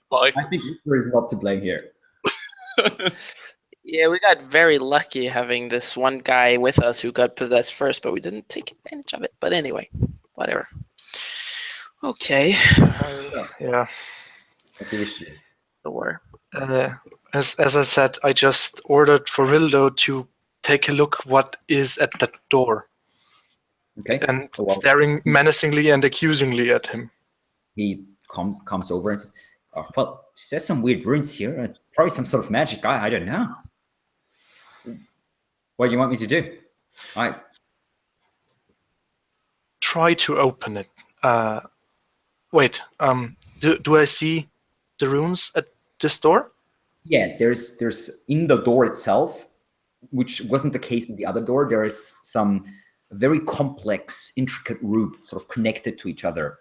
Bye. I think Victor is not to blame here. Yeah, we got very lucky having this one guy with us who got possessed first, but we didn't take advantage of it. But anyway, whatever. Okay. Yeah. What do you wish to do? The war. As I said, I just ordered for Rildo to take a look what is at that door, Okay. and Oh, well. staring menacingly and accusingly at him. He comes over and says, "Oh, well, there's some weird runes here. Probably some sort of magic. I don't know. What do you want me to do?" Try to open it. Wait. Do I see the runes at this door? Yeah, there's in the door itself, which wasn't the case in the other door. There is some very complex, intricate roots sort of connected to each other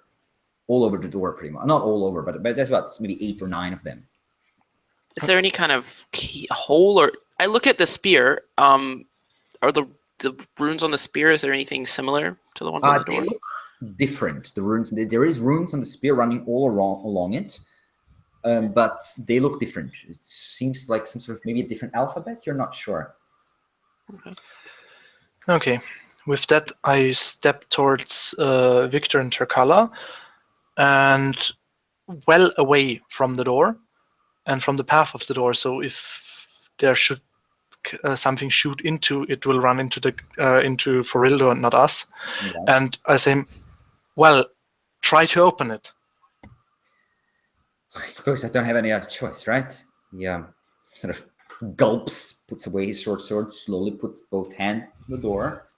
all over the door, pretty much. Not all over, but there's about maybe 8 or 9 of them. Is there any kind of hole or? I look at the spear. Are the runes on the spear? Is there anything similar to the ones on the They door? look different. The runes. There is runes on the spear running all along it. But they look different. It seems like some sort of maybe a different alphabet. You're not sure. Okay. With that, I step towards Victor and Terkala, and well away from the door and from the path of the door. So if there should something shoot into, it will run into into Forildo and not us. Yeah. And I say, well, try to open it. I suppose I don't have any other choice, right? He sort of gulps, puts away his short sword, slowly puts both hands on the door,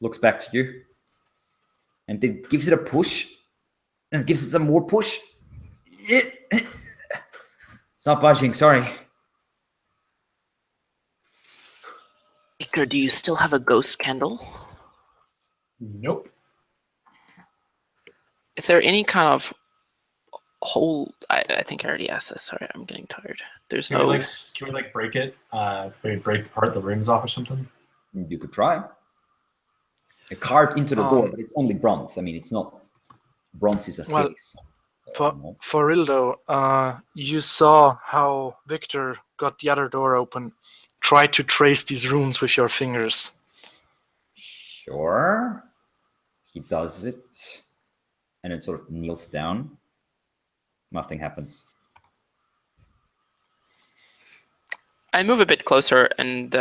looks back to you, and then gives it a push, and gives it some more push. It's not budging, sorry. Victor, do you still have a ghost candle? Nope. Is there any kind of hole? I think I already asked this. Sorry, I'm getting tired. There's Can no. we break it? Maybe break part of the runes off or something? You could try. It carved into the door, but it's only bronze. I mean, it's not. Bronze is a Well, face. For Rildo, you saw how Victor got the other door open. Try to trace these runes with your fingers. Sure. He does it, and it sort of kneels down. Nothing happens. I move a bit closer and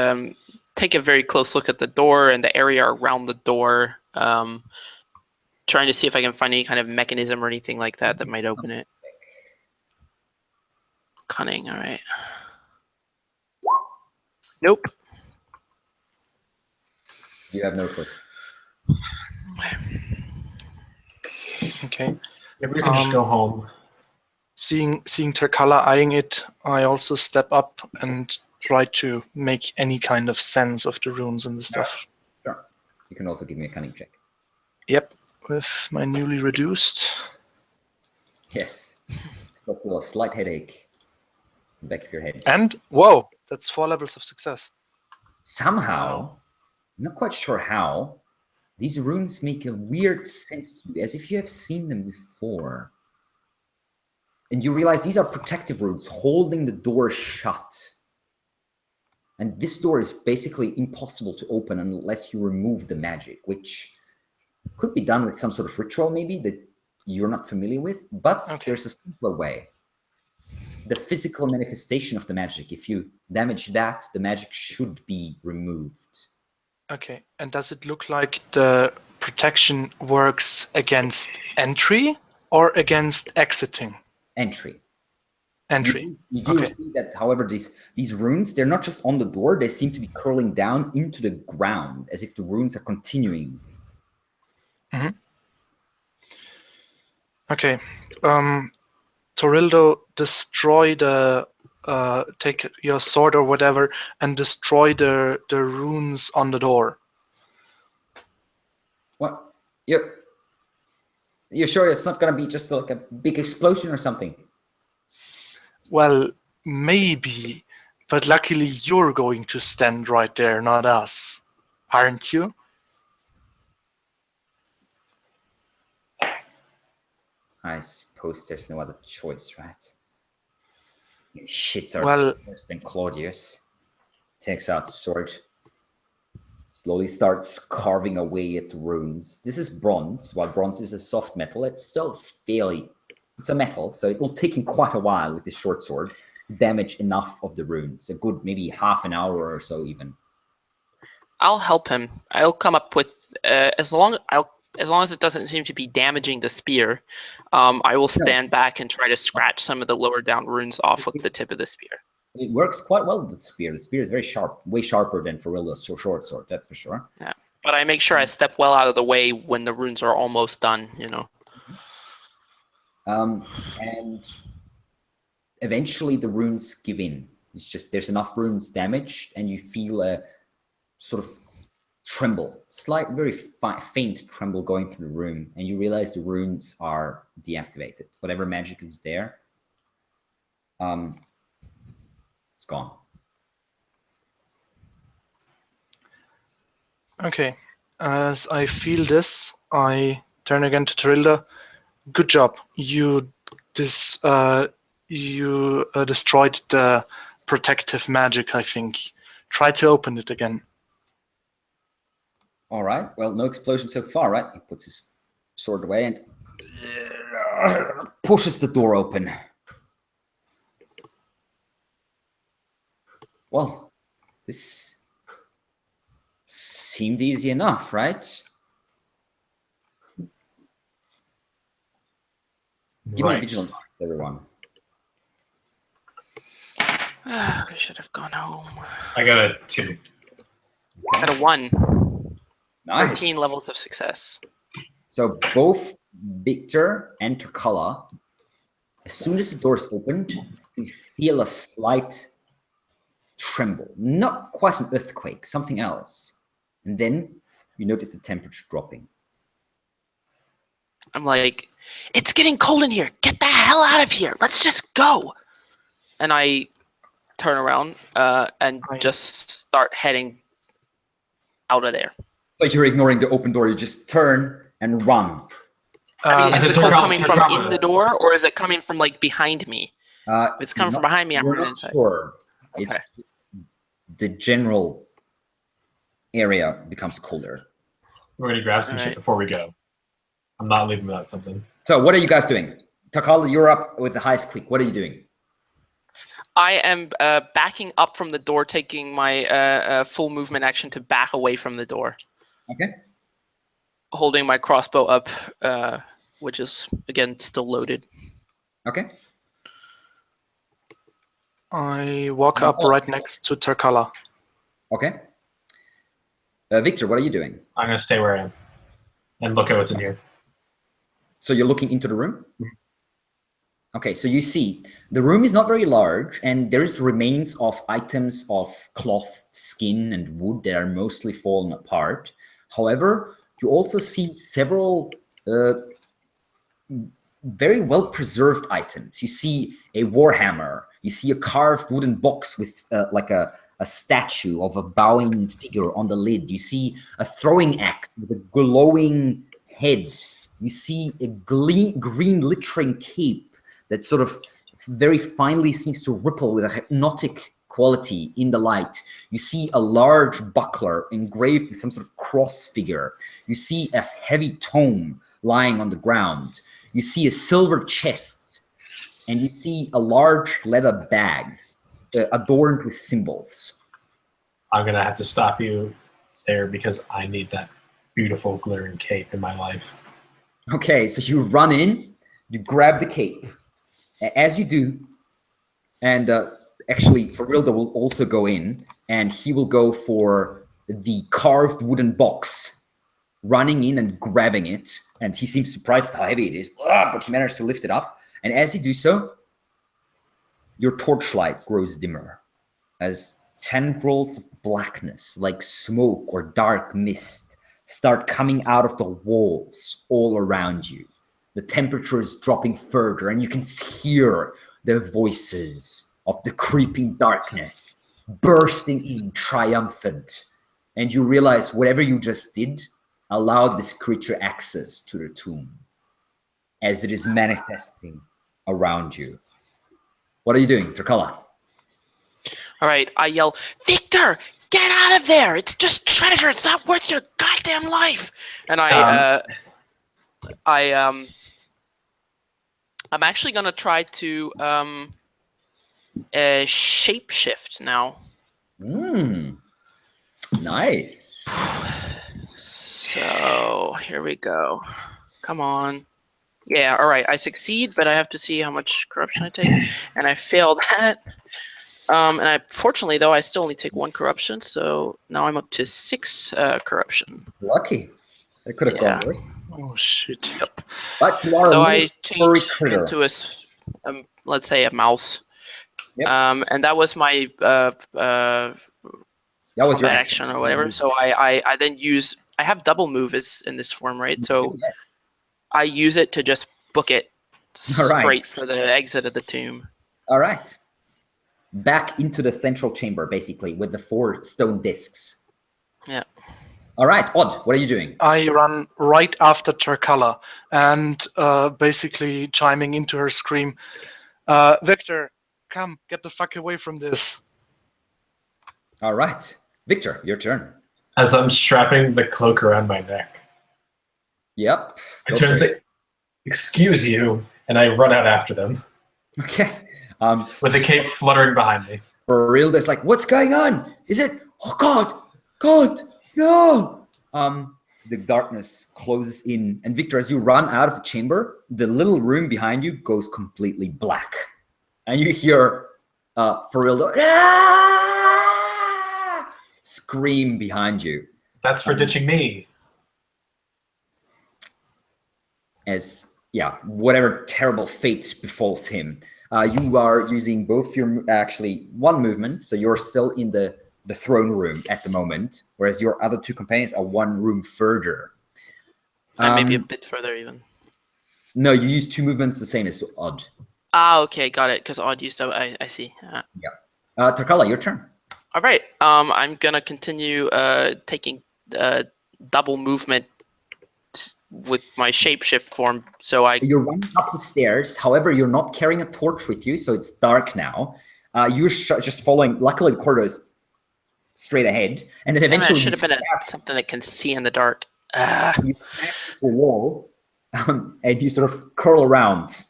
take a very close look at the door and the area around the door, trying to see if I can find any kind of mechanism or anything like that that might open it. Cunning, all right. Nope. You have no clue. Okay. Yeah, we can just go home. Seeing Terkala eyeing it, I also step up and try to make any kind of sense of the runes and the stuff. Sure. You can also give me a cunning check. Yep, with my newly reduced. Yes. I feel a slight headache in the back of your head. And whoa, that's 4 levels of success. Somehow, I'm not quite sure how, these runes make a weird sense to you, as if you have seen them before. And you realize these are protective runes holding the door shut. And this door is basically impossible to open unless you remove the magic, which could be done with some sort of ritual maybe that you're not familiar with, but there's a simpler way. The physical manifestation of the magic, if you damage that, the magic should be removed. Okay, and does it look like the protection works against entry or against exiting? Entry. Entry. You do see that, however, these runes, they're not just on the door, they seem to be curling down into the ground, as if the runes are continuing. Mm-hmm. Okay. Torildo, destroy the take your sword or whatever and destroy the runes on the door. What? You're sure it's not gonna be just like a big explosion or something? Well, maybe, but luckily you're going to stand right there, not us, aren't you? I suppose there's no other choice, right? You shits are worse than Klaudius. Takes out the sword. Slowly starts carving away at the runes. This is bronze. While bronze is a soft metal, it's still it's a metal, so it will take him quite a while with his short sword to damage enough of the runes. A good maybe half an hour or so even. I'll help him. I'll come up with as long as it doesn't seem to be damaging the spear, I will stand back and try to scratch some of the lower down runes off with the tip of the spear. It works quite well with the spear. The spear is very sharp, way sharper than Farilla's short sword, that's for sure. Yeah, but I make sure I step well out of the way when the runes are almost done, you know. And eventually the runes give in. It's just there's enough runes damaged, and you feel a sort of tremble, slight, very faint tremble going through the room, and you realize the runes are deactivated. Whatever magic is there, it's gone. Okay. As I feel this, I turn again to Torilda. Good job. You destroyed the protective magic, I think. Try to open it again. All right. Well, no explosion so far, right? He puts his sword away and pushes the door open. Well, this seemed easy enough, right? Give me a vigilance, everyone. We should have gone home. I got a 2. I got a 1. Nice. 13 levels of success. So both Victor and Takala, as soon as the door is opened, you feel a slight tremble. Not quite an earthquake, something else. And then you notice the temperature dropping. I'm like, it's getting cold in here. Get the hell out of here. Let's just go. And I turn around and just start heading out of there. So you're ignoring the open door. You just turn and run. I mean, is it the cold coming turn from around? in the door, or is it coming from like behind me? If it's coming from behind me, I'm running inside. Sure. It's Okay. the general area becomes colder. We're going to grab some shit before we go. I'm not leaving without something. So what are you guys doing? Takala, you're up with the highest click. What are you doing? I am backing up from the door, taking my full movement action to back away from the door. Okay. Holding my crossbow up, which is, again, still loaded. Okay. I walk up right next to Tarkala. Okay. Victor, what are you doing? I'm going to stay where I am and look at what's in here. So you're looking into the room? Okay, so you see, the room is not very large, and there is remains of items of cloth, skin, and wood that are mostly fallen apart. However, you also see several very well-preserved items. You see a warhammer. You see a carved wooden box with like a statue of a bowing figure on the lid. You see a throwing axe with a glowing head. You see a green littering cape that sort of very finely seems to ripple with a hypnotic quality in the light. You see a large buckler engraved with some sort of cross figure. You see a heavy tome lying on the ground. You see a silver chest, and you see a large leather bag adorned with symbols. I'm going to have to stop you there because I need that beautiful glittering cape in my life. Okay, so you run in, you grab the cape. As you do, and actually, Farilda will also go in, and he will go for the carved wooden box, running in and grabbing it. And he seems surprised at how heavy it is, but he managed to lift it up. And as you do so, your torchlight grows dimmer as tendrils of blackness, like smoke or dark mist, start coming out of the walls all around you. The temperature is dropping further, and you can hear the voices of the creeping darkness bursting in triumphant. And you realize whatever you just did allowed this creature access to the tomb as it is manifesting around you. What are you doing, Turkala? All right, I yell, Victor, get out of there! It's just treasure. It's not worth your goddamn life. And I'm actually gonna try to shapeshift now. Nice. So here we go. Come on. Yeah, all right. I succeed, but I have to see how much corruption I take, and I failed that. And fortunately, though, I still only take 1 corruption, so now I'm up to 6 corruption. Lucky. That could have gone worse. Oh shit. Yep. But you are So a I furry changed critter. into let's say a mouse. Yep. And that was my That was your combat action or whatever. So I then use, I have double move in this form, right? So I use it to just book it straight for the exit of the tomb. All right. Back into the central chamber, basically, with the 4 stone discs. Yeah. All right, Odd, what are you doing? I run right after Turkala and basically chiming into her scream, Victor, come, get the fuck away from this. All right. Victor, your turn. As I'm strapping the cloak around my neck, Yep. I turn and say, excuse you, and I run out after them. Okay. With the cape fluttering behind me. For real, there's like, what's going on? Is it? Oh God, no! The darkness closes in, and Victor, as you run out of the chamber, the little room behind you goes completely black, and you hear Farilda scream behind you. That's for ditching me. As whatever terrible fate befalls him. You are using both your, actually, 1 movement, so you're still in the throne room at the moment, whereas your other 2 companions are 1 room further. And maybe a bit further even. No, you use 2 movements the same as Odd. Ah, okay, got it, because Odd used to, I see. Turkala, your turn. All right, I'm going to continue taking double movement with my shapeshift form, so You're running up the stairs. However, you're not carrying a torch with you, so it's dark now. You're just following. Luckily, the corridor's straight ahead, and then eventually it should have been something that can see in the dark. You smash into a wall, and you sort of curl around,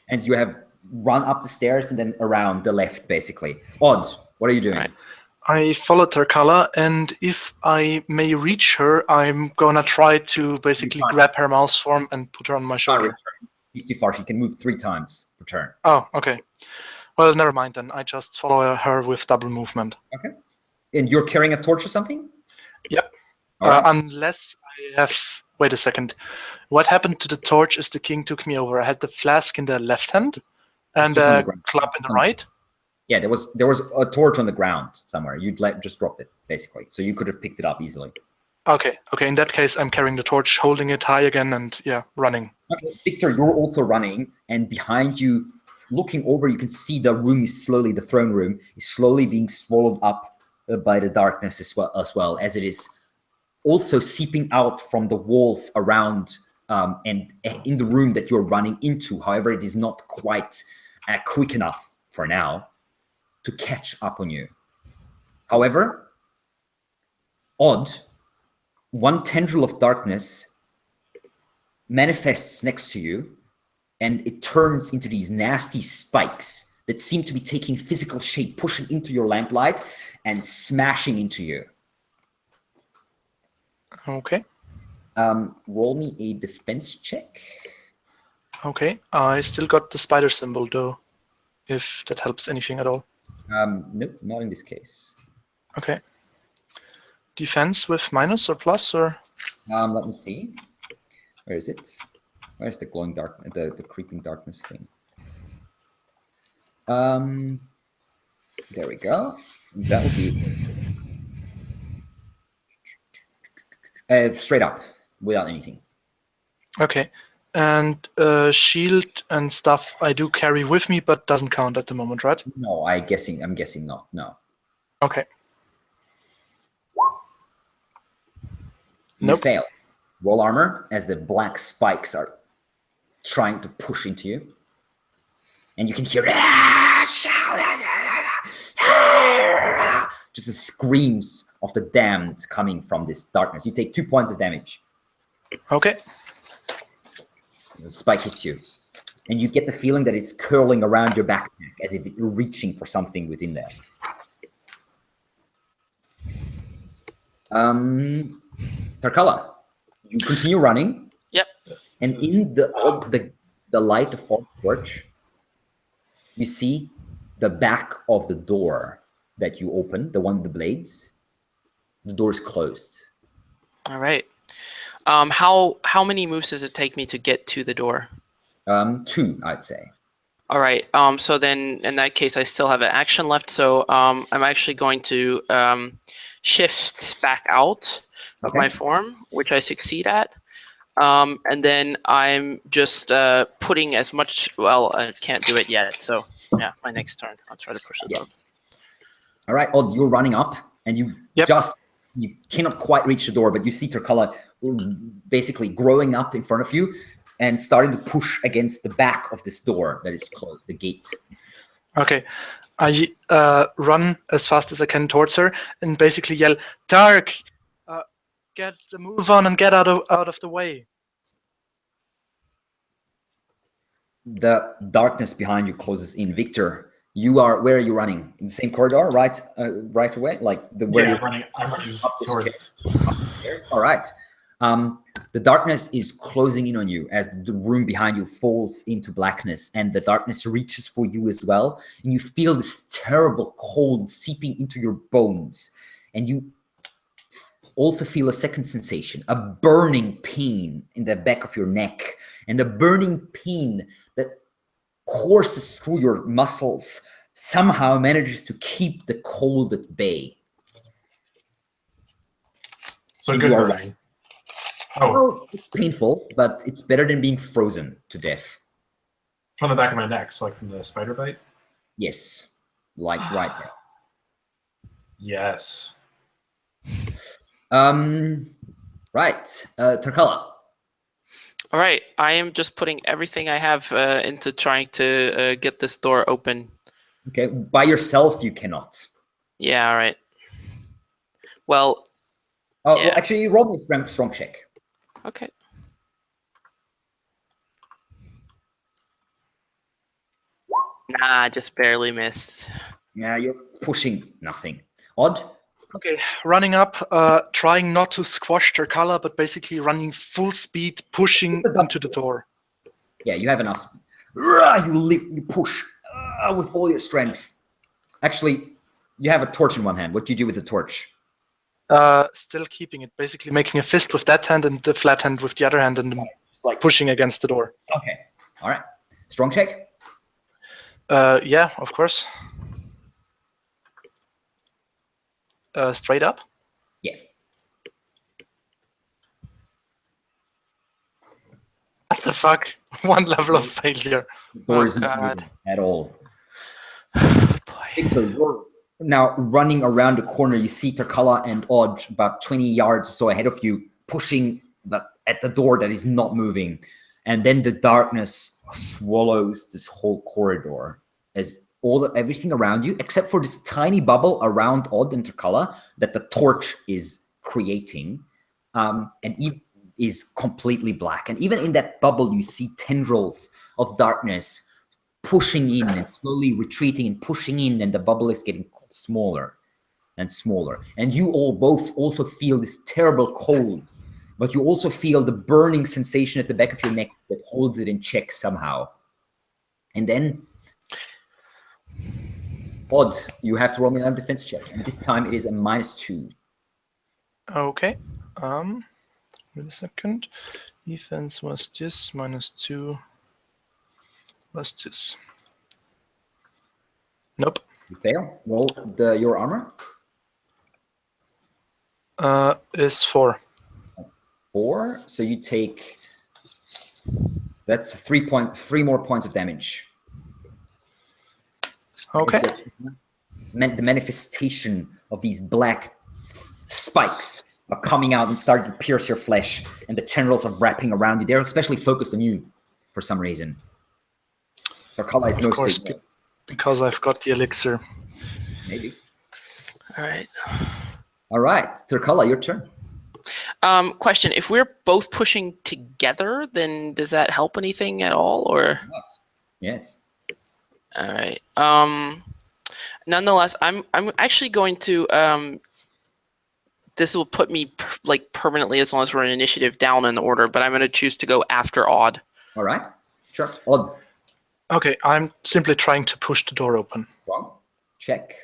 and you have run up the stairs and then around the left, basically. Odd, what are you doing? Right. I follow Turkala, and if I may reach her, I'm gonna try to basically grab her mouse form and put her on my shoulder. She's too far. She can move 3 times per turn. Oh, okay. Well, never mind then. I just follow her with double movement. Okay. And you're carrying a torch or something? Yep. Right. Unless I have... Wait a second. What happened to the torch is the king took me over. I had the flask in the left hand and a club in the right. Yeah, there was a torch on the ground somewhere. You'd just dropped it, basically. So you could have picked it up easily. Okay. In that case, I'm carrying the torch, holding it high again, and running. Okay, Victor, you're also running, and behind you, looking over, you can see the room is slowly, the throne room is slowly being swallowed up by the darkness as well as it is also seeping out from the walls around and in the room that you're running into. However, it is not quite quick enough for now to catch up on you. However, odd, one tendril of darkness manifests next to you, and it turns into these nasty spikes that seem to be taking physical shape, pushing into your lamplight and smashing into you. Okay. Roll me a defense check. Okay. I still got the spider symbol though, if that helps anything at all. Nope, not in this case. Okay. Defense with minus or plus or? Let me see. Where is it? Where's the glowing dark, the creeping darkness thing? There we go. That would be straight up without anything. Okay. And shield and stuff I do carry with me, but doesn't count at the moment, right? No, I'm guessing not. No. Okay. You Nope. fail. Roll armor as the black spikes are trying to push into you. And you can hear just the screams of the damned coming from this darkness. You take 2 points of damage. Okay. The spike hits you. And you get the feeling that it's curling around your backpack as if you're reaching for something within there. Tarkala, you continue running. Yep. And in the light of Old Torch, you see the back of the door that you opened, the one with the blades. The door is closed. All right. How many moves does it take me to get to the door? 2, I'd say. All right. So then, in that case, I still have an action left. So I'm actually going to shift back out of my form, which I succeed at. And then I'm just putting as much. Well, I can't do it yet. So yeah, my next turn, I'll try to push it up. All right, Odd, you're running up, and you you cannot quite reach the door, but you see Tarkala basically growing up in front of you and starting to push against the back of this door that is closed, the gate. Okay. I run as fast as I can towards her and basically yell, "Dark, get the move on and get out of the way." The darkness behind you closes in. Victor, where are you running? In the same corridor, right away? Like I'm running up towards. stairs? All right. The darkness is closing in on you as the room behind you falls into blackness, and the darkness reaches for you as well. And you feel this terrible cold seeping into your bones. And you also feel a second sensation, a burning pain in the back of your neck, and a burning pain that courses through your muscles, somehow manages to keep the cold at bay. So good burning. Oh, well, it's painful, but it's better than being frozen to death. From the back of my neck, so like from the spider bite? Yes, like right there. Yes. Right, Tarkala. All right, I am just putting everything I have into trying to get this door open. Okay, by yourself you cannot. Yeah, all right. Well, well, actually, roll me a strong check. Okay. Nah, just barely missed. Yeah, you're pushing nothing. Odd? Okay, running up, trying not to squash their color, but basically running full speed, pushing into the door. Yeah, you have enough speed. You push with all your strength. Actually, you have a torch in one hand. What do you do with the torch? Still keeping it, basically making a fist with that hand and the flat hand with the other hand, and just like pushing against the door. Okay, all right. Strong check? Yeah, of course. Straight up? Yeah. What the fuck? One level of failure. The door Oh, is not God. moving at all. Boy. Victor, you're now running around the corner. You see Takala and Odd about 20 yards or so ahead of you, pushing at the door that is not moving. And then the darkness swallows this whole corridor as everything around you, except for this tiny bubble around Odd and Takala that the torch is creating, is completely black. And even in that bubble, you see tendrils of darkness pushing in and slowly retreating and pushing in, and the bubble is getting smaller and smaller. And you all both also feel this terrible cold, but you also feel the burning sensation at the back of your neck that holds it in check somehow. And then, Odd, you have to roll me a defense check, and this time it is a -2. Okay. Wait a second. Defense was this, -2 was this. Nope. You fail. Roll your armor. Is 4. 4. So you take. That's 3 more points of damage. Okay. The manifestation of these black spikes are coming out and starting to pierce your flesh, and the tendrils are wrapping around you. They're especially focused on you for some reason. Their color is Of course, mostly because I've got the elixir. maybe. All right. All right, Turkala, your turn. Question: if we're both pushing together, then does that help anything at all, or? Yes. All right. Nonetheless, I'm actually going to. This will put me permanently, as long as we're in initiative, down in the order. But I'm going to choose to go after Odd. All right. Sure. Odd. Okay, I'm simply trying to push the door open. Wrong. Check.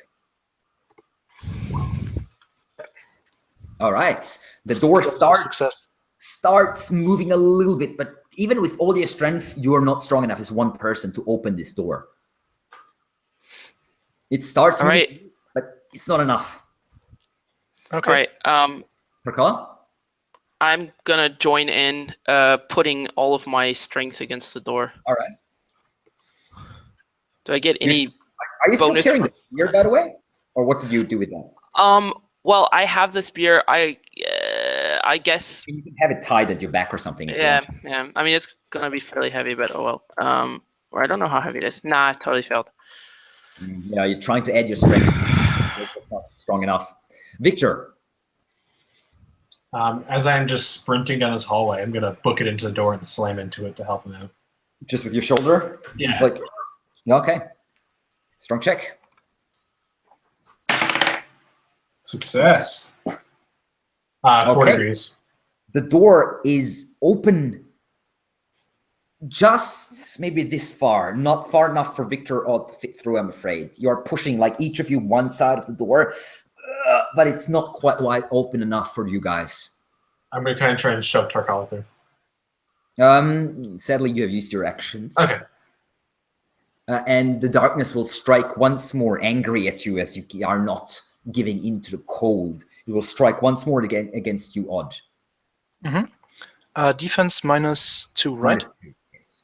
All right. The door starts moving a little bit, but even with all your strength, you are not strong enough as one person to open this door. It starts moving, right, but it's not enough. Okay. All right. Turkala? I'm gonna join in, putting all of my strength against the door. All right. Do I get any? Are you still bonus carrying the spear, by the way? Or what did you do with that? Well, I have the spear. I guess. You can have it tied at your back or something. If you Yeah, want. yeah. I mean, it's gonna be fairly heavy, but oh well. Or I don't know how heavy it is. Nah, totally failed. Yeah, you're trying to add your strength. It's not strong enough. Victor. As I'm just sprinting down this hallway, I'm gonna book it into the door and slam into it to help him out. Just with your shoulder? Yeah. Okay. Strong check. Success. 4 Okay. degrees. The door is open just maybe this far, not far enough for Victor or to fit through, I'm afraid. You are pushing, like, each of you one side of the door, but it's not quite wide open enough for you guys. I'm gonna kind of try and shove Tarkala through. Sadly, you have used your actions. Okay. And the darkness will strike once more, angry at you as you are not giving in to the cold. It will strike once more again against you, Odd. Defense -2, right? -2, yes.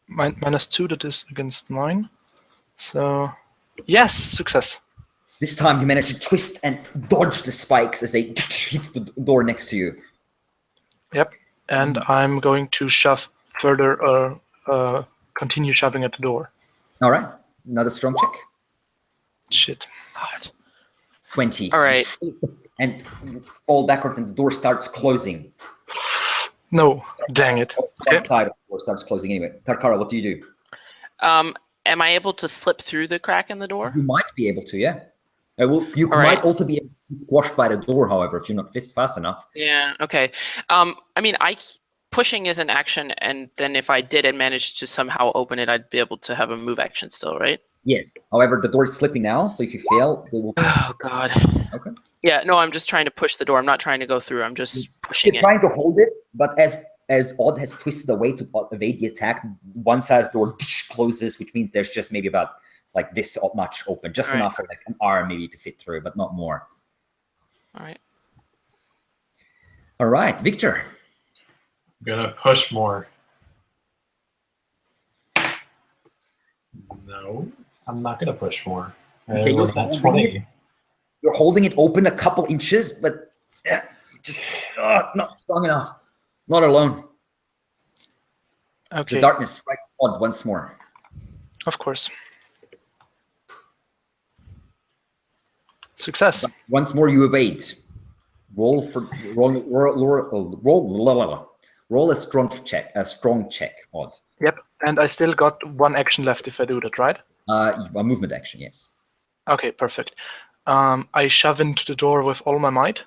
-2, that is against mine. So, yes, success. This time you manage to twist and dodge the spikes as they hit the door next to you. Yep. And I'm going to shove further, continue shoving at the door. All right. Another strong check. Shit. God. 20. All right. And you fall backwards and the door starts closing. No, dang it. That side of the door starts closing anyway. Tarkara, what do you do? Am I able to slip through the crack in the door? You might be able to, yeah. You All might right. also be able to be squashed by the door, however, if you're not fast enough. Yeah. Okay. I mean, pushing is an action, and then if I did and managed to somehow open it, I'd be able to have a move action still, right? Yes. However, the door is slipping now, so if you fail, they will. Oh God. Okay. Yeah. No, I'm just trying to push the door. I'm not trying to go through. I'm just pushing You're it. trying to hold it, but as Odd has twisted away to evade the attack, one side of the door closes, which means there's just maybe about like this much open, just All right. enough for like an arm maybe to fit through, but not more. All right. All right, Victor. Gonna push more. No, I'm not gonna push more. Okay, you're That's holding 20. You're holding it open a couple inches, but just not strong enough. Not alone. Okay, The darkness strikes Odd once more. of course. Success. But once more, you evade. Roll a strong check, Odd. Yep, and I still got one action left if I do that, right? A movement action, yes. Okay, perfect. I shove into the door with all my might,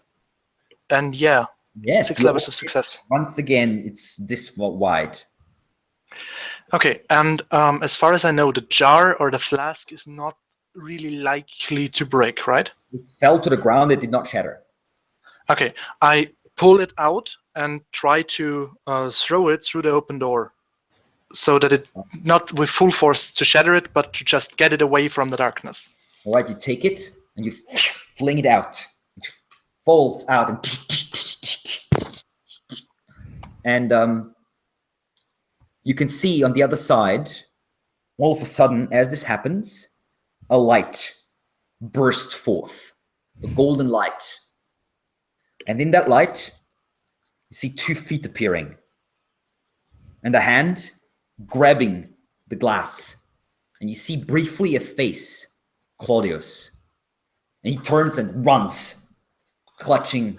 and yeah, Yes. 6 levels of success. Once again, it's this wide. Okay, and as far as I know, the jar or the flask is not really likely to break, right? It fell to the ground. It did not shatter. Okay, I pull it out and try to throw it through the open door, so that it not with full force to shatter it, but to just get it away from the darkness. All right, you take it and you fling it out. It falls out and you can see on the other side, all of a sudden, as this happens, a light bursts forth, a golden light. And in that light, you see 2 feet appearing and a hand grabbing the glass. And you see briefly a face, Klaudius. And he turns and runs, clutching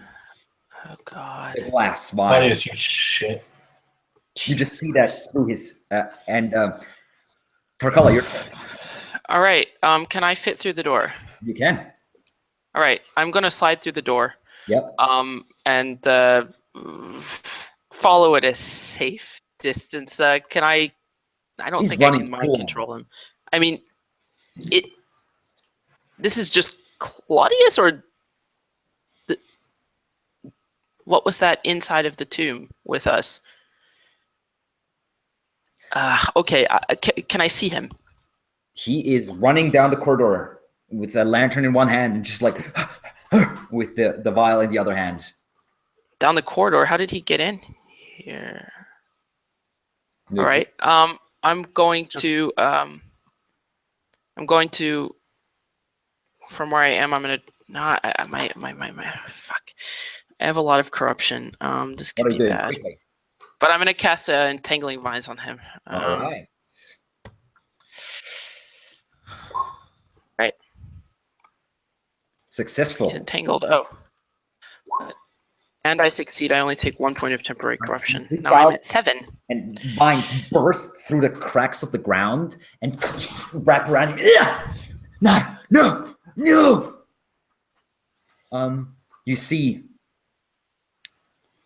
Oh God. the glass vial. Klaudius, you shit. You just see that through his Tarkala, you're All right. Can I fit through the door? you can. All right. I'm gonna slide through the door. Yep. And follow at a safe distance. Can I? I don't He's think I running can mind full on. control him. I mean, this is just Klaudius, or what was that inside of the tomb with us? Okay. Can I see him? He is running down the corridor with a lantern in one hand and just like with the vial in the other hand. Down the corridor. How did he get in here? All right. I'm going to. From where I am, I'm gonna. No, my. Fuck. I have a lot of corruption. This What could are you be doing? bad. Quickly. But I'm gonna cast entangling vines on him. All right. Right. Successful. He's entangled. Oh. And I succeed. I only take 1 point of temporary corruption. Good Now I'm job. at 7. And vines burst through the cracks of the ground and wrap around him. No. You see.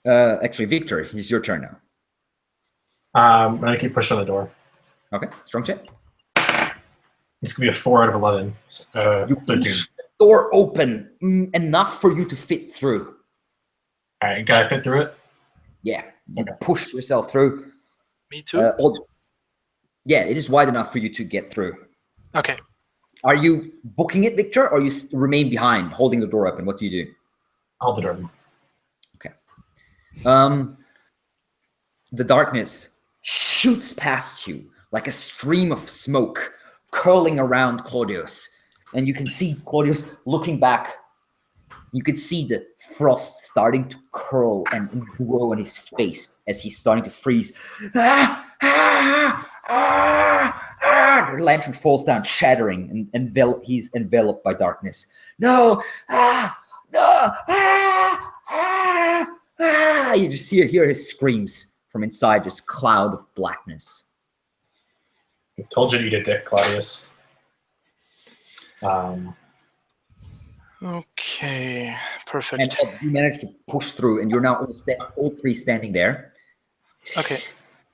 Actually, Victor, it's your turn now. I'm gonna keep pushing the door. Okay, strong check. It's gonna be a 4 out of 11. You 13. push the door open enough for you to fit through. All right, gotta fit through it. Yeah, you Okay. push yourself through. Me too. Yeah, it is wide enough for you to get through. Okay. Are you booking it, Victor, or you remain behind, holding the door open? What do you do? Hold the door. The darkness shoots past you like a stream of smoke curling around Klaudius. And you can see Klaudius looking back. You can see the frost starting to curl and grow on his face as he's starting to freeze. The lantern falls down, shattering, and he's enveloped by darkness. No! You just hear his screams from inside this cloud of blackness. I told you to eat a dick, Klaudius. Okay. And Perfect. you manage to push through, and you're now all 3 standing there. Okay.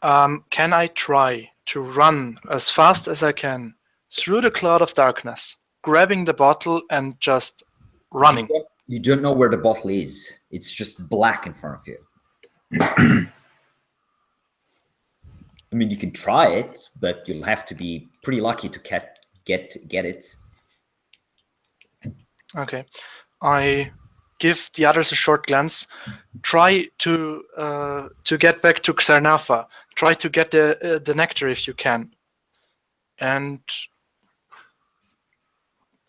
Can I try to run as fast as I can through the cloud of darkness, grabbing the bottle and just running? You don't know where the bottle is. It's just black in front of you. I mean, you can try it, but you'll have to be pretty lucky to get it. Okay. I give the others a short glance. Try to get back to Xanatha. Try to get the nectar if you can. And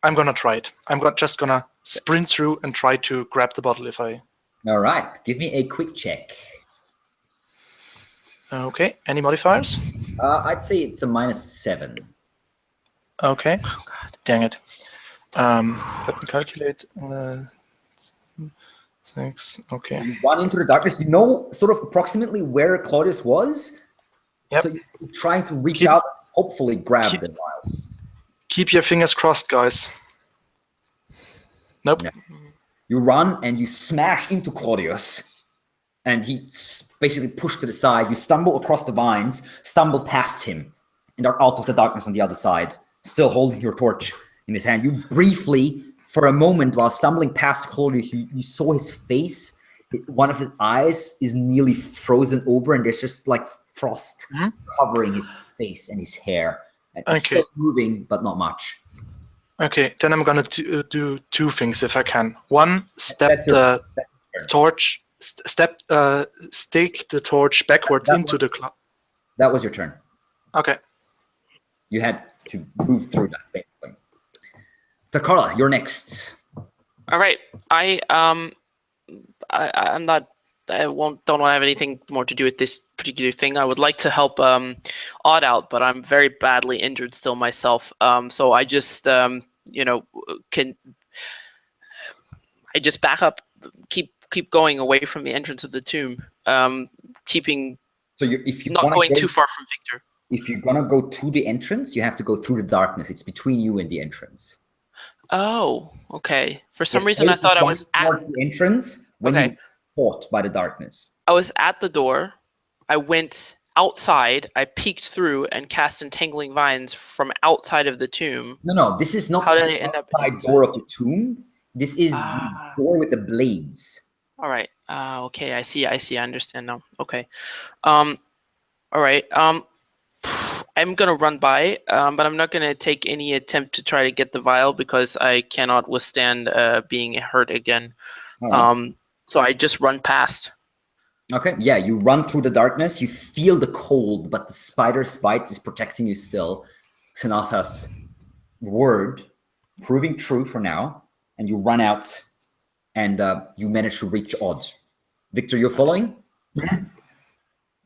I'm gonna try it. Just gonna sprint through and try to grab the bottle if I. All right, give me a quick check. Okay. Any modifiers? I'd say it's a -7. Okay. Oh God, dang it. Let me calculate. 6. Okay. You run into the darkness. You know sort of approximately where Klaudius was. Yep. So you're trying to reach out, hopefully grab the vial. Keep your fingers crossed, guys. Nope. Yeah. You run and you smash into Klaudius. And he's basically pushed to the side. You stumble across the vines, stumble past him, and are out of the darkness on the other side, still holding your torch in his hand. You briefly, for a moment, while stumbling past Klaudius, you saw his face. One of his eyes is nearly frozen over, and there's just like frost covering his face and his hair. And it's still moving, but not much. Okay, then I'm gonna do two things if I can. One, step the torch. Stake the torch backwards into the cloud. That was your turn. Okay. You had to move through that, basically. Takara, you're next. All right. Don't want to have anything more to do with this particular thing. I would like to help Odd out, but I'm very badly injured still myself. So I just I just back up, keep going away from the entrance of the tomb, keeping. So if you not going too far from Victor. If you're gonna go to the entrance, you have to go through the darkness. It's between you and the entrance. Oh, okay. For some reason, I thought I was towards the entrance when you were caught by the darkness. I was at the door. I went outside. I peeked through and cast entangling vines from outside of the tomb. No. This is not the outside door of the tomb. This is the door with the blades. All right. Okay. I see. I understand now. Okay. All right. I'm gonna run by, but I'm not gonna take any attempt to try to get the vial because I cannot withstand being hurt again. Right. So I just run past. Okay. Yeah, you run through the darkness. You feel the cold, but the spider's bite is protecting you still. Xanatha's word proving true for now, and you run out, and you manage to reach Odd. Victor, you're following? Mm-hmm.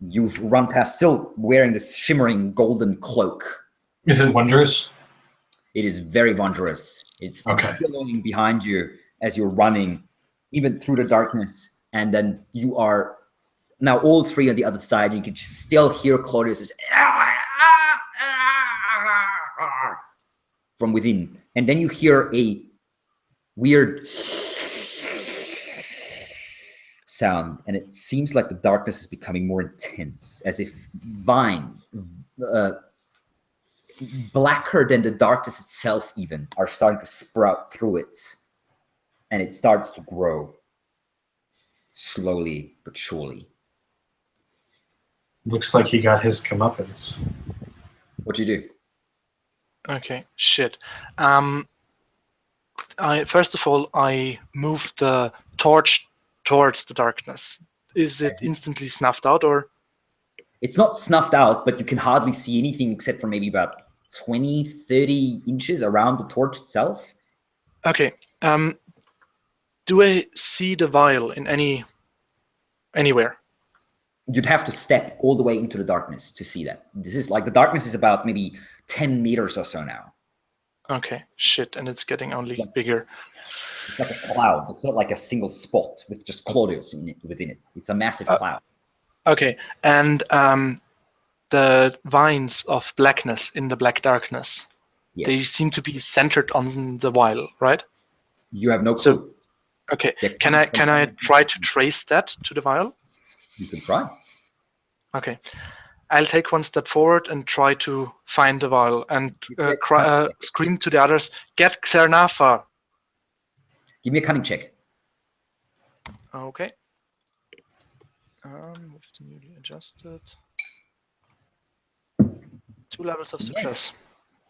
You've run past, still wearing this shimmering golden cloak. Is it wondrous? It is very wondrous. It's billowing behind you as you're running, even through the darkness. And then you are now all three on the other side. You can still hear Klaudius's from within. And then you hear a weird sound, and it seems like the darkness is becoming more intense, as if blacker than the darkness itself even are starting to sprout through it, and it starts to grow slowly but surely. Looks like he got his comeuppance. What do you do? Okay, shit. First of all, I moved the torch towards the darkness. Is it instantly snuffed out, or? It's not snuffed out, but you can hardly see anything except for maybe about 20, 30 inches around the torch itself. Okay. Do I see the vial in anywhere? You'd have to step all the way into the darkness to see that. This is like, the darkness is about maybe 10 meters or so now. Okay, shit, and it's getting only bigger. It's like a cloud. It's not like a single spot with just Klaudius within it. It's a massive cloud. Okay, and the vines of blackness in the black darkness, they seem to be centered on the vial, right? You have no clue. Okay, can I try to trace that to the vial? You can try. Okay. I'll take one step forward and try to find the vial and scream to the others, "Get Xanatha!" Give me a cunning check. Okay. With the newly adjusted. 2 levels of success.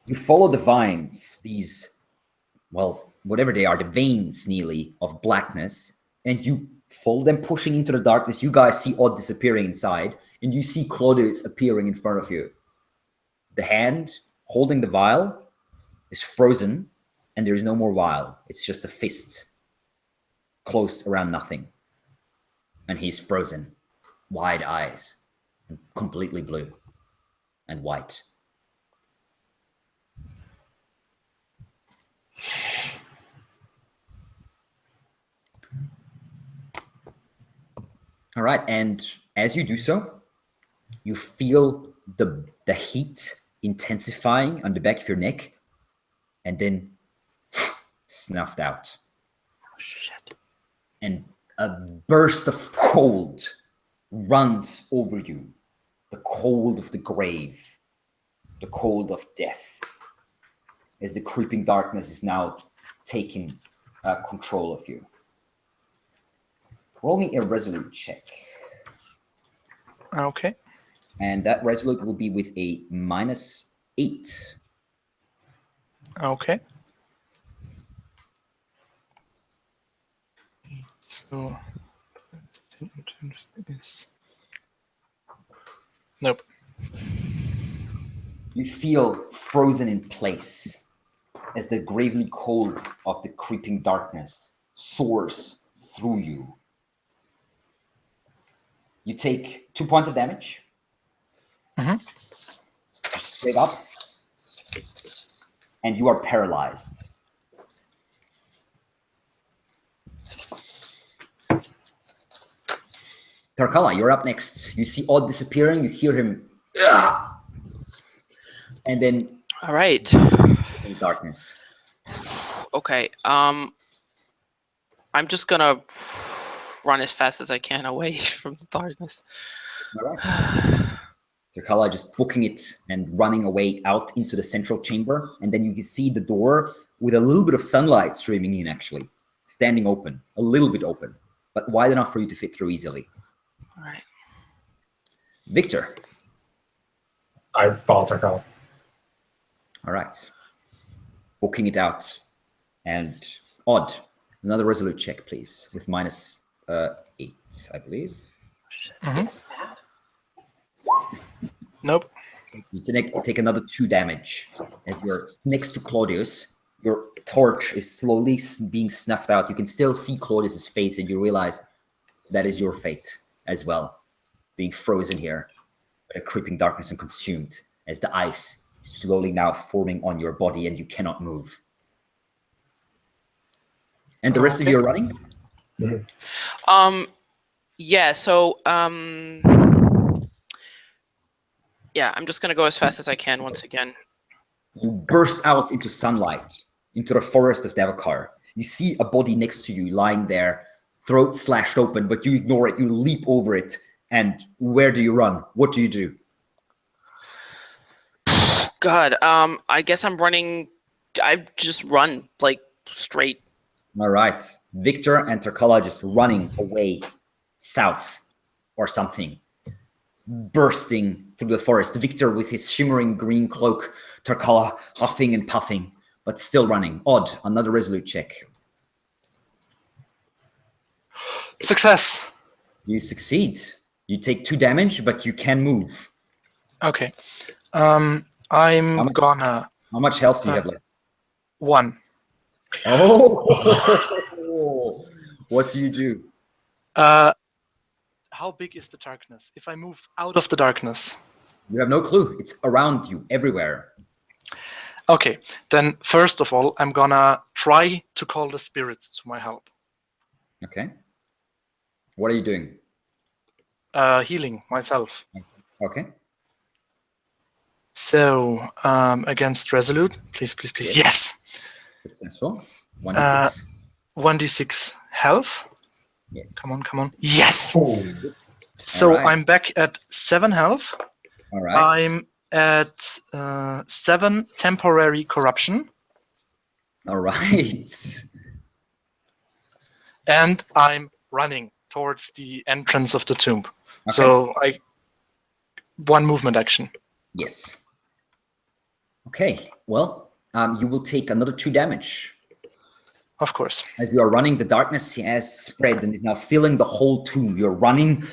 You follow the vines, these, whatever they are, the veins nearly of blackness, and you follow them pushing into the darkness. You guys see Odd disappearing inside, and you see Klaudius appearing in front of you. The hand holding the vial is frozen, and there is no more vial. It's just a fist closed around nothing. And he's frozen, wide eyes, and completely blue and white. All right, and as you do so, you feel the heat intensifying on the back of your neck, and then snuffed out. Oh, shit. And a burst of cold runs over you. The cold of the grave, the cold of death, as the creeping darkness is now taking control of you. Roll me a resolute check. Okay. And that resolute will be with a -8. Okay. So, nope. You feel frozen in place as the gravely cold of the creeping darkness soars through you. You take 2 points of damage. Straight up. And you are paralyzed. Tarkala, you're up next. You see Odd disappearing. You hear him. "Ugh!" And then All right. in darkness. Okay. I'm just gonna run as fast as I can away from the darkness. All right. Tarkala just booking it and running away out into the central chamber. And then you can see the door with a little bit of sunlight streaming in, actually. Standing open. A little bit open. But wide enough for you to fit through easily. All right. Victor. I follow Tarkala. All right. Booking it out. And Odd. Another resolute check, please. With -8, I believe. Yes. Nope. You take another 2 damage as you're next to Klaudius. Your torch is slowly being snuffed out. You can still see Claudius's face, and you realize that is your fate as well, being frozen here by a creeping darkness and consumed as the ice is slowly now forming on your body, and you cannot move. And the rest of you are running? Yeah. So yeah, I'm just gonna go as fast as I can once again. You burst out into sunlight, into the forest of Devakar. You see a body next to you lying there, throat slashed open, but you ignore it. You leap over it. And where do you run? What do you do? God, I guess I'm running. I just run like straight. All right. Victor and Tarkala just running away south or something, bursting through the forest. Victor with his shimmering green cloak, Tarkala huffing and puffing, but still running. Odd, another resolute check. Success. You succeed. You take 2 damage, but you can move. Okay. I'm gonna How much health do you have left? 1. Oh! What do you do? How big is the darkness? If I move out of the darkness. You have no clue. It's around you, everywhere. Okay, then first of all, I'm gonna try to call the spirits to my help. Okay. What are you doing? Healing myself. Okay. So, against Resolute, please. Yes! Successful. 1d6. 1d6 health. Yes. Come on. Yes! Oh, So Alright. I'm back at 7 health. All right. I'm at 7 temporary corruption. All right. And I'm running towards the entrance of the tomb. Okay. So 1 movement action. Yes. Okay. Well, you will take another 2 damage Of course. As you are running, the darkness has spread and is now filling the whole tomb. You're running,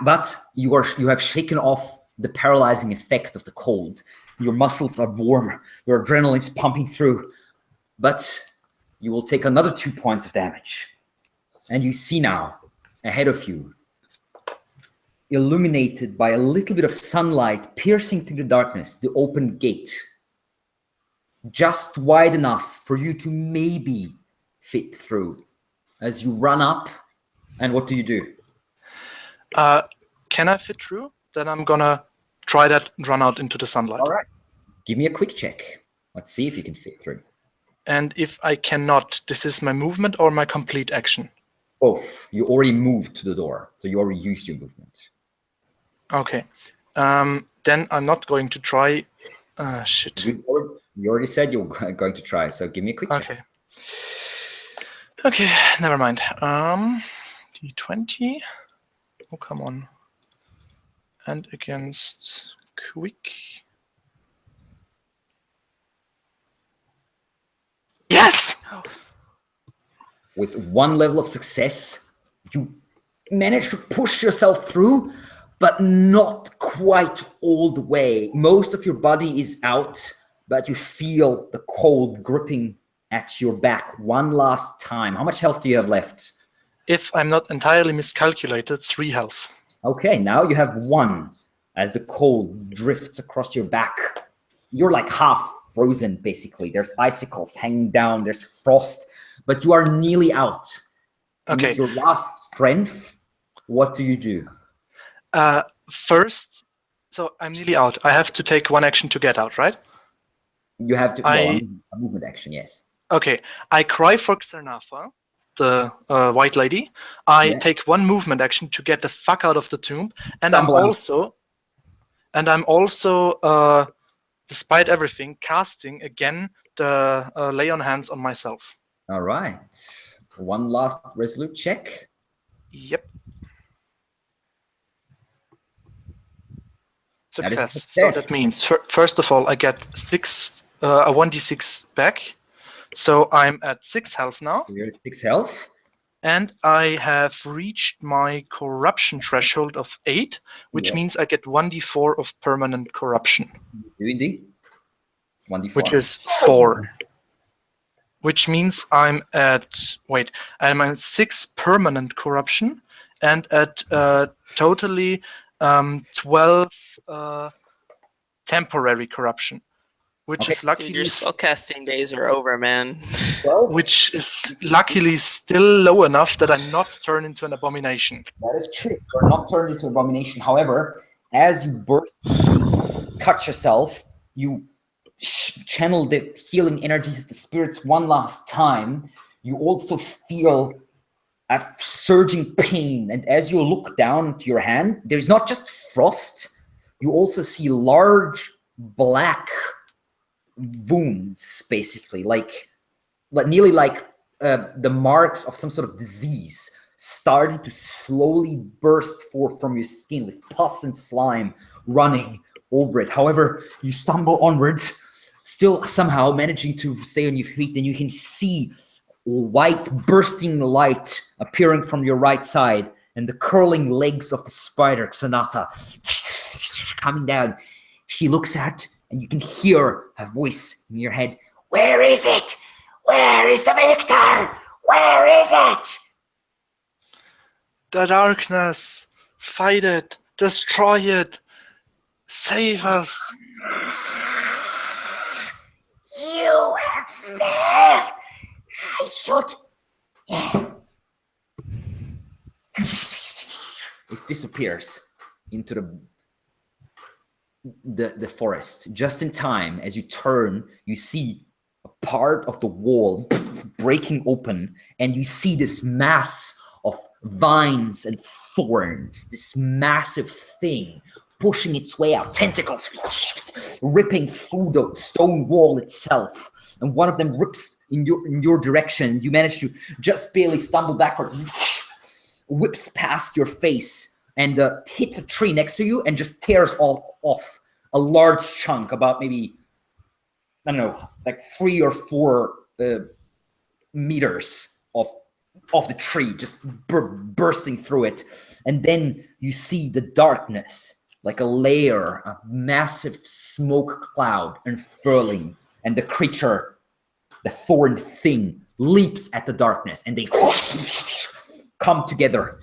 but you have shaken off the paralyzing effect of the cold. Your muscles are warm. Your adrenaline is pumping through. But you will take another 2 points of damage. And you see now, ahead of you, illuminated by a little bit of sunlight piercing through the darkness, the open gate. Just wide enough for you to maybe fit through. As you run up, and what do you do? Can I fit through? Then I'm gonna try that and run out into the sunlight. All right. Give me a quick check. Let's see if you can fit through. And if I cannot, this is my movement or my complete action? Both. You already moved to the door, so you already used your movement. Okay. Then I'm not going to try. Shit. You already said you were going to try, so give me a quick check. Okay. Okay, never mind. D20. Oh, come on. And against quick. Yes! With 1 level of success, you manage to push yourself through, but not quite all the way. Most of your body is out, but you feel the cold gripping at your back one last time. How much health do you have left? If I'm not entirely miscalculated, 3 health. Okay, now you have 1 as the cold drifts across your back. You're like half frozen, basically. There's icicles hanging down, there's frost, but you are nearly out. And Okay. with your last strength, what do you do? First, so I'm nearly out. I have to take 1 action to get out, right? You have to I- a movement action, yes. Okay. I cry for Xanatha, the white lady. I Yeah. take 1 movement action to get the fuck out of the tomb, and Stumble out. I'm also, despite everything, casting again the lay on hands on myself. All right. 1 last resolute check. Yep. That is a Success. So success. that means, first of all, I get a 1d6 back. So I'm at 6 health now, You're at 6 health. and I have reached my corruption threshold of 8, which Yeah. means I get 1d4 of permanent corruption, You indeed. 1d4. which is 4. Which means I'm at 6 permanent corruption and at totally 12 temporary corruption, which Okay. is Dude, luckily your spellcasting days are over, man. 12. which is luckily still low enough that I'm not turned into an abomination. That is true. You're not turned into abomination. However, as you burst, touch yourself, you channel the healing energies of the spirits one last time. You also feel a surging pain, and as you look down to your hand, there's not just frost. You also see large black wounds, basically, like nearly like the marks of some sort of disease starting to slowly burst forth from your skin with pus and slime running over it. However, you stumble onwards, still somehow managing to stay on your feet, and you can see white bursting light appearing from your right side and the curling legs of the spider, Xanatha, coming down. She looks at, and you can hear her voice in your head. Where is it? Where is the victor? Where is it? The darkness, fight it, destroy it, save us. You have failed. I should. It disappears into the forest. Just in time, as you turn, you see a part of the wall breaking open, and you see this mass of vines and thorns, this massive thing pushing its way out, tentacles ripping through the stone wall itself, and one of them rips in your direction. You manage to just barely stumble backwards, whips past your face, and hits a tree next to you and just tears off a large chunk, about maybe, I don't know, like 3 or 4 meters of the tree, just bursting through it. And then you see the darkness, like a layer, a massive smoke cloud unfurling, and the creature, the thorn thing, leaps at the darkness, and they come together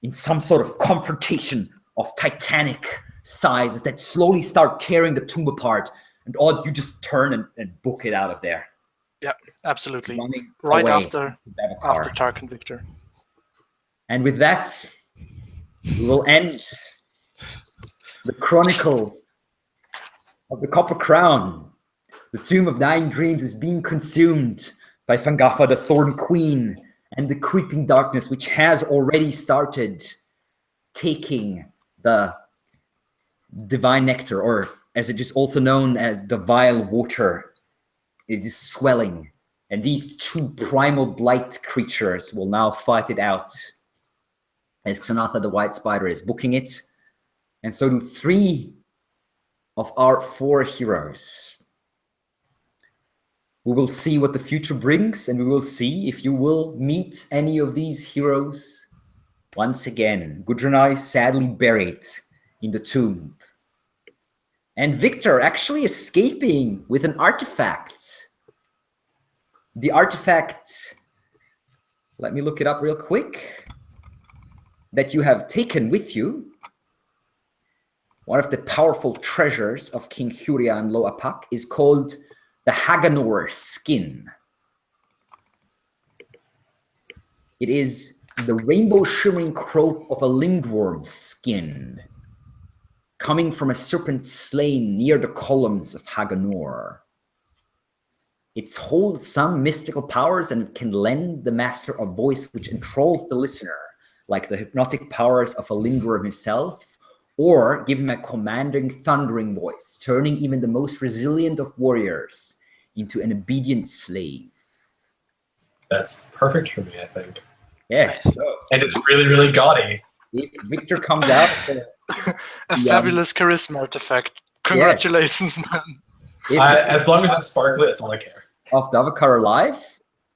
in some sort of confrontation of titanic sizes that slowly start tearing the tomb apart, and Odd, you just turn and book it out of there. Yeah, absolutely. Running Right away after to Apak. Tark and Victor. And with that, we will end the Chronicle of the Copper Crown. The Tomb of Nine Dreams is being consumed by Fangafa, the Thorn Queen, and the creeping darkness, which has already started taking the divine nectar, or as it is also known as the vial water. It is swelling, and these two primal blight creatures will now fight it out, as Xanatha the White Spider is booking it, and so do 3 of our 4 heroes. We will see what the future brings, and we will see if you will meet any of these heroes once again. Gudrunai sadly buried in the tomb, and Victor actually escaping with an artifact. The artifact, let me look it up real quick, that you have taken with you. One of the powerful treasures of King Hurian and Lo Apak is called the Haganor skin. It is the rainbow shimmering croak of a lindworm skin, coming from a serpent slain near the columns of Haganor. It holds some mystical powers and can lend the master a voice which enthralls the listener, like the hypnotic powers of a lindworm himself, or give him a commanding, thundering voice, turning even the most resilient of warriors into an obedient slave. That's perfect for me, I think. Yes. And it's really, really gaudy. If Victor comes out, A fabulous charisma artifact. Congratulations, man. As long as it's sparkly, that's all I care. Of Davakar alive,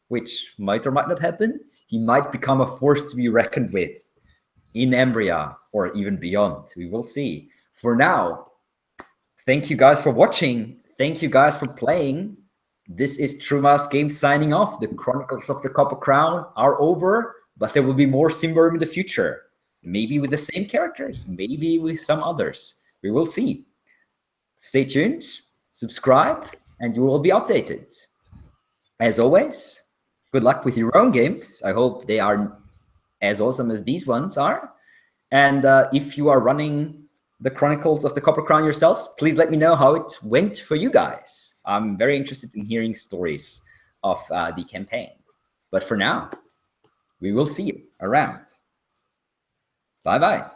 which might or might not happen, he might become a force to be reckoned with in Embria or even beyond. We will see. For now, thank you guys for watching. Thank you guys for playing. This is Trumas Games signing off. The Chronicles of the Copper Crown are over, but there will be more Symbaroum in the future. Maybe with the same characters, maybe with some others. We will see. Stay tuned, subscribe, and you will be updated. As always, good luck with your own games. I hope they are as awesome as these ones are. And if you are running the Chronicles of the Copper Crown yourselves, please let me know how it went for you guys. I'm very interested in hearing stories of the campaign. But for now, we will see you around. Bye-bye.